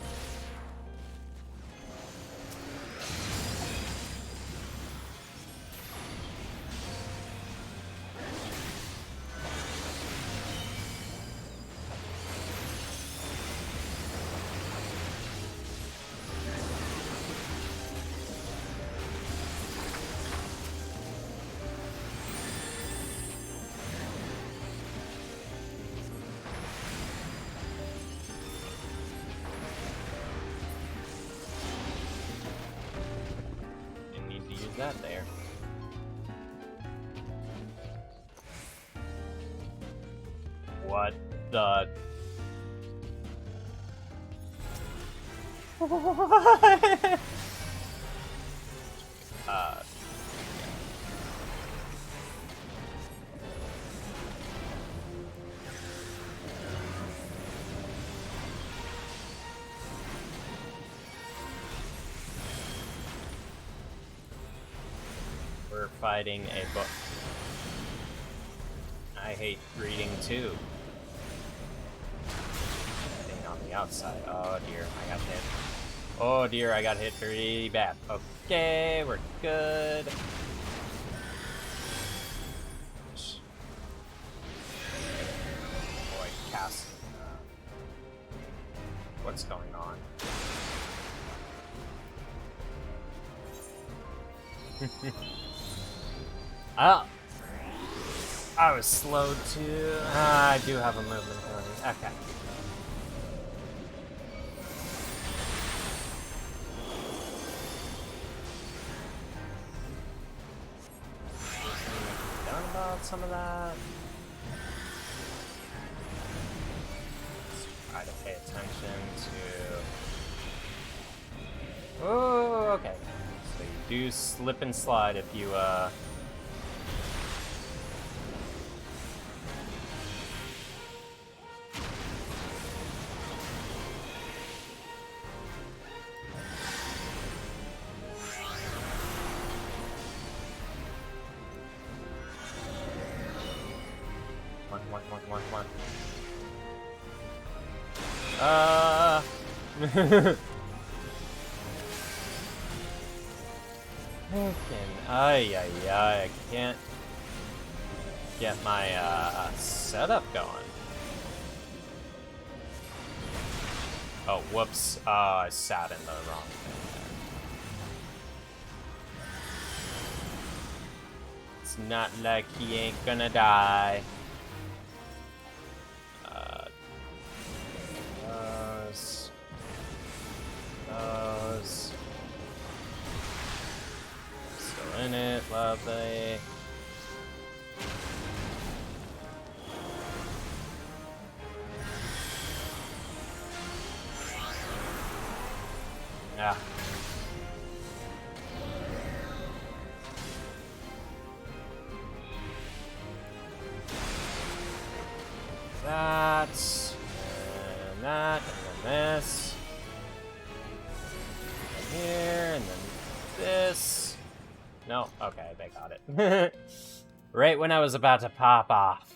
That there. What the? We're fighting a book. I hate reading too. Thing on the outside. Oh dear, I got hit. Oh dear, I got hit pretty bad. Okay, we're good. Boy, cast. What's going on? Oh! I was slowed too. I do have a movement ability. Okay. Done about some of that. Let's try to pay attention to... Oh, okay. So you do slip and slide if you, One. I can't get my setup going. Oh, whoops. I sat in the wrong thing there. It's not like he ain't gonna die. Those. Still in it, lovely. Yeah. That, and that, and then this. And here, and then this. No, okay, they got it. Right when I was about to pop off.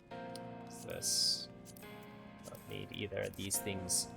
What's this? Don't need either of these things.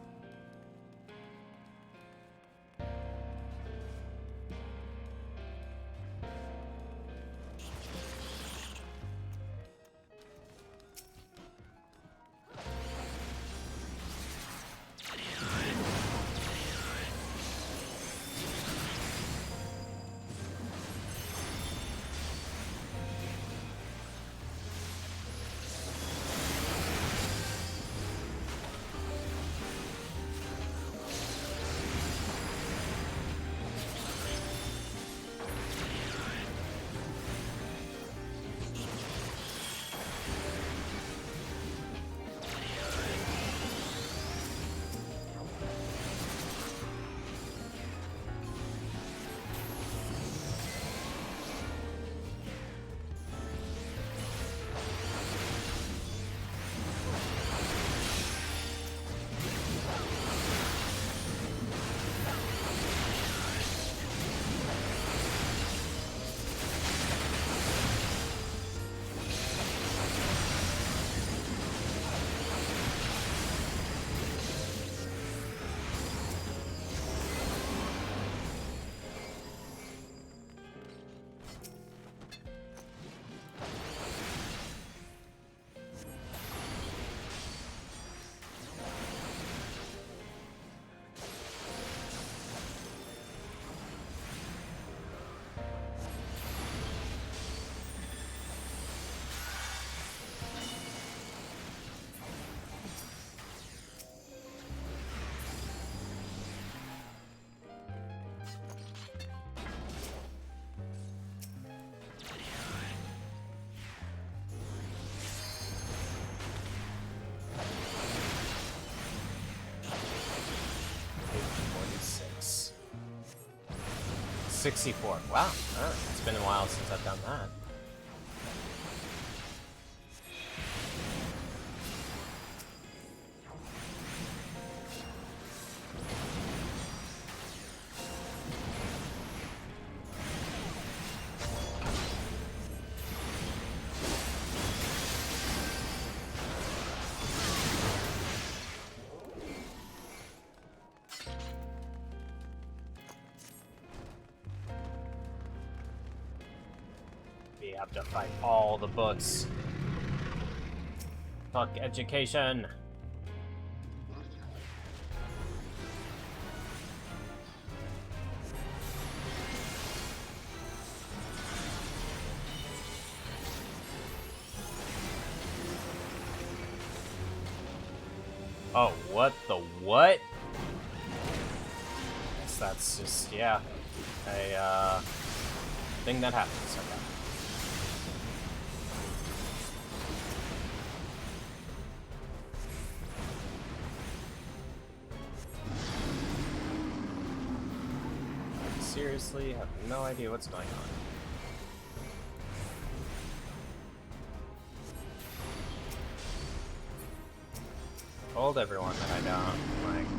$46. 64. Wow, it's been a while since I've done that. We have to fight all the books. Fuck education. Oh, what the what? Guess that's just, yeah, a thing that happens. Okay. Seriously, have no idea what's going on. Told everyone that I don't, like,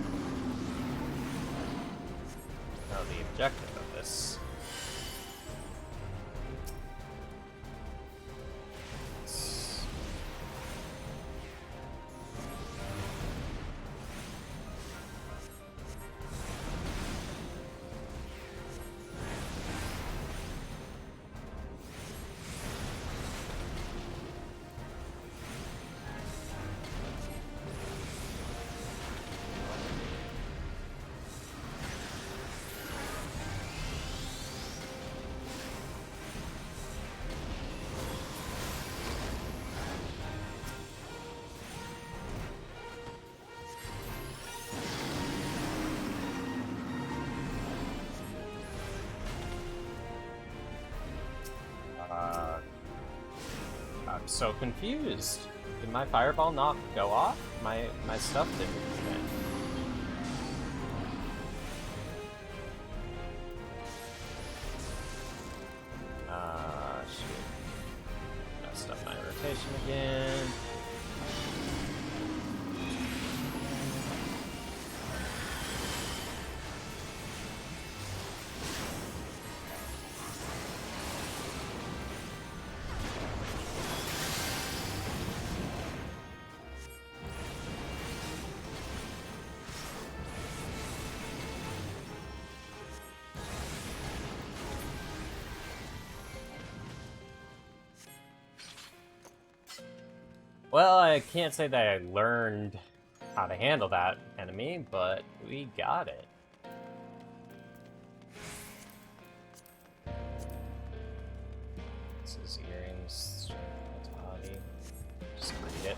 know the objective of this. I'm so confused. Did my fireball not go off? My stuff didn't. Shoot. Messed up my rotation again. Well, I can't say that I learned how to handle that enemy, but we got it. This is earrings, vitality. Just read it.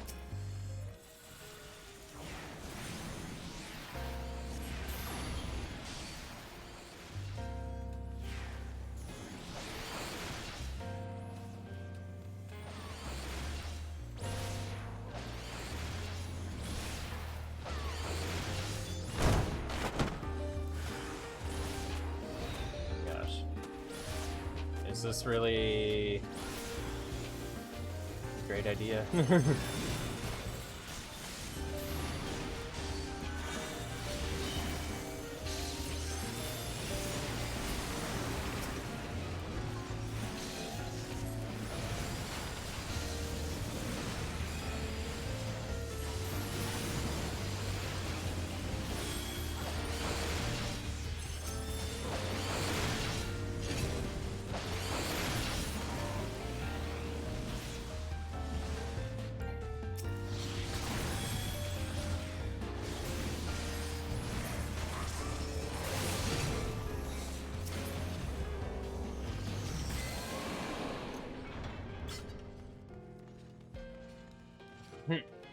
Is this really a great idea?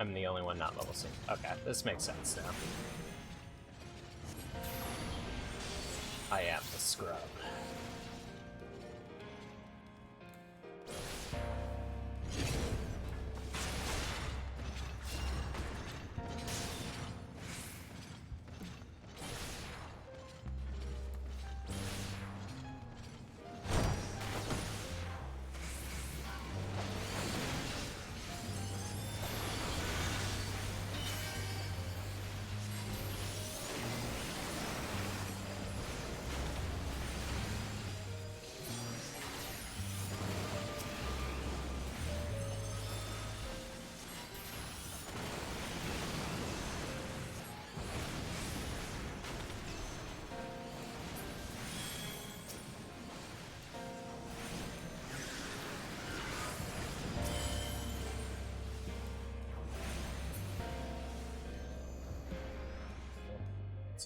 I'm the only one not level 6. Okay, this makes sense now. I am the scrub.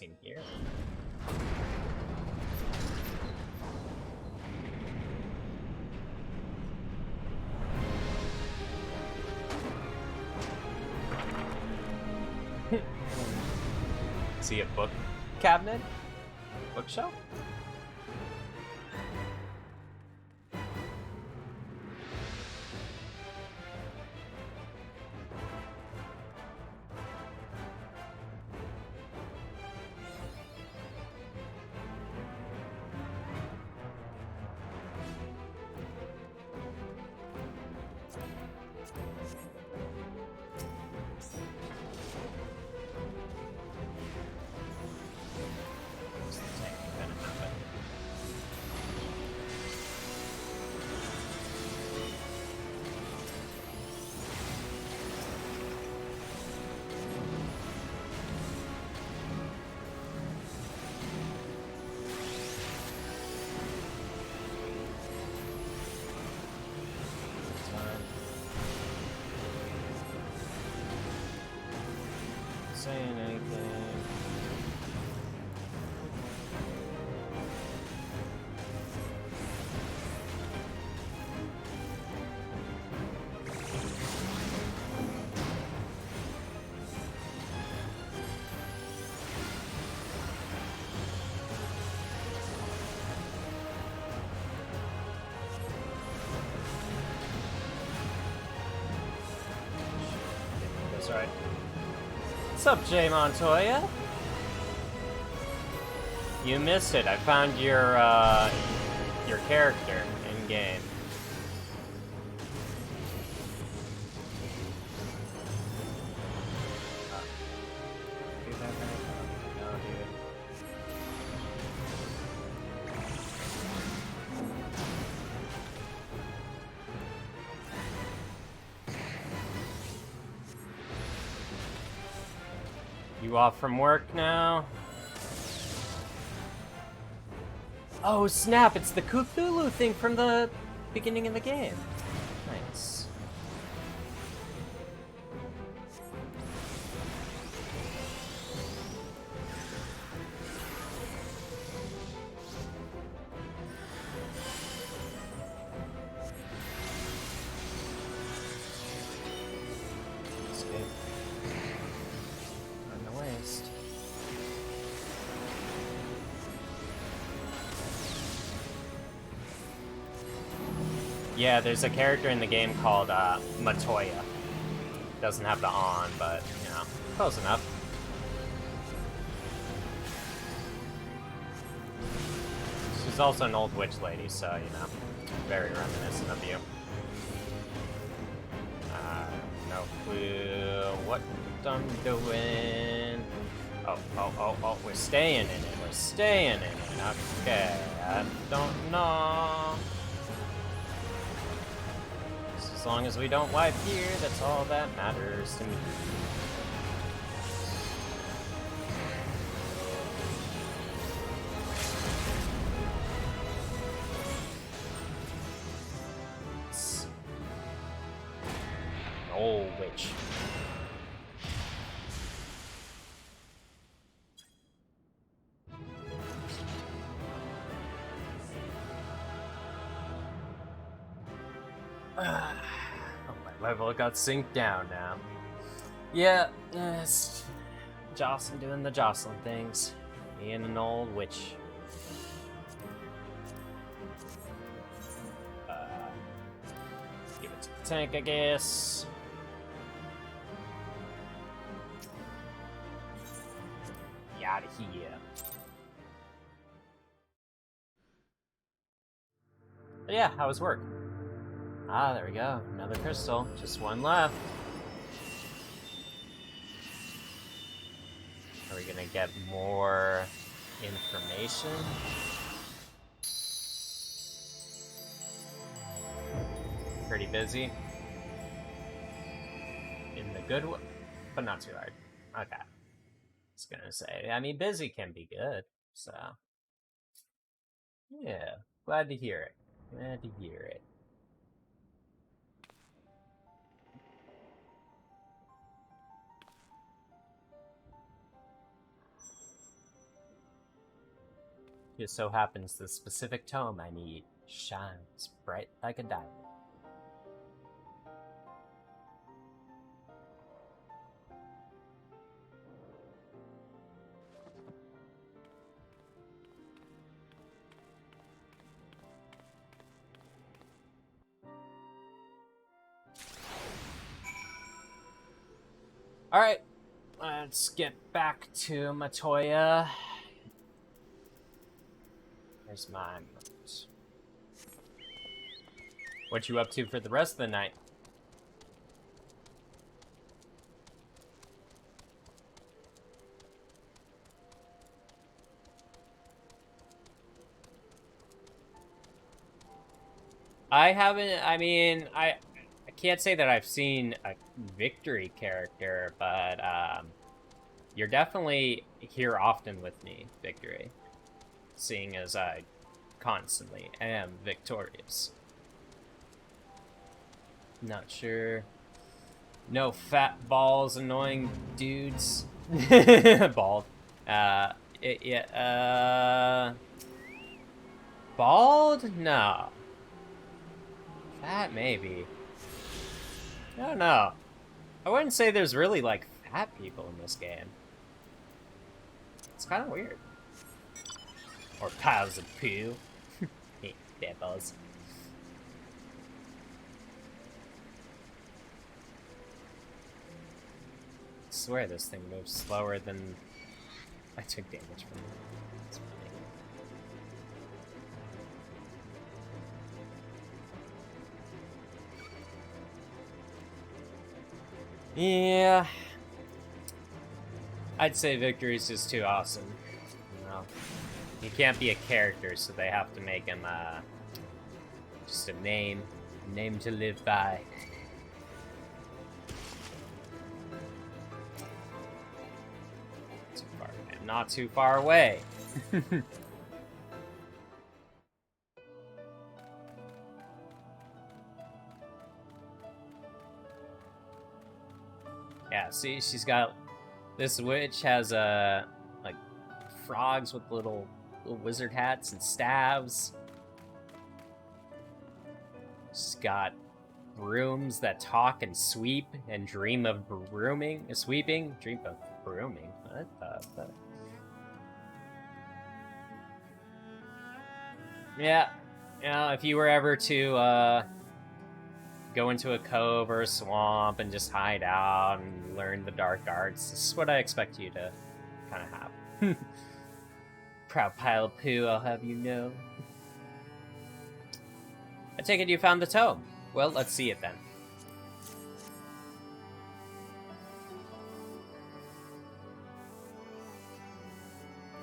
In here. See a book cabinet? Bookshelf? Saying anything. That's right. What's up, Jay Montoya? You missed it. I found your character in game. You off from work now? Oh snap, it's the Cthulhu thing from the beginning of the game. Nice. Yeah, there's a character in the game called Matoya. Doesn't have the on, but, you know, close enough. She's also an old witch lady, so, you know, very reminiscent of you. No clue what I'm doing. Oh, we're staying in it. We're staying in it. Okay, I don't know. As long as we don't wipe here, that's all that matters to me. An old witch. Level got synced down now. Yeah, it's Jocelyn doing the Jocelyn things. Being an old witch. Give it to the tank, I guess. Get out of here. But yeah, how was work? Ah, there we go. Another crystal. Just one left. Are we gonna get more information? Pretty busy. In the good way, but not too hard. Okay. I was gonna say, I mean, busy can be good, so. Yeah, glad to hear it. Glad to hear it. Just so happens the specific tome I need shines bright like a diamond. Alright, let's get back to Matoya. There's my notes. What you up to for the rest of the night? I haven't, I mean, I can't say that I've seen a Victory character, but you're definitely here often with me, Victory. Seeing as I constantly am victorious. Not sure. No fat balls, annoying dudes. Bald. Bald? No. Fat, maybe. I don't know. I wouldn't say there's really, like, fat people in this game. It's kind of weird. Or piles of poo. Deadballs. swear this thing moves slower than I took damage from it. It's funny. Yeah. I'd say Victory's just too awesome. You know? He can't be a character, so they have to make him just a name to live by. Too far, man. Not too far away. Yeah, see, she's got this witch has like frogs with little wizard hats and staves. She's got brooms that talk and sweep and dream of sweeping, dream of brooming. What the? Yeah, you know, if you were ever to go into a cove or a swamp and just hide out and learn the dark arts, this is what I expect you to kind of have. Proud pile of poo, I'll have you know. I take it you found the tome. Well, let's see it then.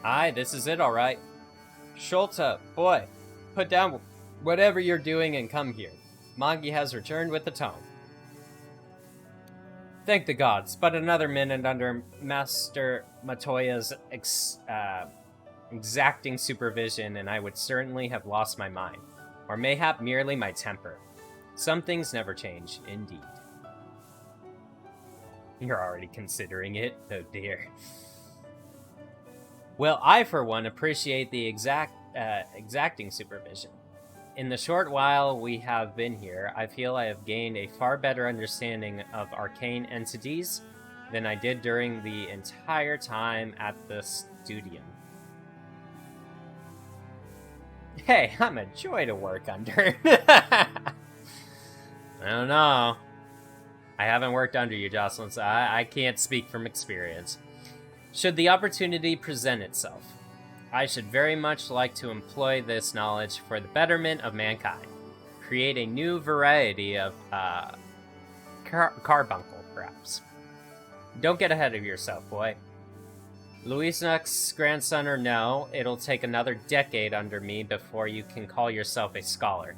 Aye, this is it, alright. Schulta, boy, put down whatever you're doing and come here. Magi has returned with the tome. Thank the gods, but another minute under Master Matoya's exacting supervision and I would certainly have lost my mind. Or mayhap merely my temper. Some things never change, indeed. You're already considering it? Oh dear. Well, I, for one, appreciate the exacting supervision. In the short while we have been here, I feel I have gained a far better understanding of arcane entities than I did during the entire time at the studium. Hey, I'm a joy to work under. I don't know. I haven't worked under you, Jocelyn, so I can't speak from experience. Should the opportunity present itself, I should very much like to employ this knowledge for the betterment of mankind. Create a new variety of carbuncle, perhaps. Don't get ahead of yourself, boy. Luisnuk's grandson or no, it'll take another decade under me before you can call yourself a scholar.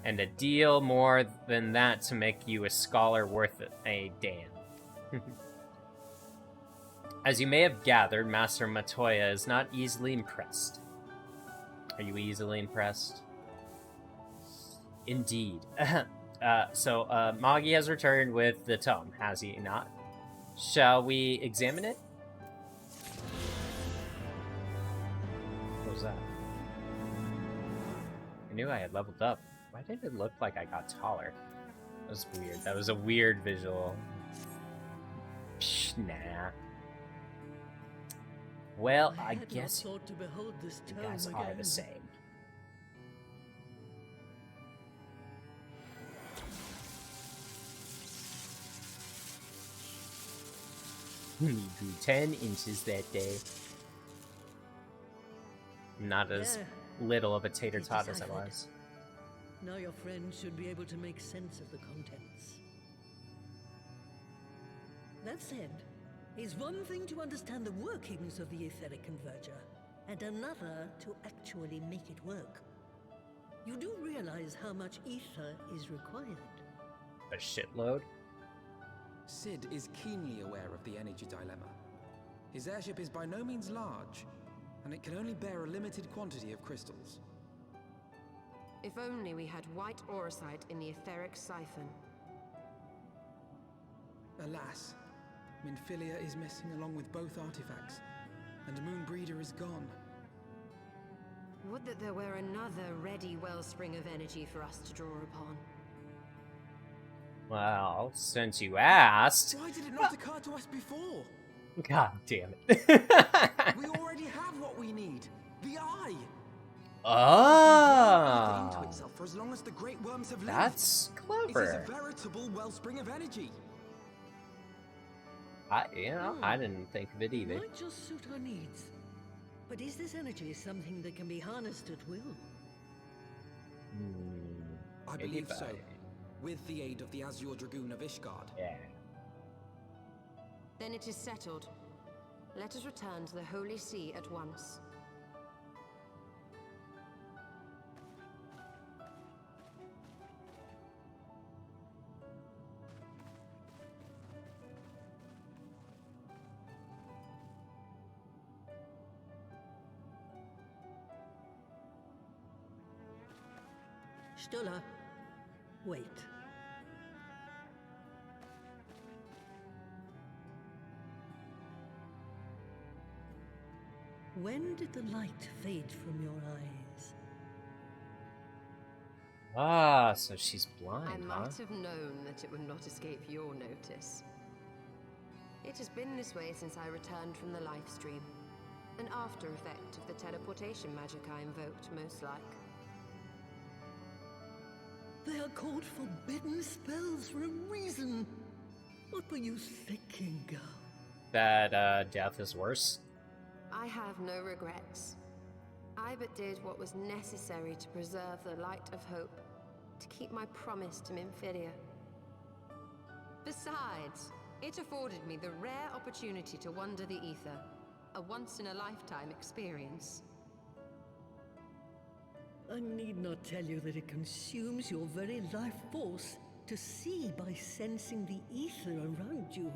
And a deal more than that to make you a scholar worth a damn. As you may have gathered, Master Matoya is not easily impressed. Are you easily impressed? Indeed. So Magi has returned with the tome, has he not? Shall we examine it? What was that? I knew I had leveled up. Why did it look like I got taller? That was weird. That was a weird visual. Psh, nah. Well, I guess you guys are the same. We grew 10 inches that day. Not as little of a tater tot as I was. Now your friend should be able to make sense of the contents. That said, it's one thing to understand the workings of the etheric converger, and another to actually make it work. You do realize how much ether is required? A shitload? Sid is keenly aware of the energy dilemma. His airship is by no means large, and it can only bear a limited quantity of crystals. If only we had white auracite in the etheric siphon. Alas, Minfilia is missing along with both artifacts, and Moonbreeder is gone. Would that there were another ready wellspring of energy for us to draw upon. Well, since you asked... Why did it not occur to us before? God damn it. We already have what we need. The eye! Oh! Into itself for as long as the great worms have lived. That's clever. It is a veritable wellspring of energy. I didn't think of it either. Might just suit our needs. But is this energy something that can be harnessed at will? I believe so. With the aid of the Azure Dragoon of Ishgard. Yeah. Then it is settled. Let us return to the Holy See at once. Stola, wait. When did the light fade from your eyes? Ah, so she's blind, I huh? might have known that it would not escape your notice. It has been this way since I returned from the life stream. An after effect of the teleportation magic I invoked, most like. They are called forbidden spells for a reason. What were you thinking, girl? That, death is worse? I have no regrets. I but did what was necessary to preserve the light of hope, to keep my promise to Nymphidia. Besides, it afforded me the rare opportunity to wander the ether, a once-in-a-lifetime experience. I need not tell you that it consumes your very life force to see by sensing the ether around you.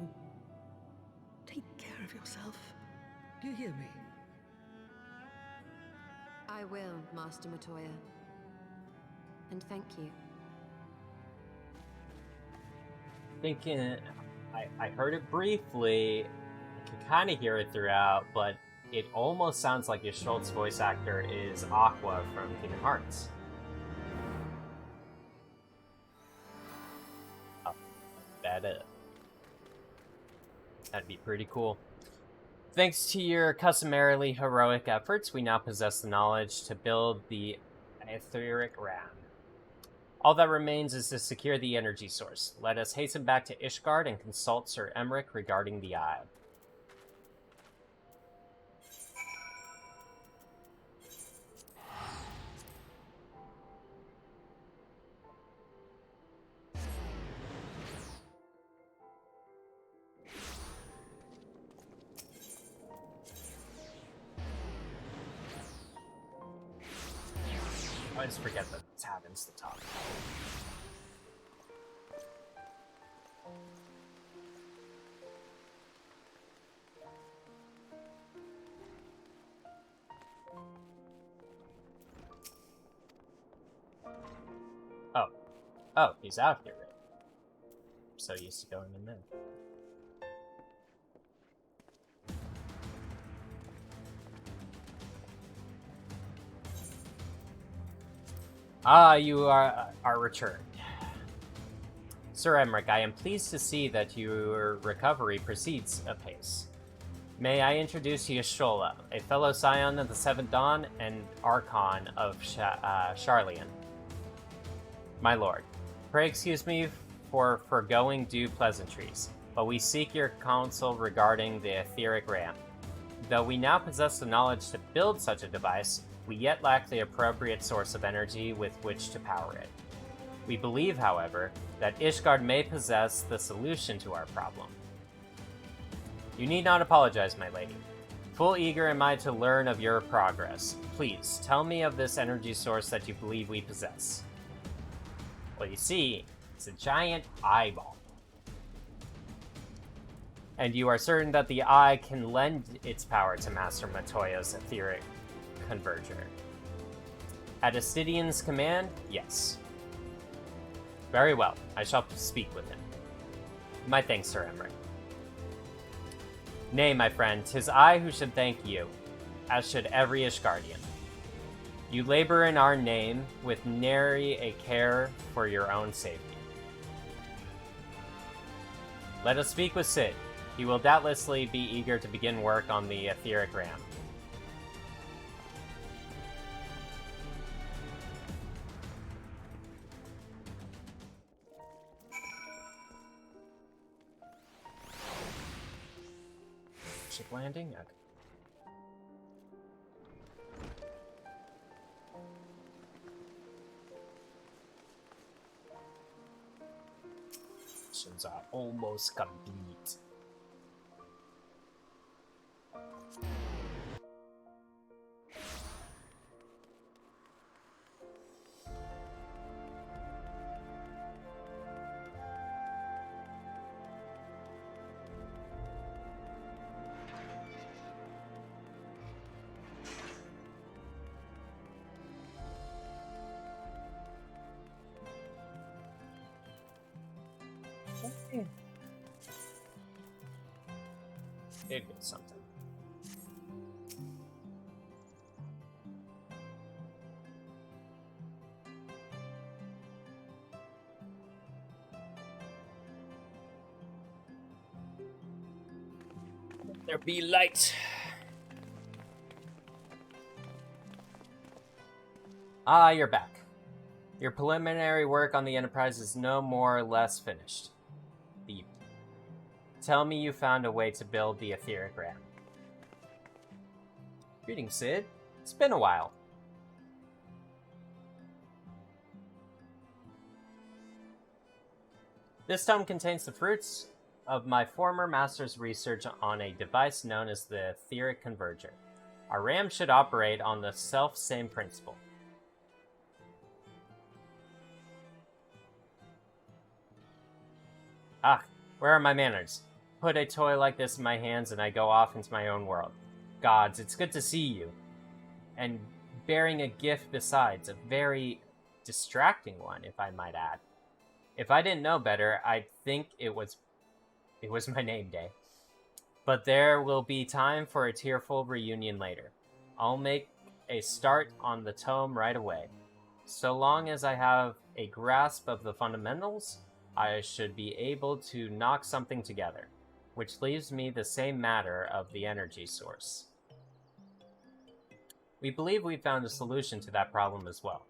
Take care of yourself. Do you hear me? I will, Master Matoya. And thank you. Thinking, I heard it briefly. I can kind of hear it throughout, but it almost sounds like Ishgard's voice actor is Aqua from Kingdom Hearts. Oh, that'd be pretty cool. Thanks to your customarily heroic efforts, we now possess the knowledge to build the etheric ram. All that remains is to secure the energy source. Let us hasten back to Ishgard and consult Sir Emmerich regarding the eye. I just forget that Tavern's the top. Oh, he's out here. I'm so used to going in there. Ah, you are returned. Sir Emmerich, I am pleased to see that your recovery proceeds apace. May I introduce you to Shola, a fellow scion of the Seventh Dawn and Archon of Sharlayan. My lord, pray excuse me for foregoing due pleasantries, but we seek your counsel regarding the etheric ram. Though we now possess the knowledge to build such a device, we yet lack the appropriate source of energy with which to power it. We believe, however, that Ishgard may possess the solution to our problem. You need not apologize, my lady. Full eager am I to learn of your progress. Please, tell me of this energy source that you believe we possess. Well, you see, it's a giant eyeball. And you are certain that the eye can lend its power to Master Matoya's etheric converger. At Astidian's command, yes. Very well, I shall speak with him. My thanks, Sir Emmerich. Nay, my friend, 'tis I who should thank you, as should every Ishgardian. You labor in our name with nary a care for your own safety. Let us speak with Sid. He will doubtlessly be eager to begin work on the etheric ram. landing? Okay. Missions are almost complete. Did get something. There be light. Ah, you're back. Your preliminary work on the Enterprise is no more or less finished. Thief. Tell me you found a way to build the etheric ram. Greetings, Sid. It's been a while. This tome contains the fruits of my former master's research on a device known as the etheric converger. Our ram should operate on the self-same principle. Ah, where are my manners? Put a toy like this in my hands and I go off into my own world. Gods, it's good to see you. And bearing a gift besides, a very distracting one, if I might add. If I didn't know better, I'd think it was my name day. But there will be time for a tearful reunion later. I'll make a start on the tome right away. So long as I have a grasp of the fundamentals, I should be able to knock something together, which leaves me the same matter of the energy source. We believe we found a solution to that problem as well.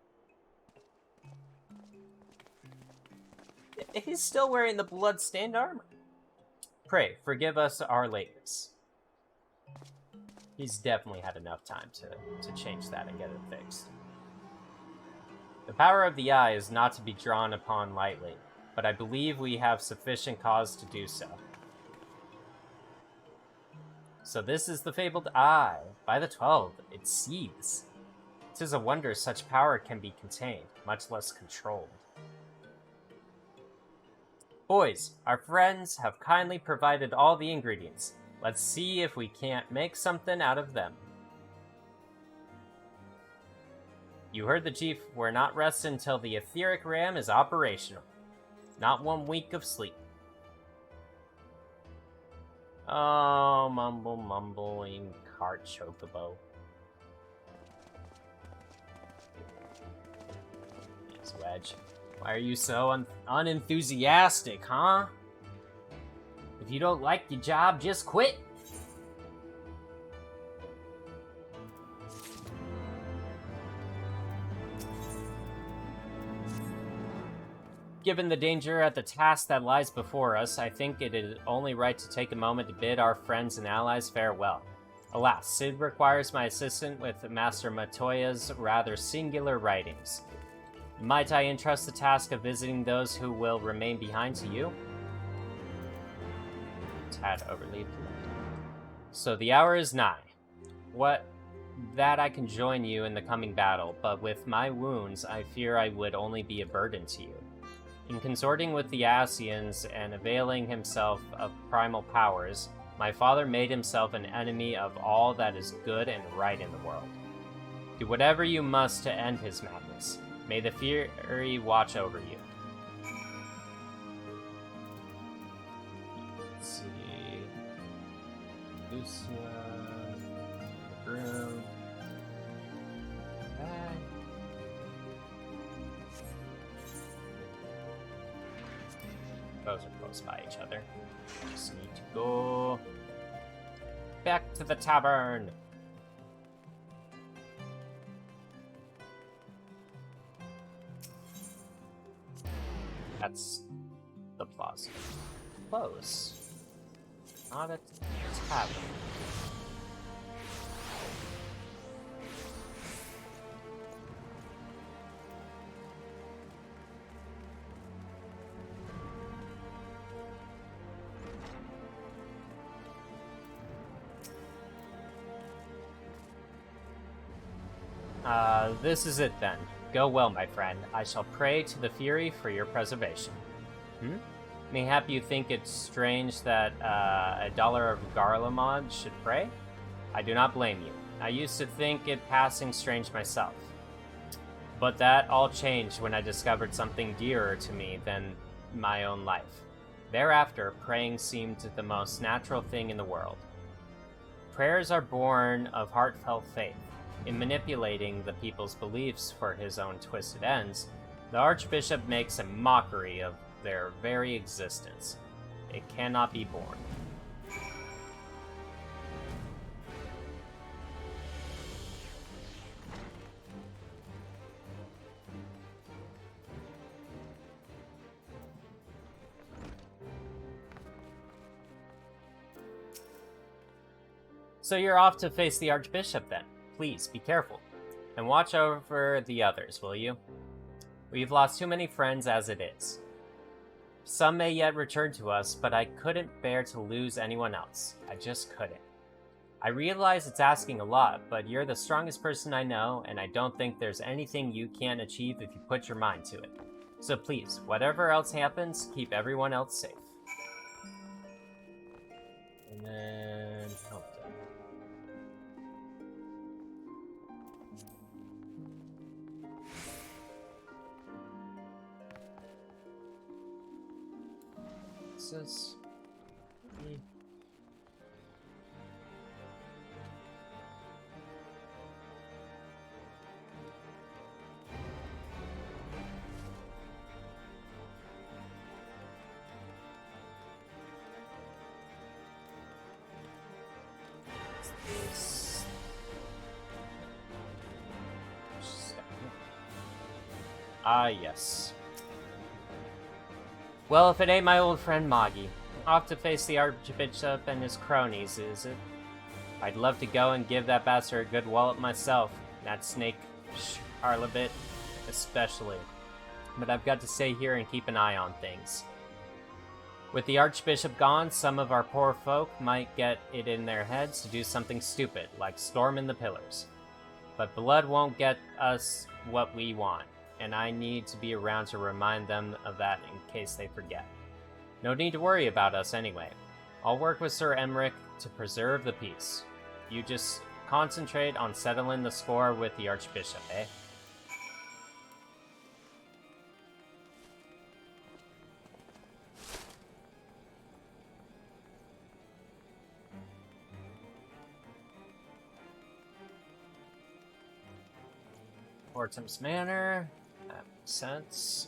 He's still wearing the blood-stained armor. Pray, forgive us our lateness. He's definitely had enough time to change that and get it fixed. The power of the eye is not to be drawn upon lightly, but I believe we have sufficient cause to do so. So this is the fabled eye. By the 12, it sees. 'Tis a wonder such power can be contained, much less controlled. Boys, our friends have kindly provided all the ingredients. Let's see if we can't make something out of them. You heard the chief. We're not resting until the etheric ram is operational. Not 1 week of sleep. Oh, mumbling cart chocobo. Yes, Wedge. Why are you so unenthusiastic, huh? If you don't like your job, just quit. Given the danger at the task that lies before us, I think it is only right to take a moment to bid our friends and allies farewell. Alas, Sid requires my assistance with Master Matoya's rather singular writings. Might I entrust the task of visiting those who will remain behind to you? Tad overly polite. So the hour is nigh. That I can join you in the coming battle, but with my wounds, I fear I would only be a burden to you. In consorting with the Asians and availing himself of primal powers, my father made himself an enemy of all that is good and right in the world. Do whatever you must to end his madness. May the Fury watch over you. Let's see. Lucia. The broom. Those are close by each other. Just need to go back to the tavern. That's the plaza. Close. Not a tavern. This is it then. Go well, my friend. I shall pray to the Fury for your preservation. Mayhap you think it's strange that a dollar of Garlemald should pray? I do not blame you. I used to think it passing strange myself. But that all changed when I discovered something dearer to me than my own life. Thereafter, praying seemed the most natural thing in the world. Prayers are born of heartfelt faith. In manipulating the people's beliefs for his own twisted ends, the Archbishop makes a mockery of their very existence. It cannot be borne. So you're off to face the Archbishop then. Please, be careful. And watch over the others, will you? We've lost too many friends as it is. Some may yet return to us, but I couldn't bear to lose anyone else. I just couldn't. I realize it's asking a lot, but you're the strongest person I know, and I don't think there's anything you can't achieve if you put your mind to it. So please, whatever else happens, keep everyone else safe. And then... This. Yes. Well, if it ain't my old friend Moggy. Off to face the Archbishop and his cronies, is it? I'd love to go and give that bastard a good wallop myself. That snake, Harlebit, especially. But I've got to stay here and keep an eye on things. With the Archbishop gone, some of our poor folk might get it in their heads to do something stupid, like storming the pillars. But blood won't get us what we want, and I need to be around to remind them of that in case they forget. No need to worry about us anyway. I'll work with Sir Emmerich to preserve the peace. You just concentrate on settling the score with the Archbishop, eh? Horton's Manor. That makes sense.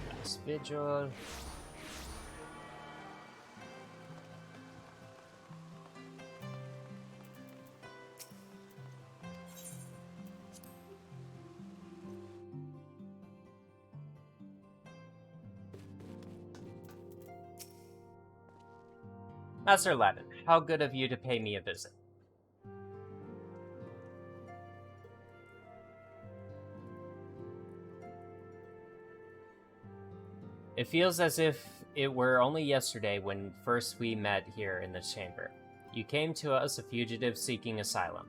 Last Vigil. Master Latin, how good of you to pay me a visit. It feels as if it were only yesterday when first we met here in this chamber. You came to us a fugitive seeking asylum,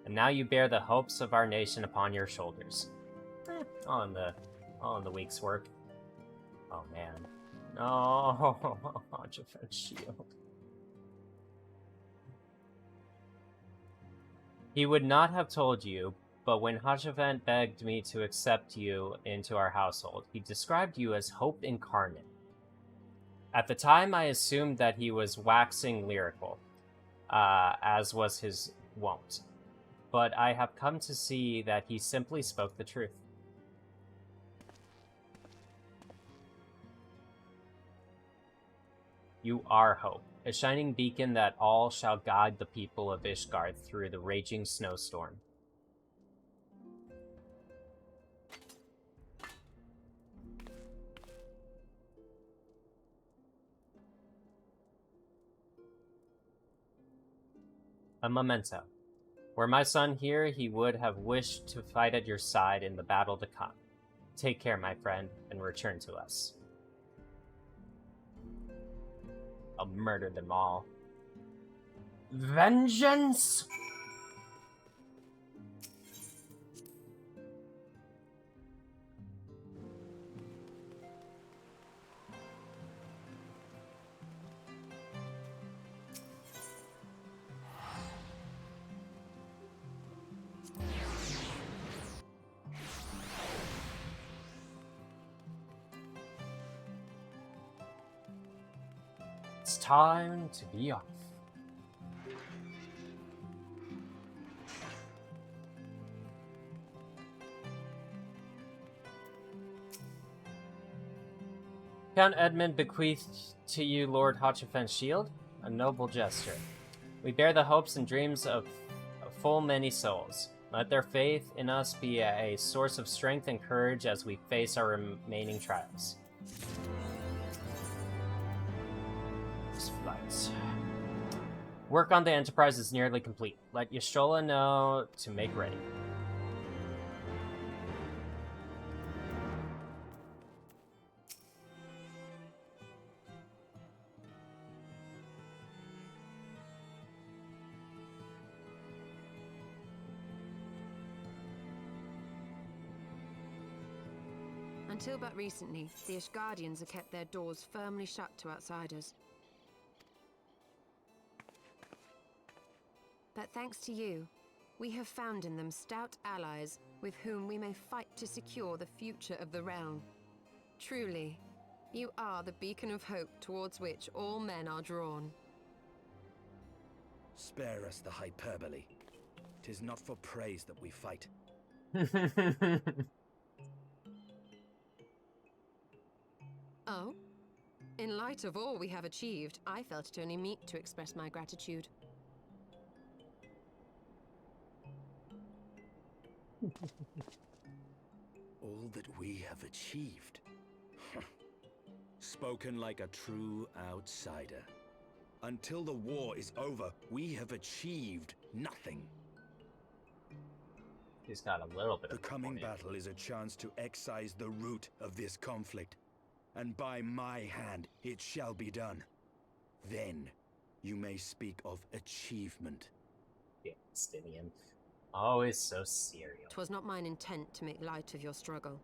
and now you bear the hopes of our nation upon your shoulders. All in the week's work. Oh man. No, defense shield. He would not have told you, but when Hajavant begged me to accept you into our household, he described you as hope incarnate. At the time, I assumed that he was waxing lyrical, as was his wont. But I have come to see that he simply spoke the truth. You are hope, a shining beacon that all shall guide the people of Ishgard through the raging snowstorm. A memento. Were my son here, he would have wished to fight at your side in the battle to come. Take care, my friend, and return to us. I'll murder them all. Vengeance? It's time to be off. Count Edmund bequeathed to you Lord Hotchifen's shield, a noble gesture. We bear the hopes and dreams of full many souls. Let their faith in us be a source of strength and courage as we face our remaining trials. Flights. Work on the Enterprise is nearly complete. Let Y'shtola know to make ready. Until but recently, the Ishgardians have kept their doors firmly shut to outsiders. But thanks to you, we have found in them stout allies with whom we may fight to secure the future of the realm. Truly, you are the beacon of hope towards which all men are drawn. Spare us the hyperbole. 'Tis not for praise that we fight. Oh? In light of all we have achieved, I felt it only meet to express my gratitude. All that we have achieved. Spoken like a true outsider. Until the war is over, we have achieved nothing. He's got a little bit of the coming battle is a chance to excise the root of this conflict. And by my hand it shall be done. Then you may speak of achievement. Yeah, Stinian. Always so serial. 'Twas not mine intent to make light of your struggle.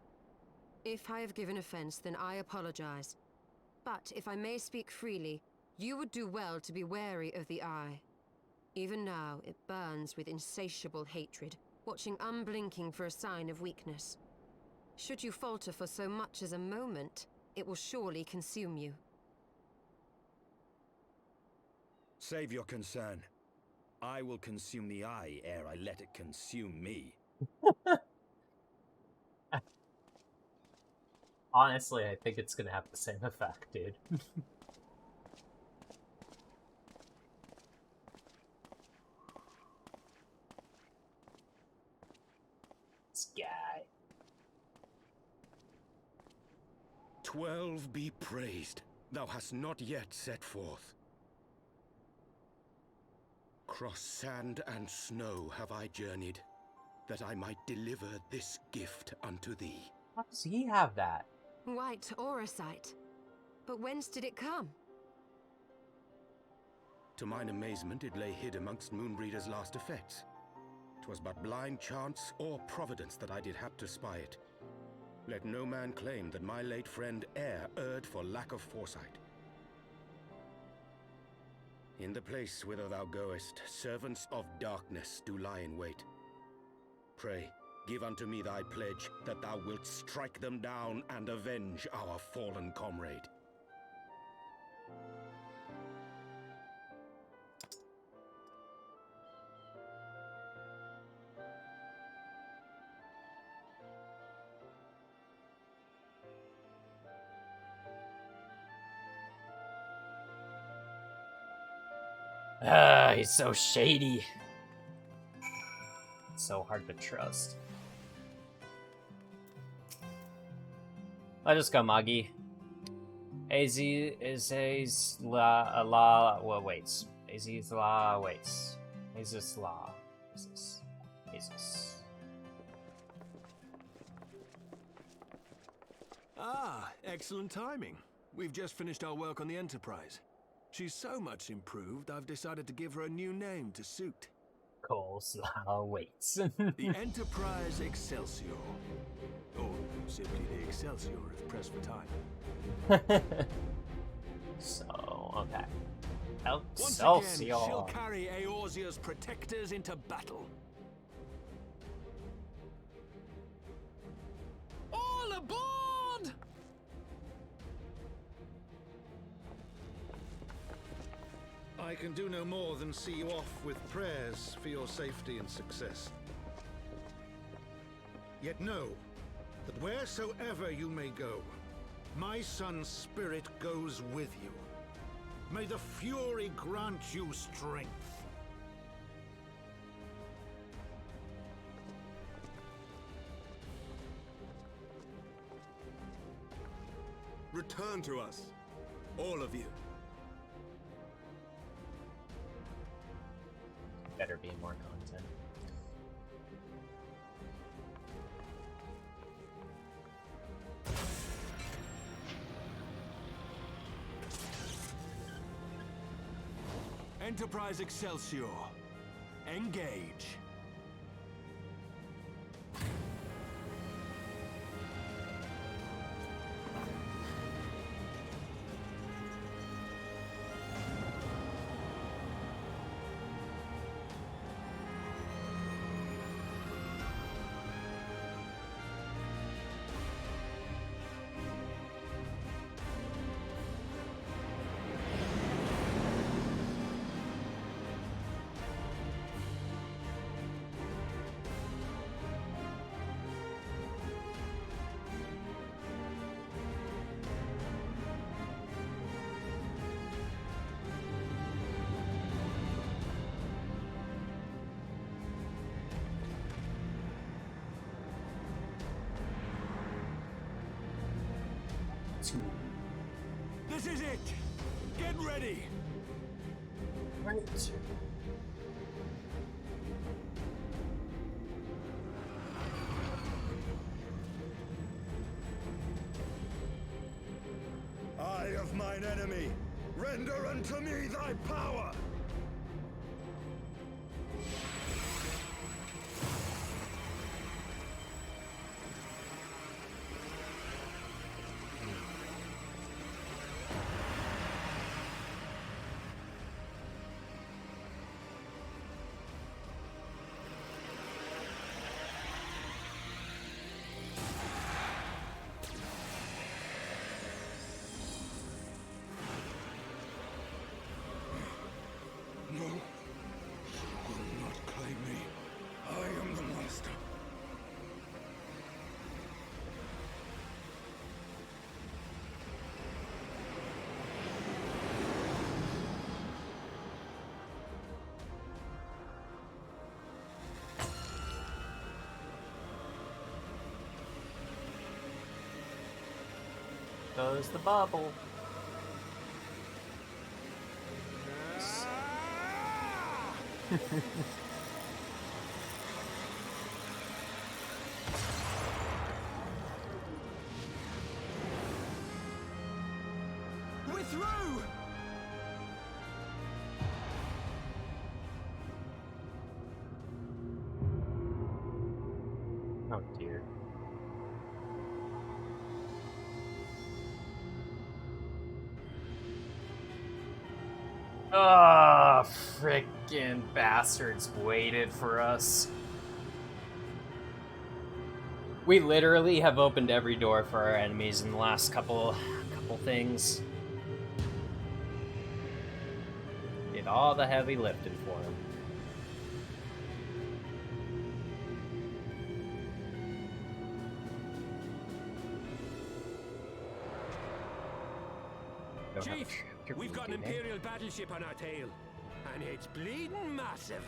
If I have given offense, then I apologize. But if I may speak freely, you would do well to be wary of the eye. Even now, it burns with insatiable hatred, watching unblinking for a sign of weakness. Should you falter for so much as a moment, it will surely consume you. Save your concern. I will consume the eye ere I let it consume me. Honestly, I think it's gonna have the same effect, dude. This guy. 12 be praised. Thou hast not yet set forth. Cross sand and snow have I journeyed, that I might deliver this gift unto thee. How does he have that? White aura sight. But whence did it come? To mine amazement, it lay hid amongst Moonbreeder's last effects. 'Twas but blind chance or providence that I did hap to spy it. Let no man claim that my late friend e'er erred for lack of foresight. In the place whither thou goest, servants of darkness do lie in wait. Pray, give unto me thy pledge that thou wilt strike them down and avenge our fallen comrade. He's so shady. It's so hard to trust. Let us go, Magi. AZ is AZ la la well waits. AZ's la waits. AZ's la. AZ's. Ah, excellent timing. We've just finished our work on the Enterprise. She's so much improved, I've decided to give her a new name to suit. Coleslaw waits. The Enterprise Excelsior. Or simply the Excelsior if pressed for time. So, okay. Once Excelsior. again, she'll carry Eorzea's protectors into battle. All aboard! I can do no more than see you off with prayers for your safety and success. Yet know that wheresoever you may go, my son's spirit goes with you. May the Fury grant you strength. Return to us, all of you. Better be more content. Enterprise Excelsior. Engage. This is it! Get ready! Right. Eye of mine enemy, render unto me thy power! No, you will not claim me. I am the master. Goes the bubble. We're through! Oh dear. Ah, frickin' bastards waited for us. We literally have opened every door for our enemies in the last couple things. Did all the heavy lifting for them. Chief, we've got an Imperial battleship on our tail, and it's bleeding massive.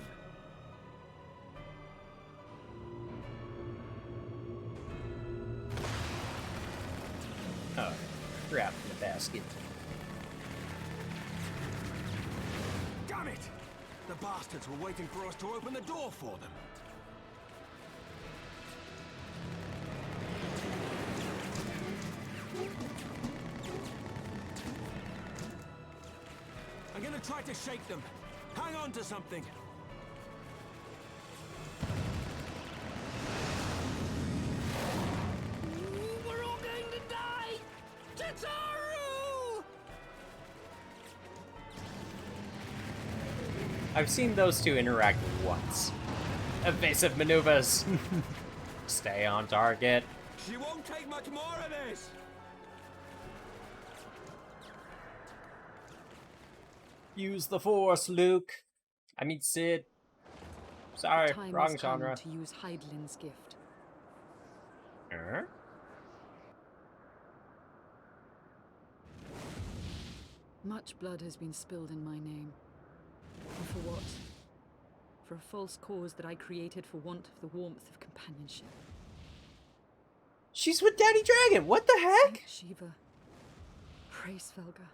Oh, crap in the basket. Damn it! The bastards were waiting for us to open the door for them. I'm gonna try to shake them. Hang on to something. We're all going to die! Tataru! I've seen those two interact once. Evasive maneuvers. Stay on target. She won't take much more of this. Use the Force, Luke. I mean, Sid. Sorry, The time wrong has come genre. to use Hydalin's gift. Much blood has been spilled in my name. And for what? For a false cause that I created for want of the warmth of companionship. She's with Daddy Dragon. What the heck? Saint Shiva, pray Svelga.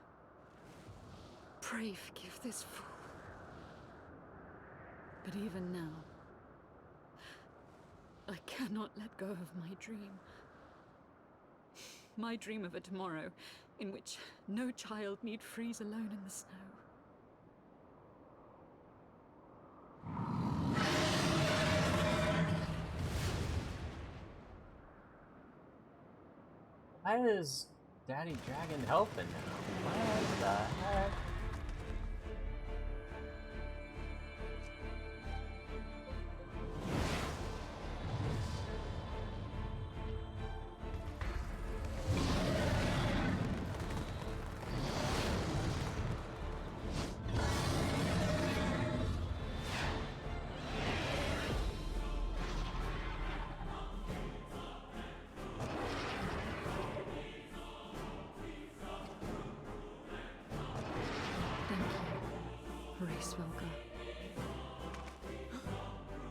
Pray forgive this fool. But even now, I cannot let go of my dream. My dream of a tomorrow in which no child need freeze alone in the snow. Why is Daddy Dragon helping now? What the heck?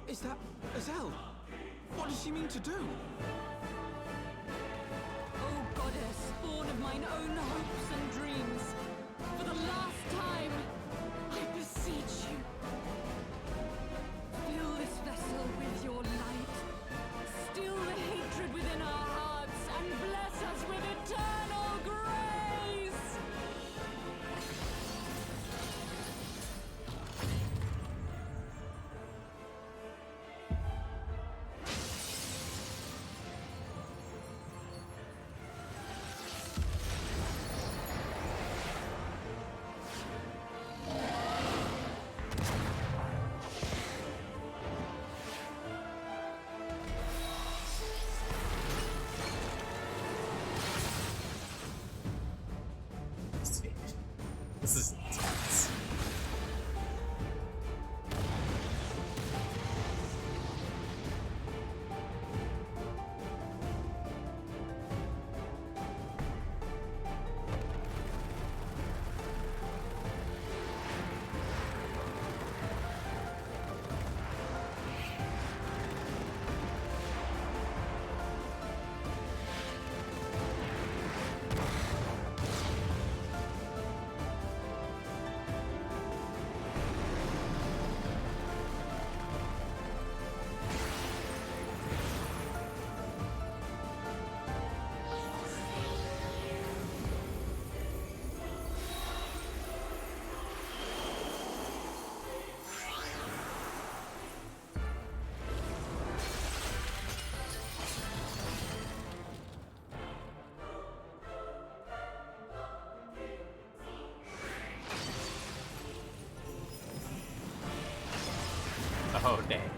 Is that Azelle? What does she mean to do? Oh goddess, born of mine own hopes and dreams, for the last time, I beseech you. Fill this vessel with your light, still the hatred within our hearts, and bless us with eternal grace! This is intense. Oh, dang.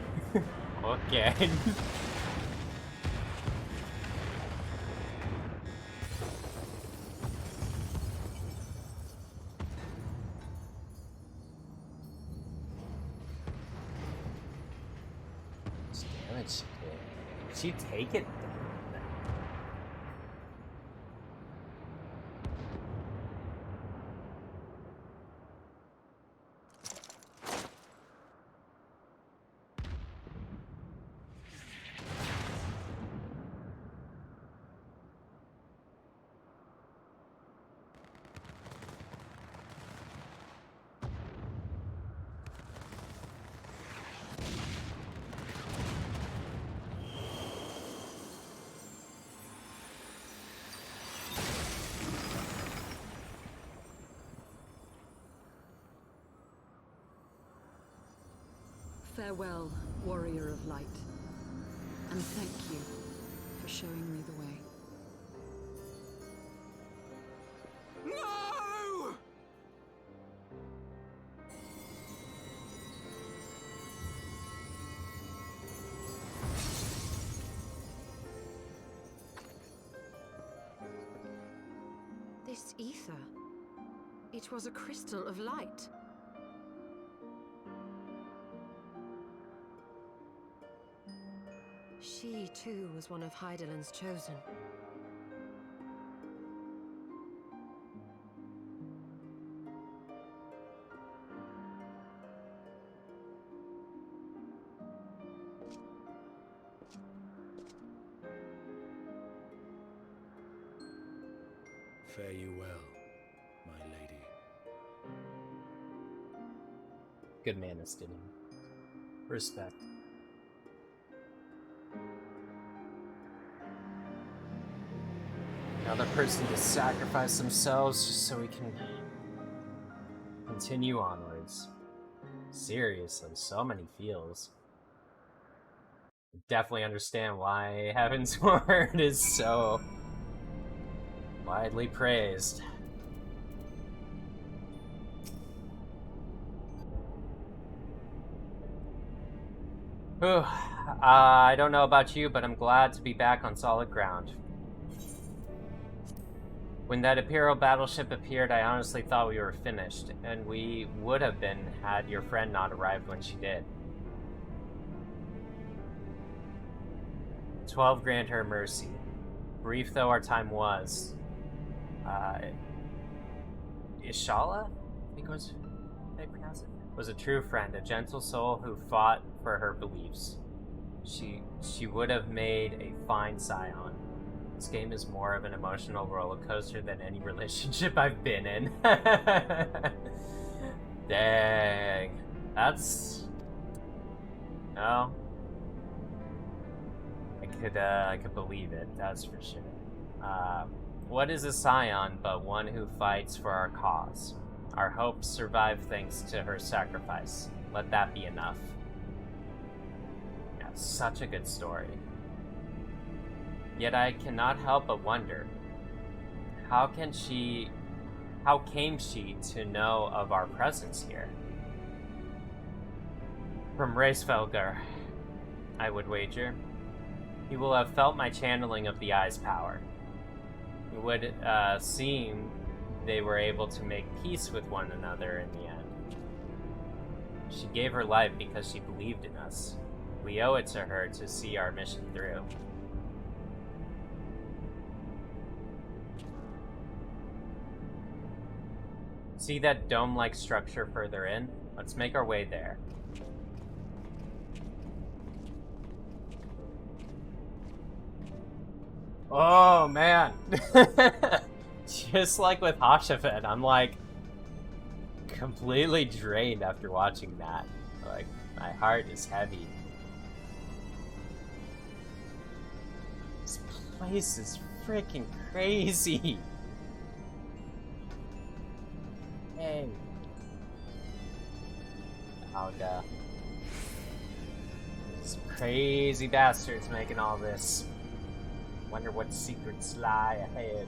Okay. Damage. Did she take it? Farewell, warrior of light. And thank you for showing me the way. No! This ether. It was a crystal of light. She, too, was one of Hydaelyn's chosen. Fare you well, my lady. Good man, Estienne. Respect. Another person to sacrifice themselves just so we can continue onwards. Seriously, so many feels. Definitely understand why Heavensward is so widely praised. Whew. I don't know about you, but I'm glad to be back on solid ground. When that Imperial battleship appeared, I honestly thought we were finished, and we would have been had your friend not arrived when she did. 12 grant her mercy. Brief though our time was, Ishala, I think was how you pronounce it, was a true friend, a gentle soul who fought for her beliefs. She would have made a fine scion. This game is more of an emotional roller coaster than any relationship I've been in. Dang. That's... No. I could believe it, that's for sure. What is a scion but one who fights for our cause? Our hopes survive thanks to her sacrifice. Let that be enough. Yeah, such a good story. Yet I cannot help but wonder, how came she to know of our presence here? From Racefelger, I would wager. He will have felt my channeling of the Eye's power. It would seem they were able to make peace with one another in the end. She gave her life because she believed in us. We owe it to her to see our mission through. See that dome-like structure further in? Let's make our way there. Oh, man. Just like with Hashafen, I'm like completely drained after watching that. Like, my heart is heavy. This place is freaking crazy. Dang. Oh, duh. These crazy bastards making all this. Wonder what secrets lie ahead.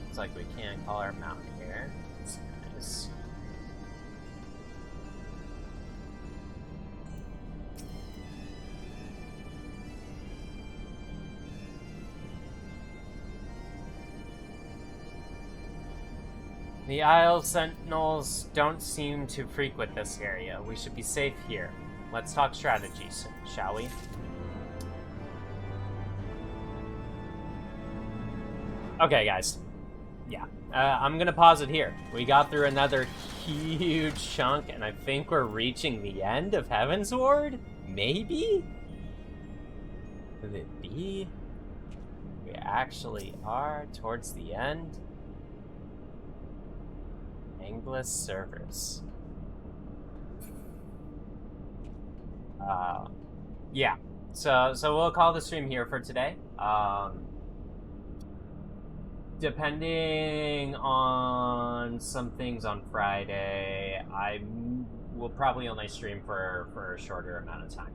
Looks like we can't call our mountain here. That's nice. The Isle Sentinels don't seem to frequent this area. We should be safe here. Let's talk strategies, shall we? Okay, guys. Yeah. I'm gonna pause it here. We got through another huge chunk, and I think we're reaching the end of Heavensward? Maybe? Could it be? We actually are towards the end? English servers. Yeah. So we'll call the stream here for today. depending on some things on Friday, I will probably only stream for a shorter amount of time.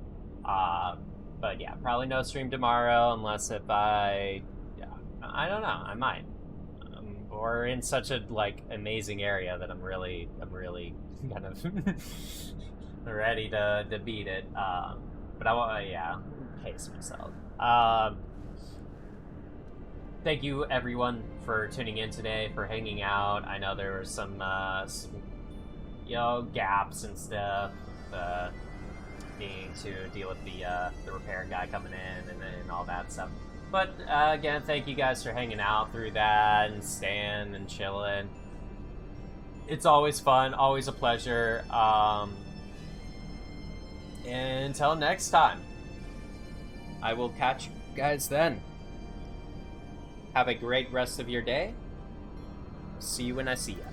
But yeah, probably no stream tomorrow unless if I don't know, I might. Or in such a like amazing area that I'm really kind of ready to beat it. But I want pace myself. Thank you everyone for tuning in today, for hanging out. I know there were some gaps and stuff, needing to deal with the repair guy coming in and all that stuff. But again, thank you guys for hanging out through that and staying and chilling. It's always fun, always a pleasure. Until next time, I will catch you guys then. Have a great rest of your day. See you when I see ya.